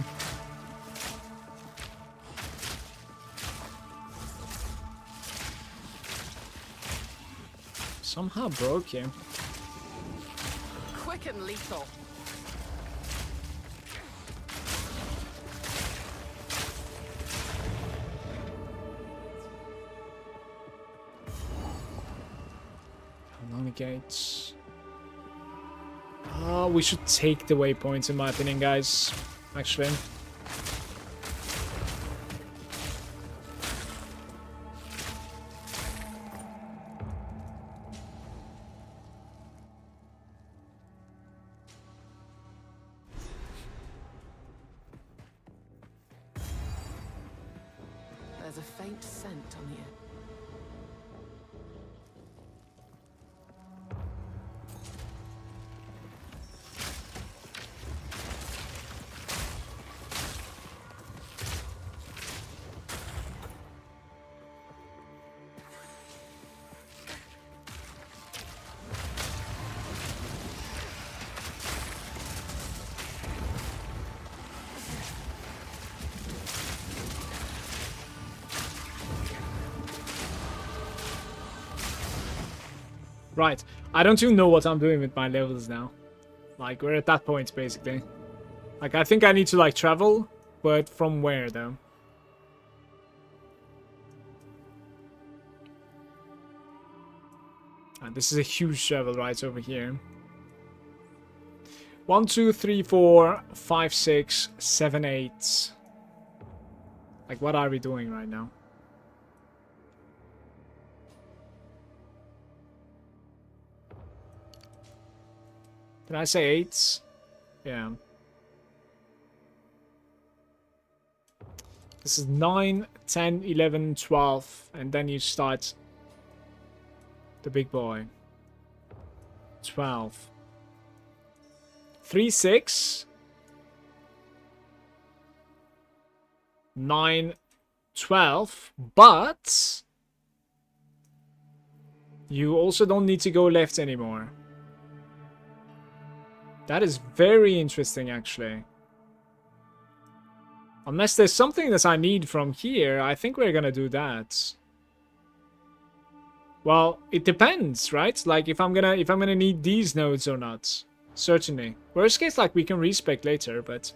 Somehow broke you. Quick and lethal. Along the gates. Oh, we should take the waypoints in my opinion, guys. Actually. There's a faint scent on the air. Right. I don't even know what I'm doing with my levels now. Like, we're at that point, basically. Like, I think I need to, like, travel, but from where, though? And this is a huge travel right over here. 1, 2, 3, 4, 5, 6, 7, 8. Like, what are we doing right now? Did I say 8? Yeah. This is 9, 10, 11, 12. And then you start the big boy. 12. 3, 6. 9, 12. But you also don't need to go left anymore. That is very interesting, actually. Unless there's something that I need from here, I think we're gonna do that. Well, it depends, right? Like, if I'm gonna need these nodes or not. Certainly. Worst case, like, we can respec later, but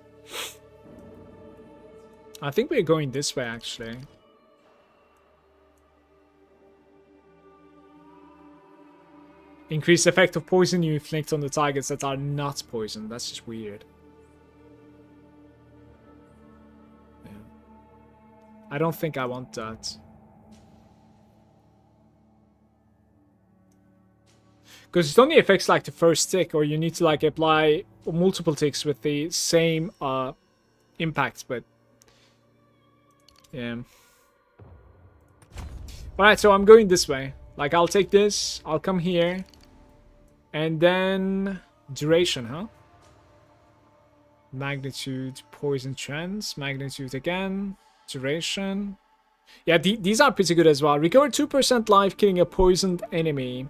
I think we're going this way, actually. Increase effect of poison you inflict on the targets that are not poisoned. That's just weird. Yeah. I don't think I want that. Because it only affects like the first tick, or you need to like apply multiple ticks with the same impact, but yeah. Alright, so I'm going this way. Like, I'll take this, I'll come here. And then duration, huh? Magnitude, poison trends, magnitude again, duration. Yeah, these are pretty good as well. Recover 2% life killing a poisoned enemy.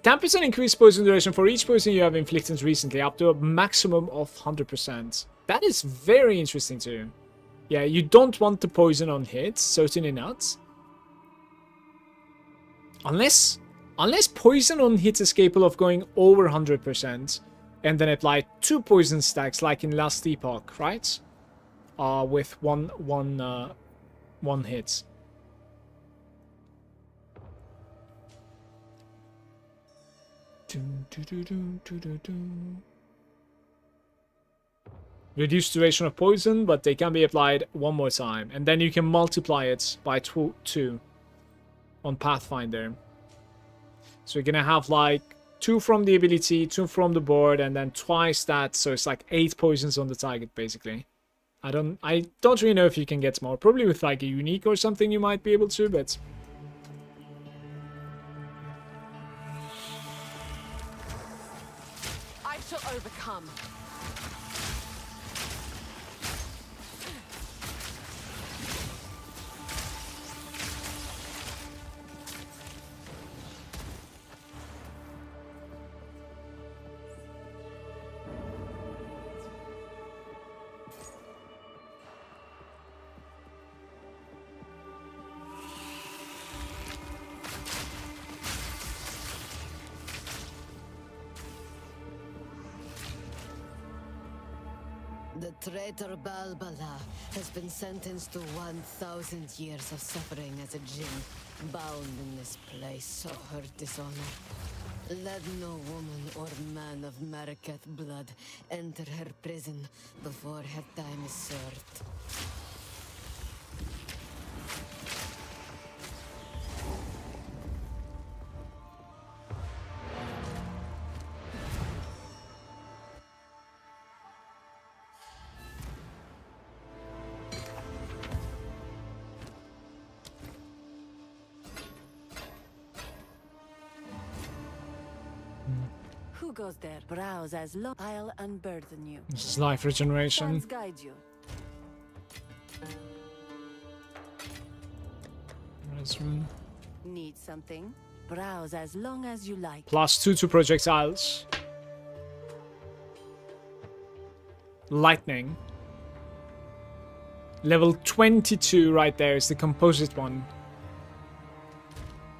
%10% increased poison duration for each poison you have inflicted recently, up to a maximum of 100%. That is very interesting too. Yeah, you don't want the poison on hit, certainly not. Unless poison on hit is capable of going over 100% and then apply 2 poison stacks like in Last Epoch, right? With one hit. Reduce duration of poison, but they can be applied one more time. And then you can multiply it by 2 on Pathfinder. So you're gonna have like 2 from the ability, 2 from the board, and then twice that. So it's like 8 poisons on the target, basically. I don't really know if you can get more. Probably with like a unique or something you might be able to, but I shall overcome. The traitor Balbala has been sentenced to 1,000 years of suffering as a djinn, bound in this place of her dishonor. Let no woman or man of Marikath blood enter her prison before her time is served. Who goes there? Browse as long. I'll unburden you. This is life regeneration. Sands guide you. Need something? Browse as long as you like. +2 to projectiles. Lightning. Level 22 right there is the composite one.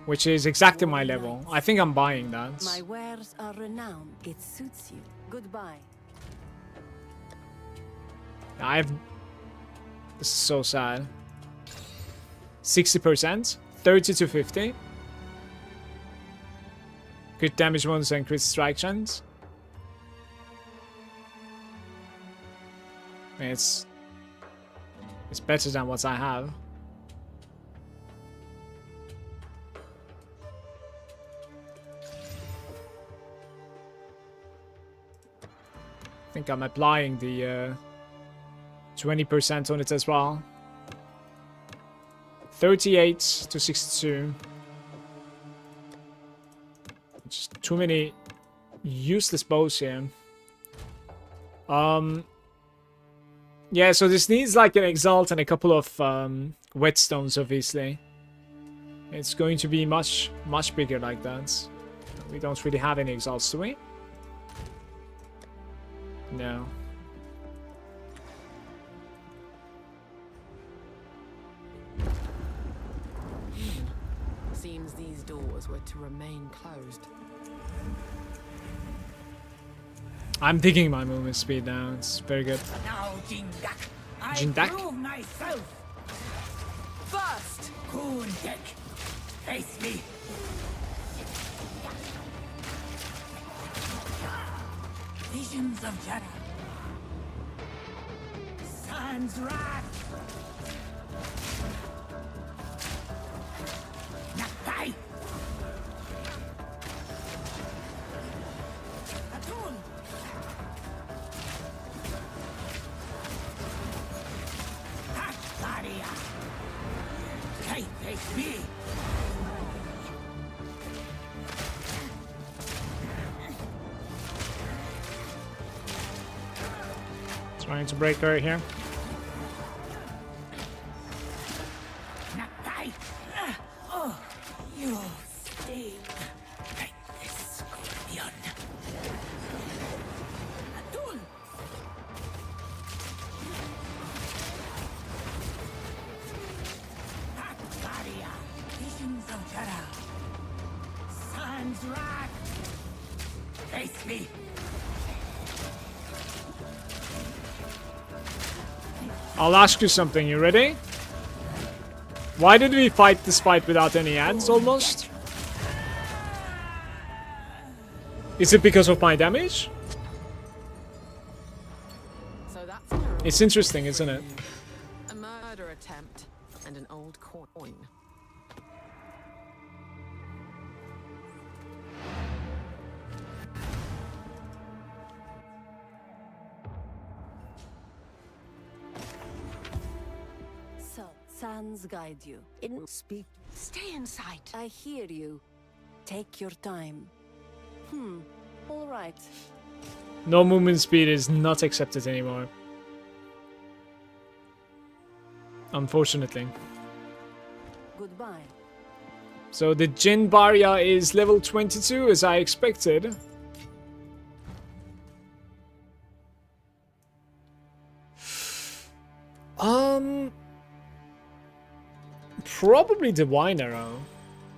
Which is exactly my level. I think I'm buying that. My wares are renowned. It suits you. Goodbye. This is so sad. 60%. 30 to 50. Crit damage wounds and crit strike chance. It's better than what I have. I think I'm applying the 20% on it as well. 38 to 62. Just too many useless bows here. Yeah, so this needs like an Exalt and a couple of whetstones, obviously. It's going to be much bigger like that. We don't really have any Exalts, do we? No. Seems these doors were to remain closed. I'm digging my movement speed now. It's very good. Now, Jindak, I Jindak? prove myself. First, Kundek, face me. Visions of Jada. Sans wrath. Nakai. Atun. Hakaria. Hey, face me. Trying to break right here. Nakai. Oh, you sting like this scorpion. Atun. Hakaria. Visions of Jara. Sans wrath. Face me. I'll ask you something. You ready? Why did we fight this fight without any ads, almost? Is it because of my damage? so that's It's interesting, isn't it? a murder attempt and an old coin. So, Sans guide you. In speak. Stay inside. I hear you. Take your time. All right. No movement speed is not accepted anymore. Unfortunately. Goodbye. So the Jin Barya is level 22 as I expected. Probably Divine Arrow.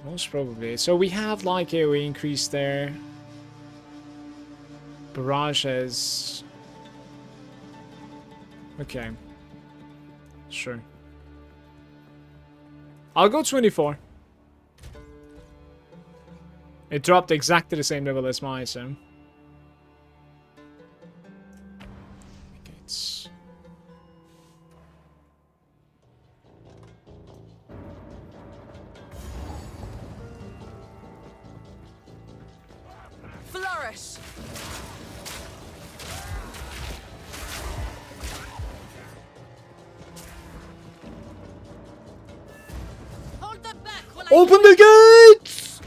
Most probably. So we have like AoE increase there. Barrage has... Okay. Sure. I'll go 24. It dropped exactly the same level as mine, so... Okay, it's... Flourish. Hold them back while I Open the gates!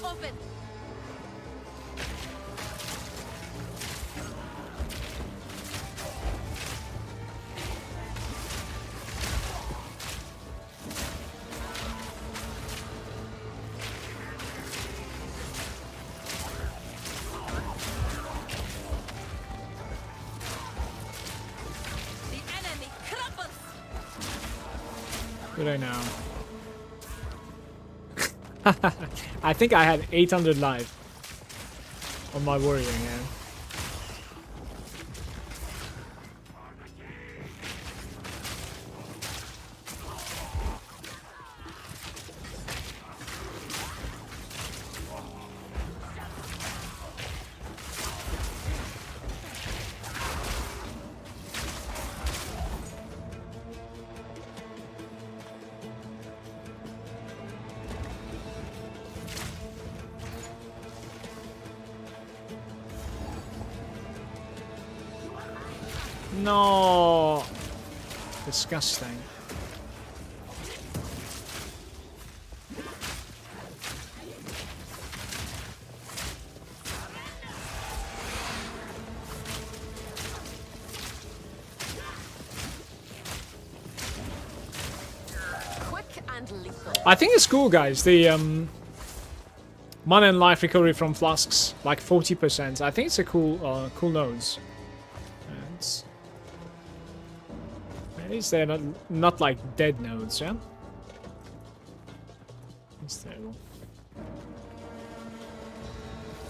open. The enemy crumbles. What do I know? I think I had 800 life on my warrior here. No, disgusting. Quick and lethal. I think it's cool, guys. The mana and life recovery from flasks, like 40%. I think it's a cool, cool nodes. And at least they're not like dead nodes, yeah. It's terrible.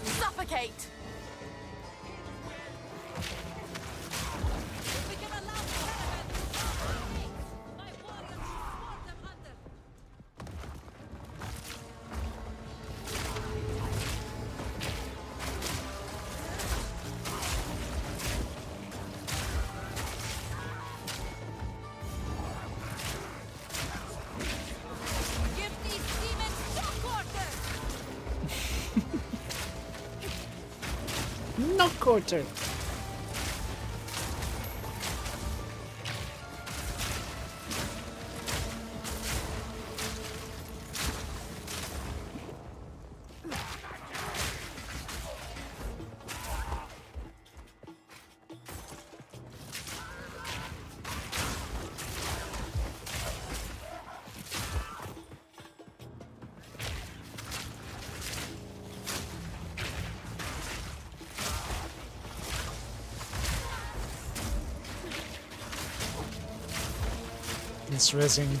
Suffocate. Give these demons shock orders. No quarter. It's resin.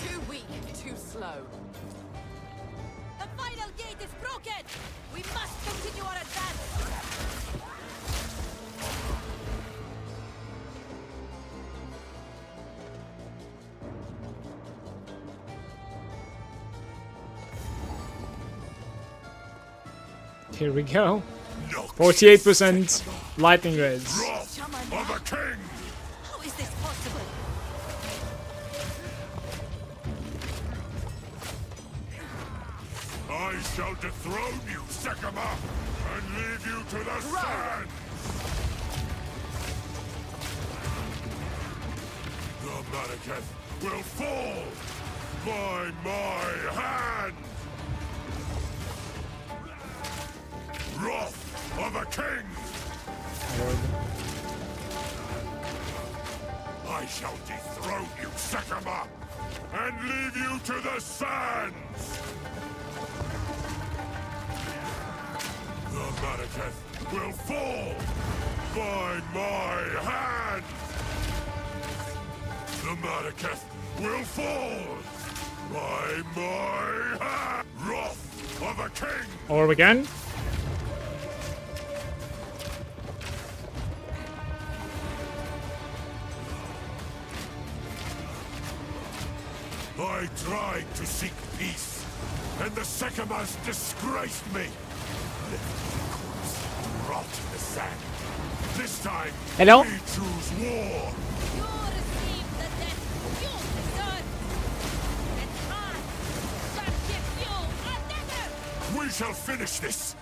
Too weak, too slow. The final gate is broken. We must continue our advance. Here we go. 48% lightning reds. Of a king! How is this possible? I shall dethrone you, Sekama, and leave you to the sand! The Malagant will fall by my hand! Wrath of a king! I shall dethrone you, Sekama, and leave you to the sands! The Malagant will fall by my hand! The Malagant will fall by my hand! Wrath of a king! Orb again. I tried to seek peace, and the Sekamas disgraced me. Rot in the sand. This time, Hello? we choose war. You receive the death you deserve. And I shall give you another. We shall finish this.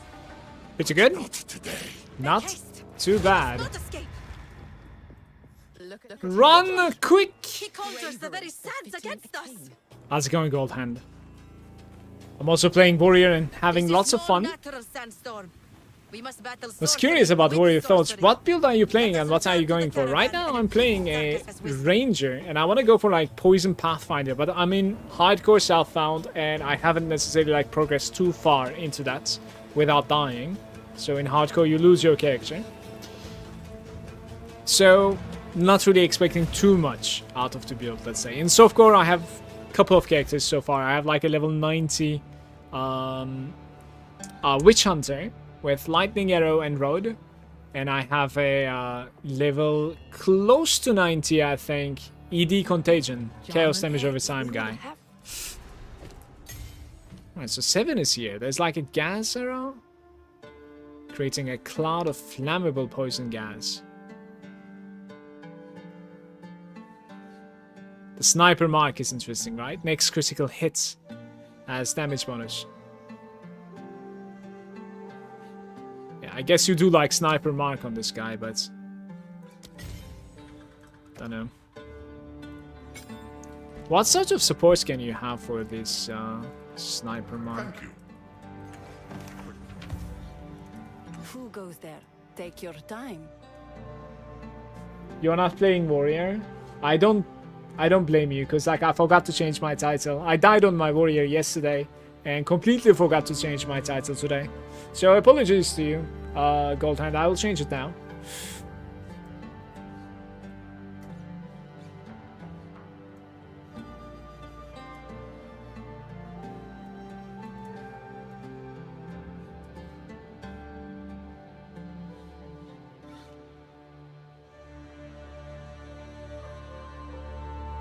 Pretty good. Not today. Not too bad. Not escape. Run quick! He conjures the very sands against us. How's it going, Gold Hand? I'm also playing Warrior and having lots of fun. Natural sandstorm. We must battle. I was curious about Warrior Thoughts. What build are you playing and what are you going for? Right now I'm playing a Ranger and I want to go for like Poison Pathfinder, but I'm in Hardcore Southbound and I haven't necessarily like progressed too far into that without dying. So in Hardcore you lose your character. So not really expecting too much out of the build, let's say. In Softcore I have a couple of characters so far. I have like a level 90 Witch Hunter with Lightning Arrow and Rod. And I have a level close to 90, I think, ED Contagion, Chaos Damage over time guy. Alright, so 7 is here. There's like a gas arrow, creating a cloud of flammable poison gas. The Sniper Mark is interesting, right? Next critical hit as damage bonus. Yeah, I guess you do like Sniper Mark on this guy, but don't know. What sort of supports can you have for this Sniper Mark? Thank you. Who goes there? Take your time. You're not playing Warrior? I don't blame you, because like I forgot to change my title. I died on my Warrior yesterday and completely forgot to change my title today. So apologies to you, Goldhand. I will change it now.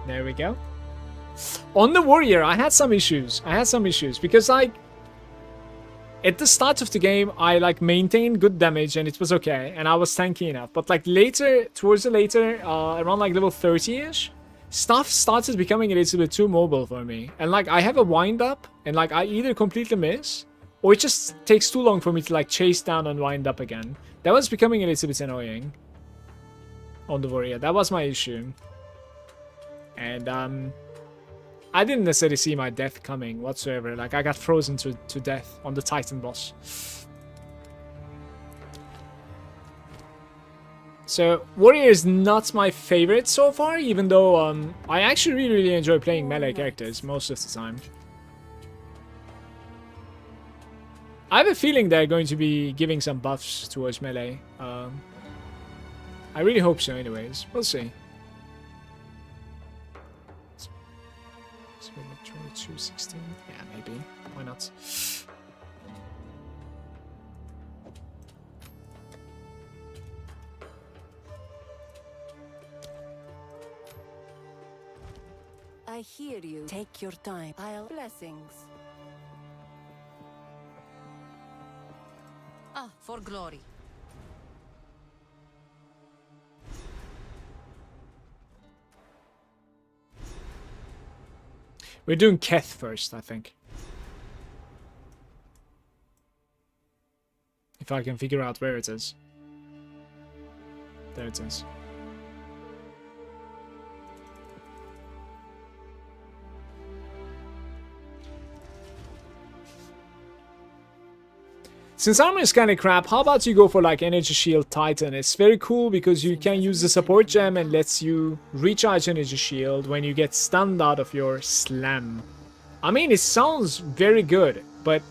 There we go. On the Warrior, I had some issues. Because like at the start of the game, I like maintained good damage and it was okay, and I was tanky enough. But like later, towards the later, around like level 30-ish, stuff started becoming a little bit too mobile for me. And like I have a wind up, and like I either completely miss, or it just takes too long for me to like chase down and wind up again. That was becoming a little bit annoying on the Warrior. That was my issue. And I didn't necessarily see my death coming whatsoever. Like I got frozen to death on the Titan boss. So Warrior is not my favorite so far, even though I actually really enjoy playing melee characters most of the time. I have a feeling they're going to be giving some buffs towards melee. I really hope so anyways. We'll see. 2216? Yeah, maybe. Why not? I hear you. Take your time. Blessings. Ah, for glory. We're doing Keth first, I think. If I can figure out where it is. There it is. Since armor is kind of crap, how about you go for like Energy Shield Titan? It's very cool because you can use the support gem and lets you recharge Energy Shield when you get stunned out of your slam. I mean, it sounds very good, but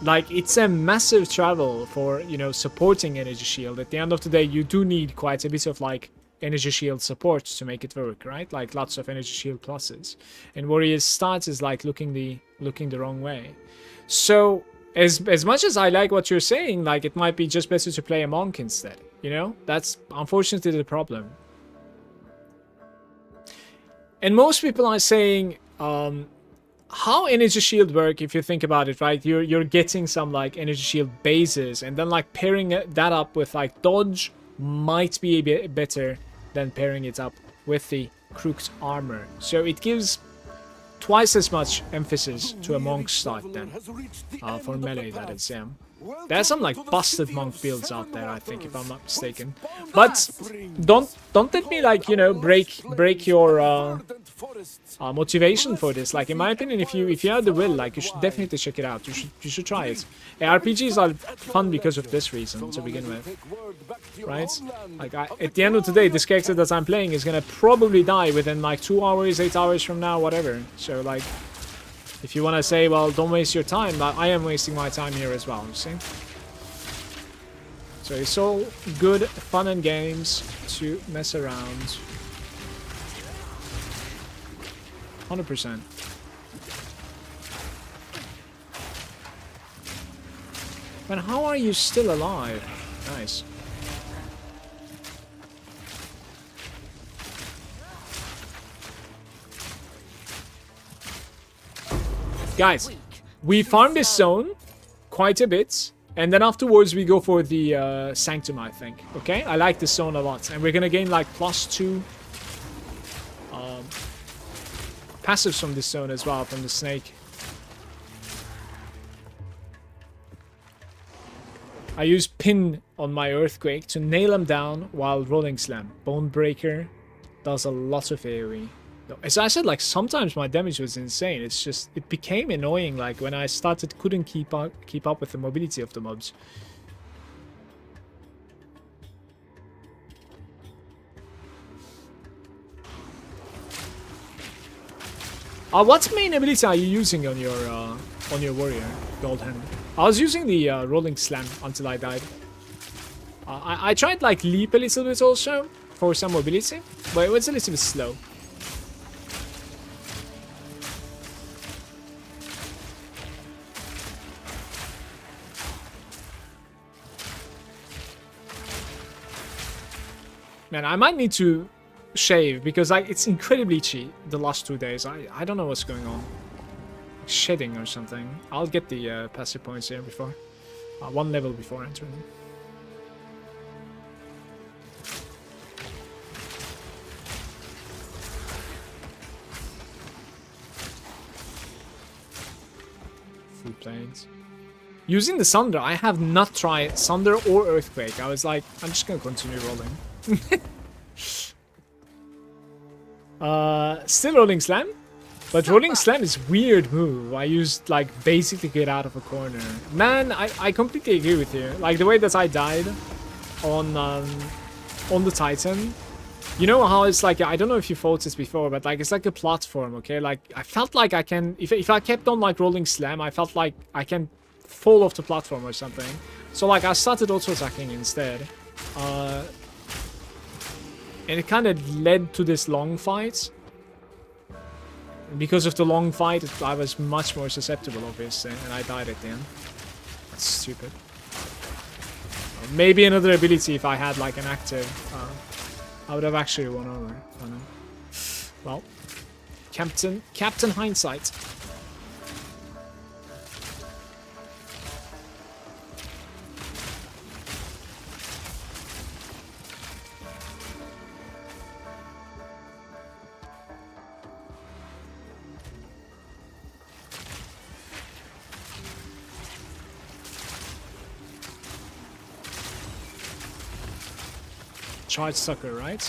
like it's a massive travel for, you know, supporting Energy Shield. At the end of the day, you do need quite a bit of like Energy Shield support to make it work, right? Like lots of Energy Shield pluses. And Warrior's stance is like looking the wrong way. So as much as I like what you're saying, like it might be just better to play a monk instead, you know? That's unfortunately the problem. And most people are saying, how Energy Shield work, if you think about it, right? You're getting some like Energy Shield bases, and then like pairing that up with like dodge might be a bit better than pairing it up with the crooked armor. So it gives twice as much emphasis to a monk start then, for melee, that is. There's some like busted monk builds out there, I think, if I'm not mistaken. But don't let me like, you know, break your motivation for this. Like in my opinion, if you have the will, like you should definitely check it out. You should try it. RPGs are fun because of this reason to begin with, right? Like at the end of the day, this character that I'm playing is gonna probably die within like 2 hours, 8 hours from now, whatever. So like, if you want to say, well, don't waste your time, but I am wasting my time here as well, you see? So it's all good fun and games to mess around. 100%. Man, how are you still alive? Nice. Guys, we farm this zone quite a bit, and then afterwards we go for the Sanctum, I think. Okay, I like this zone a lot, and we're gonna gain like +2 passives from this zone as well, from the snake. I use pin on my Earthquake to nail him down while rolling slam. Bone Breaker does a lot of AoE. As I said, like sometimes my damage was insane. It's just, it became annoying like when I couldn't keep up with the mobility of the mobs. What main ability are you using on your warrior, Gold Hand? I was using the rolling slam until I died. I tried like leap a little bit also for some mobility, but it was a little bit slow. Man, I might need to shave because it's incredibly cheap the last 2 days. I don't know what's going on. Shedding or something. I'll get the passive points here before. 1 level before entering. Full planes. Using the Sunder, I have not tried Sunder or Earthquake. I was like, I'm just gonna continue rolling. Still rolling slam, but rolling slam is weird move. I used like basically get out of a corner. Man, I completely agree with you. Like the way that I died on the Titan. You know how it's like, I don't know if you fought this before, but like it's like a platform, okay? Like I felt like I can, if I kept on like rolling slam, I felt like I can fall off the platform or something. So like I started auto attacking instead. And it kind of led to this long fight. Because of the long fight, I was much more susceptible, obviously, and I died at the end. That's stupid. Maybe another ability if I had like an active. I would have actually won over. I don't know. Well, Captain Hindsight. Charge Sucker, right?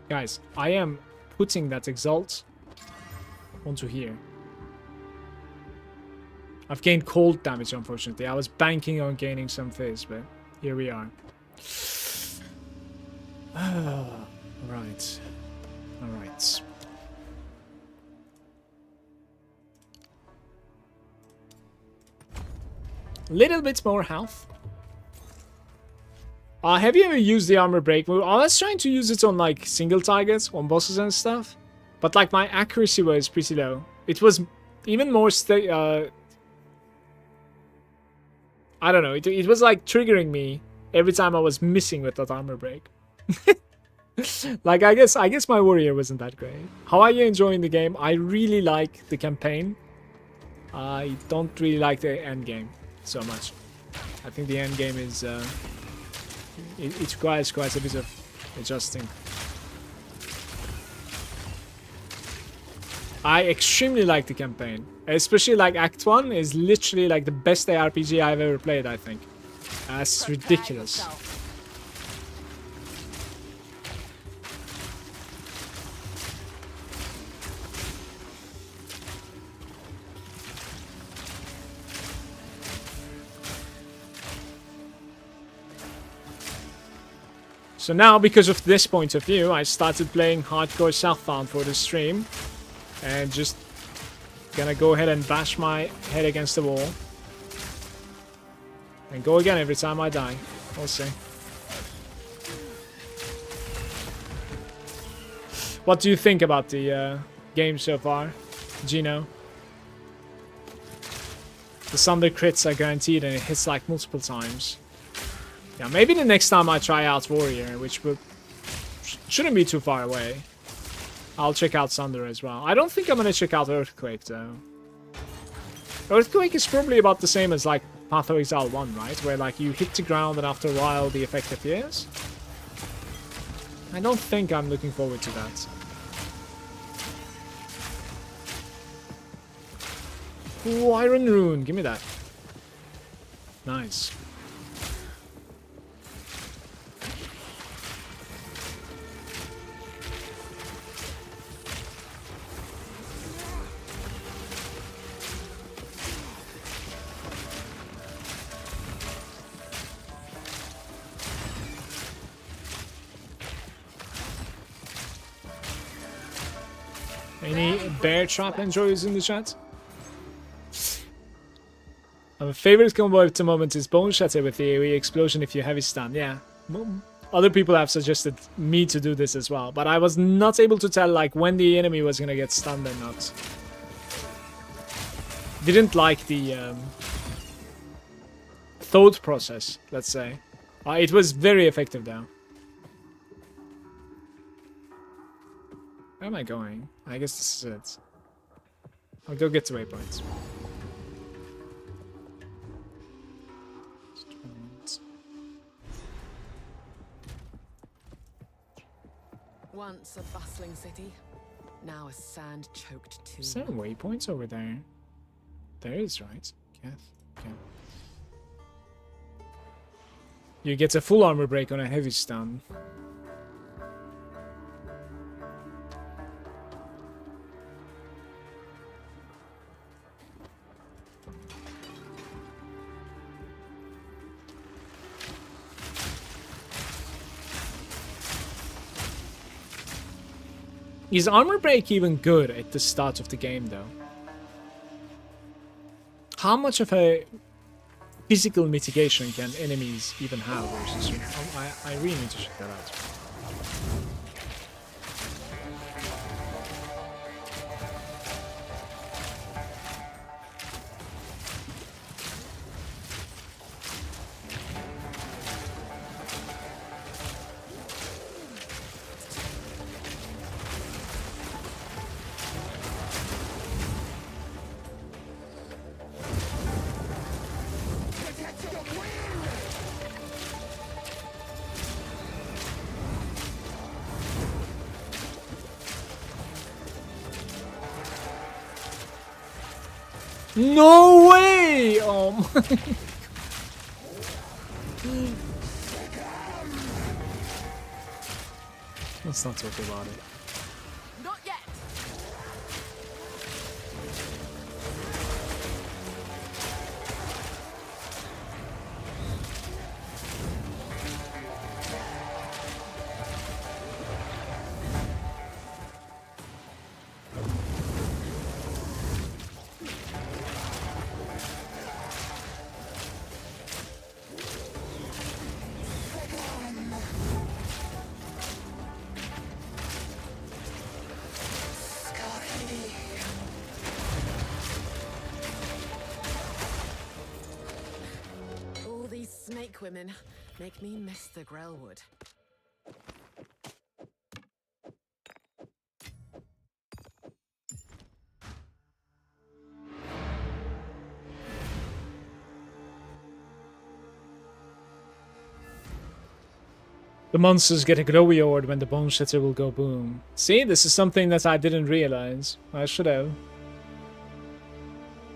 Guys, I am putting that Exalt onto here. I've gained cold damage, unfortunately. I was banking on gaining some phase, but here we are. Alright. Alright. Little bit more health. Have you ever used the armor break move? I was trying to use it on like single targets, on bosses and stuff. But like my accuracy was pretty low. It was even more I don't know, it was like triggering me every time I was missing with that armor break. Like I guess my warrior wasn't that great. How are you enjoying the game? I really like the campaign. I don't really like the end game so much. I think the end game is it requires quite a bit of adjusting. I extremely like the campaign. Especially like Act 1 is literally like the best ARPG I've ever played, I think. That's ridiculous. So now, because of this point of view, I started playing hardcore Southbound for the stream. And just gonna go ahead and bash my head against the wall. And go again every time I die. We'll see. What do you think about the game so far, Gino? The Thunder crits are guaranteed and it hits like multiple times. Yeah, maybe the next time I try out Warrior, which shouldn't be too far away, I'll check out Thunder as well. I don't think I'm gonna check out Earthquake though. Earthquake is probably about the same as like Path of Exile 1, right? Where like you hit the ground and after a while the effect appears. I don't think I'm looking forward to that. Ooh, Iron Rune, give me that. Nice. Any bear trap enjoyers in the chat? My favorite combo at the moment is Bone Shatter with the AoE explosion if you heavy stun. Yeah, other people have suggested me to do this as well, but I was not able to tell like when the enemy was gonna get stunned or not. Didn't like the thought process, let's say. It was very effective though. Where am I going? I guess this is it. I'll go get the waypoints. Once a bustling city, now a sand-choked tomb. Is there waypoints over there? There is, right? Yes. Okay. You get a full armor break on a heavy stun. Is armor break even good at the start of the game though? How much of a physical mitigation can enemies even have versus you? I really need to check that out. No way! Oh my God. Let's not talk about it. Not yet. Snake women make me miss the Grellwood. The monsters get a glowy orb when the bone shatter will go boom. See, this is something that I didn't realize. I should have.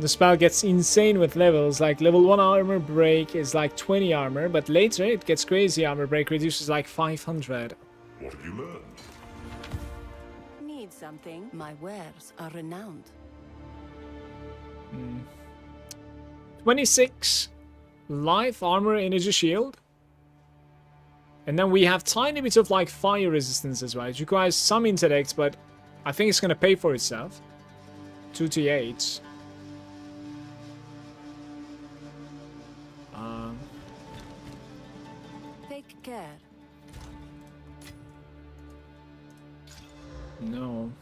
The spell gets insane with levels, like level 1 armor break is like 20 armor, but later it gets crazy. Armor break reduces like 500. What have you learned? Need something? My wares are renowned. 26 life, armor, energy shield. And then we have tiny bits of like fire resistance as well. It requires some intellect, but I think it's gonna pay for itself. 2 T8. Take care. No.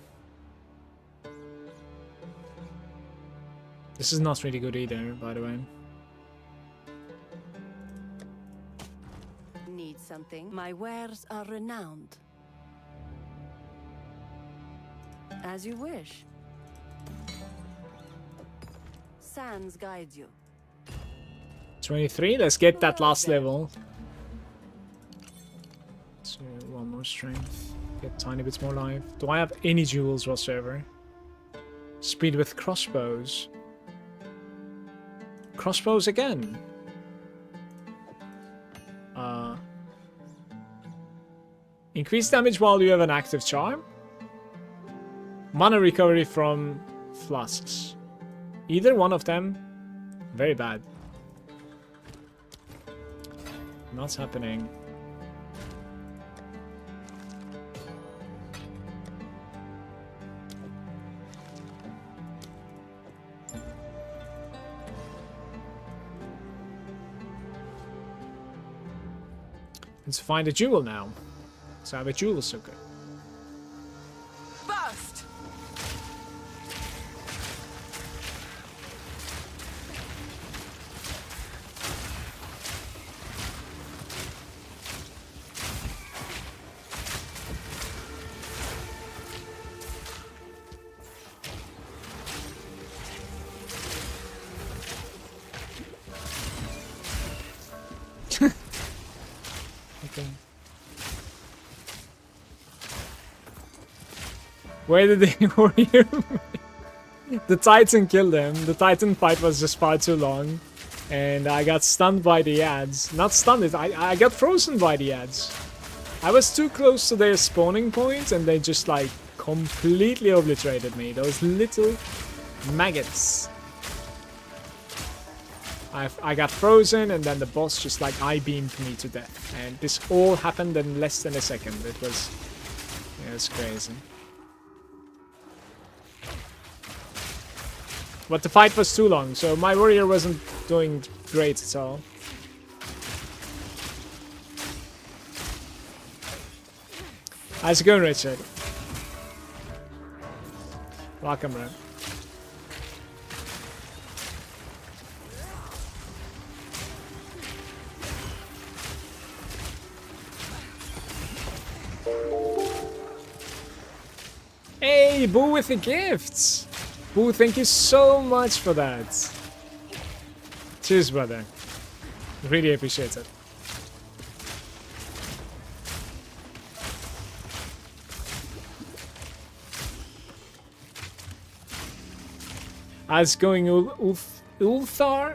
This is not really good either, by the way. Need something? My wares are renowned. As you wish. Sands guides you. 23, let's get that last level. So, one more strength. Get tiny bits more life. Do I have any jewels whatsoever? Speed with crossbows. Crossbows again. Increase damage while you have an active charm. Mana recovery from flasks. Either one of them, very bad. Not happening. Let's find a jewel now. So I have a jewel sucker. Burst! Okay. Where did they warrior? The Titan killed him. The Titan fight was just far too long. And I got stunned by the ads. Not stunned, I got frozen by the ads. I was too close to their spawning point and they just like completely obliterated me. Those little maggots. I got frozen and then the boss just like I-beamed me to death. And this all happened in less than a second. It was crazy. But the fight was too long, so my warrior wasn't doing great at all. How's it going, Richard? Welcome, bro. Hey, Boo with the gifts! Boo, thank you so much for that. Cheers, brother. Really appreciate it. How's it going, Ulthar?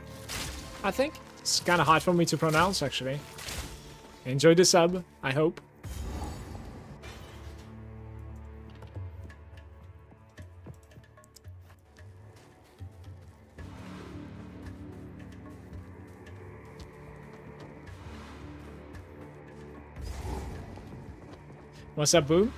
I think. It's kind of hard for me to pronounce, actually. Enjoy the sub, I hope. What's up, Boo?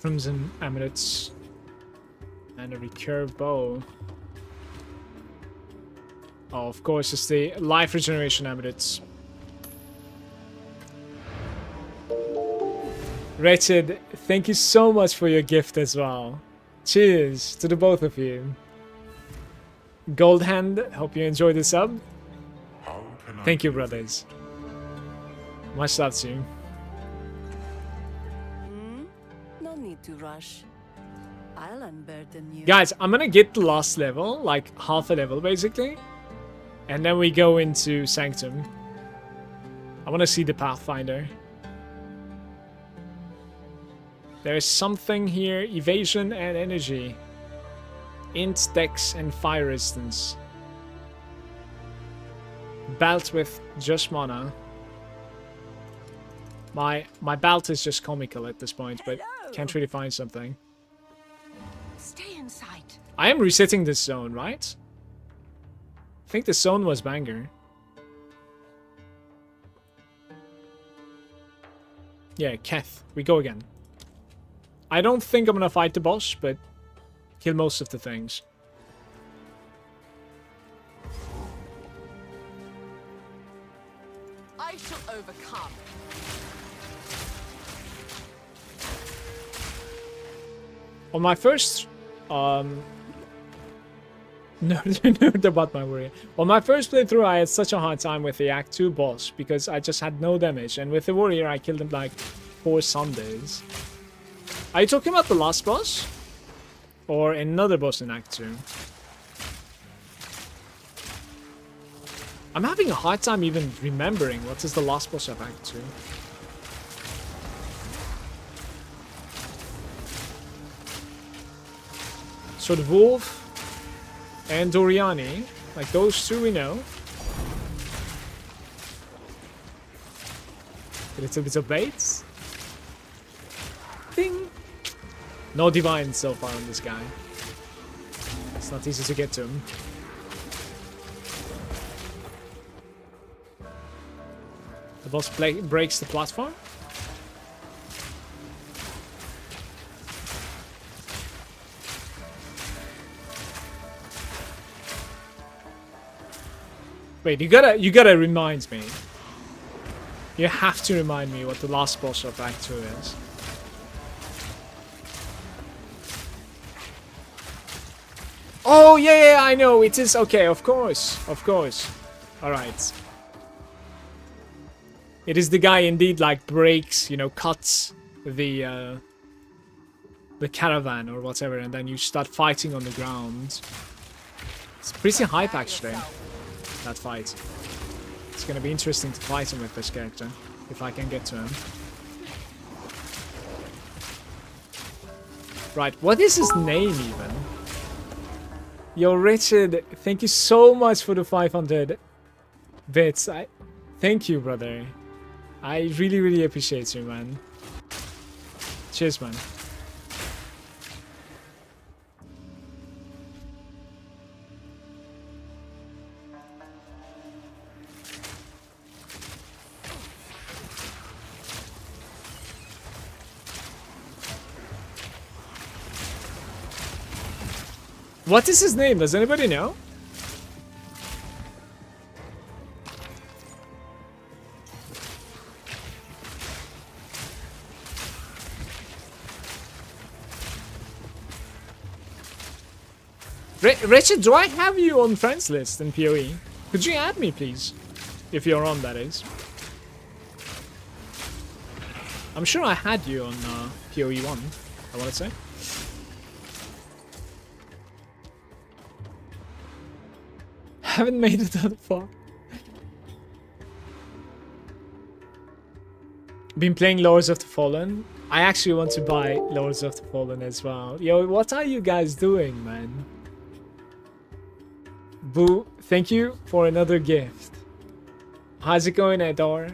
Crimson amulets and a recurve bow. Oh, of course, it's the life regeneration amulets. Wretched, thank you so much for your gift as well. Cheers to the both of you. Gold Hand, hope you enjoyed the sub. Thank you, brothers. Much love to you. No need to rush. I'll unburden you. Guys, I'm gonna get the last level, like half a level basically. And then we go into Sanctum. I want to see the Pathfinder. There is something here. Evasion and energy. Int, dex, and fire resistance. Belt with just mana. My belt is just comical at this point, but can't really find something. Stay in sight. I am resetting this zone, right? I think the zone was banger. Yeah, Keth. We go again. I don't think I'm gonna fight the boss, but kill most of the things. I shall overcome. On my first... No, about my warrior. On my first playthrough, I had such a hard time with the Act 2 boss because I just had no damage. And with the warrior, I killed him like 4 Sundays. Are you talking about the last boss? Or another boss in Act 2? I'm having a hard time even remembering what is the last boss of Act 2. So the wolf and Doriani, like those two we know. A little bit of baits. Ding! No divine so far on this guy. It's not easy to get to him. The boss breaks the platform. Wait, you gotta remind me. You have to remind me what the last boss of Act 2 is. Oh, yeah, I know. It is. Okay, of course. Of course. Alright. It is the guy indeed, like, breaks, you know, cuts the caravan or whatever, and then you start fighting on the ground. It's pretty hype, actually, that fight. It's gonna be interesting to fight him with this character, if I can get to him. Right, what is his name, even? Yo, Richard, thank you so much for the 500 bits. Thank you, brother. I really, really appreciate you, man. Cheers, man. What is his name? Does anybody know? Richard, do I have you on friends list in PoE? Could you add me, please? If you're on, that is. I'm sure I had you on PoE 1, I want to say. Haven't made it that far. Been playing Lords of the Fallen. I actually want to buy Lords of the Fallen as well. Yo, what are you guys doing, man? Boo, thank you for another gift. How's it going, Ador?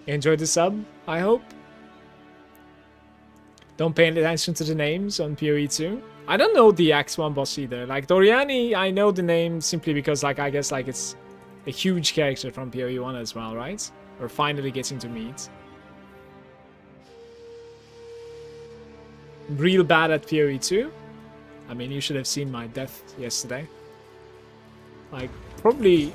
Enjoy the sub, I hope. Don't pay any attention to the names on PoE 2. I don't know the X1 boss either. Like, Doriani, I know the name simply because, like, I guess, like, it's a huge character from PoE 1 as well, right? We're finally getting to meet. Real bad at PoE 2. I mean, you should have seen my death yesterday. Like, probably...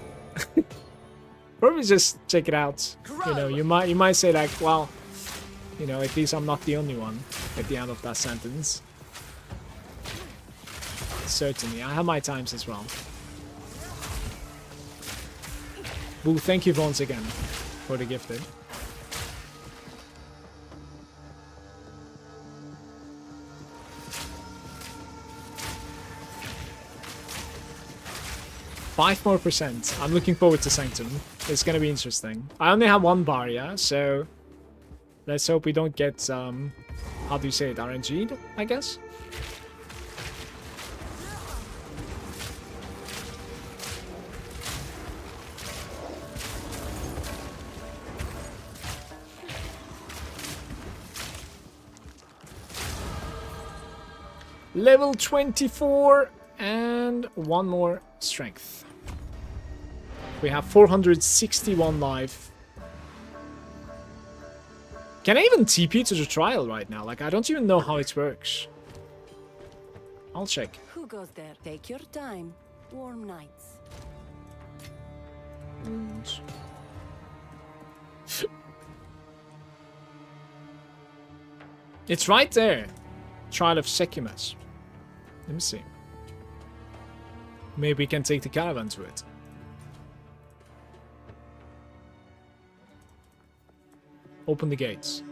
probably just check it out. You know, you might say, like, well... You know, at least I'm not the only one at the end of that sentence. Certainly, I have my times as well. Boo, thank you once again for the gifted. $5 more. I'm looking forward to Sanctum. It's gonna be interesting. I only have one bar, yeah, so let's hope we don't get how do you say it, RNG'd, I guess. Level 24 and one more strength. We have 461 life. Can I even TP to the trial right now? Like, I don't even know how it works. I'll check. Who goes there? Take your time. Warm nights. It's right there. Trial of Sekimus. Let me see. Maybe we can take the caravan to it. Open the gates.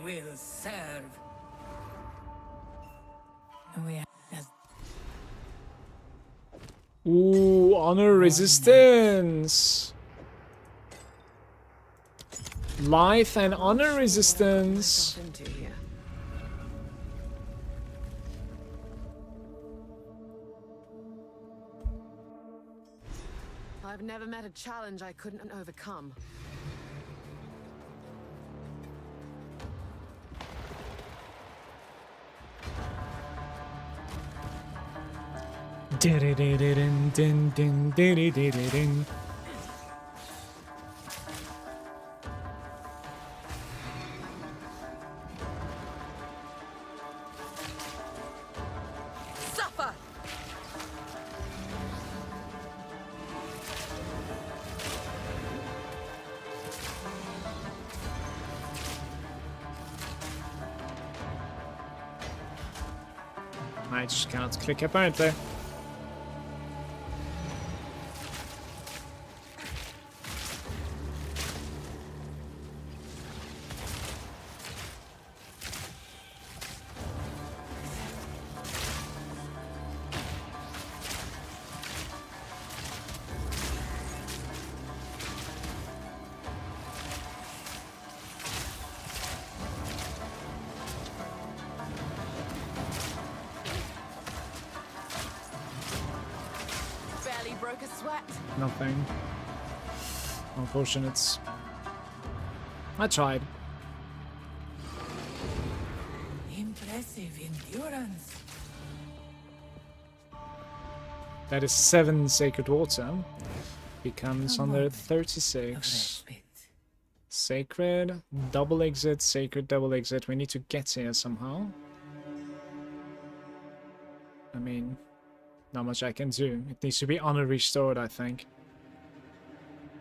Will serve. Ooh, honor resistance. Life and honor resistance. I've never met a challenge I couldn't overcome. Suffer! I just cannot click apparently. Broke a sweat. Nothing. Unfortunate. I tried. Impressive endurance. That is 7 sacred water. Becomes under 36. Sacred, double exit, sacred, double exit. We need to get here somehow. I mean, not much I can do. It needs to be honor restored, I think.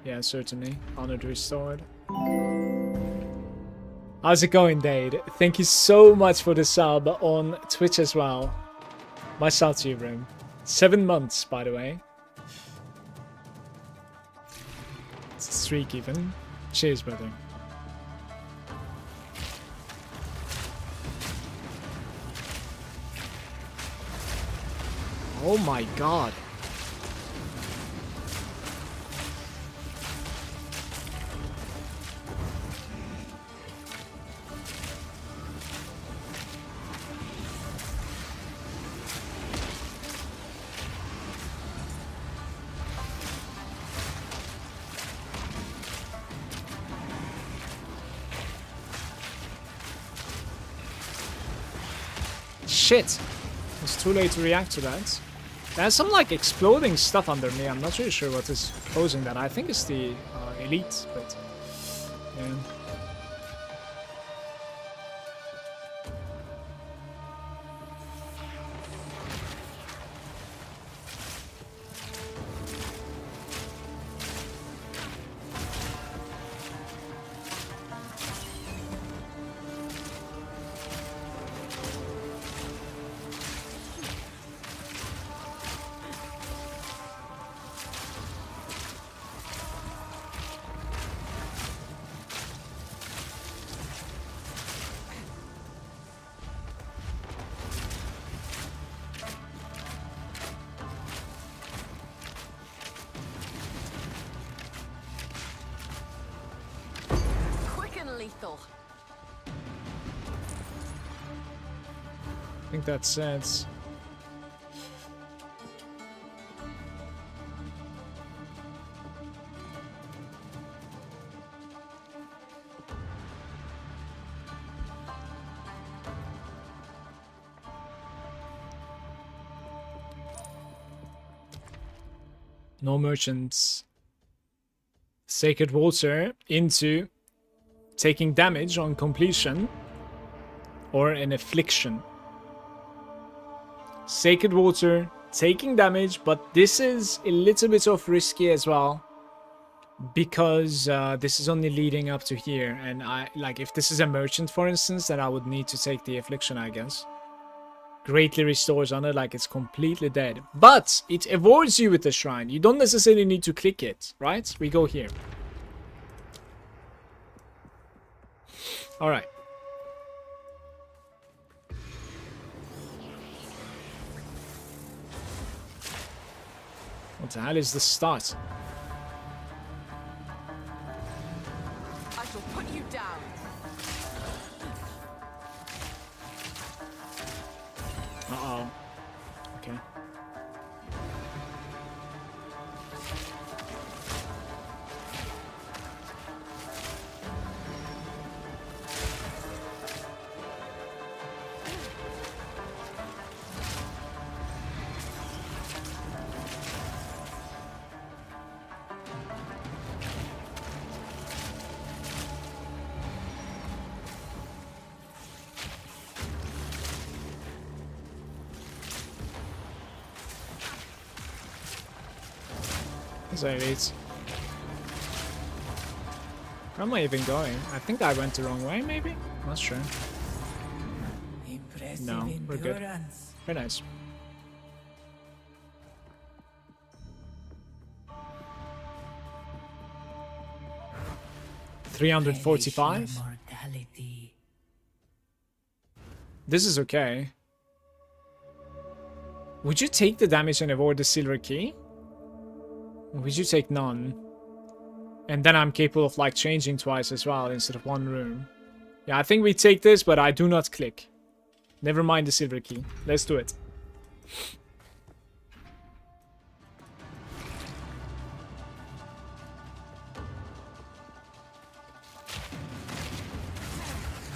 Yeah, certainly. Honor restored. How's it going, Dade? Thank you so much for the sub on Twitch as well. My shout to you, Brim. 7 months, by the way. It's a streak even. Cheers, brother. Oh my god. Shit! It's too late to react to that. There's some like exploding stuff under me. I'm not really sure what is causing that. I think it's the elite, but yeah. Lethal. I think that's sense. No merchants. Sacred Water into taking damage on completion or an affliction. Sacred Water taking damage, but this is a little bit of risky as well because this is only leading up to here, and I like if this is a merchant for instance, then I would need to take the affliction, I guess. Greatly restores honor, like it's completely dead, but it avoids you with the shrine. You don't necessarily need to click it, right? We go here. All right. What the hell is the start? I shall put you down. Uh-oh. Okay. Where am I even going? I think I went the wrong way, maybe? Not sure. Impressive No, we're good. endurance. Very nice. $345. This is okay. Would you take the damage and avoid the silver key? Or would you take none? And then I'm capable of like changing twice as well instead of one room. Yeah, I think we take this, but I do not click. Never mind the silver key. Let's do it.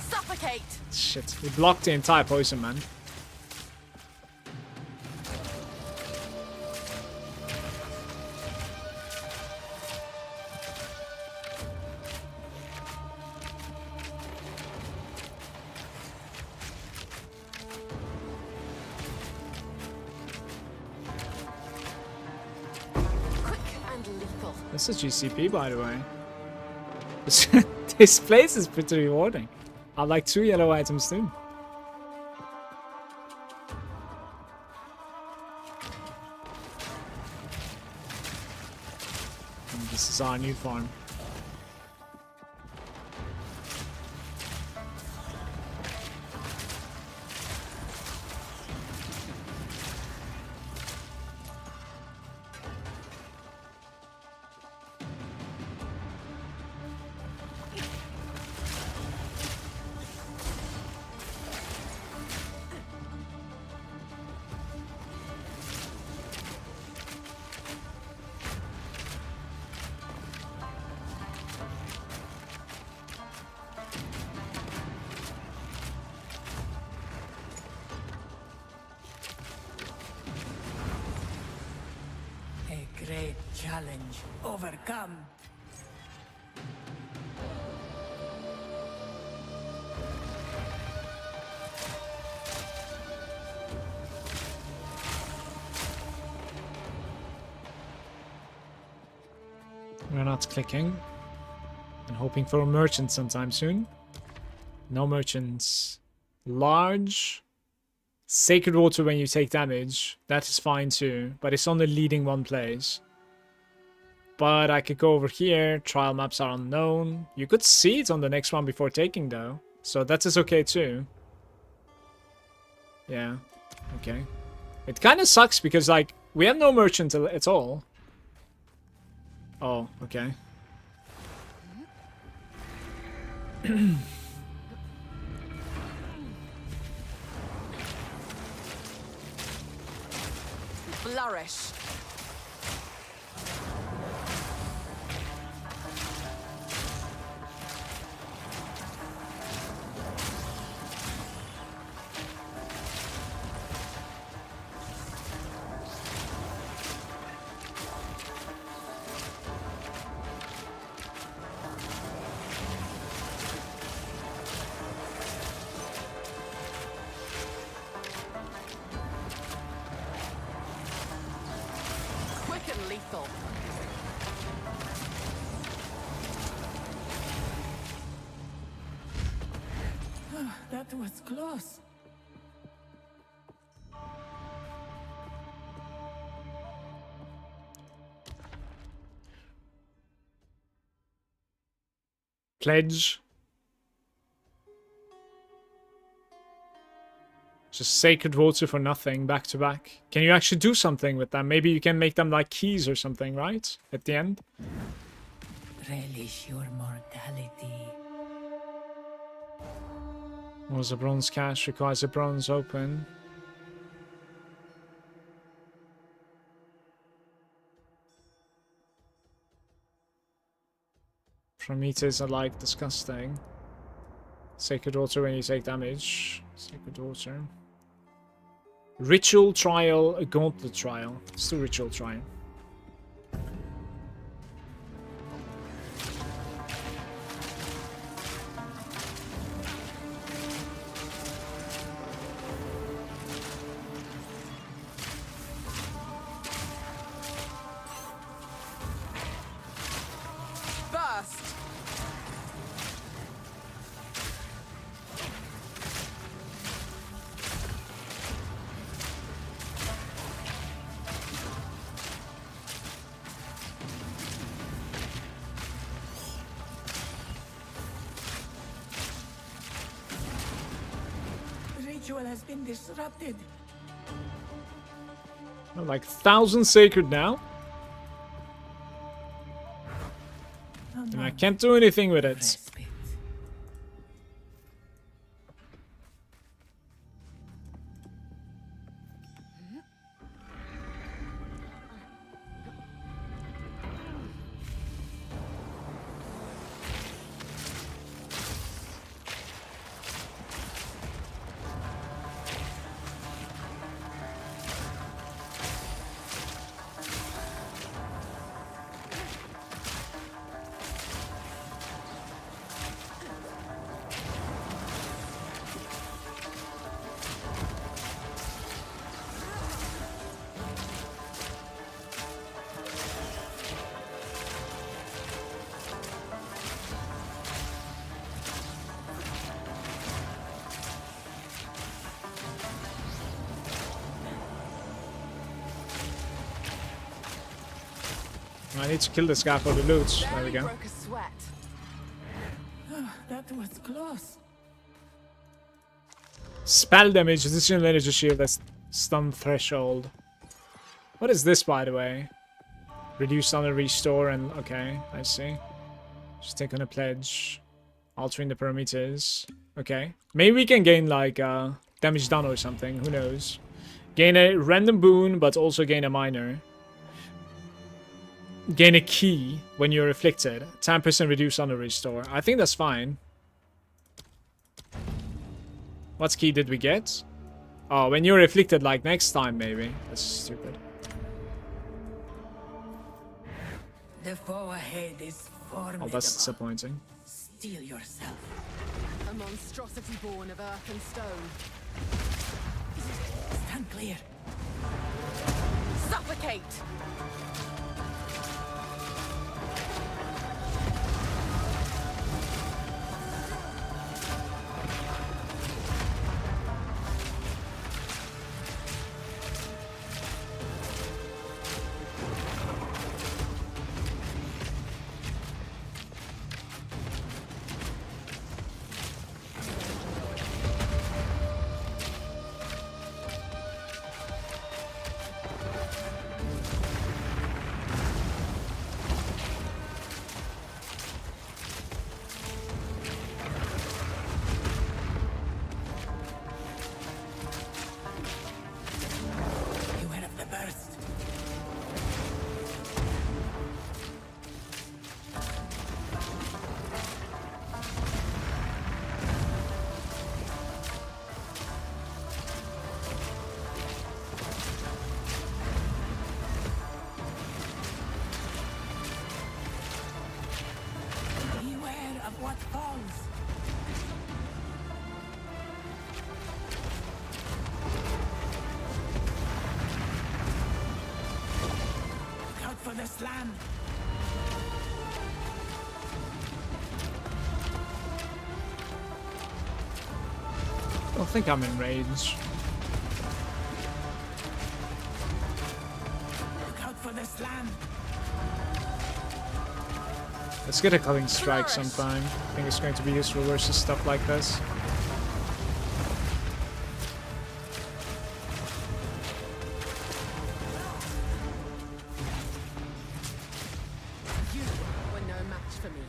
Suffocate. Shit, we blocked the entire poison, man. This is GCP, by the way. This place is pretty rewarding. I like 2 yellow items too. And this is our new farm. great challenge overcome. We're not clicking. And hoping for a merchant sometime soon. No merchants. Large. Sacred water when you take damage. That is fine too. But it's only leading one place. But I could go over here. Trial maps are unknown. You could see it on the next one before taking though. So that is okay too. Yeah. Okay. It kind of sucks because like we have no merchant at all. Oh, okay. Flourish. Lethal. That was close. Pledge. Just sacred water for nothing, back to back. Can you actually do something with them? Maybe you can make them like keys or something, right? At the end? Relish your mortality. Was a bronze cache? Requires a bronze open. Prometheus are like disgusting. Sacred water when you take damage. Sacred water. Ritual trial, a gauntlet trial. Let's do ritual trial. Burst. Ritual has been disrupted. Like 1,000 sacred now. And I can't do anything with it. I need to kill this guy for the loot. There we go. Broke a sweat. That was close. Spell damage, additional energy shield, that's stun threshold. What is this, by the way? Reduce on a restore and... okay, I see. Just take on a pledge. Altering the parameters. Okay. Maybe we can gain, like, damage done or something. Who knows? Gain a random boon, but also gain a minor. Gain a key when you're afflicted. 10% reduce on a restore. I think that's fine. What key did we get? Oh, when you're afflicted, like next time, maybe. That's stupid. The foe ahead is formidable. Oh, that's disappointing. Steel yourself. A monstrosity born of earth and stone. Stand clear. Suffocate! Beware of the burst. Beware of what falls. Look out for the slam. I don't think I'm in range. Look out for the slam. Let's get a cutting strike sometime. I think it's going to be useful versus stuff like this. You were no match for me.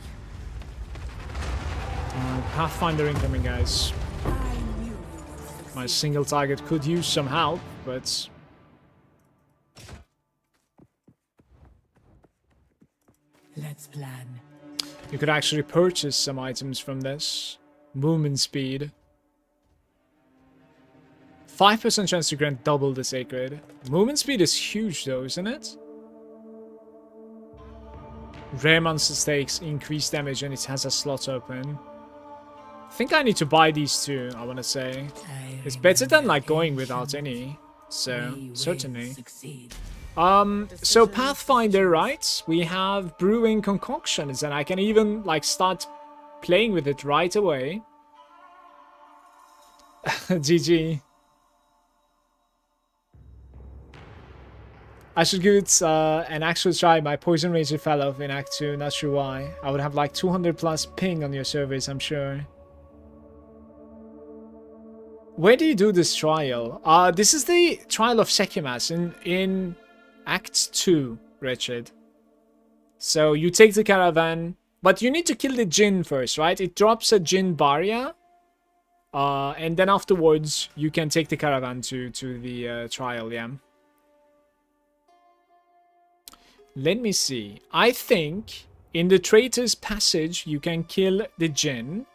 Pathfinder incoming, guys. My single target could use some help, but Let's plan. you could actually purchase some items from this. Movement speed. 5% chance to grant double the sacred. Movement speed is huge though, isn't it? Rare monster stakes, increased damage, and it has a slot open. I think I need to buy these two, I want to say. It's better than like going without any. So, certainly. So Pathfinder, right? We have brewing concoctions, and I can even like start playing with it right away. GG. I should give it an actual try. My Poison Ranger fell off in Act 2, not sure why. I would have like 200 plus ping on your servers, I'm sure. Where do you do this trial? This is the trial of Sekimas in Act 2, Richard. So you take the caravan, but you need to kill the Jinn first, right? It drops a Jinn barrier. And then afterwards, you can take the caravan to the trial, yeah. Let me see. I think in the Traitor's Passage, you can kill the Jinn.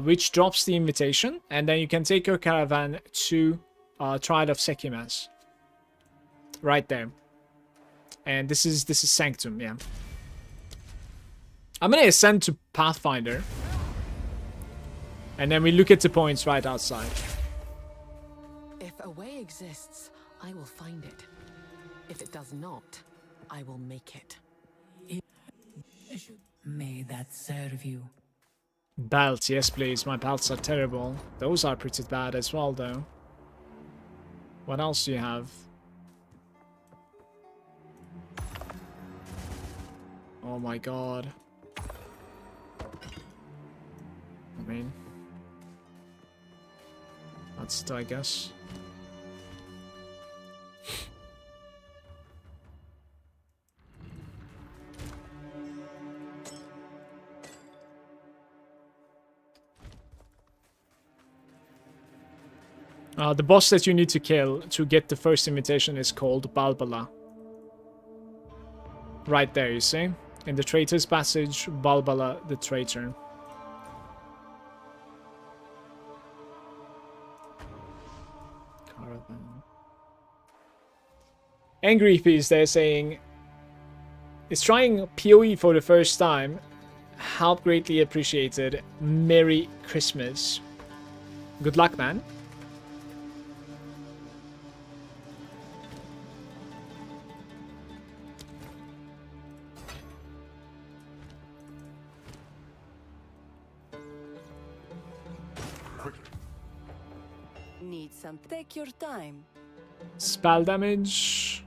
Which drops the invitation, and then you can take your caravan to Trial of Sekimas. Right there. And this is Sanctum, yeah. I'm gonna ascend to Pathfinder. And then we look at the points right outside. If a way exists, I will find it. If it does not, I will make it. May that serve you. Belt, yes please. My belts are terrible. Those are pretty bad as well though. What else do you have? Oh my god. I mean, that's it, I guess. The boss that you need to kill to get the first invitation is called Balbala. Right there, you see? In the Traitor's Passage, Balbala the Traitor. Caravan. Angry Peas, they're saying, is trying PoE for the first time. Help greatly appreciated. Merry Christmas. Good luck, man. Need something? Take your time. Spell damage.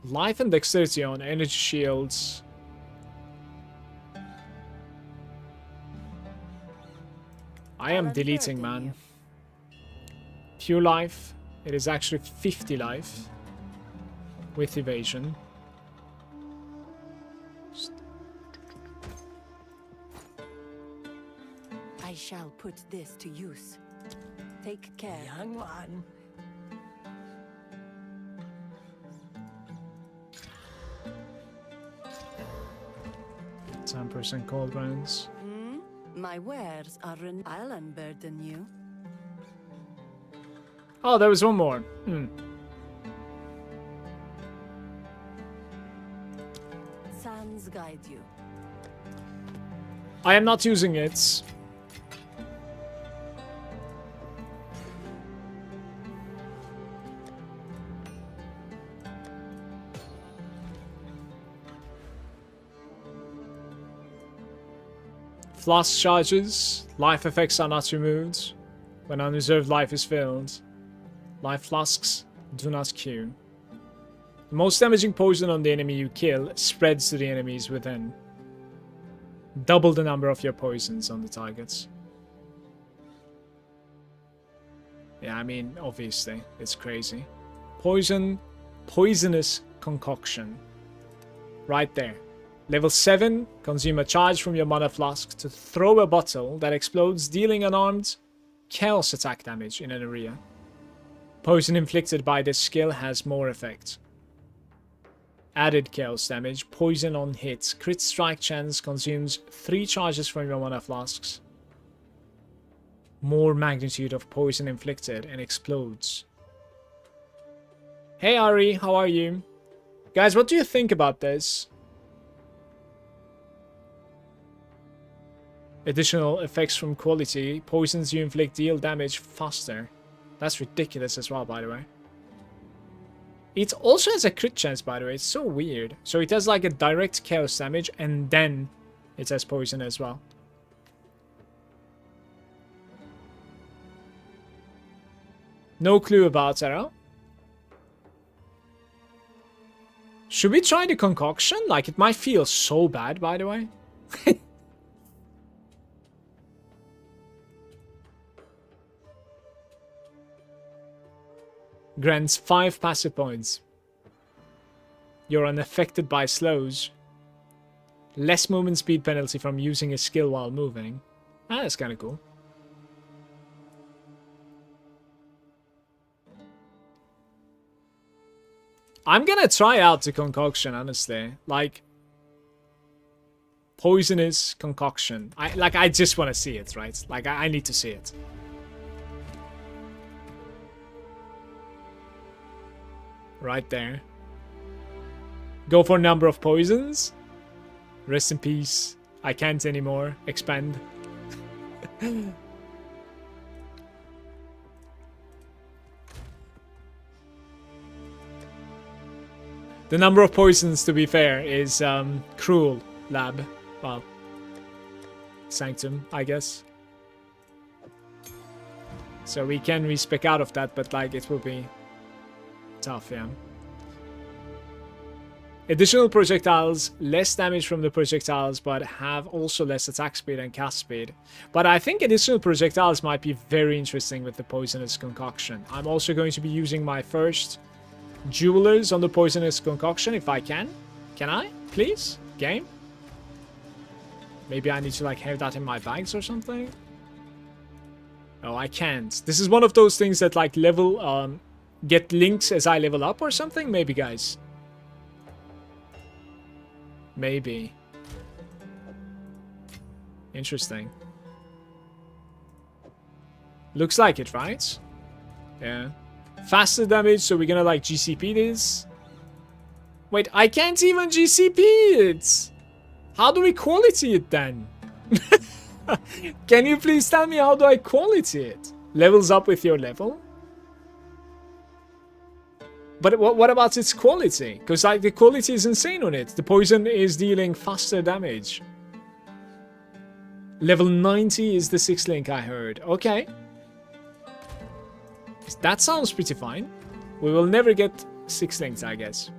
Life and dexterity on energy shields. I am deleting, man. Pure life. It is actually 50 life. With evasion. I shall put this to use. Take care. Young one. 10% cold rounds. My wares are I'll unburden you. Oh, there was one more. Sands guide you. I am not using it. Flask charges. Life effects are not removed when unreserved life is filled. Life flasks do not queue. The most damaging poison on the enemy you kill spreads to the enemies within. Double the number of your poisons on the targets. Yeah, I mean, obviously, it's crazy. Poisonous concoction. Right there. Level 7, consume a charge from your mana flask to throw a bottle that explodes, dealing unarmed chaos attack damage in an area. Poison inflicted by this skill has more effect. Added chaos damage, poison on hit, crit strike chance consumes 3 charges from your mana flasks. More magnitude of poison inflicted and explodes. Hey Ari, how are you? Guys, what do you think about this? Additional effects from quality. Poisons you inflict deal damage faster. That's ridiculous as well, by the way. It also has a crit chance, by the way. It's so weird. So it has like a direct chaos damage and then it has poison as well. No clue about Sarah. Should we try the concoction? Like, it might feel so bad, by the way. Grants 5 passive points. You're unaffected by slows. Less movement speed penalty from using a skill while moving. Ah, that's kind of cool. I'm gonna try out the concoction, honestly. Like, poisonous concoction. I just want to see it, right? Like, I need to see it. Right there. Go for number of poisons. Rest in peace. I can't anymore. Expand. The number of poisons, to be fair, is Cruel Lab. Well, Sanctum, I guess. So we can respec out of that, but like it will be tough, yeah. Additional projectiles, less damage from the projectiles, but have also less attack speed and cast speed. But I think additional projectiles might be very interesting with the poisonous concoction. I'm also going to be using my first jewelers on the poisonous concoction if I can. Can I? Please? Game? Maybe I need to like have that in my bags or something? Oh, I can't. This is one of those things that like level, get links as I level up or something? Maybe, guys. Maybe. Interesting. Looks like it, right? Yeah. Faster damage, so we're gonna like GCP this. Wait, I can't even GCP it! How do we quality it then? Can you please tell me how do I quality it? Levels up with your level? But what about its quality? Because like the quality is insane on it. The poison is dealing faster damage. Level 90 is the 6th link I heard. Okay. That sounds pretty fine. We will never get 6 links, I guess.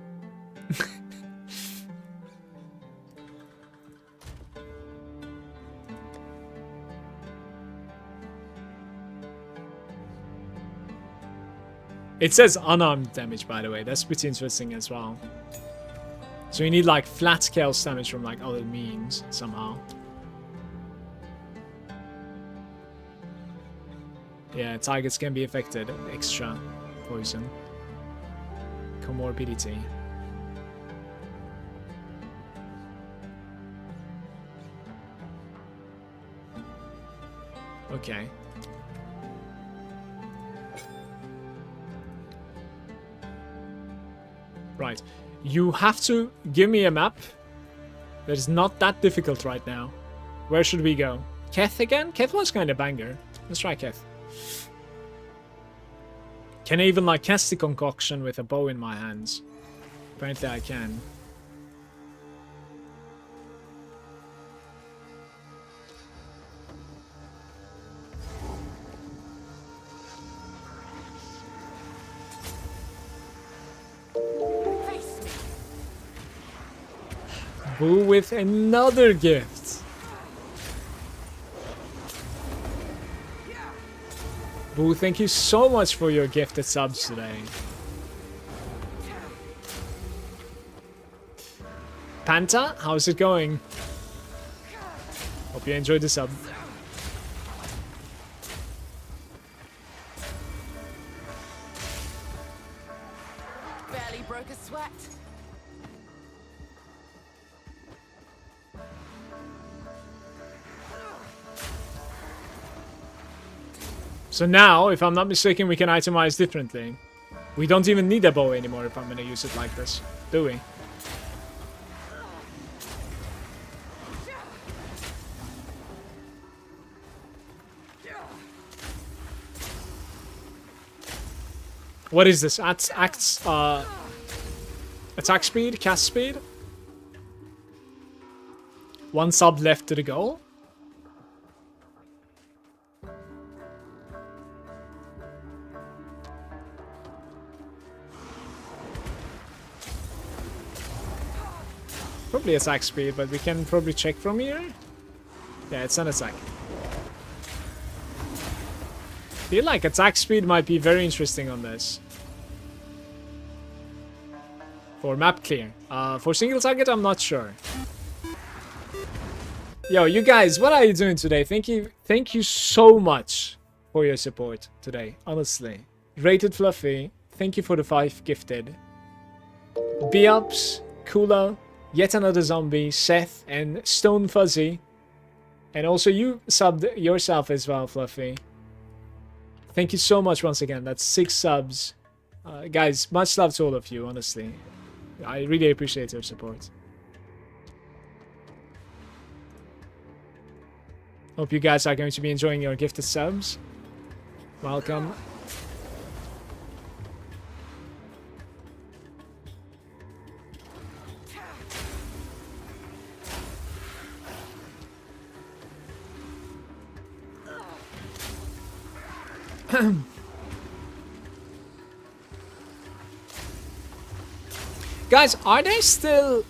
It says unarmed damage, by the way. That's pretty interesting as well. So you need like flat chaos damage from like other means somehow. Yeah, targets can be affected. Extra poison. Comorbidity. Okay. Right. You have to give me a map that is not that difficult right now. Where should we go? Keth again? Keth was kind of banger. Let's try Keth. Can I even like cast the concoction with a bow in my hands? Apparently I can. Boo with another gift. Boo, thank you so much for your gifted subs today. Panta, how's it going? Hope you enjoyed the sub. Barely broke a sweat. So now, if I'm not mistaken, we can itemize differently. We don't even need a bow anymore if I'm gonna use it like this, do we? What is this? Attack speed? Cast speed? 1 sub left to the goal? Probably attack speed, but we can probably check from here. Yeah, it's an attack. Feel like attack speed might be very interesting on this. For map clear. For single target, I'm not sure. Yo, you guys, what are you doing today? Thank you so much for your support today, honestly. Rated Fluffy, thank you for the 5 gifted. B-Ups, Kula, Yet Another Zombie, Seth, and Stone Fuzzy. And also you subbed yourself as well, Fluffy. Thank you so much once again. That's 6 subs. Guys, much love to all of you, honestly. I really appreciate your support. Hope you guys are going to be enjoying your gifted subs. Welcome. Guys, are there still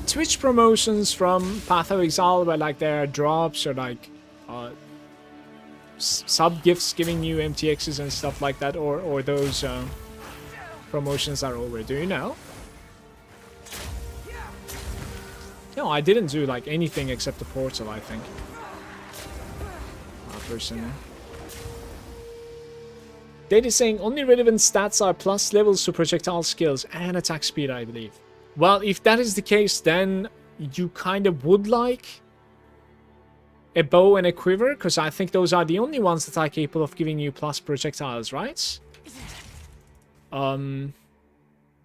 Twitch promotions from Path of Exile where like there are drops or like sub gifts giving you MTXs and stuff like that, or those promotions are over? Do you know? No, I didn't do like anything except the portal, I think. Personally. Data saying only relevant stats are plus levels to projectile skills and attack speed, I believe. Well, if that is the case, then you kind of would like a bow and a quiver, because I think those are the only ones that are capable of giving you plus projectiles, right?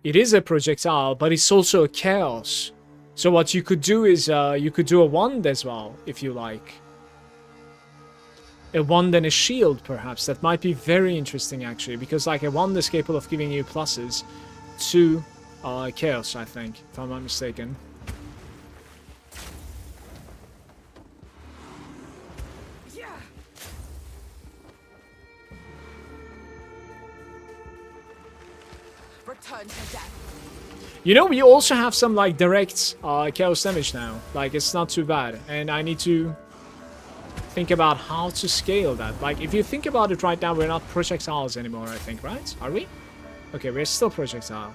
it is a projectile, but it's also a chaos. So what you could do is you could do a wand as well, if you like. A wand and a shield, perhaps. That might be very interesting, actually, because like a wand is capable of giving you pluses to chaos, I think, if I'm not mistaken. Return to death. You know, we also have some like direct chaos damage now. Like, it's not too bad, and I need to think about how to scale that. Like, if you think about it right now, we're not projectiles anymore, I think, right? Are we? Okay, we're still projectile.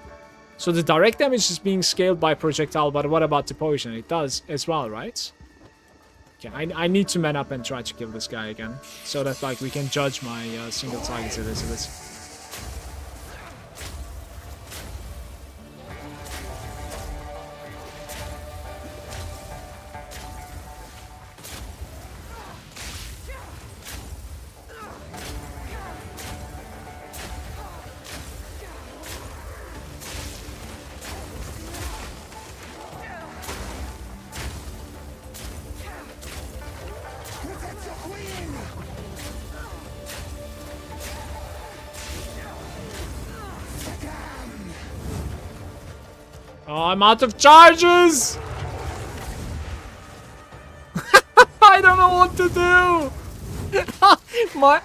So the direct damage is being scaled by projectile, but what about the poison? It does as well, right? Okay, I need to man up and try to kill this guy again, so that like we can judge my single targets a little bit. Oh, I'm out of charges! I don't know what to do! my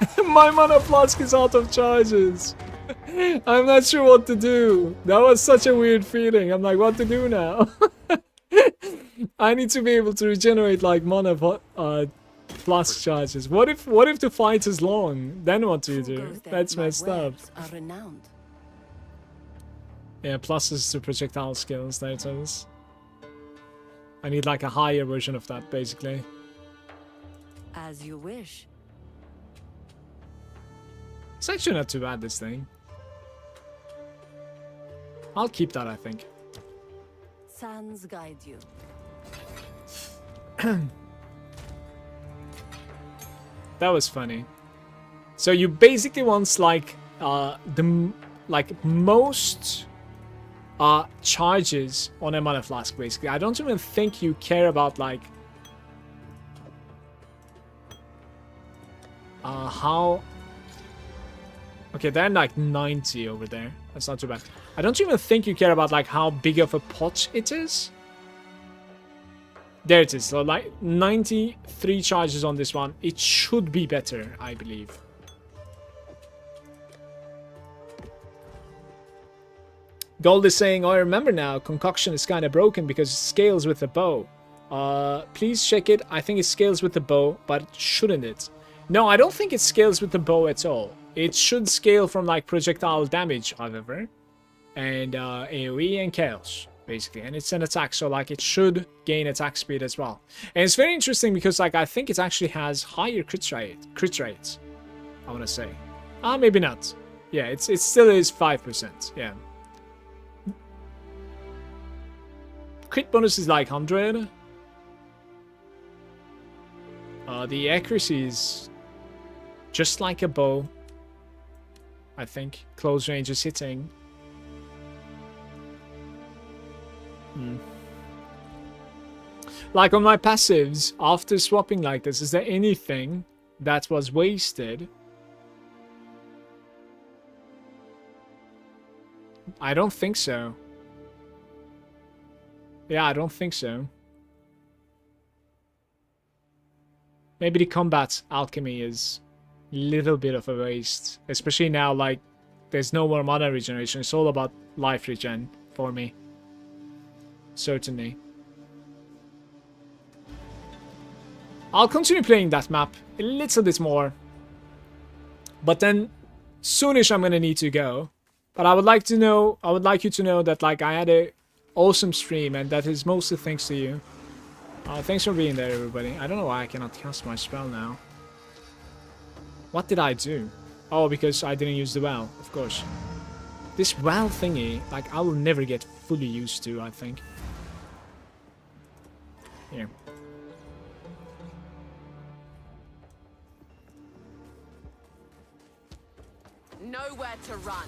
mana flask is out of charges. I'm not sure what to do. That was such a weird feeling. I'm like, what to do now? I need to be able to regenerate like mana flask charges. What if the fight is long? Then what do you do? That's messed up. Yeah, pluses to projectile skills, there it is. I need like a higher version of that, basically. As you wish. It's actually not too bad, this thing. I'll keep that, I think. Sands guide you. That was funny. So you basically want like most charges on a mana flask, basically. I don't even think you care about like how. Okay, they're like 90 over there. That's not too bad. I don't even think you care about like how big of a pot it is. There it is. So like 93 charges on this one. It should be better, I believe. Gold is saying, oh, I remember now, concoction is kind of broken because it scales with the bow. Please check it. I think it scales with the bow, but shouldn't it? No, I don't think it scales with the bow at all. It should scale from like projectile damage, however, and AoE and chaos, basically. And it's an attack, so like it should gain attack speed as well. And it's very interesting because like I think it actually has higher crit rates. I want to say, maybe not. Yeah, it still is 5%. Yeah. Crit bonus is like 100. The accuracy is just like a bow, I think. Close range is hitting. Like on my passives, after swapping like this, is there anything that was wasted? I don't think so. Yeah, I don't think so. Maybe the combat alchemy is a little bit of a waste. Especially now, like, there's no more mana regeneration. It's all about life regen for me. Certainly. I'll continue playing that map a little bit more. But then, soonish I'm gonna need to go. But I would like you to know that, like, I had a awesome stream, and that is mostly thanks to you. Thanks for being there, everybody. I don't know why I cannot cast my spell now. What did I do? Oh, because I didn't use the well, of course. This well thingy, like, I will never get fully used to, I think. Here. Nowhere to run.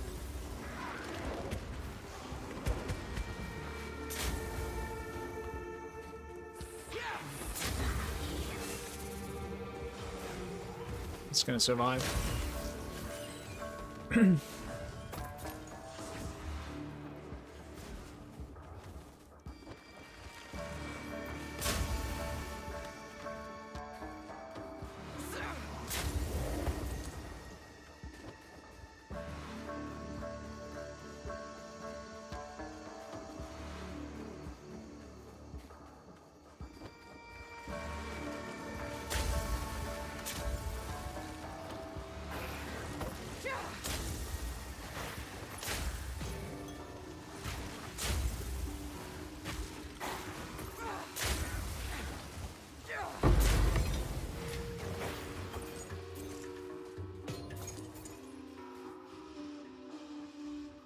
It's gonna survive.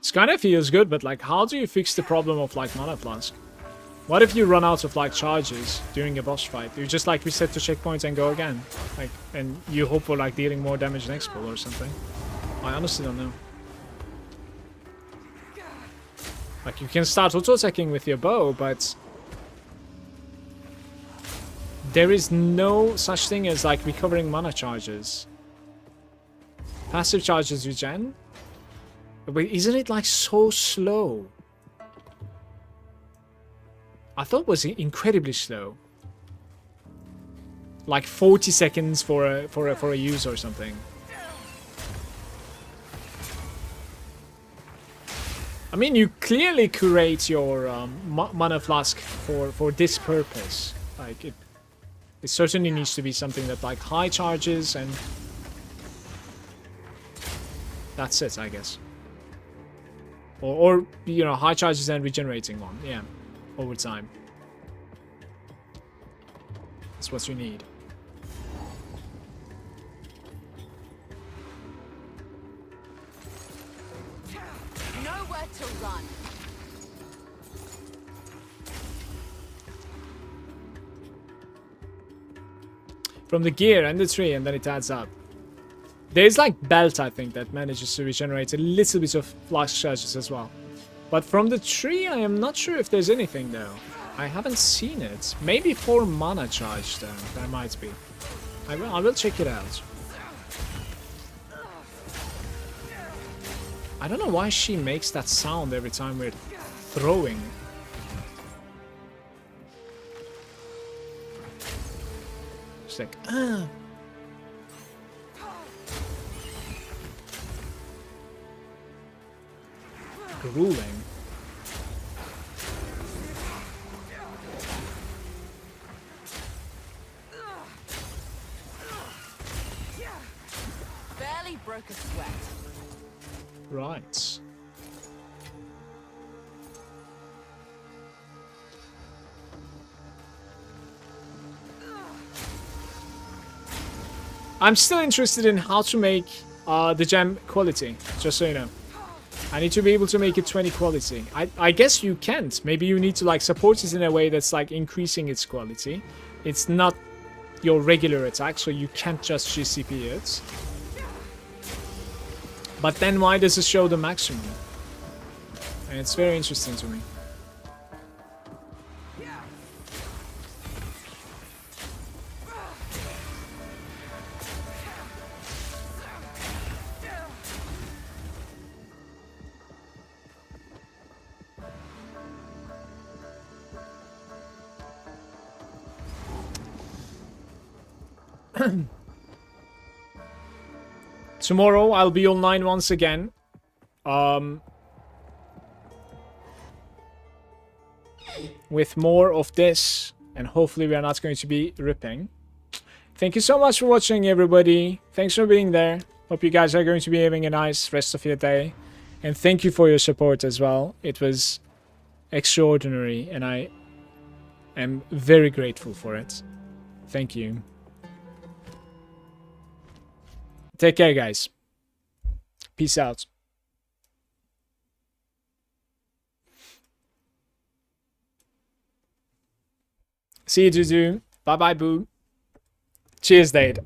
This kind of feels good, but like, how do you fix the problem of like mana flask? What if you run out of like charges during a boss fight? You just like reset to checkpoint and go again, like, and you hope for like dealing more damage next pull or something. I honestly don't know. Like, you can start auto attacking with your bow, but there is no such thing as like recovering mana charges. Passive charges regen. But isn't it like so slow? I thought it was incredibly slow. Like 40 seconds for a use or something. I mean, you clearly curate your mana flask for this purpose. Like it certainly needs to be something that like high charges and that's it, I guess. Or you know, high charges and regenerating one, yeah, over time. That's what you need. Nowhere to run. From the gear and the tree, and then it adds up. There's like belt, I think, that manages to regenerate a little bit of flask charges as well. But from the tree, I am not sure if there's anything though. I haven't seen it. Maybe 4 mana charge though. There might be. I will check it out. I don't know why she makes that sound every time we're throwing. She's like, ah. Grueling. Barely broke a sweat. Right. I'm still interested in how to make the gem quality, just so you know. I need to be able to make it 20 quality. I guess you can't. Maybe you need to like support it in a way that's like increasing its quality. It's not your regular attack, so you can't just GCP it. But then why does it show the maximum? And it's very interesting to me. Tomorrow I'll be online once again. With more of this, and hopefully we are not going to be ripping. Thank you so much for watching, everybody. Thanks for being there. Hope you guys are going to be having a nice rest of your day. And thank you for your support as well. It was extraordinary, and I am very grateful for it. Thank you. Take care, guys. Peace out. See you, Juju. Bye-bye, boo. Cheers, Dade.